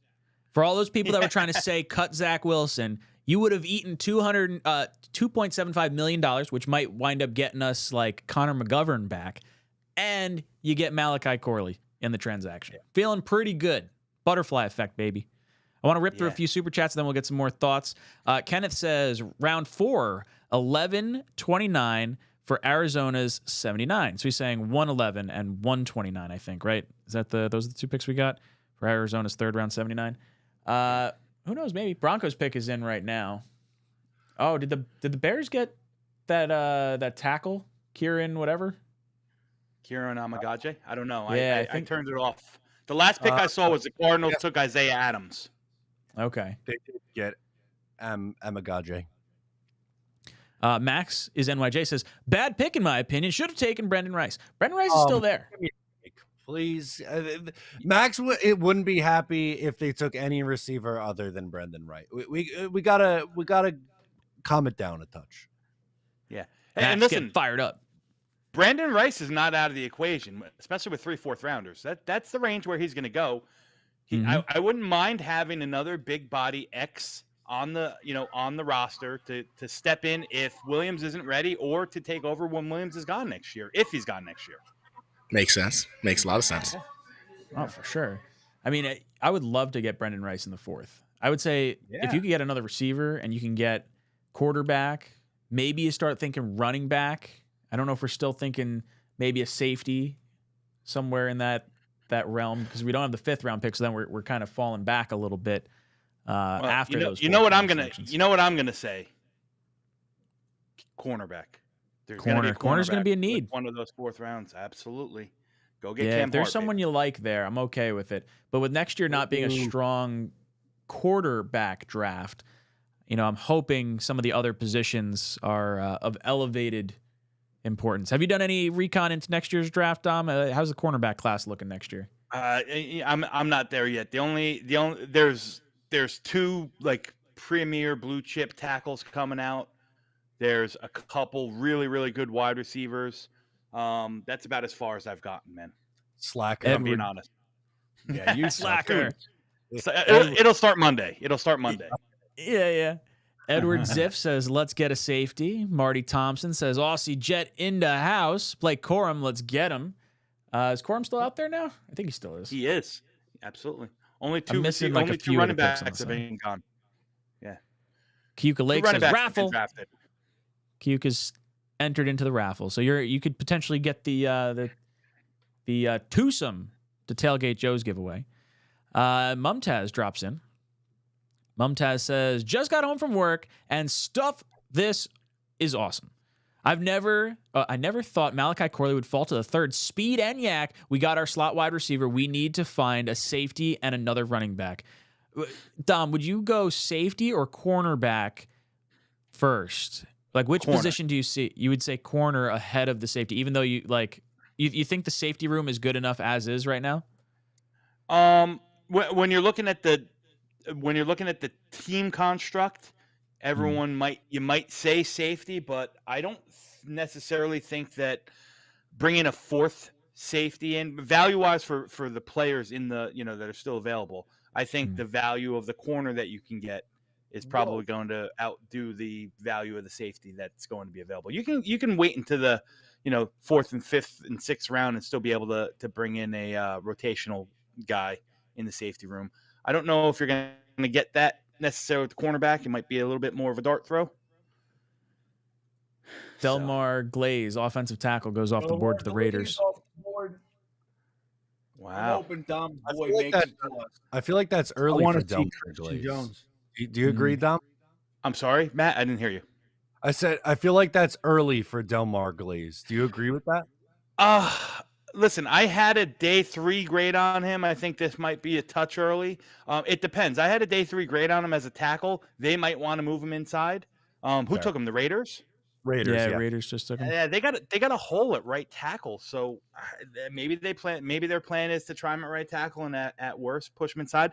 For all those people that were trying to say cut Zach Wilson, you would have eaten $2.75 million, which might wind up getting us like Connor McGovern back, and you get Malachi Corley in the transaction. Feeling pretty good. Butterfly effect, baby. I want to rip through a few super chats, and then we'll get some more thoughts. Kenneth says, round 4, 11-29 for Arizona's 79. So he's saying 111 and 129, I think, right? Is that those are the 2 picks we got for Arizona's 3rd round 79? Who knows? Maybe Broncos pick is in right now. Oh, did the Bears get that tackle, Kieran whatever? 𝐿𝐶𝐞𝐚𝐫𝐲? I don't know. Yeah, I turned it off. The last pick I saw was the Cardinals took Isaiah Adams. Okay. They did get 𝐿𝐶𝐞𝐚𝐫𝐲. Max is NYJ says, bad pick in my opinion. Should have taken Brendan Rice. Brendan Rice is still there. Please, Max. It wouldn't be happy if they took any receiver other than Brendan Rice. We gotta calm it down a touch. Yeah, Max, and listen, get fired up. Brandon Rice is not out of the equation, especially with 3 4th rounders. That's the range where he's going to go. I wouldn't mind having another big body X on the roster to step in if Williams isn't ready, or to take over when Williams is gone next year, if he's gone next year. Makes sense. Makes a lot of sense. Oh, for sure. I mean, I would love to get Brendan Rice in the 4th. I would say if you could get another receiver and you can get quarterback, maybe you start thinking running back. I don't know if we're still thinking maybe a safety somewhere in that realm, because we don't have the 5th round pick, so then we're kind of falling back a little bit after those. You know what I'm gonna say? Cornerback. Corner's going to be a need. One of those 4th rounds, absolutely. Go get Yeah, Cam if there's Hart, someone you like there, I'm okay with it. But with next year not being a strong quarterback draft, I'm hoping some of the other positions are of elevated importance. Have you done any recon into next year's draft, Dom? How's the cornerback class looking next year? I'm not there yet. The only there's 2 like premier blue chip tackles coming out. There's a couple really, really good wide receivers. That's about as far as I've gotten, man. Slacker. I'm being honest. Yeah, you slacker. It'll start Monday. Yeah. Edward Ziff says, let's get a safety. Marty Thompson says, Aussie Jet in the house. Blake Corum, let's get him. Is Corum still out there now? I think he still is. He is. Absolutely. Only 2 missing like only a 2 few running of the picks backs have been gone. Yeah. Q Lake says, raffle. Drafted. Q is entered into the raffle. So you could potentially get the twosome to Tailgate Joe's giveaway. Mumtaz drops in. Mumtaz says, just got home from work and stuff. This is awesome. I never thought Malachi Corley would fall to the 3rd. Speed and yak. We got our slot wide receiver. We need to find a safety and another running back. Dom, would you go safety or cornerback first? Like, which position do you see? You would say corner ahead of the safety, even though you think the safety room is good enough as is right now? When you're looking at the team construct, everyone might say safety, but I don't necessarily think that bringing a 4th safety in value-wise for the players in the that are still available. I think the value of the corner that you can get is probably going to outdo the value of the safety that's going to be available. You can wait until the 4th and 5th and 6th round and still be able to bring in a rotational guy in the safety room. I don't know if you're going to get that necessarily with the cornerback. It might be a little bit more of a dart throw. Delmar Glaze, offensive tackle, goes off the board to the Raiders. Wow. Open Dom's boy makes it to us. I feel like that's early for Delmar Glaze. Jones. Do you agree, Dom? I'm sorry, Matt. I didn't hear you. I said I feel like that's early for Delmar Glaze. Do you agree with that? Listen, I had a day 3 grade on him. I think this might be a touch early. It depends. I had a day 3 grade on him as a tackle. They might want to move him inside. Who took him? The Raiders? Raiders. Raiders just took him. Yeah, they got a hole at right tackle. So maybe their plan is to try him at right tackle and at worst push him inside.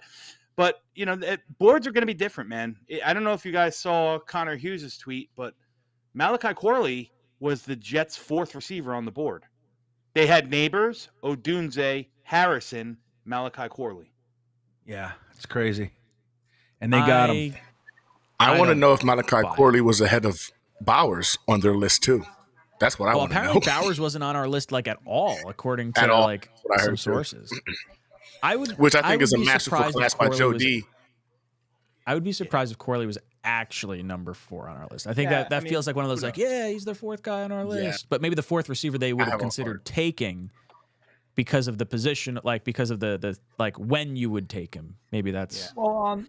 But boards are going to be different, man. I don't know if you guys saw Connor Hughes' tweet, but Malachi Corley was the Jets' 4th receiver on the board. They had Neighbors, Odunze, Harrison, Malachi Corley. Yeah, it's crazy. And they got him. I want to know if Malachi Corley was ahead of Bowers on their list too. That's what I want to know. Apparently Bowers wasn't on our list at all, according to some sources. Which I think is a masterful class by Joe D. I would be surprised if Corley was actually number 4 on our list. I think that feels like one of those he's the 4th guy on our list. But maybe the 4th receiver they would have considered taking because of the position, because of the when you would take him. Maybe that's on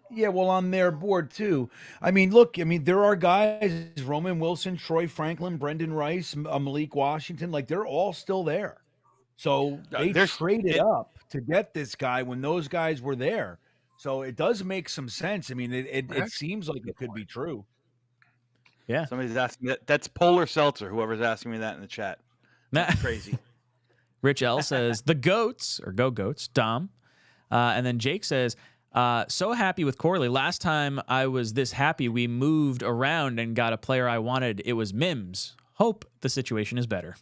their board too. I mean, look, there are guys, Roman Wilson, Troy Franklin, Brendan Rice, Malik Washington, they're all still there. So they traded up to get this guy when those guys were there. So it does make some sense. I mean, it seems like it could be true. Yeah. Somebody's asking me that. That's Polar Seltzer, whoever's asking me that in the chat. That's crazy. Rich L says, the GOATs, or Go Goats, Dom. And then Jake says, so happy with Corley. Last time I was this happy, we moved around and got a player I wanted. It was Mims. Hope the situation is better.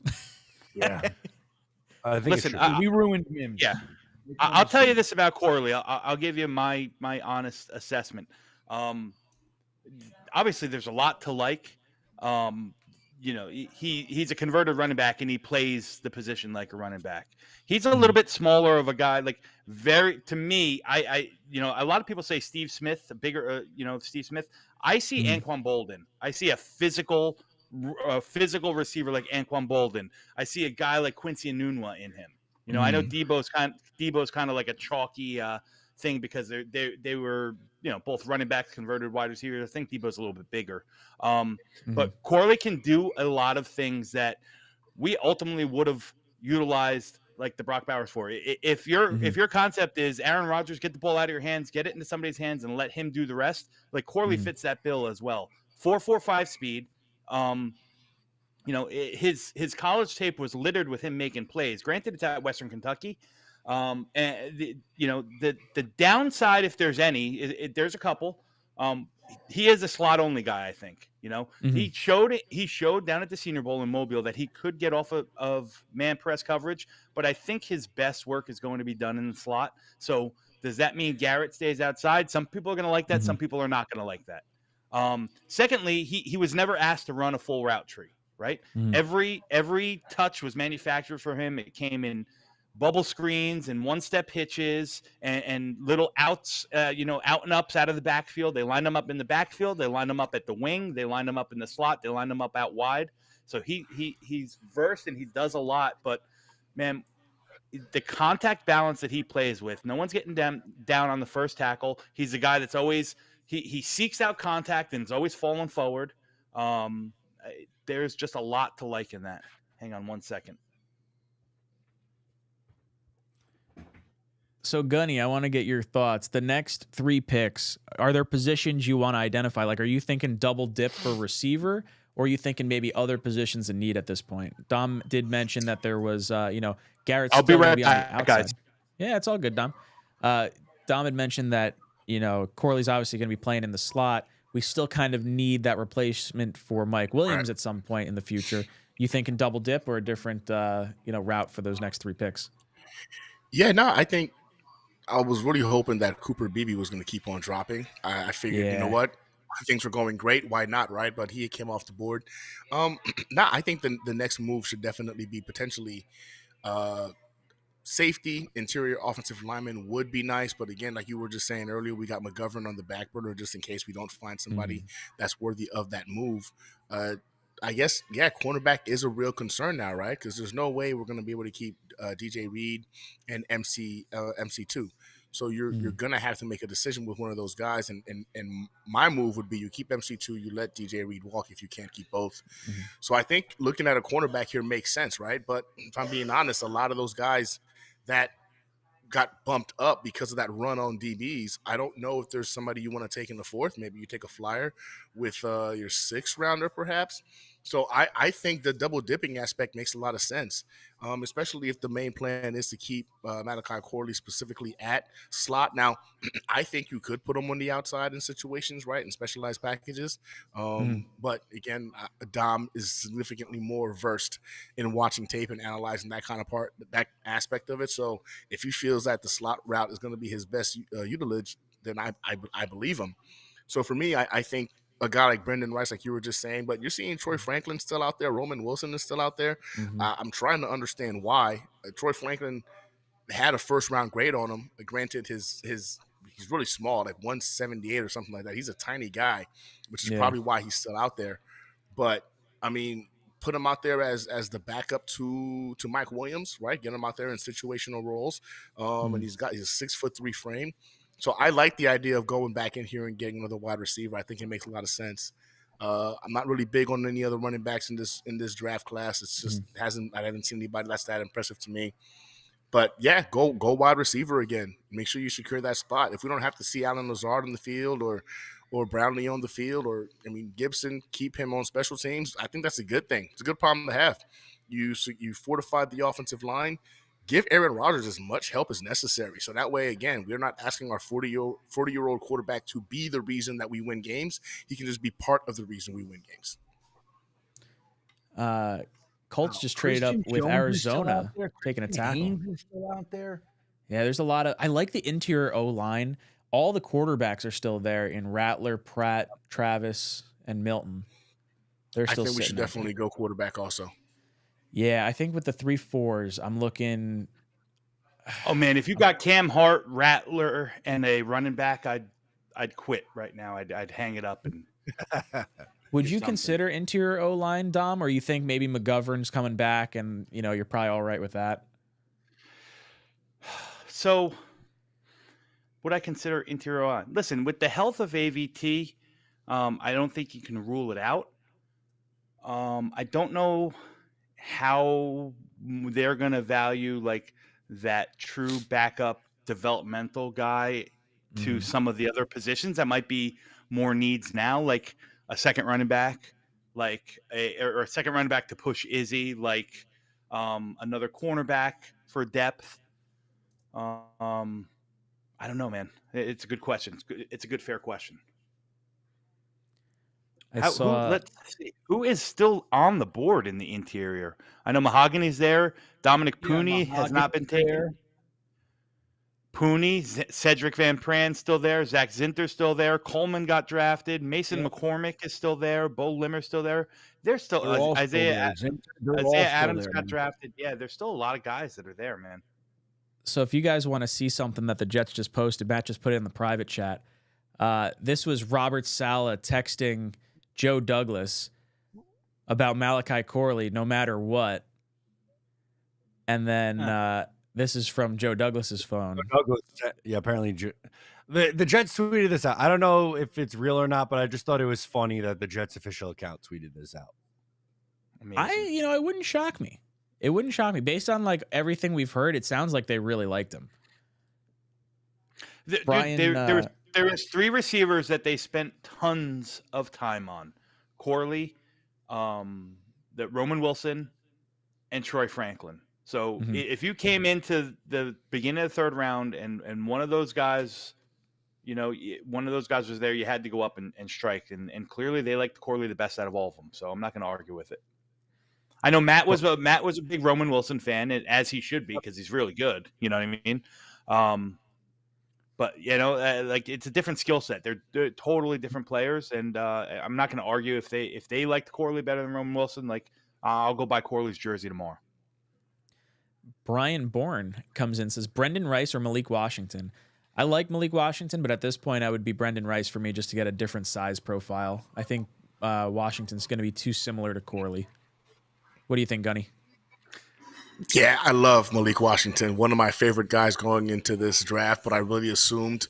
Yeah. I think Listen, we ruined Mims. Yeah. I'll tell you this about Corley. I'll give you my honest assessment. Obviously, there's a lot to like. He's a converted running back, and he plays the position like a running back. He's a little bit smaller of a guy. Like to me, a lot of people say Steve Smith, Steve Smith. I see Anquan Bolden. I see a physical receiver like Anquan Bolden. I see a guy like Quincy Enunwa in him. I know Debo's kind of like a chalky thing because they were both running backs converted wide receivers. I think Debo's a little bit bigger, but Corley can do a lot of things that we ultimately would have utilized like the Brock Bowers for. If your concept is Aaron Rodgers, get the ball out of your hands, get it into somebody's hands, and let him do the rest, like Corley fits that bill as well. 4.45 speed. His college tape was littered with him making plays. Granted, it's at Western Kentucky. And the downside, if there's any, there's a couple. He is a slot only guy, I think. He showed down at the Senior Bowl in Mobile that he could get off of man press coverage, but I think his best work is going to be done in the slot. So does that mean Garrett stays outside? Some people are going to like that. Some people are not going to like that. Secondly, he was never asked to run a full route tree. Right. Every touch was manufactured for him. It came in bubble screens and one-step hitches and little outs, out and ups out of the backfield. They lined him up in the backfield. They lined him up at the wing. They lined him up in the slot. They lined him up out wide. So he's versed and he does a lot. But man, the contact balance that he plays with, no one's getting down on the first tackle. He's a guy that's always he seeks out contact and is always falling forward. There's just a lot to like in that. Hang on one second. So, Gunny, I want to get your thoughts. The next 3 picks, are there positions you want to identify? Like, are you thinking double dip for receiver, or are you thinking maybe other positions in need at this point? Dom did mention that there was, Garrett's I'll be still gonna right be on the back, outside. guys. Yeah, it's all good, Dom. Dom had mentioned that, Corley's obviously going to be playing in the slot. We still kind of need that replacement for Mike Williams at some point in the future. You thinking double dip or a different, route for those next 3 picks? Yeah, no, I think I was really hoping that Cooper Beebe was going to keep on dropping. I figured, you know what? Things were going great. Why not, right? But he came off the board. I think the next move should definitely be potentially safety, interior offensive lineman would be nice. But again, like you were just saying earlier, we got McGovern on the back burner just in case we don't find somebody that's worthy of that move. I guess, cornerback is a real concern now, right? Because there's no way we're going to be able to keep DJ Reed and MC2. So you're going to have to make a decision with one of those guys. And my move would be you keep MC2, you let DJ Reed walk if you can't keep both. So I think looking at a cornerback here makes sense, right? But if I'm being honest, a lot of those guys that got bumped up because of that run on DBs, I don't know if there's somebody you want to take in the 4th. Maybe you take a flyer with your 6th rounder, perhaps. So I think the double dipping aspect makes a lot of sense, especially if the main plan is to keep Malachi Corley specifically at slot. Now, I think you could put him on the outside in situations, right, in specialized packages. But again, Dom is significantly more versed in watching tape and analyzing that kind of part, that aspect of it. So if he feels that the slot route is going to be his best utilage, then I believe him. So for me, I think a guy like Brendan Rice, like you were just saying, but you're seeing Troy Franklin still out there. Roman Wilson is still out there. I'm trying to understand why. Troy Franklin had a 1st-round grade on him. Granted, he's really small, like 178 or something like that. He's a tiny guy, which is probably why he's still out there. But, I mean, put him out there as the backup to Mike Williams, right? Get him out there in situational roles. And he's a 6'3" frame. So I like the idea of going back in here and getting another wide receiver. I think it makes a lot of sense. I'm not really big on any other running backs in this draft class. It's just I haven't seen anybody that's that impressive to me. But yeah, go wide receiver again. Make sure you secure that spot. If we don't have to see Allen Lazard in the field or or Brownlee on the field, or Gibson, keep him on special teams. I think that's a good thing. It's a good problem to have. You fortified the offensive line. Give Aaron Rodgers as much help as necessary. So that way, again, we're not asking our 40-year-old quarterback to be the reason that we win games. He can just be part of the reason we win games. Colts just traded up with Arizona, taking a tackle. Haynes is still out there. Yeah, there's a lot of. I like the interior O line. All the quarterbacks are still there in Rattler, Pratt, Travis, and Milton. They're still. I think we should sitting there. definitely go quarterback also. Yeah, I think with the 3-4s, I'm looking. Oh man, if you got Cam Hart, Rattler, and a running back, I'd quit right now. I'd hang it up and. Would you consider interior O line, Dom, or you think maybe McGovern's coming back and you're probably all right with that? So, would I consider interior O line? Listen, with the health of AVT, I don't think you can rule it out. I don't know how they're going to value like that true backup developmental guy to some of the other positions that might be more needs now, like a second running back, like or a second running back to push Izzy, like another cornerback for depth. I don't know, man. It's a good question. It's a good, fair question. Let's see. Who is still on the board in the interior? I know Mahogany's there. Dominic Pooney has not been taken. Pooney, Cedric Van Pran's still there. Zach Zinter's still there. Coleman got drafted. Mason McCormick is still there. Bo Limmer's still there. They're still Isaiah Adams got drafted. Yeah, there's still a lot of guys that are there, man. So if you guys want to see something that the Jets just posted, Matt just put it in the private chat. This was Robert Saleh texting Joe Douglas about Malachi Corley, no matter what. And then this is from Joe Douglas's phone. Yeah, apparently the Jets tweeted this out. I don't know if it's real or not, but I just thought it was funny that the Jets official account tweeted this out. Amazing. It wouldn't shock me. It wouldn't shock me. Based on like everything we've heard, it sounds like they really liked him. There was 3 receivers that they spent tons of time on: Corley, the Roman Wilson, and Troy Franklin. So if you came into the beginning of the 3rd round and one of those guys, one of those guys was there, you had to go up and strike. And clearly they liked Corley the best out of all of them. So I'm not going to argue with it. I know Matt was a big Roman Wilson fan, as he should be, because he's really good. You know what I mean? But like it's a different skill set. They're totally different players, and I'm not going to argue if they liked Corley better than Roman Wilson. Like I'll go buy Corley's jersey tomorrow. Brian Bourne comes in and says Brendan Rice or Malik Washington. I like Malik Washington, but at this point I would be Brendan Rice for me just to get a different size profile. I think Washington's going to be too similar to Corley. What do you think, Gunny? Yeah, I love Malik Washington, one of my favorite guys going into this draft, but I really assumed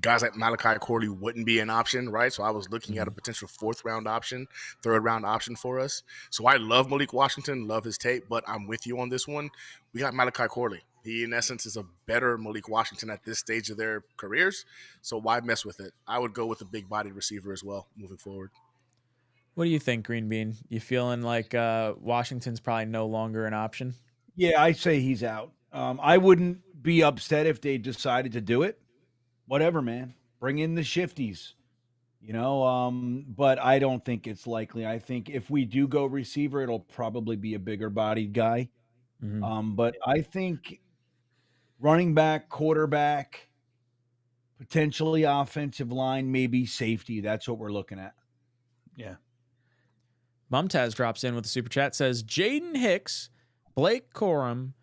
guys like Malachi Corley wouldn't be an option, right? So I was looking at a potential 4th-round option, 3rd-round option for us. So I love Malik Washington, love his tape, but I'm with you on this one. We got Malachi Corley. He, in essence, is a better Malik Washington at this stage of their careers, so why mess with it? I would go with a big-bodied receiver as well moving forward. What do you think, Green Bean? You feeling like Washington's probably no longer an option? Yeah, I say he's out. I wouldn't be upset if they decided to do it. Whatever, man. Bring in the shifties. But I don't think it's likely. I think if we do go receiver, it'll probably be a bigger bodied guy. But I think running back, quarterback, potentially offensive line, maybe safety. That's what we're looking at. Yeah. Mumtaz drops in with the super chat, says Jaden Hicks, Blake Corum,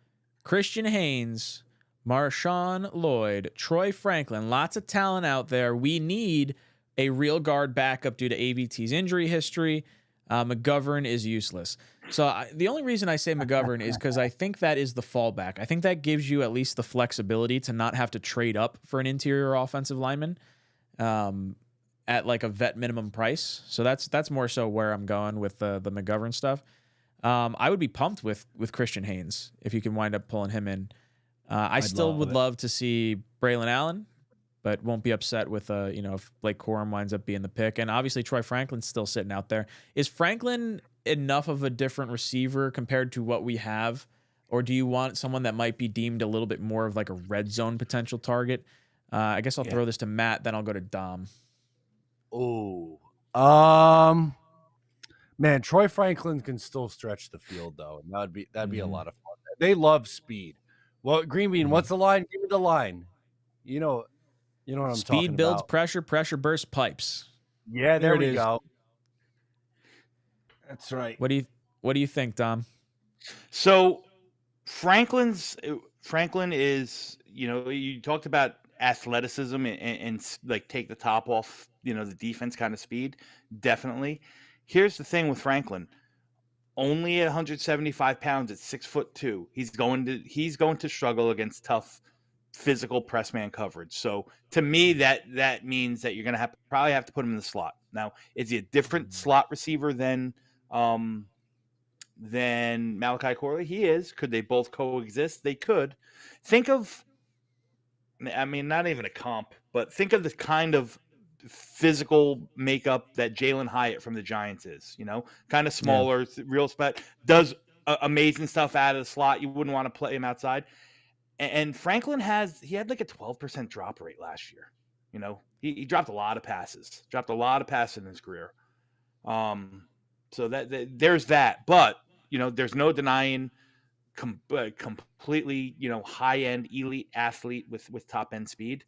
Christian Haynes, Marshawn Lloyd, Troy Franklin, lots of talent out there. We need a real guard backup due to AVT's injury history. McGovern is useless. So the only reason I say McGovern is because I think that is the fallback. I think that gives you at least the flexibility to not have to trade up for an interior offensive lineman at like a vet minimum price. So that's more so where I'm going with the McGovern stuff. I would be pumped with Christian Haynes if you can wind up pulling him in. I still would love to see Braylon Allen but won't be upset with if Blake Corum winds up being the pick. And obviously Troy Franklin's still sitting out there. Is Franklin enough of a different receiver compared to what we have, or do you want someone that might be deemed a little bit more of like a red zone potential target? I guess I'll throw this to Matt, then I'll go to Dom. Oh, man, Troy Franklin can still stretch the field though, and that'd be a lot of fun. They love speed. Well, Green Bean, what's the line? Give me the line. You know what I'm talking about. Speed builds pressure, pressure bursts pipes. Yeah, there we go. That's right. What do you think, Dom? So Franklin is, you talked about athleticism and like take the top off, the defense kind of speed. Definitely. Here's the thing with Franklin. Only at 175 pounds at 6'2", he's going to struggle against tough physical press man coverage. So to me, that means that you're going to probably have to put him in the slot. Now, is he a different slot receiver than Malachi Corley? He is. Could they both coexist? They could. Think of, not even a comp, but think of the kind of physical makeup that Jalen Hyatt from the Giants is, kind of smaller, real spec, does amazing stuff out of the slot. You wouldn't want to play him outside. And Franklin had like a 12% drop rate last year. He dropped a lot of passes, in his career. So that there's that, but there's no denying completely, high-end elite athlete with top-end speed.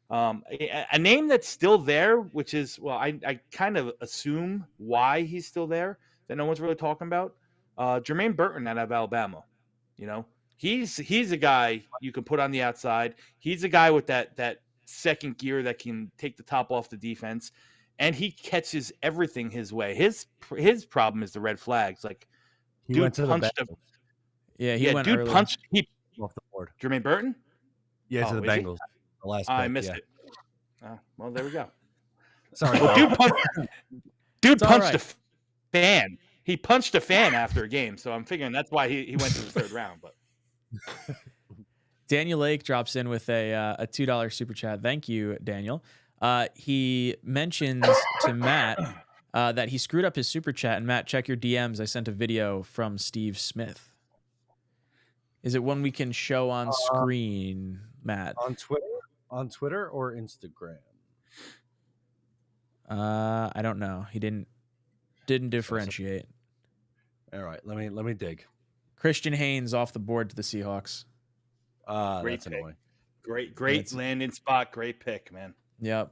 A name that's still there, which is, I kind of assume why he's still there that no one's really talking about. Jermaine Burton out of Alabama. He's a guy you can put on the outside. He's a guy with that second gear that can take the top off the defense, and he catches everything his way. His problem is the red flags. Like, he went to the Bengals. He went early. punched off the board. Jermaine Burton. Yeah, to the Bengals. The last I pick, missed it. Oh, well, there we go. Sorry, well, dude punched a fan. He punched a fan after a game, so I'm figuring that's why he went to the third round. But Daniel Lake drops in with a $2 super chat. Thank you, Daniel. He mentions to Matt that he screwed up his super chat. And Matt, check your DMs. I sent a video from Steve Smith. Is it one we can show on screen, Matt? On Twitter or Instagram? I don't know. He didn't differentiate. All right, let me dig. Christian Haynes off the board to the Seahawks. Great that's pick. annoying. Great landing spot. Great pick, man. Yep.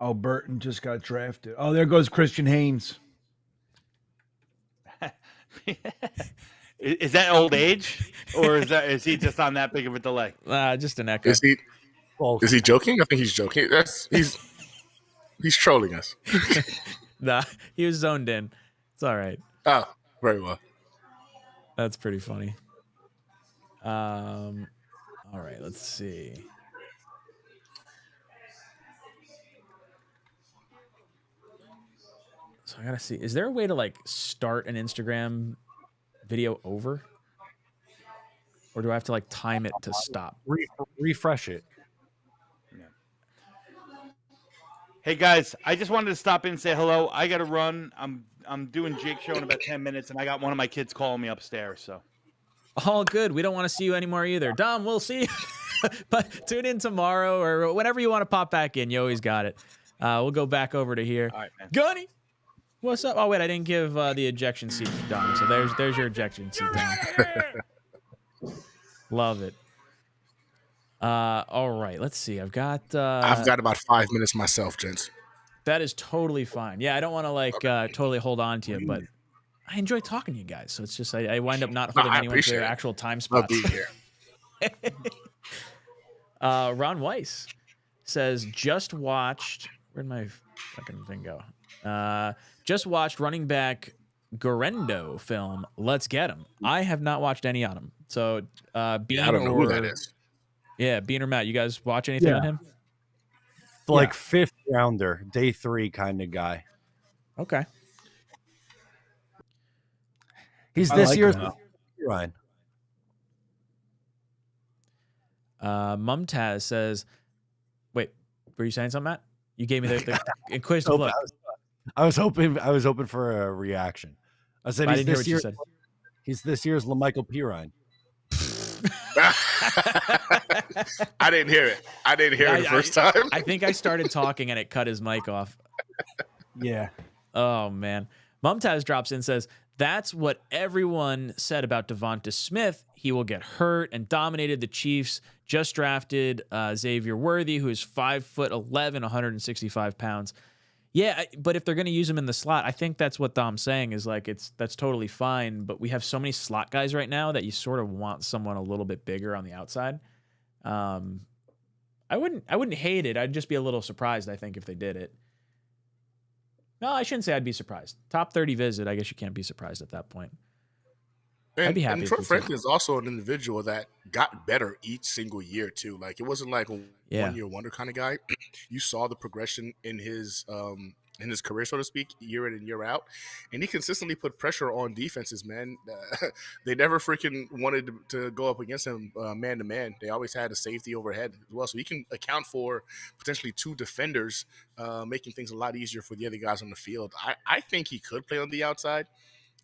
Oh, Burton just got drafted. Oh, there goes Christian Haynes. Is that old age, or is he just on that big of a delay? Just an echo. Is he joking? I think he's joking. He's trolling us. Nah, he was zoned in. It's all right. Oh, very well. That's pretty funny. All right, let's see. So I gotta see. Is there a way to like start an Instagram video over, or do I have to like time it to stop? Refresh it. Hey guys, I just wanted to stop in and say hello. I gotta run. I'm doing Jake's show in about 10 minutes, and I got one of my kids calling me upstairs. So all good. We don't want to see you anymore either. Dom, we'll see you. But tune in tomorrow or whenever you want to pop back in. You always got it. We'll go back over to here. All right, man. Gunny, what's up? Oh wait, I didn't give the ejection seat to Dom. So there's your ejection seat, Dom. Love it. All right, let's see. I've got about 5 minutes myself, gents. That is totally fine. Yeah, I don't want to totally hold on to you, but I enjoy talking to you guys. So it's just I wind up not holding anyone to their actual time spots. I'll be here. Ron Weiss says, just watched. Where'd my fucking thing go? Just watched running back Gorendo film. Let's get him. I have not watched any on him. So Bean I don't know who that is. Yeah, Bean or Matt, you guys watch anything on him? Like fifth rounder, day 3 kind of guy. Okay. He's this year's Ryan. Mumtaz says, "Wait, were you saying something, Matt? You gave me the inquisitive look." I was hoping for a reaction. I said I he's didn't hear this what you year. said. He's this year's LaMichael Pirine. I didn't hear it. I didn't hear it the first time. I think I started talking and it cut his mic off. Yeah. Oh man. Mumtaz drops in and says, "That's what everyone said about Devonta Smith. He will get hurt," and dominated the Chiefs. Just drafted Xavier Worthy, who is 5'11", 165 pounds. Yeah, but if they're going to use him in the slot, I think that's what Dom's saying is like that's totally fine. But we have so many slot guys right now that you sort of want someone a little bit bigger on the outside. I wouldn't hate it. I'd just be a little surprised, I think, if they did it. No, I shouldn't say I'd be surprised. Top 30 visit, I guess you can't be surprised at that point. I'd be happy. And Troy Franklin is also an individual that got better each single year too. Like it wasn't like a one-year wonder kind of guy. You saw the progression in his career, so to speak, year in and year out, and he consistently put pressure on defenses. Man, they never freaking wanted to go up against him man to man. They always had a safety overhead as well, so he can account for potentially 2 defenders, making things a lot easier for the other guys on the field. I think he could play on the outside.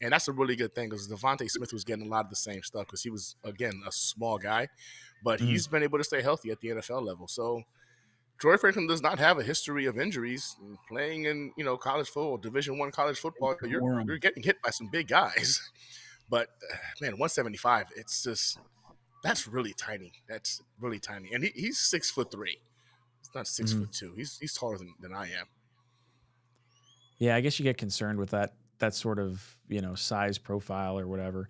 And that's a really good thing because Devontae Smith was getting a lot of the same stuff because he was, again, a small guy. But he's been able to stay healthy at the NFL level. So Troy Franklin does not have a history of injuries. Playing in, college football, Division I college football, you're getting hit by some big guys. But, man, 175, it's just – that's really tiny. That's really tiny. And he's 6'3". He's not 6'2". He's taller than I am. Yeah, I guess you get concerned with that sort of, size profile or whatever.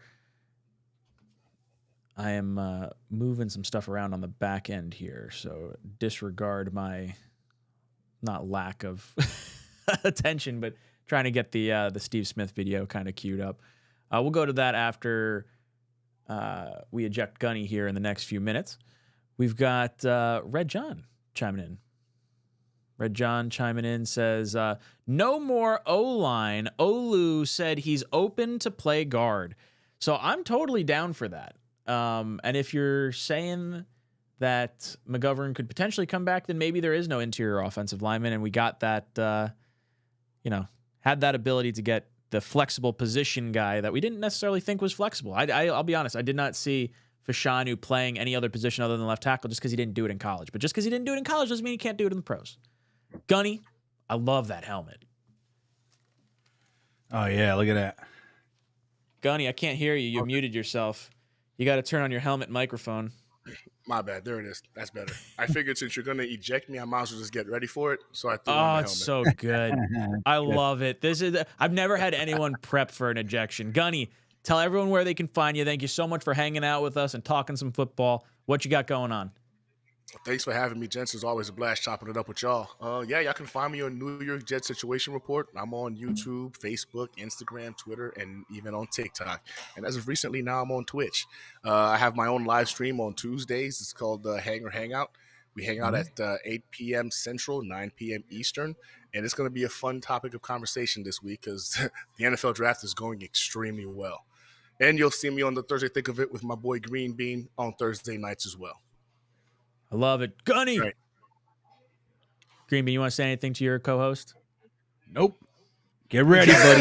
I am moving some stuff around on the back end here, so disregard my not lack of attention, but trying to get the Steve Smith video kind of queued up. We'll go to that after we eject Gunny here in the next few minutes. We've got Red John chiming in. Red John chiming in says, no more O-line. Olu said he's open to play guard. So I'm totally down for that. And if you're saying that McGovern could potentially come back, then maybe there is no interior offensive lineman. And we got that, had that ability to get the flexible position guy that we didn't necessarily think was flexible. I'll be honest. I did not see Fashanu playing any other position other than left tackle just because he didn't do it in college. But just because he didn't do it in college doesn't mean he can't do it in the pros. Gunny, I love that helmet. Oh, yeah, look at that. Gunny, I can't hear you. You muted yourself. You got to turn on your helmet microphone. My bad. There it is. That's better. I figured since you're going to eject me, I might as well just get ready for it. So I threw on my helmet. It's so good. I love it. I've never had anyone prep for an ejection. Gunny, tell everyone where they can find you. Thank you so much for hanging out with us and talking some football. What you got going on? Thanks for having me, gents. It's always a blast chopping it up with y'all. Y'all can find me on New York Jets Situation Report. I'm on YouTube, Facebook, Instagram, Twitter, and even on TikTok. And as of recently, now I'm on Twitch. I have my own live stream on Tuesdays. It's called Hanger Hangout. We hang out at 8 p.m. Central, 9 p.m. Eastern. And it's going to be a fun topic of conversation this week because the NFL draft is going extremely well. And you'll see me on the Thursday Think of It with my boy Green Bean on Thursday nights as well. I love it. Gunny! Right. Greenby, you want to say anything to your co-host? Nope. Get ready, buddy.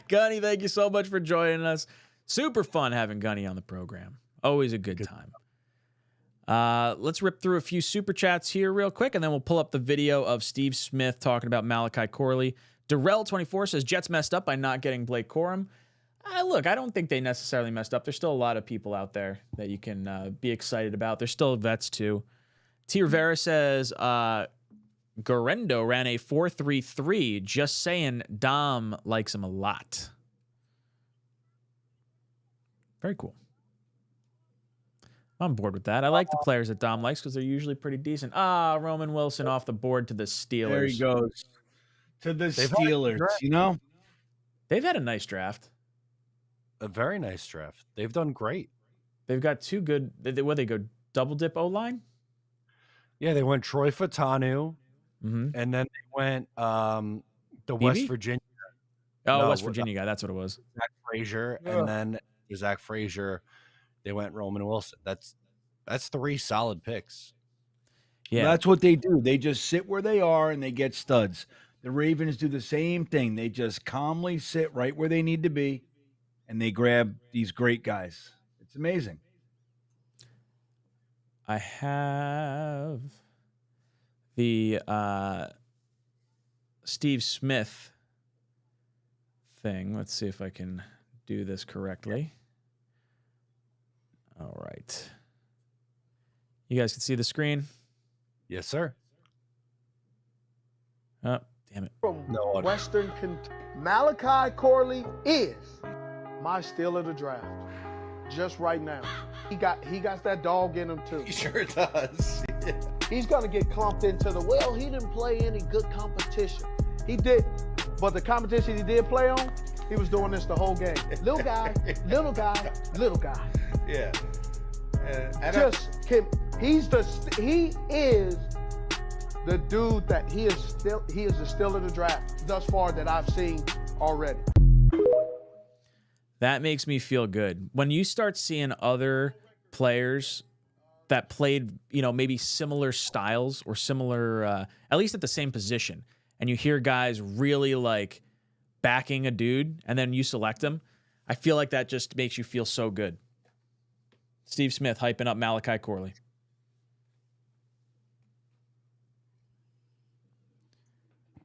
Gunny, thank you so much for joining us. Super fun having Gunny on the program. Always a good time. Let's rip through a few super chats here real quick, and then we'll pull up the video of Steve Smith talking about Malachi Corley. Darrell24 says, Jets messed up by not getting Blake Corum. Look, I don't think they necessarily messed up. There's still a lot of people out there that you can be excited about. There's still vets, too. T. Rivera says, Garendo ran a 4.33. Just saying, Dom likes him a lot. Very cool. I'm on board with that. I like the players that Dom likes because they're usually pretty decent. Roman Wilson off the board to the Steelers. There he goes. To the Steelers, They've had a nice draft. A very nice draft. They've done great. They've got two good. Where they go double dip O-line? Yeah, they went Troy Fatanu, and then they went the West Virginia. Oh, no, West Virginia guy. That's what it was. Zach Frazier, and then Zach Frazier. they went Roman Wilson. That's 3 solid picks. Yeah. That's what they do. They just sit where they are and they get studs. The Ravens do the same thing. They just calmly sit right where they need to be and they grab these great guys. It's amazing. I have the Steve Smith thing. Let's see if I can do this correctly. All right. You guys can see the screen? Yes, sir. Oh, damn it. From Western Kentucky, Malachi Corley is my steal of the draft. Just right now. He got that dog in him too. He sure does. He's gonna get clumped into he didn't play any good competition. He did, but the competition he did play on, he was doing this the whole game. Little guy, little guy, little guy. Yeah. He is the dude that he is the steal of the draft thus far that I've seen already. That makes me feel good. When you start seeing other players that played, maybe similar styles or similar, at least at the same position, and you hear guys really like backing a dude and then you select him, I feel like that just makes you feel so good. Steve Smith hyping up Malachi Corley.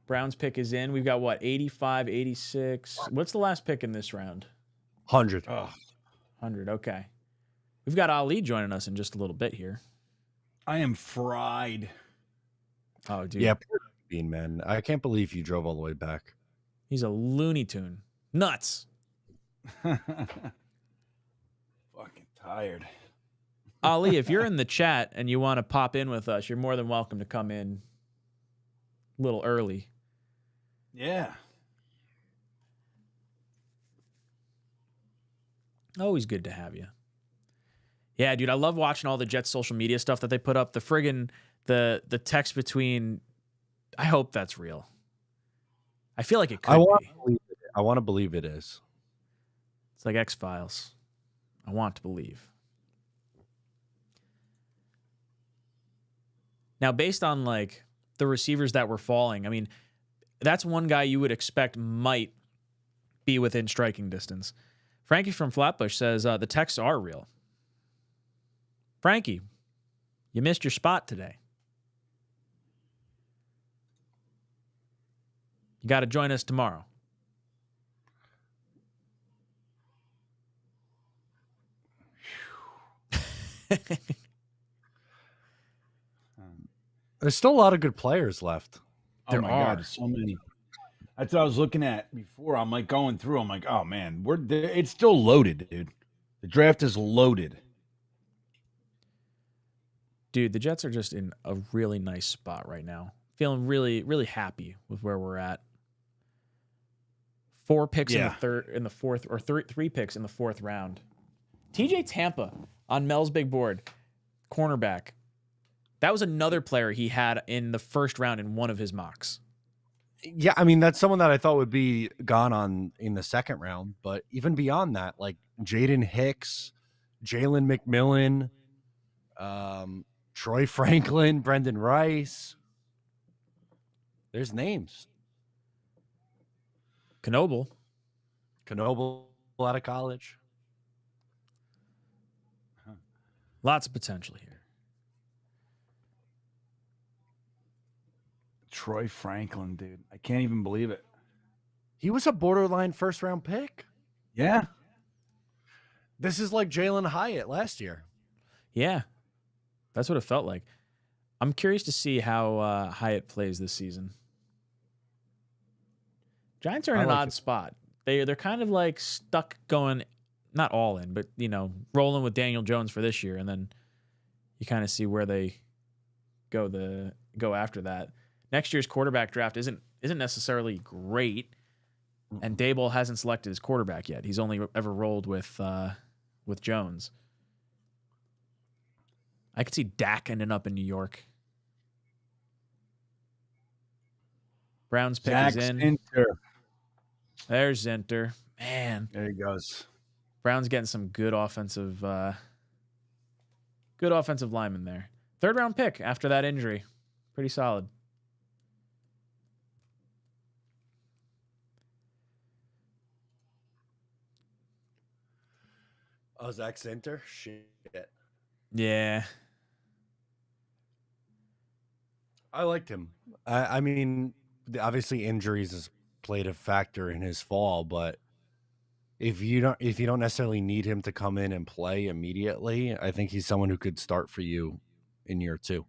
Browns pick is in. We've got what, 85, 86. What's the last pick in this round? 100. Oh, 100. Okay. We've got Ali joining us in just a little bit here. I am fried. Oh, dude. Yeah, poor Bean, man. I can't believe you drove all the way back. He's a Looney Tune. Nuts. Fucking tired. Ali, if you're in the chat and you want to pop in with us, you're more than welcome to come in a little early. Yeah. Always good to have you. Yeah, dude, I love watching all the Jets social media stuff that they put up. The friggin' the text between, I hope that's real. I feel like it could be. I want to believe it is. It's like X-Files. I want to believe. Now, based on like the receivers that were falling, I mean, that's one guy you would expect might be within striking distance. Frankie from Flatbush says the texts are real. Frankie, you missed your spot today. You got to join us tomorrow. There's still a lot of good players left. Oh my God, so many. That's what I was looking at before. I'm like going through. I'm like, oh man, it's still loaded, dude. The draft is loaded. Dude, the Jets are just in a really nice spot right now. Feeling really, really happy with where we're at. 4 picks in the fourth, or 3 picks in the 4th round. TJ Tampa on Mel's big board, cornerback. That was another player he had in the 1st round in one of his mocks. Yeah, I mean, that's someone that I thought would be gone in the 2nd round. But even beyond that, like Jaden Hicks, Jalen McMillan, Troy Franklin, Brendan Rice. There's names. Knoble out of college. Lots of potential here. Troy Franklin, dude. I can't even believe it. He was a borderline 1st round pick. Yeah. This is like Jalen Hyatt last year. Yeah. That's what it felt like. I'm curious to see how Hyatt plays this season. Giants are in an odd spot. They're kind of like stuck going, not all in, but, rolling with Daniel Jones for this year. And then you kind of see where they go after that. Next year's quarterback draft isn't necessarily great, and Daboll hasn't selected his quarterback yet. He's only ever rolled with Jones. I could see Dak ending up in New York. Browns pick is in. Zinter. There's Zinter. Man. There he goes. Brown's getting some good offensive linemen there. 3rd round pick after that injury. Pretty solid. Oh, Zach Center? Shit. Yeah. I liked him. I mean, obviously injuries has played a factor in his fall, but if you don't necessarily need him to come in and play immediately, I think he's someone who could start for you in year 2.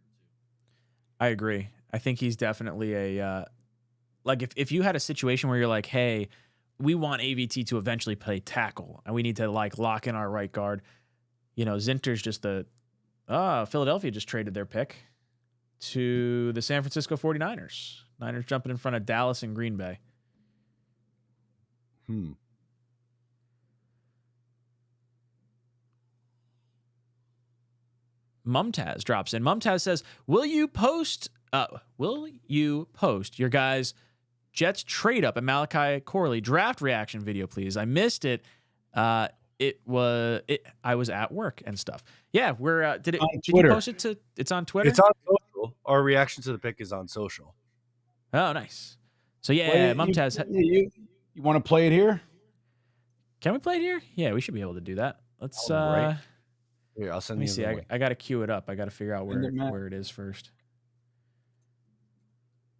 I agree. I think he's definitely a like if you had a situation where you're like, hey, we want AVT to eventually play tackle and we need to like lock in our right guard. You know, Zinter's just Philadelphia just traded their pick to the San Francisco 49ers. Niners jumping in front of Dallas and Green Bay. Mumtaz drops in. Mumtaz says, will you post your guys' Jets trade up and Malachi Corley draft reaction video, please? I missed it. I was at work and stuff. Yeah, did you post it to? It's on Twitter. It's on social. Our reaction to the pick is on social. Oh, nice. So yeah, Mumtaz. You want to play it here? Can we play it here? Yeah, we should be able to do that. Let's. Here, I'll send let me you. see. I got to queue it up. I got to figure out where it is first.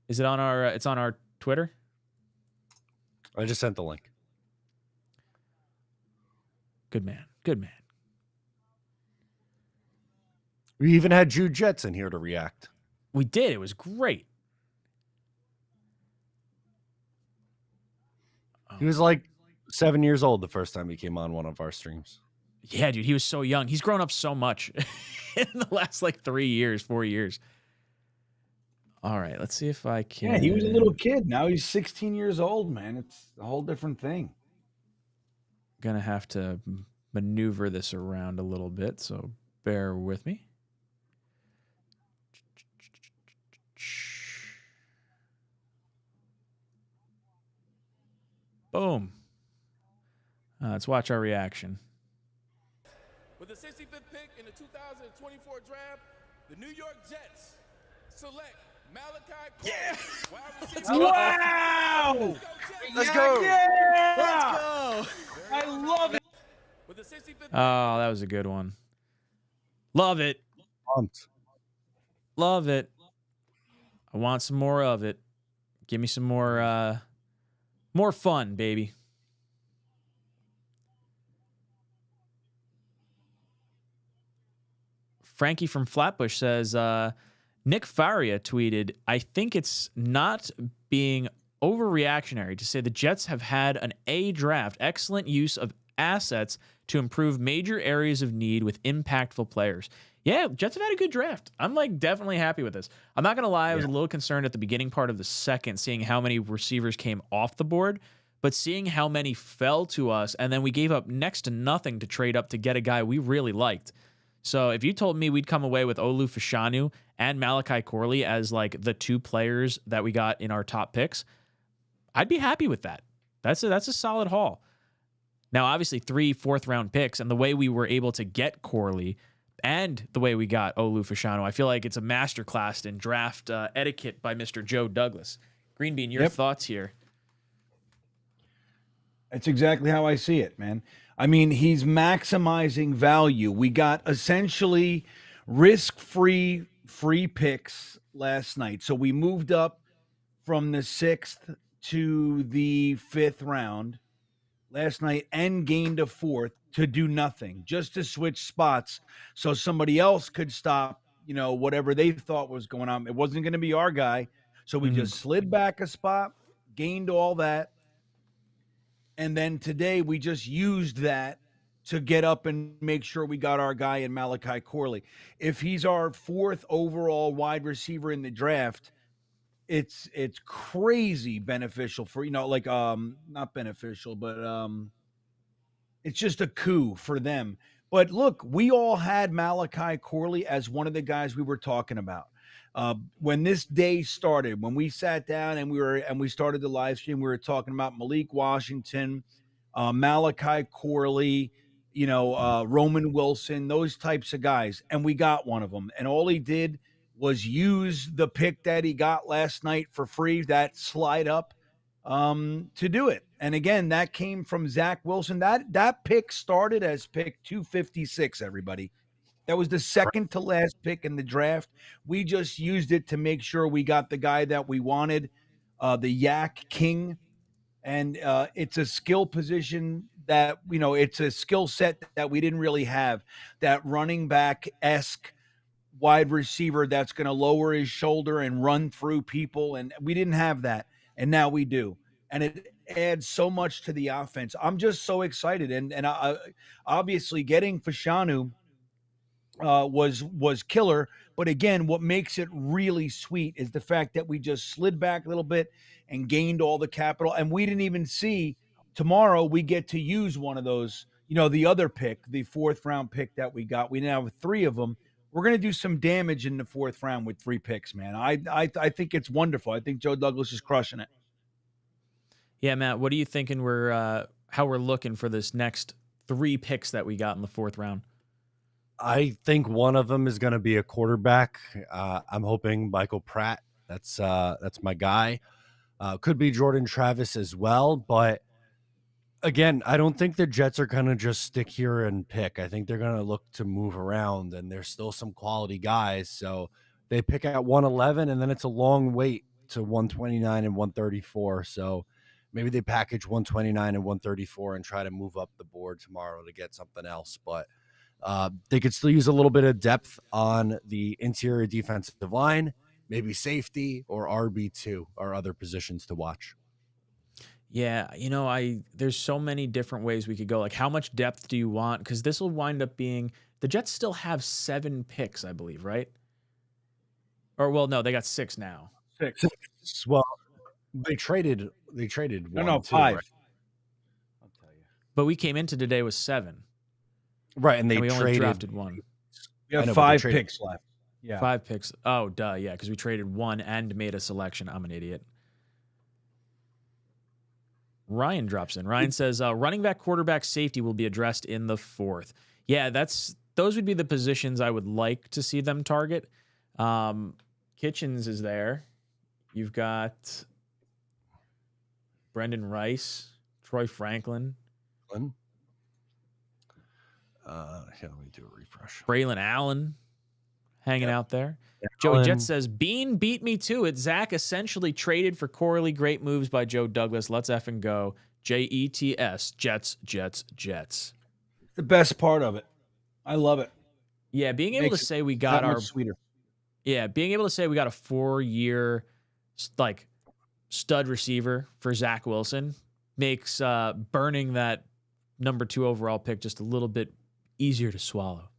Is it on our? It's on our Twitter. I just sent the link. Good man. Good man. We even had Jude Jets in here to react. We did. It was great. He was like 7 years old the first time he came on one of our streams. Yeah, dude, he was so young. He's grown up so much in the last like 4 years. All right, let's see if I can. Yeah, he was a little kid. Now he's 16 years old, man. It's a whole different thing. Gonna have to maneuver this around a little bit, so bear with me. Boom. Let's watch our reaction. With the 65th pick in the 2024 draft, the New York Jets select Malachi Corley. Yeah! Wow! Let's go. Yeah! Let's go. I love it. With the 65th Oh, that was a good one. Love it. Love it. I want some more of it. Give me some more fun, baby. Frankie from Flatbush says, Nick Faria tweeted, I think it's not being overreactionary to say the Jets have had an A draft, excellent use of assets to improve major areas of need with impactful players. Yeah, Jets have had a good draft. I'm like definitely happy with this. I'm not going to lie. I was a little concerned at the beginning part of the second, seeing how many receivers came off the board, but seeing how many fell to us, and then we gave up next to nothing to trade up to get a guy we really liked. So if you told me we'd come away with Olu Fashanu and Malachi Corley as like the two players that we got in our top picks, I'd be happy with that. That's a solid haul. Now, obviously, 3 fourth-round picks, and the way we were able to get Corley and the way we got Olu Fashanu, I feel like it's a masterclass in draft etiquette by Mr. Joe Douglas. Green Bean, your thoughts here? That's exactly how I see it, man. I mean, he's maximizing value. We got essentially risk-free free picks last night. So we moved up from the 6th to the 5th round last night and gained a 4th to do nothing, just to switch spots so somebody else could stop, you know, whatever they thought was going on. It wasn't going to be our guy. So we just slid back a spot, gained all that. And then today we just used that to get up and make sure we got our guy in Malachi Corley. If he's our 4th overall wide receiver in the draft, it's crazy beneficial for, you know, like not beneficial, but it's just a coup for them. But look, we all had Malachi Corley as one of the guys we were talking about. When this day started, when we sat down and we started the live stream, we were talking about Malik Washington. Malachi Corley, Roman Wilson, those types of guys. And we got one of them. And all he did was use the pick that he got last night for free, that slide up, to do it. And again, that came from Zach Wilson. That pick started as pick 256, everybody. That was the second to last pick in the draft. We just used it to make sure we got the guy that we wanted, the Yak King. And it's a skill position that, it's a skill set that we didn't really have, that running back-esque wide receiver that's going to lower his shoulder and run through people. And we didn't have that. And now we do. And it adds so much to the offense. I'm just so excited. And obviously getting Fashanu was killer. But again, what makes it really sweet is the fact that we just slid back a little bit and gained all the capital. And we didn't even see tomorrow we get to use one of those, the other pick, the 4th round pick that we got. We now have 3 of them. We're going to do some damage in the 4th round with 3 picks, man. I think it's wonderful. I think Joe Douglas is crushing it. Yeah, Matt, what are you thinking how we're looking for this next 3 picks that we got in the 4th round? I think one of them is going to be a quarterback. I'm hoping Michael Pratt. That's my guy. Could be Jordan Travis as well. But again, I don't think the Jets are going to just stick here and pick. I think they're going to look to move around, and there's still some quality guys. So they pick at 111, and then it's a long wait to 129 and 134. So maybe they package 129 and 134 and try to move up the board tomorrow to get something else. But they could still use a little bit of depth on the interior defensive line, maybe safety or RB2 or other positions to watch. Yeah, there's so many different ways we could go. Like, how much depth do you want? Because this will wind up being, the Jets still have 7 picks, I believe, right? Or, well, no, they got 6 now. 6. Well, they traded one. No, 5. Too, right? I'll tell you. But we came into today with 7. Right, and we only drafted 1. We have 5 picks left. Yeah. 5 picks. Oh, duh, yeah, because we traded 1 and made a selection. I'm an idiot. Ryan drops in. Ryan says, running back, quarterback, safety will be addressed in the 4th. Yeah, those would be the positions I would like to see them target. Kitchens is there. You've got Brendan Rice, Troy Franklin. Here, let me do a refresh. Braylon Allen hanging out there. Joey Jet says, Bean beat me to it. Zach essentially traded for Corley. Great moves by Joe Douglas. Let's effing go. JETS. Jets, Jets, Jets. The best part of it. I love it. Yeah, being able to say we got our sweeter. Yeah, being able to say we got a 4-year stud receiver for Zach Wilson makes burning that number 2 overall pick just a little bit easier to swallow.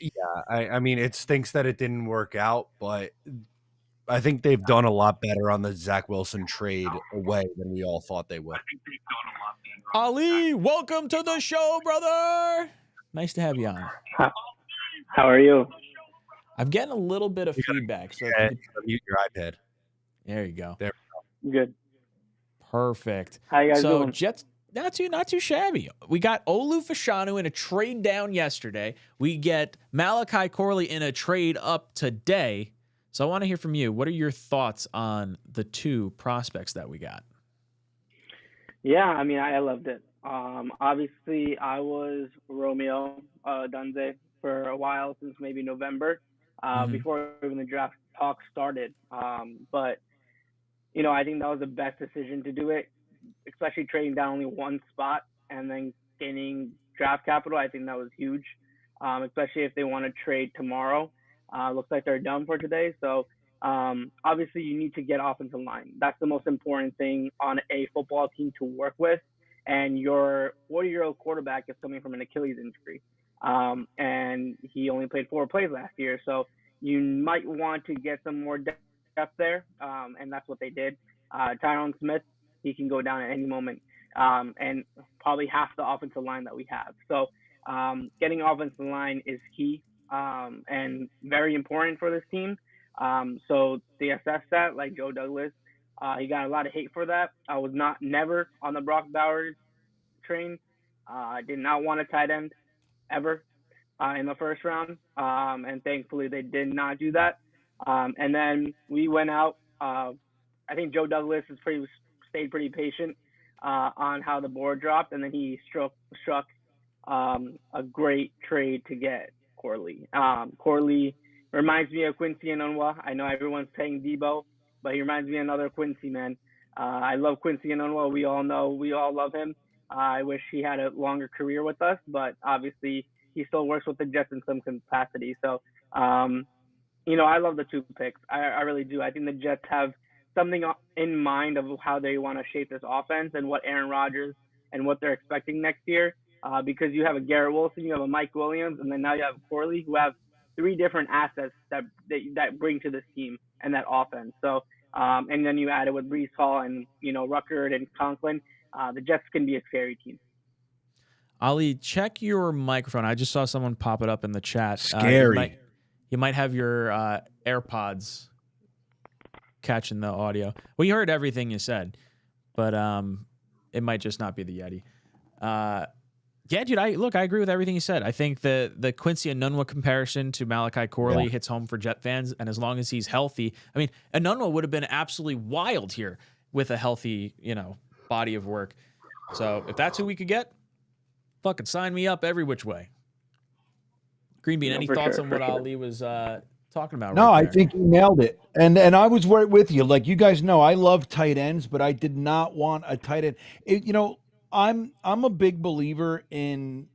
Yeah, I mean, it stinks that it didn't work out, but I think they've done a lot better on the Zach Wilson trade away than we all thought they would. Ali, welcome to the show, brother. Nice to have you on. How are you? I'm getting a little bit of feedback. So mute your iPad. There you go. There we go. Good. Perfect. How you guys doing? Jets, not too shabby. We got Olu Fashanu in a trade down yesterday. We get Malachi Corley in a trade up today. So I want to hear from you. What are your thoughts on the 2 prospects that we got? Yeah, I mean, I loved it. Obviously, I was Romeo Dunze for a while, since maybe November, before even the draft talk started. But, I think that was the best decision to do it, especially trading down only 1 spot and then gaining draft capital. I think that was huge, especially if they want to trade tomorrow. Looks like they're done for today. So obviously you need to get offensive line. That's the most important thing on a football team to work with. And your 40-year-old quarterback is coming from an Achilles injury. And he only played 4 plays last year. So you might want to get some more depth there. And that's what they did. Tyron Smith, he can go down at any moment. And probably half the offensive line that we have. So getting offensive line is key and very important for this team. So they assess that, like Joe Douglas. He got a lot of hate for that. I was never on the Brock Bowers train. I did not want a tight end ever in the first round, and thankfully they did not do that. And then we went out. I think Joe Douglas stayed pretty patient on how the board dropped, and then he struck a great trade to get Corley. Corley reminds me of Quincy Enunwa. I know everyone's saying Debo, but he reminds me of another Quincy, man. I love Quincy Enunwa. We all love him. I wish he had a longer career with us, but obviously he still works with the Jets in some capacity. So, I love the 2 picks. I really do. I think the Jets have something in mind of how they want to shape this offense and what Aaron Rodgers and what they're expecting next year. Because you have a Garrett Wilson, you have a Mike Williams, and then now you have Corley, who have 3 different assets that bring to this team and that offense. So, and then you add it with Breece Hall and, Ruckert and Conklin. The Jets can be a scary team. Ali, check your microphone. I just saw someone pop it up in the chat. Scary. You might have your AirPods catching the audio. Well, you heard everything you said, but it might just not be the Yeti. Yeah, dude, I agree with everything you said. I think the Quincy Enunwa comparison to Malachi Corley hits home for Jet fans, and as long as he's healthy, I mean, Enunwa would have been absolutely wild here with a healthy, body of work. So if that's who we could get, fucking sign me up every which way. Green Bean, any thoughts on what Ali was talking about? No, right I there? think he nailed it. And I was right with you. Like, you guys know, I love tight ends, but I did not want a tight end. I'm a big believer in,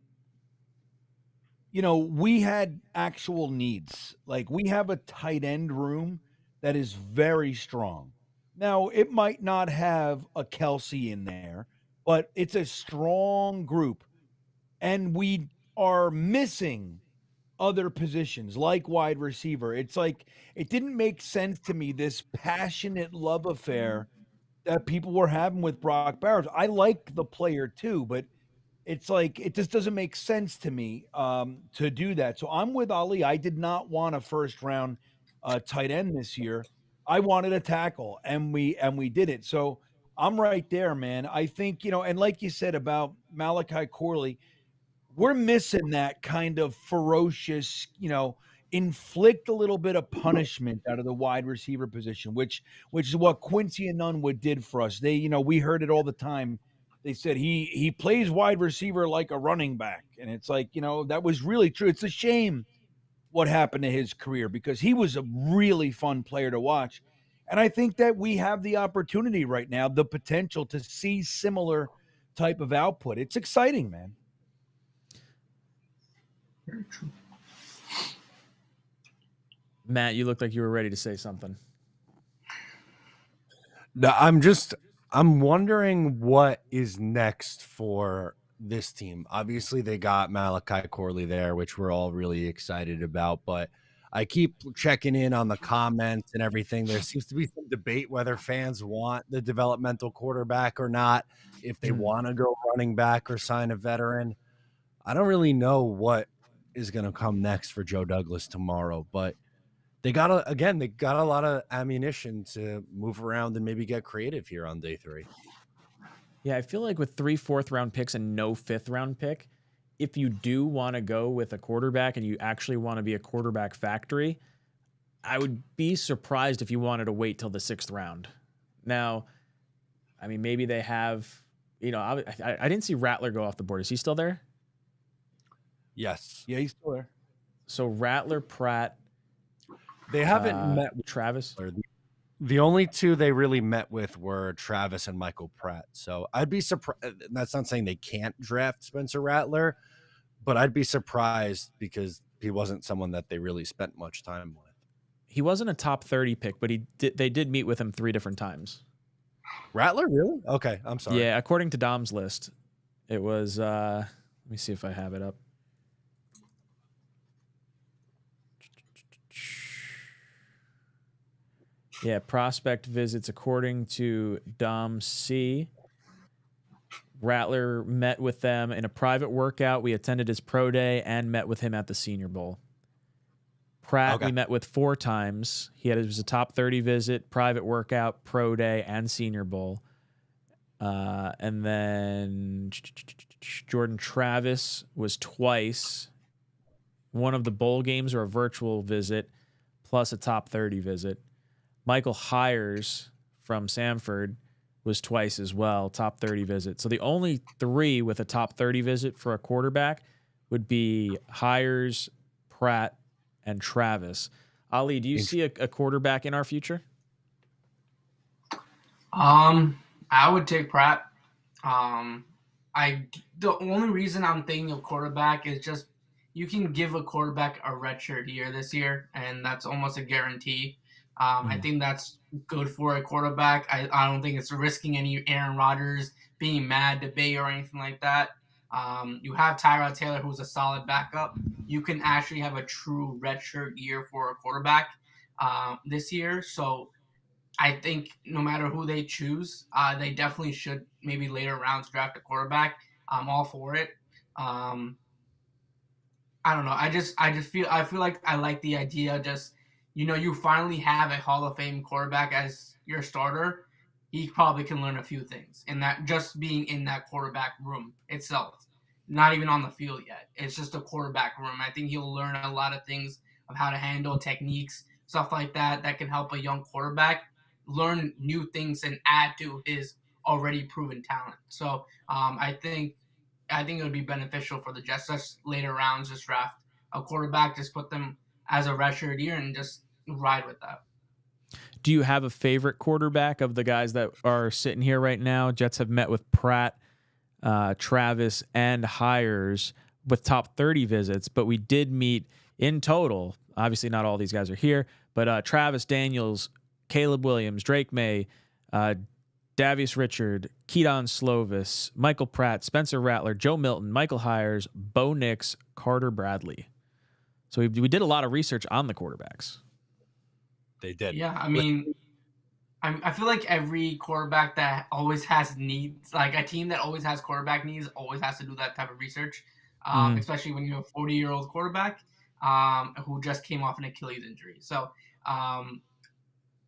we had actual needs. Like, we have a tight end room that is very strong. Now, it might not have a Kelsey in there, but it's a strong group. And we are missing other positions like wide receiver. It's like, it didn't make sense to me, this passionate love affair that people were having with Brock Bowers. I like the player too, but it's like, it just doesn't make sense to me to do that. So I'm with Ali. I did not want a first round tight end this year. I wanted a tackle, and we did it. So I'm right there, man. I think, and like you said about Malachi Corley, we're missing that kind of ferocious, inflict a little bit of punishment out of the wide receiver position, which is what Quincy Enunwa did for us. They, we heard it all the time. They said he plays wide receiver like a running back. And it's like, that was really true. It's a shame what happened to his career, because he was a really fun player to watch. And I think that we have the opportunity right now, the potential to see similar type of output. It's exciting, man. Very true. Matt, you looked like you were ready to say something. No, I'm wondering what is next for this team. Obviously, they got Malachi Corley there, which we're all really excited about, but I keep checking in on the comments and everything. There seems to be some debate whether fans want the developmental quarterback or not, if they want to go running back or sign a veteran. I don't really know what is going to come next for Joe Douglas tomorrow, but they got a lot of ammunition to move around and maybe get creative here on day 3. Yeah, I feel like with 3 4th-round picks and no 5th-round pick, if you do want to go with a quarterback and you actually want to be a quarterback factory, I would be surprised if you wanted to wait till the 6th round. Now, I mean, maybe they have, I didn't see Rattler go off the board. Is he still there? Yes. Yeah, he's still there. So Rattler, Pratt. They haven't met with Travis. The only 2 they really met with were Travis and Michael Pratt. So I'd be surprised. That's not saying they can't draft Spencer Rattler, but I'd be surprised because he wasn't someone that they really spent much time with. He wasn't a top 30 pick, but they did meet with him 3 different times. Rattler, really? Okay, I'm sorry. Yeah, according to Dom's list, it was. Let me see if I have it up. Yeah, prospect visits according to Dom C. Rattler met with them in a private workout. We attended his pro day and met with him at the Senior Bowl. Pratt, we met with 4 times. It was a top 30 visit, private workout, pro day, and Senior Bowl. And then Jordan Travis was twice. One of the bowl games or a virtual visit, plus a top 30 visit. Michael Hires from Samford was twice as well, top 30 visit. So the only three with a top 30 visit for a quarterback would be Hires, Pratt, and Travis. Ali, do you see a quarterback in our future? I would take Pratt. The only reason I'm thinking of quarterback is just you can give a quarterback a redshirt year this year, and that's almost a guarantee. I think that's good for a quarterback. I don't think it's risking any Aaron Rodgers being mad, debate, or anything like that. You have Tyrod Taylor, who's a solid backup. You can actually have a true redshirt year for a quarterback this year. So I think no matter who they choose, they definitely should maybe later rounds draft a quarterback. I'm all for it. I don't know. I feel like I like the idea. Just you finally have a Hall of Fame quarterback as your starter. He probably can learn a few things, and that just being in that quarterback room itself, not even on the field yet. It's just a quarterback room. I think he'll learn a lot of things of how to handle techniques, stuff like that can help a young quarterback learn new things and add to his already proven talent. So I think it would be beneficial for the Jets just later rounds, just draft a quarterback, just put them as a redshirt year and just ride with that. Do you have a favorite quarterback of the guys that are sitting here right now? Jets have met with Pratt, Travis, and Hires with top 30 visits, but we did meet in total. Obviously, not all these guys are here, but Travis Daniels, Caleb Williams, Drake May, Davius Richard, Keaton Slovis, Michael Pratt, Spencer Rattler, Joe Milton, Michael Hires, Bo Nix, Carter Bradley. So we did a lot of research on the quarterbacks. They did. Yeah, I mean, I feel like every quarterback that always has needs, like a team that always has quarterback needs, always has to do that type of research, especially when you have a 40-year-old quarterback who just came off an Achilles injury. So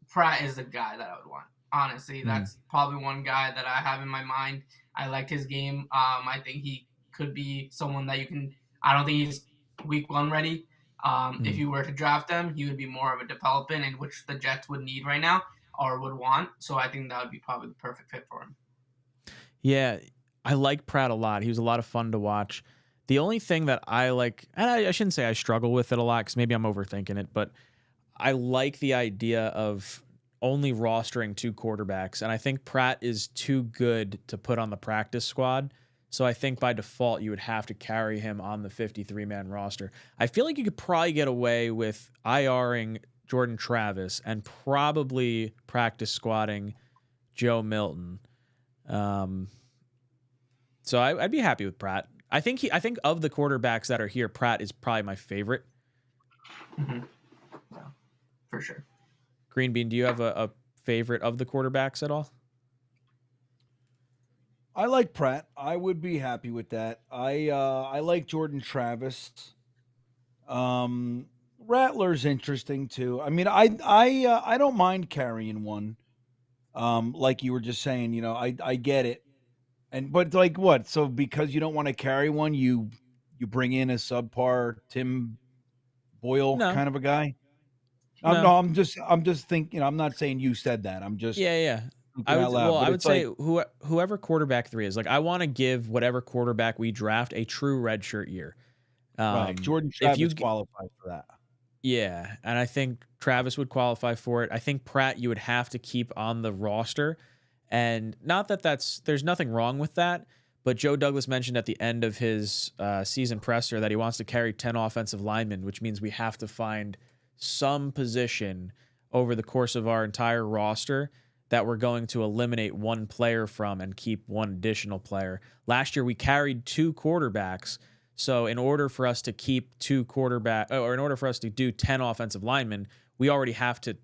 Pratt is the guy that I would want. Honestly, that's probably one guy that I have in my mind. I liked his game. I think he could be someone that you can – I don't think he's week one ready. If you were to draft him, he would be more of a development in which the Jets would need right now or would want. So I think that would be probably the perfect fit for him. Yeah, I like Pratt a lot. He was a lot of fun to watch. The only thing that I like, and I shouldn't say I struggle with it a lot because maybe I'm overthinking it, but I like the idea of only rostering two quarterbacks. And I think Pratt is too good to put on the practice squad. So I think by default, you would have to carry him on the 53-man roster. I feel like you could probably get away with IRing Jordan Travis and probably practice squatting Joe Milton. So I'd be happy with Pratt. I think of the quarterbacks that are here, Pratt is probably my favorite. Mm-hmm. Yeah, for sure. Green Bean, do you have a favorite of the quarterbacks at all? I like Pratt. I would be happy with that. I like Jordan Travis. Rattler's interesting too. I mean, I don't mind carrying one. Like you were just saying, I get it. But like what? So because you don't want to carry one, you bring in a subpar Tim Boyle kind of a guy? No, I'm just thinking, I'm not saying you said that. I'm just Yeah. I would say whoever quarterback 3 is, like, I want to give whatever quarterback we draft a true redshirt year. Right. Jordan Travis qualifies for that. Yeah, and I think Travis would qualify for it. I think Pratt you would have to keep on the roster, and not that there's nothing wrong with that. But Joe Douglas mentioned at the end of his season presser that he wants to carry 10 offensive linemen, which means we have to find some position over the course of our entire roster that we're going to eliminate one player from and keep one additional player. Last year, we carried 2 quarterbacks. So in order for us to keep 2 quarterbacks, or in order for us to do 10 offensive linemen, we already have to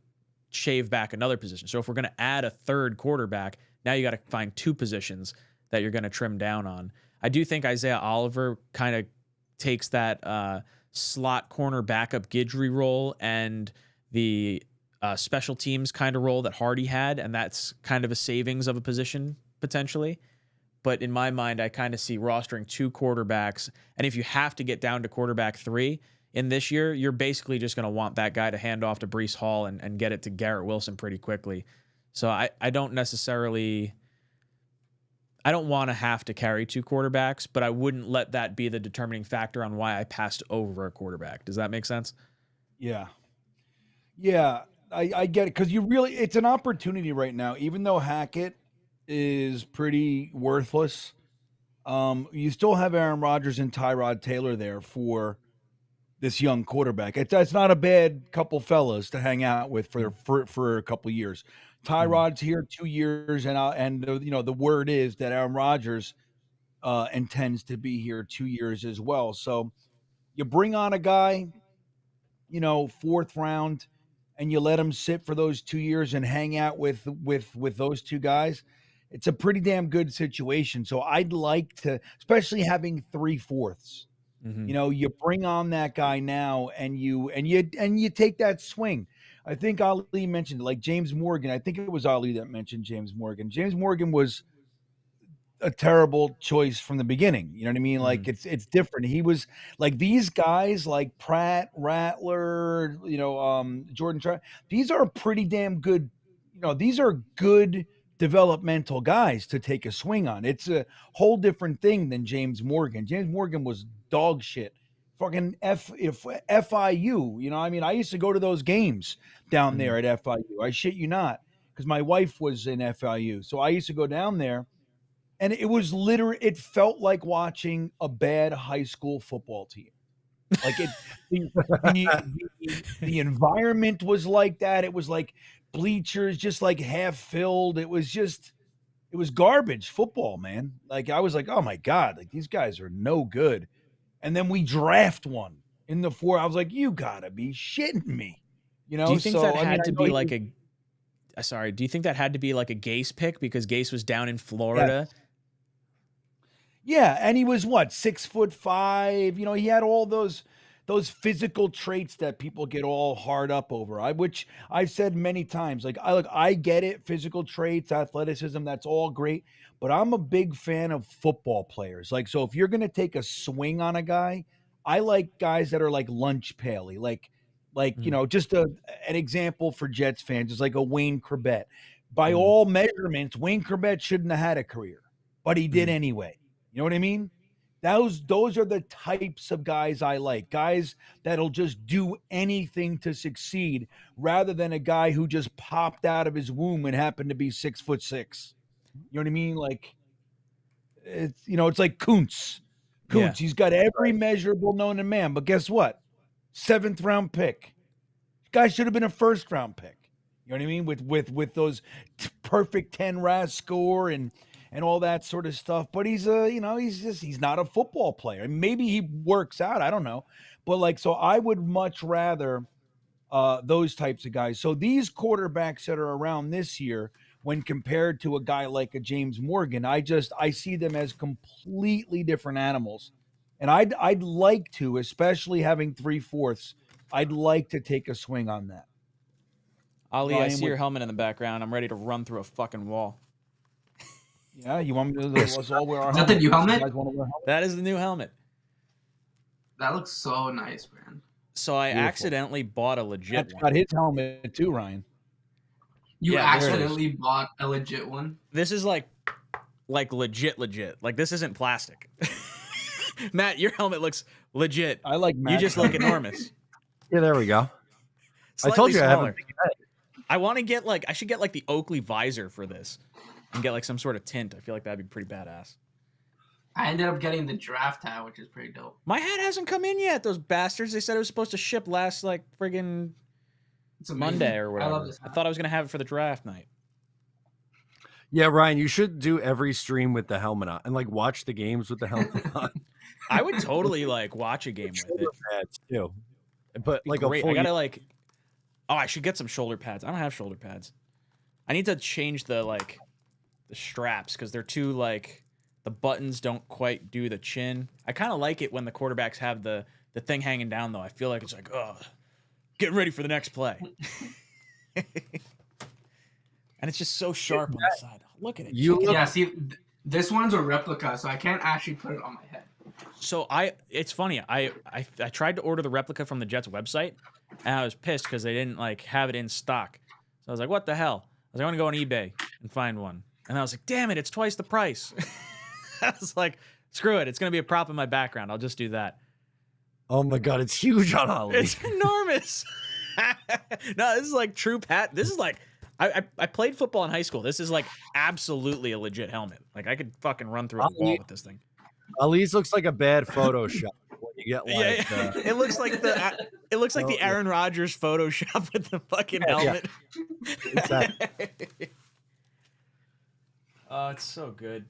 shave back another position. So if we're going to add a 3rd quarterback, now you got to find 2 positions that you're going to trim down on. I do think Isaiah Oliver kind of takes that slot corner backup Guidry role and the special teams kind of role that Hardy had, and that's kind of a savings of a position potentially. But in my mind, I kind of see rostering 2 quarterbacks. And if you have to get down to quarterback 3 in this year, you're basically just going to want that guy to hand off to Breece Hall and get it to Garrett Wilson pretty quickly. So I don't necessarily... I don't want to have to carry 2 quarterbacks, but I wouldn't let that be the determining factor on why I passed over a quarterback. Does that make sense? Yeah. Yeah, I get it. Because it's an opportunity right now, even though Hackett is pretty worthless. You still have Aaron Rodgers and Tyrod Taylor there for this young quarterback. It's not a bad couple fellas to hang out with for a couple years. Tyrod's here 2 years, and the word is that Aaron Rodgers intends to be here 2 years as well. So you bring on a guy, 4th round, and you let him sit for those 2 years and hang out with those 2 guys. It's a pretty damn good situation. So I'd like to, especially having 3/4. You bring on that guy now, and you take that swing. I think Ali mentioned, like, James Morgan. I think it was Ali that mentioned James Morgan. James Morgan was a terrible choice from the beginning. You know what I mean? Like, it's different. He was like, these guys like Pratt, Rattler, Jordan Trout. These are pretty damn good. These are good developmental guys to take a swing on. It's a whole different thing than James Morgan. James Morgan was dog shit. Fucking FIU. I used to go to those games down there at FIU. I shit you not, because my wife was in FIU. So I used to go down there, and it was literally, it felt like watching a bad high school football team. Like the environment was like that. It was like bleachers just like half filled. It was garbage football, man. Like, I was like, oh my God, like, these guys are no good. And then we draft one in the 4. I was like, you gotta be shitting me. Do you think that had to be like do you think that had to be like a Gase pick because Gase was down in Florida? Yeah, and he was 6'5". He had all those physical traits that people get all hard up over. Which I've said many times. Like, I get it, physical traits, athleticism, that's all great. But I'm a big fan of football players. Like, so if you're gonna take a swing on a guy, I like guys that are like lunch paily, just an example for Jets fans is like a Wayne Corbett. By all measurements, Wayne Corbett shouldn't have had a career, but he did anyway. You know what I mean? Those are the types of guys I like. Guys that'll just do anything to succeed, rather than a guy who just popped out of his womb and happened to be 6'6". You know what I mean? Like, it's like Kuntz. Yeah. He's got every measurable known to man, but guess what? 7th round pick. Guy should have been a 1st round pick. You know what I mean? With those perfect 10 RAS score and all that sort of stuff. But he's he's not a football player. Maybe he works out, I don't know. But so I would much rather those types of guys. So these quarterbacks that are around this year, when compared to a guy like a James Morgan, I see them as completely different animals. And I'd like to, especially having 3/4, I'd like to take a swing on that. Ali, I see your helmet in the background. I'm ready to run through a fucking wall. Yeah, you want me to let's all wear our Is that the new helmet? You guys wanna wear helmets? That is the new helmet. That looks so nice, man. So I accidentally bought a legit That's one. got his helmet too, Ryan. You Yeah, there it is. accidentally bought a legit one? This is like legit. Like, this isn't plastic. Matt, your helmet looks legit. I like You Matt's just look helmet. enormous. Yeah, there we go. Slightly I told you I smaller. haven't. Big head. I want to get I should get the Oakley visor for this and get some sort of tint. I feel like that'd be pretty badass. I ended up getting the draft hat, which is pretty dope. My hat hasn't come in yet. Those bastards. They said it was supposed to ship last friggin' It's amazing. Monday or I whatever. love this I hat. thought I was gonna have it for the draft night. Yeah, Ryan, you should do every stream with the helmet on and watch the games with the helmet on. I would totally watch a game with it. Shoulder pads too, but Be a great. full. I gotta Oh, I should get some shoulder pads. I don't have shoulder pads. I need to change the straps because they're too the buttons don't quite do the chin. I kind of like it when the quarterbacks have the thing hanging down though. I feel like it's getting ready for the next play. And it's just so sharp on the side. Look at it. Yeah, see, this one's a replica, so I can't actually put it on my head. So it's funny. I tried to order the replica from the Jets website, and I was pissed because they didn't like have it in stock. So I was like, what the hell? I was like, I want to go on eBay and find one. And I was like, damn it, it's twice the price. I was like, screw it. It's going to be a prop in my background. I'll just do that. Oh my God, it's huge on Ollie. It's enormous. No, this is like true Pat. This is like, I played football in high school. This is like absolutely a legit helmet. Like I could fucking run through a wall with this thing. Ollie's looks like a bad Photoshop. When you get like, it looks like the Aaron Rodgers Photoshop with the fucking helmet. Yeah. Exactly. Oh, it's so good.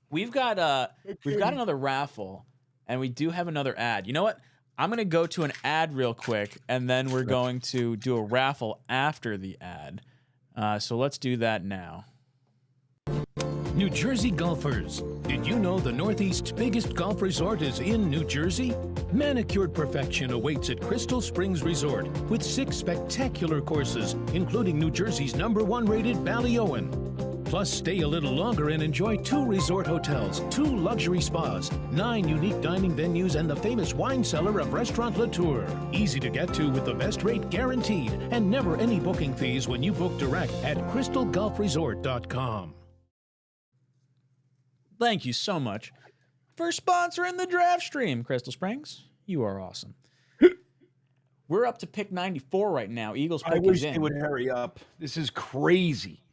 We've got another raffle, and we do have another ad. You know what? I'm gonna go to an ad real quick, and then we're going to do a raffle after the ad. So let's do that now. New Jersey golfers, did you know the Northeast's biggest golf resort is in New Jersey? Manicured perfection awaits at Crystal Springs Resort with 6 spectacular courses, including New Jersey's #1 rated Ballyowen. Plus, stay a little longer and enjoy 2 resort hotels, 2 luxury spas, 9 unique dining venues, and the famous wine cellar of Restaurant Latour. Easy to get to with the best rate guaranteed, and never any booking fees when you book direct at crystalgolfresort.com. Thank you so much for sponsoring the draft stream, Crystal Springs. You are awesome. We're up to pick 94 right now. Eagles pick I wish is in. they would hurry up. This is crazy.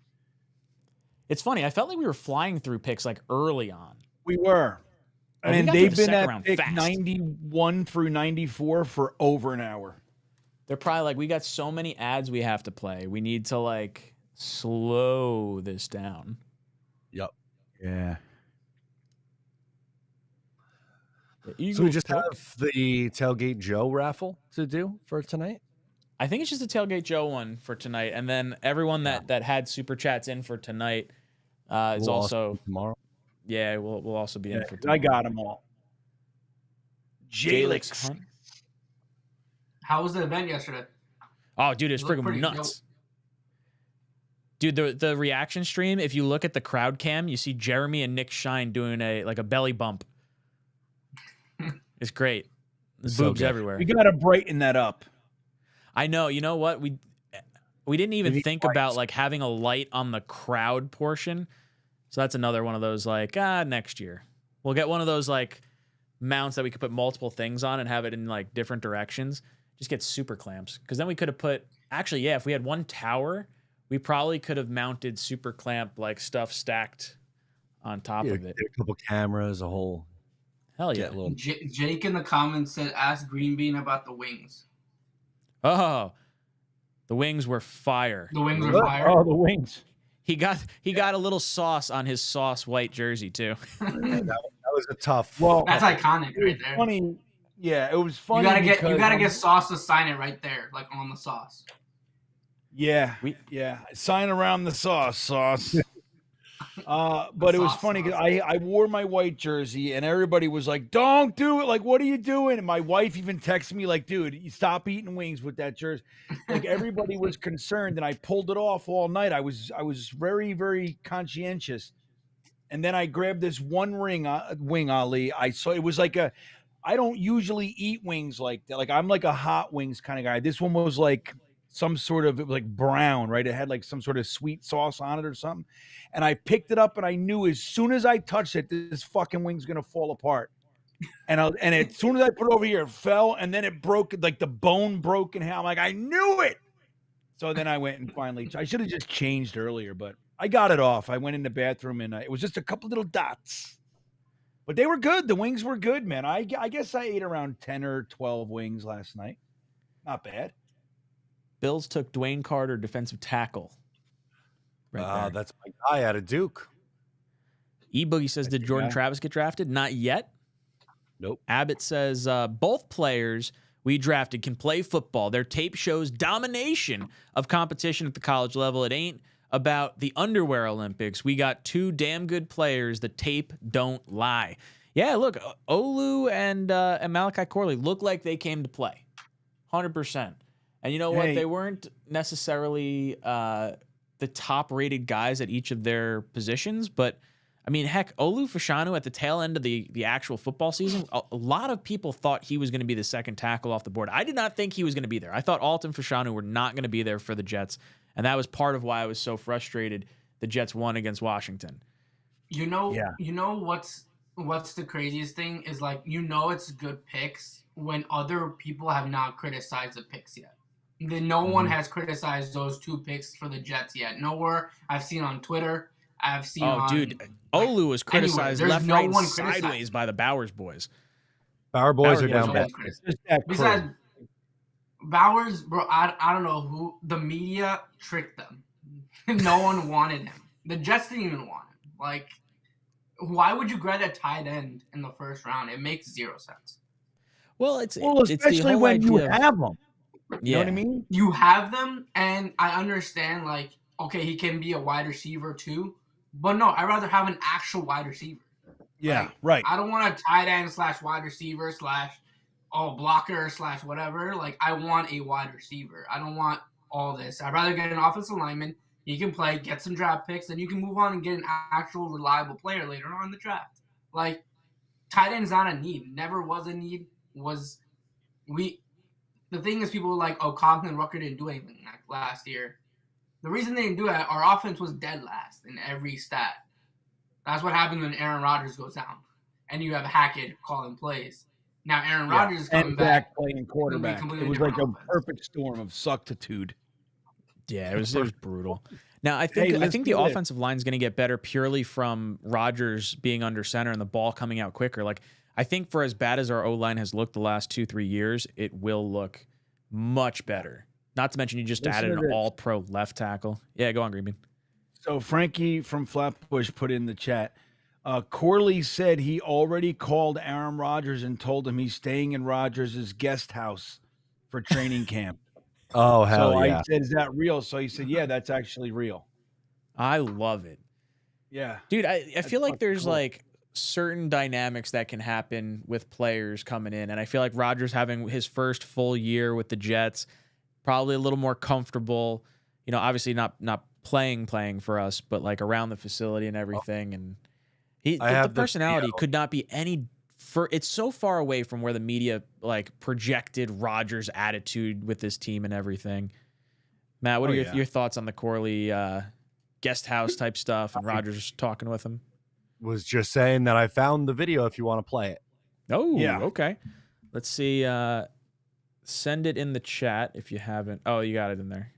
It's funny. I felt like we were flying through picks like early on. We were. Like, we And got through they've the been second at round pick fast. 91 through 94 for over an hour. They're probably like, we got so many ads we have to play. We need to like slow this down. Yep. Yeah. So we just have the Tailgate Joe raffle to do for tonight? I think it's just a Tailgate Joe one for tonight. And then everyone that had super chats in for tonight is We'll also tomorrow. Yeah, we'll also be in for tomorrow. I got them all. Jalix Hunt. How was the event yesterday? Oh, dude, it's It looked freaking pretty nuts. Dude, the reaction stream, if you look at the crowd cam, you see Jeremy and Nick Shine doing a belly bump. It's great. There's So boobs good. everywhere. We got to brighten that up. I know. You know what? We didn't even need think about like having a light on the crowd portion. So that's another one of those like, next year. We'll get one of those like mounts that we could put multiple things on and have it in like different directions. Just get super clamps. Because then we could have put, actually, yeah, if we had one tower, we probably could have mounted super clamp like stuff stacked on top of it. A couple cameras, a whole. Hell yeah. Jake in the comments said, ask Green Bean about the wings. Oh, the wings were fire. The wings were fire? Oh, the wings. He got a little sauce on his sauce white jersey too. that was a tough. Well, That's iconic right there. Funny. Yeah, it was funny. You gotta because- get Sauce to sign it right there, like on the sauce. Yeah, yeah. Sign around the sauce. But it was funny because I wore my white jersey and everybody was like, "Don't do it! Like, what are you doing?" And my wife even texted me like, "Dude, you stop eating wings with that jersey." Like everybody was concerned, and I pulled it off all night. I was very, very conscientious. And then I grabbed this one wing, Ali. I saw it was like I don't usually eat wings like that. Like I'm like a hot wings kind of guy. This one was like some sort of like brown, right? It had like some sort of sweet sauce on it or something. And I picked it up and I knew as soon as I touched it, this fucking wing's gonna fall apart. And as soon as I put it over here, it fell and then it broke, like the bone broke in half. I'm like, I knew it. So then I went and finally, I should have just changed earlier, but I got it off. I went in the bathroom and it was just a couple little dots. But they were good. The wings were good, man. I guess I ate around 10 or 12 wings last night. Not bad. Bills took Dwayne Carter, defensive tackle. Right That's my guy out of Duke. E-Boogie says, did Jordan Travis get drafted? Not yet. Nope. Abbott says, both players we drafted can play football. Their tape shows domination of competition at the college level. It ain't about the underwear Olympics. We got 2 damn good players. The tape don't lie. Yeah, look, Olu and Malachi Corley look like they came to play. 100%. And you know what? They weren't necessarily the top-rated guys at each of their positions, but I mean, heck, Olu Fashanu at the tail end of the actual football season, a lot of people thought he was going to be the second tackle off the board. I did not think he was going to be there. I thought Alt and Fashanu were not going to be there for the Jets, and that was part of why I was so frustrated the Jets won against Washington. You know what's the craziest thing is, like, it's good picks when other people have not criticized the picks yet. No one has criticized those 2 picks for the Jets yet. Nowhere I've seen on Twitter. I've seen Olu was criticized anywhere. left, right, and sideways by the Bowers boys. Bauer boys are down bad. Besides Bowers, bro, I don't know who. The media tricked them. No one wanted him. The Jets didn't even want him. Like, why would you grab a tight end in the first round? It makes 0 sense. Well, it's especially when you have them. You know what I mean? You have them, and I understand, like, okay, he can be a wide receiver too, but no, I'd rather have an actual wide receiver. Yeah, like, right. I don't want a tight end / wide receiver / blocker / whatever. Like, I want a wide receiver. I don't want all this. I'd rather get an offensive lineman. He can play, get some draft picks, and you can move on and get an actual reliable player later on in the draft. Like, tight end is not a need. Never was a need. The thing is, people were like, oh, Compton and Rucker didn't do anything like last year. The reason they didn't do that, our offense was dead last in every stat. That's what happens when Aaron Rodgers goes down, and you have Hackett calling plays. Now Aaron Rodgers is coming back playing quarterback. It was like a perfect storm of suctitude. Yeah, it was brutal. Now I think the offensive line is going to get better purely from Rodgers being under center and the ball coming out quicker. Like, I think for as bad as our O-line has looked the last 2-3 years, it will look much better. Not to mention you just added an all-pro left tackle. Yeah, go on, Greenbean. So Frankie from Flatbush put in the chat, Corley said he already called Aaron Rodgers and told him he's staying in Rodgers' guest house for training camp. Oh, hell so yeah. I said, is that real? So he said, yeah, that's actually real. I love it. Yeah. Dude, I feel like there's like certain dynamics that can happen with players coming in. And I feel like Rodgers having his first full year with the Jets, probably a little more comfortable, obviously not playing for us, but like around the facility and everything. And the personality could not be it's so far away from where the media like projected Rodgers' attitude with this team and everything. Matt, what are your thoughts on the Corley guest house type stuff and Rodgers talking with him? Was just saying that I found the video if you want to play it. Oh, yeah. Okay. Let's see. Send it in the chat if you haven't. Oh, you got it in there.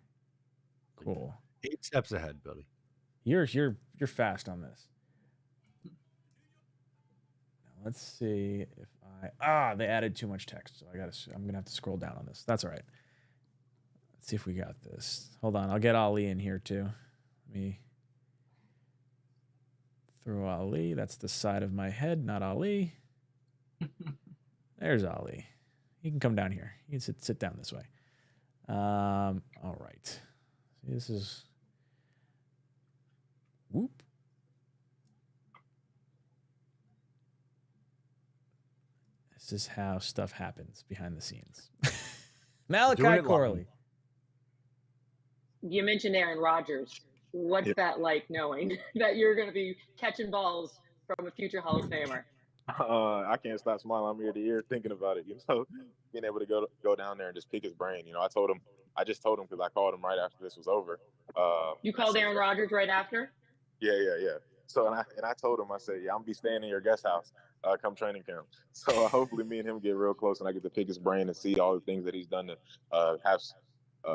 Cool. 8 steps ahead, Billy. You're fast on this. Now, let's see if they added too much text, so I'm gonna have to scroll down on this. That's all right. Let's see if we got this. Hold on, I'll get Ali in here too. Let me throw Ali. That's the side of my head, not Ali. There's Ali. You can come down here. You can sit down this way. All right. See, this is whoop. This is how stuff happens behind the scenes. Malachi Corley. You mentioned Aaron Rodgers. What's that like, knowing that you're going to be catching balls from a future Hall of Famer? I can't stop smiling. I'm ear to ear thinking about it. Being able to go down there and just pick his brain. I just told him because I called him right after this was over. You called Aaron Rodgers right after? Yeah. So and I told him, I said, yeah, I'm gonna be staying in your guest house come training camp. So hopefully me and him get real close and I get to pick his brain and see all the things that he's done to have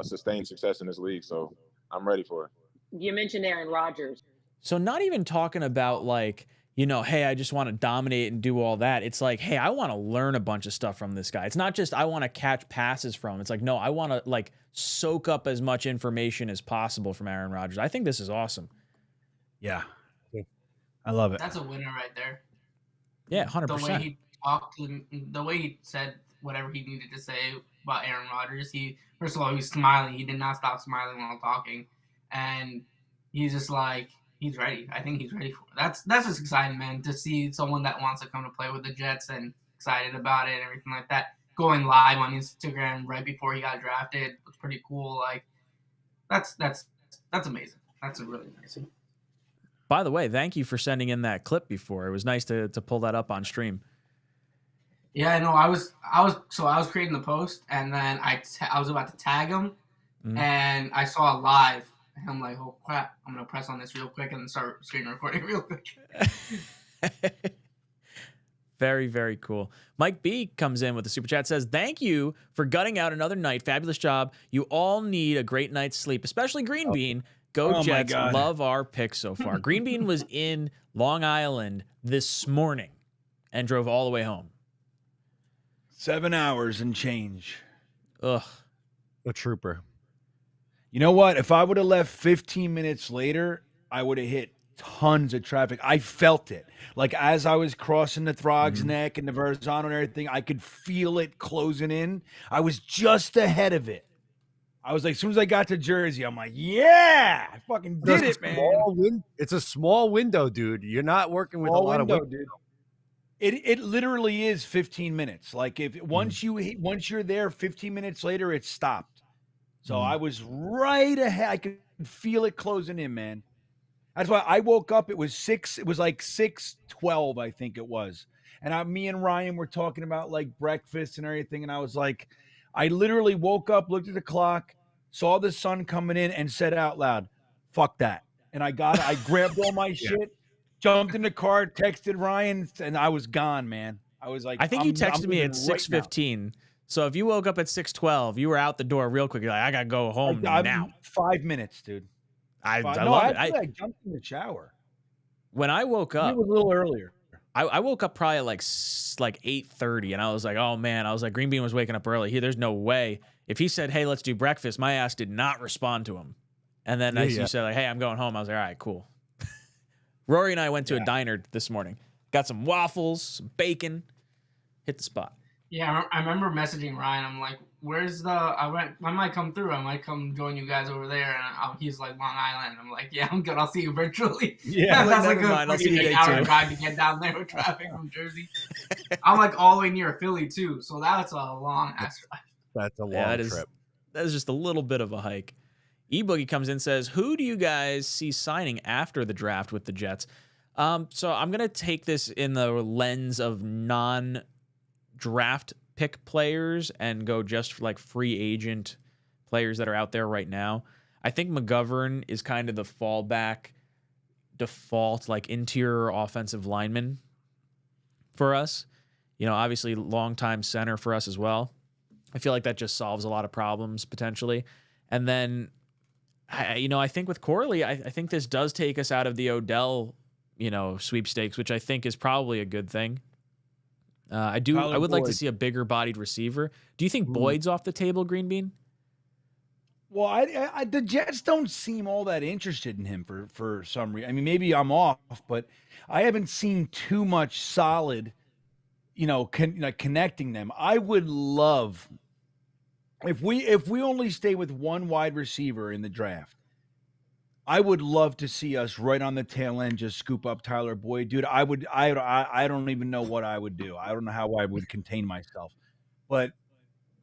sustained success in this league. So I'm ready for it. You mentioned Aaron Rodgers. So not even talking about like, hey, I just want to dominate and do all that. It's like, hey, I want to learn a bunch of stuff from this guy. It's not just I want to catch passes from him. It's like, no, I want to like soak up as much information as possible from Aaron Rodgers. I think this is awesome. Yeah. I love it. That's a winner right there. Yeah, 100%. The way he talked, the way he said whatever he needed to say about Aaron Rodgers, first of all, he was smiling. He did not stop smiling while talking. And he's just like, he's ready. I think he's ready for it. That's just exciting, man, to see someone that wants to come to play with the Jets and excited about it and everything like that. Going live on Instagram right before he got drafted was pretty cool. Like, that's amazing. That's a really nice one. By the way, thank you for sending in that clip before. It was nice to pull that up on stream. Yeah, no, I was creating the post, and then I was about to tag him, and I saw it live, and I'm like, oh crap, I'm gonna press on this real quick and start screen recording real quick. Very, very cool. Mike B comes in with a super chat, says, thank you for gutting out another night. Fabulous job. You all need a great night's sleep, especially Green Bean. Go Jets. Love our pick so far. Green Bean was in Long Island this morning and drove all the way home. 7 hours and change. Ugh. A trooper. You know what? If I would have left 15 minutes later, I would have hit tons of traffic. I felt it. Like as I was crossing the Throg's Neck and the Verrazano and everything, I could feel it closing in. I was just ahead of it. I was like, as soon as I got to Jersey, I'm like, yeah, I fucking did it, man. It's a small window, dude. You're not working with a lot of window, dude. It literally is 15 minutes. Like if once you're there 15 minutes later, it's stopped. So I was right ahead. I could feel it closing in, man. That's why I woke up. It was like 6:12, I think it was. And me and Ryan were talking about like breakfast and everything. And I was like, I literally woke up, looked at the clock, saw the sun coming in, and said out loud, "Fuck that!" And I grabbed all my shit, jumped in the car, texted Ryan, and I was gone, man. I was like, I think you texted me at 6:15. So if you woke up at 6:12, you were out the door real quick. You're like, I gotta go home now. 5 minutes, dude. I love it. I jumped in the shower. When I woke up, it was a little earlier. I woke up probably at like 8:30, and I was like, oh man, I was like, Green Bean was waking up early. There's no way. If he said, hey, let's do breakfast, my ass did not respond to him. And then as you said, like, hey, I'm going home, I was like, all right, cool. Rory and I went to a diner this morning. Got some waffles, some bacon, hit the spot. Yeah, I remember messaging Ryan. I'm like, where's I might come through. I might come join you guys over there. And he's like, Long Island. I'm like, yeah, I'm good. I'll see you virtually. Yeah, that's like I'll see you an hour drive to get down there with traffic from Jersey. I'm like all the way near Philly too. So that's a long ass drive. That's a long trip. That is just a little bit of a hike. E-Boogie comes in and says, who do you guys see signing after the draft with the Jets? So I'm going to take this in the lens of non-draft pick players and go just for like free agent players that are out there right now. I think McGovern is kind of the fallback default, like interior offensive lineman for us. You know, obviously longtime center for us as well. I feel like that just solves a lot of problems potentially. And then, I think with Corley, I think this does take us out of the Odell, sweepstakes, which I think is probably a good thing. I would like to see a bigger bodied receiver. Do you think Boyd's off the table, Green Bean? Well, the Jets don't seem all that interested in him for some reason. I mean, maybe I'm off, but I haven't seen too much solid, connecting them. I would love if we only stay with one wide receiver in the draft. I would love to see us right on the tail end just scoop up Tyler Boyd, dude. I don't even know what I would do. I don't know how I would contain myself, but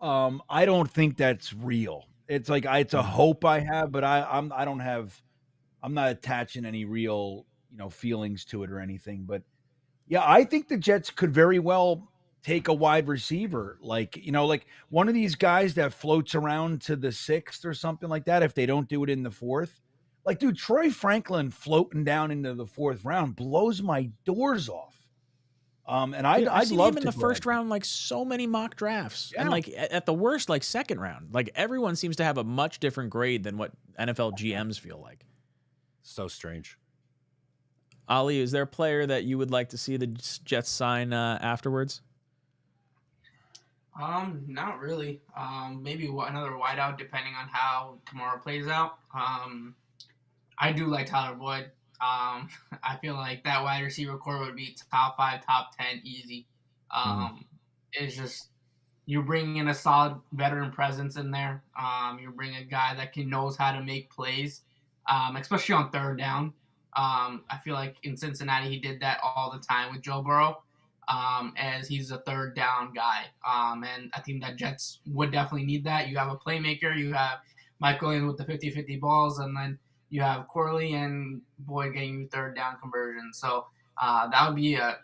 I don't think that's real. It's like it's a hope I have, but I'm not attaching any real feelings to it or anything. But yeah, I think the Jets could very well take a wide receiver, like one of these guys that floats around to the 6th or something like that. If they don't do it in the 4th. Like, dude, Troy Franklin floating down into the 4th round blows my doors off. And I'd love him in the first round, like so many mock drafts, and like at the worst, like 2nd round. Like everyone seems to have a much different grade than what NFL GMs feel like. So strange. Ali, is there a player that you would like to see the Jets sign afterwards? Not really. Maybe another wideout, depending on how tomorrow plays out. I do like Tyler Boyd. I feel like that wide receiver core would be top 5, top 10 easy. It's just you're bringing in a solid veteran presence in there. You're bringing a guy that knows how to make plays, especially on 3rd down. I feel like in Cincinnati he did that all the time with Joe Burrow, as he's a 3rd down guy. And I think that Jets would definitely need that. You have a playmaker. You have Mike Williams with the 50-50 balls, and then you have Corley and Boyd getting you third down conversion. So that would be a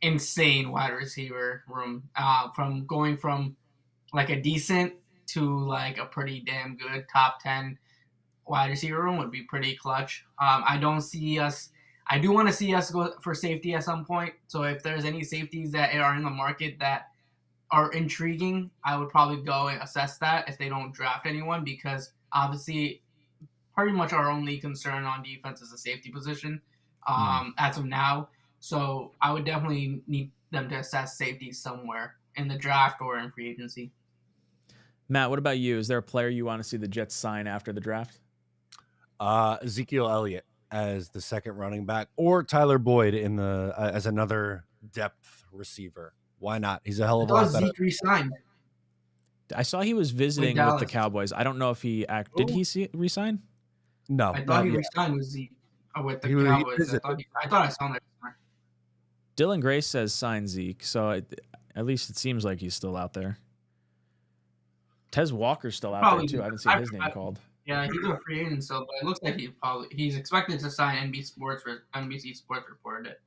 insane wide receiver room. From going from like a decent to like a pretty damn good top 10 wide receiver room would be pretty clutch. I do want to see us go for safety at some point. So if there's any safeties that are in the market that are intriguing, I would probably go and assess that if they don't draft anyone, because obviously pretty much our only concern on defense is the safety position as of now. So I would definitely need them to assess safety somewhere in the draft or in free agency. Matt, what about you? Is there a player you want to see the Jets sign after the draft? Ezekiel Elliott as the second running back, or Tyler Boyd in the as another depth receiver. Why not? He's a hell of a lot better. Zeke resigned. I saw he was visiting with the Cowboys. I don't know if he did he resign? No, I thought he resigned with Zeke with the Cowboys. I thought I saw him there. Dylan Grace says sign Zeke, so at least it seems like he's still out there. Tez Walker's still out there too. I haven't seen his name called. Yeah, he's a free agent, so but it looks like he's expected to sign. NBC Sports reported it.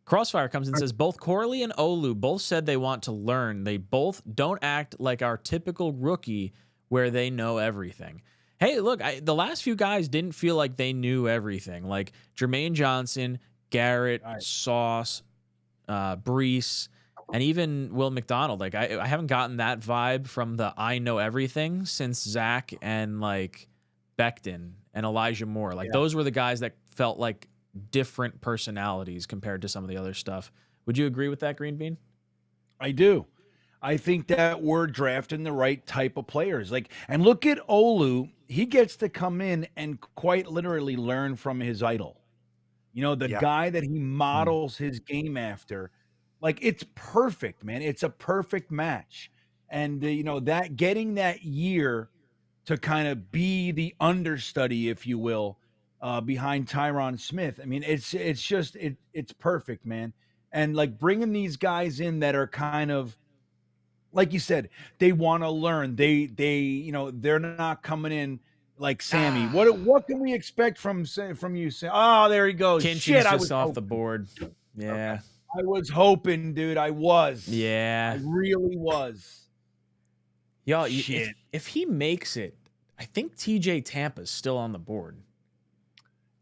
Crossfire comes and says both Corley and Olu both said they want to learn. They both don't act like our typical rookie where they know everything. Hey, look, the last few guys didn't feel like they knew everything. Like Jermaine Johnson, Garrett, Sauce, Brees, and even Will McDonald. Like I haven't gotten that vibe from the I know everything since Zach and like Becton and Elijah Moore. Like those were the guys that felt like different personalities compared to some of the other stuff. Would you agree with that, Green Bean? I do. I think that we're drafting the right type of players. Like, and look at Olu. He gets to come in and quite literally learn from his idol. You know, the guy that he models his game after. Like, it's perfect, man. It's a perfect match. And, you know, that getting that year to kind of be the understudy, if you will, behind Tyron Smith. I mean, it's perfect, man. And like bringing these guys in that are kind of, like you said, they want to learn. They you know, they're not coming in like Sammy. What can we expect from you, Sam? Oh, there he goes. Kinchin's Shit, I just was off hoping. the board. Yeah. Okay. I was hoping, dude. I was. Yeah. I really was. Y'all, if he makes it, I think TJ Tampa's still on the board.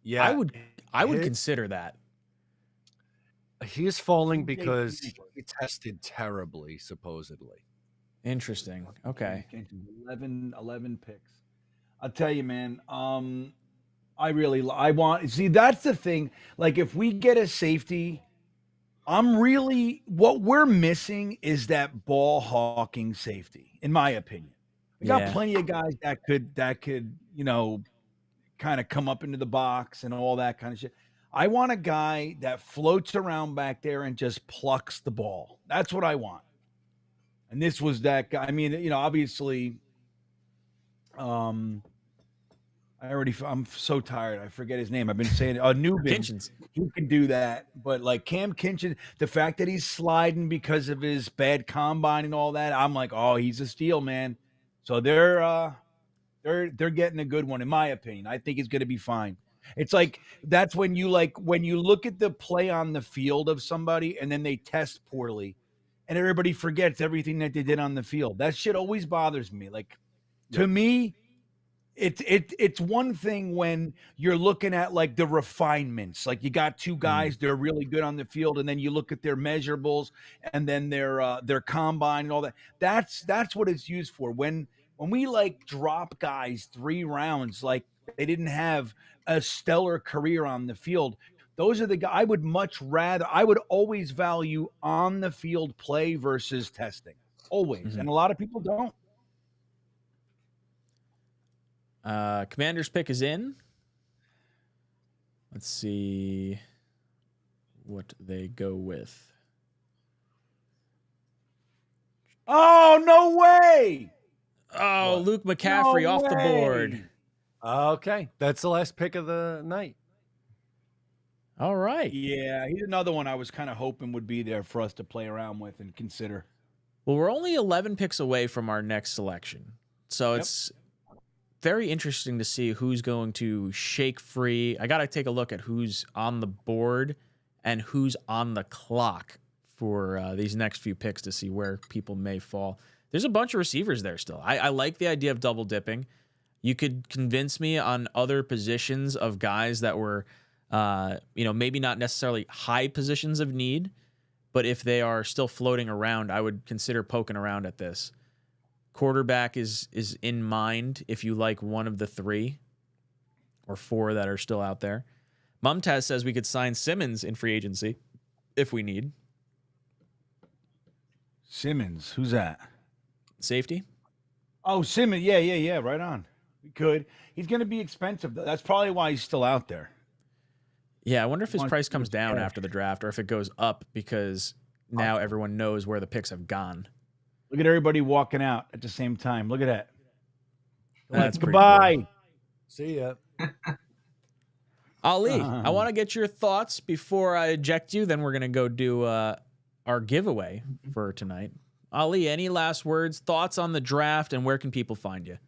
Yeah. I would consider that. He is falling because he tested terribly, supposedly. Interesting. Okay. 11 picks. I'll tell you, man. I want, see, that's the thing. Like, if we get a safety, what we're missing is that ball hawking safety, in my opinion. We got plenty of guys that could, you know, kind of come up into the box and all that kind of shit. I want a guy that floats around back there and just plucks the ball. That's what I want. And this was that guy. I mean, you know, obviously, I'm so tired. I forget his name. I've been saying it. Newbin. He can do that. But like 𝐀𝐮, the fact that he's sliding because of his bad combine and all that, I'm like, oh, he's a steal, man. So they're getting a good one, in my opinion. I think he's going to be fine. It's like, that's when you look at the play on the field of somebody and then they test poorly and everybody forgets everything that they did on the field. That shit always bothers me. Like, to me, it's one thing when you're looking at like the refinements, like you got two guys, they're really good on the field, and then you look at their measurables and then their combine and all that. That's what it's used for. When we like drop guys 3 rounds, like they didn't have a stellar career on the field. Those are the guys I would always value on the field play versus testing. Always. And a lot of people don't. Commander's pick is in. Let's see what they go with. Oh, no way. Oh, what? Luke McCaffrey off the board. Okay. That's the last pick of the night. All right. Yeah, he's another one I was kind of hoping would be there for us to play around with and consider. Well, we're only 11 picks away from our next selection. So it's very interesting to see who's going to shake free. I got to take a look at who's on the board and who's on the clock for these next few picks to see where people may fall. There's a bunch of receivers there still. I like the idea of double dipping. You could convince me on other positions of guys that were, maybe not necessarily high positions of need, but if they are still floating around, I would consider poking around at this. Quarterback is in mind if you like one of the 3 or 4 that are still out there. Mumtaz says we could sign Simmons in free agency if we need. Simmons, who's that? Safety? Oh, Simmons. Yeah. Right on. We could. He's going to be expensive, though. That's probably why he's still out there. Yeah, I wonder if his price comes down after the draft or if it goes up because now everyone knows where the picks have gone. Look at everybody walking out at the same time. Look at that. That's goodbye. Cool. See ya. Ali, I want to get your thoughts before I eject you. Then we're going to go do our giveaway for tonight. Ali, any last words, thoughts on the draft, and where can people find you?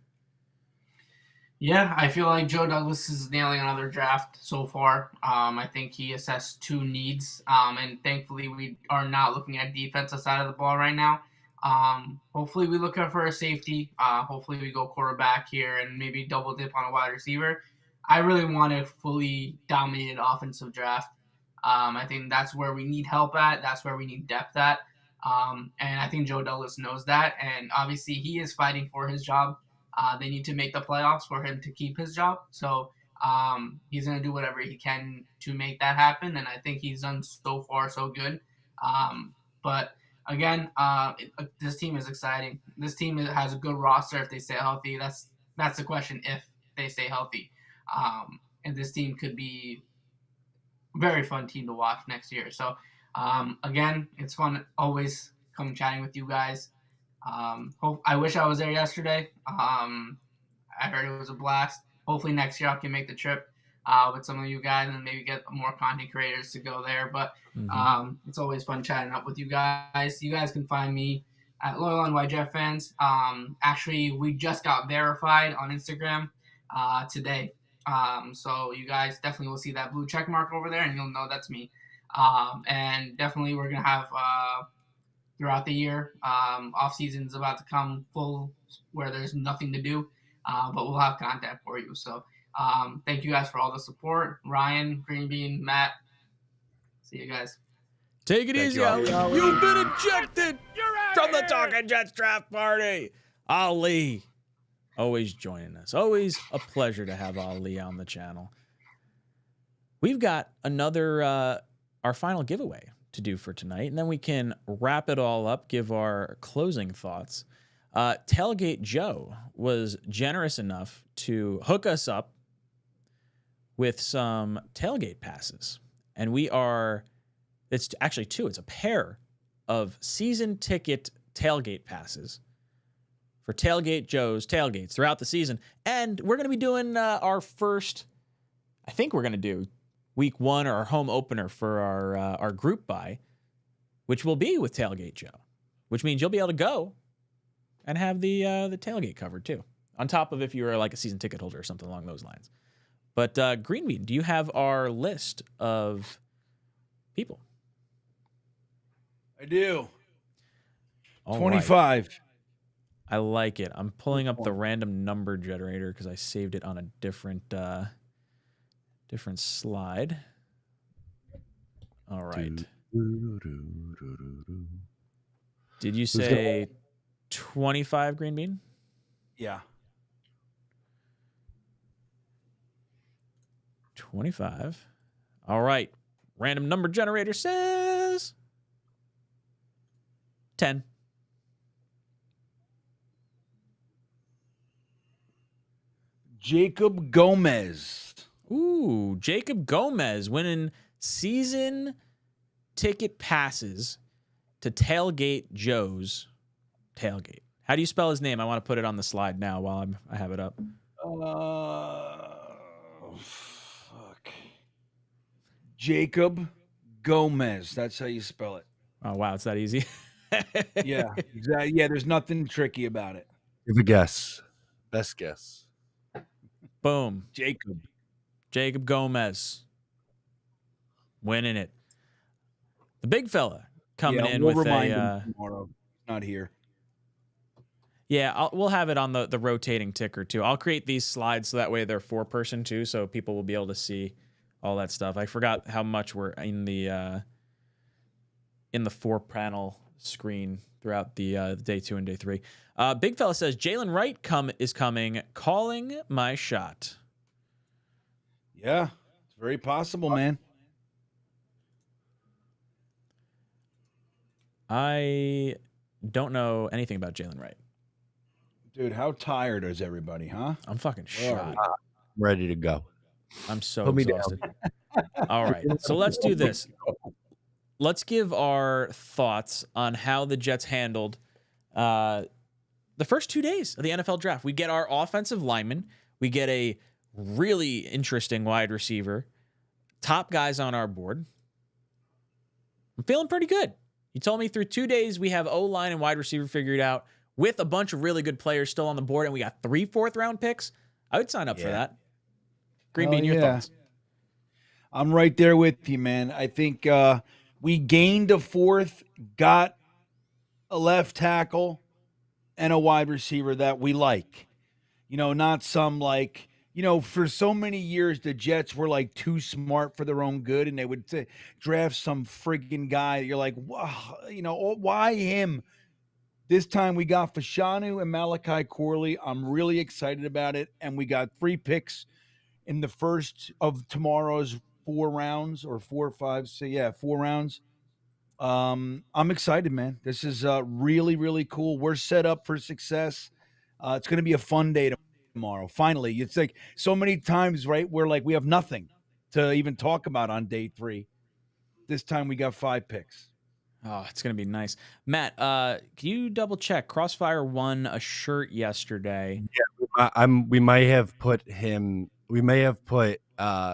Yeah, I feel like Joe Douglas is nailing another draft so far. I think he assessed 2 needs, and thankfully we are not looking at defensive side of the ball right now. Hopefully we look out for a safety. Hopefully we go quarterback here and maybe double dip on a wide receiver. I really want a fully dominated offensive draft. I think that's where we need help at. That's where we need depth at. And I think Joe Douglas knows that. And obviously he is fighting for his job. They need to make the playoffs for him to keep his job. So he's going to do whatever he can to make that happen. And I think he's done so far so good. But again, this team is exciting. This team has a good roster if they stay healthy. That's the question, if they stay healthy. And this team could be a very fun team to watch next year. So again, it's fun always come chatting with you guys. I wish I was there yesterday. I heard it was a blast. Hopefully next year I can make the trip with some of you guys and maybe get more content creators to go there. But it's always fun chatting up with you guys. You guys can find me at Loyal NY Fans. Actually, we just got verified on Instagram today. So you guys definitely will see that blue check mark over there and you'll know that's me. And definitely we're going to have throughout the year. Off season is about to come full where there's nothing to do, but we'll have content for you. So thank you guys for all the support. Ryan, Green Bean, Matt. See you guys. Take it easy, Ali. You've been ejected from the Talkin' Jets draft party. Ali, always joining us. Always a pleasure to have Ali on the channel. We've got another, our final giveaway to do for tonight, and then we can wrap it all up, give our closing thoughts. Tailgate Joe was generous enough to hook us up with some tailgate passes, and it's actually 2. It's a pair of season ticket tailgate passes for Tailgate Joe's tailgates throughout the season, and we're going to be doing our first, I think we're going to do week 1 or our home opener for our group buy, which will be with Tailgate Joe, which means you'll be able to go and have the tailgate covered too, on top of if you were like a season ticket holder or something along those lines. But Green Bean, do you have our list of people? I do. All 25. Right. I like it. I'm pulling up the random number generator because I saved it on a different slide. All right. Did you say 25, Green Bean? Yeah. 25. All right. Random number generator says 10. Jacob Gomez. Ooh, Jacob Gomez winning season ticket passes to Tailgate Joe's tailgate. How do you spell his name? I want to put it on the slide now while I have it up. Fuck. Jacob Gomez. That's how you spell it. Oh, wow. It's that easy. Yeah, exactly. Yeah, there's nothing tricky about it. Give a guess. Best guess. Boom. Jacob Gomez. Winning it. The big fella coming in we'll with remind a him tomorrow. Not here. Yeah, we'll have it on the rotating ticker too. I'll create these slides so that way they're 4-person too, so people will be able to see all that stuff. I forgot how much we're in the 4-panel screen throughout the day 2 and day 3. Big fella says Jalen Wright is coming, calling my shot. Yeah, it's very possible, man. I don't know anything about Jalen Wright. Dude, how tired is everybody, huh? I'm fucking shot. Ready to go. I'm so Put me down. exhausted. All right, so let's do this. Let's give our thoughts on how the Jets handled the first 2 days of the NFL draft. We get our offensive lineman. We get a really interesting wide receiver. Top guys on our board. I'm feeling pretty good. You told me through 2 days we have O-line and wide receiver figured out with a bunch of really good players still on the board, and we got 3 4th-round picks. I would sign up for that. Green Bean, your thoughts? I'm right there with you, man. I think we gained a 4th, got a left tackle, and a wide receiver that we like. You know, not some like, you know, for so many years, the Jets were like too smart for their own good, and they would draft some friggin' guy. You're like, wow, you know, why him? This time we got Fashanu and Malachi Corley. I'm really excited about it. And we got 3 picks in the first of tomorrow's 4 rounds or 4 or 5. So, yeah, 4 rounds. I'm excited, man. This is really, really cool. We're set up for success. It's going to be a fun day tomorrow. Finally, it's like so many times, right? We're like, we have nothing to even talk about on day 3. This time we got 5 picks. Oh, it's going to be nice. Matt, can you double check? Crossfire won a shirt yesterday. Yeah, we may have put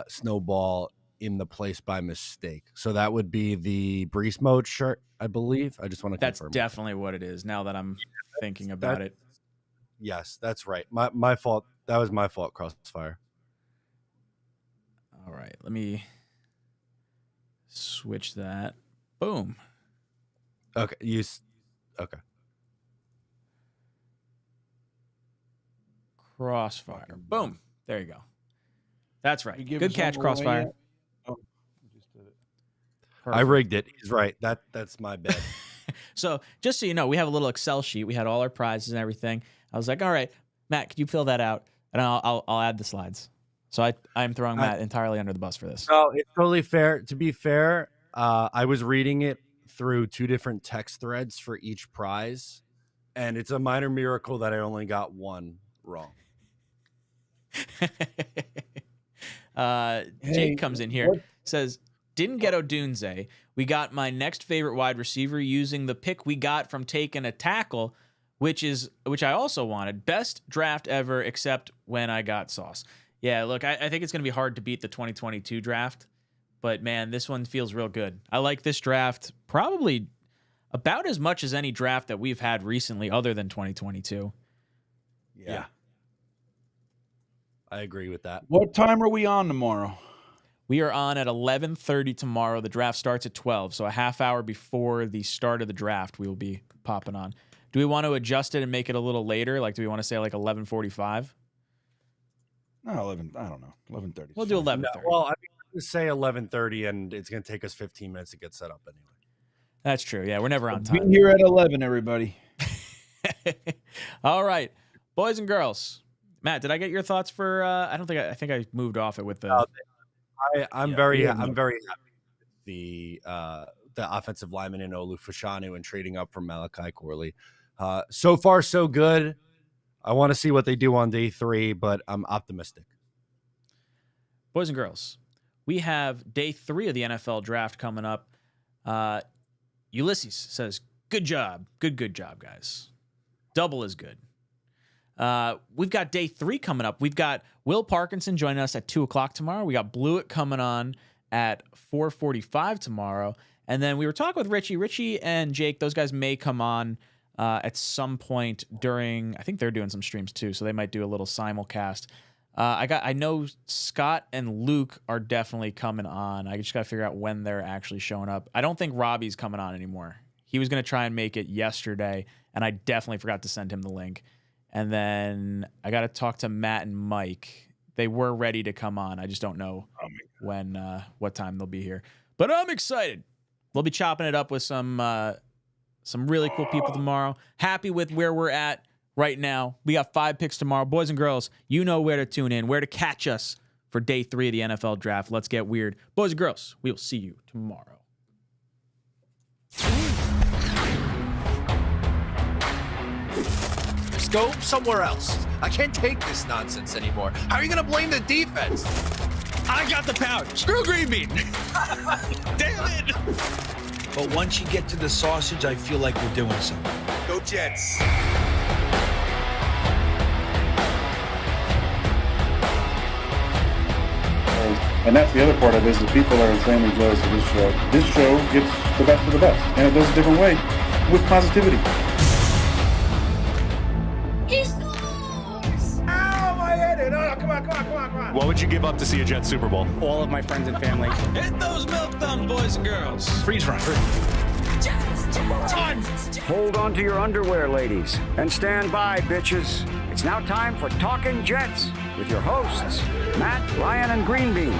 Snowball in the place by mistake. So that would be the Brees Mode shirt, I believe. I just want to confirm. That's definitely what it is now that I'm thinking about it. Yes, that's right. My fault. That was my fault, Crossfire. All right, let me switch that. Boom. Okay, okay. Crossfire. Boom. There you go. That's right. give Good us catch, one Crossfire. away yet? I rigged it. He's right. That's my bad. So just so you know, we have a little Excel sheet. We had all our prizes and everything. I was like, all right, Matt, could you fill that out? And I'll add the slides. So I'm throwing Matt entirely under the bus for this. No, it's totally fair. To be fair, I was reading it through 2 different text threads for each prize, and it's a minor miracle that I only got 1 wrong. Jake comes in here, says, didn't get Odunze. We got my next favorite wide receiver using the pick we got from taking a tackle, which I also wanted. Best draft ever, except when I got Sauce. Yeah, look, I think it's going to be hard to beat the 2022 draft. But, man, this one feels real good. I like this draft probably about as much as any draft that we've had recently other than 2022. Yeah. I agree with that. What time are we on tomorrow? We are on at 11:30 tomorrow. The draft starts at 12, so a half hour before the start of the draft, we will be popping on. Do we want to adjust it and make it a little later? Like, do we want to say like 11:45? No, 11. I don't know. 11:30. We'll do 11:30. No, well, I mean, say 11:30, and it's going to take us 15 minutes to get set up anyway. That's true. Yeah, we're never on time. Be here at 11, everybody. All right, boys and girls. Matt, did I get your thoughts for? I think I moved off it with the. I'm very happy with the offensive lineman in Olu Fashanu and trading up from Malachi Corley. So far, so good. I want to see what they do on day 3, but I'm optimistic. Boys and girls, we have day 3 of the NFL draft coming up. Ulysses says, good job. Good job, guys. Double is good. We've got day 3 coming up. We've got Will Parkinson joining us at 2:00 tomorrow. We got Blewett coming on at 4:45 tomorrow. And then we were talking with Richie and Jake. Those guys may come on at some point during, I think they're doing some streams too, so they might do a little simulcast I know Scott and Luke are definitely coming on. I just got to figure out when they're actually showing up. I don't think Robbie's coming on anymore. He was going to try and make it yesterday, and I definitely forgot to send him the link. And then I got to talk to Matt and Mike. They were ready to come on. I just don't know what time they'll be here. But I'm excited. We'll be chopping it up with some really cool people tomorrow. Happy with where we're at right now. We got 5 picks tomorrow. Boys and girls, you know where to tune in, where to catch us for day 3 of the NFL draft. Let's get weird. Boys and girls, we will see you tomorrow. Just go somewhere else. I can't take this nonsense anymore. How are you going to blame the defense? I got the power. Screw green bean. Damn it. But once you get to the sausage, I feel like we're doing something. Go Jets. And that's the other part of it, is the people are insanely jealous of this show. This show gets the best of the best, and it does a different way, with positivity. He scores! Ow, my head! No, come on. What would you give up to see a Jets Super Bowl? All of my friends and family. Hit those milk thumbs, boys and girls. Freeze run. Hold on to your underwear, ladies, and stand by, bitches. It's now time for Talkin' Jets with your hosts, Matt, Ryan, and Green Bean.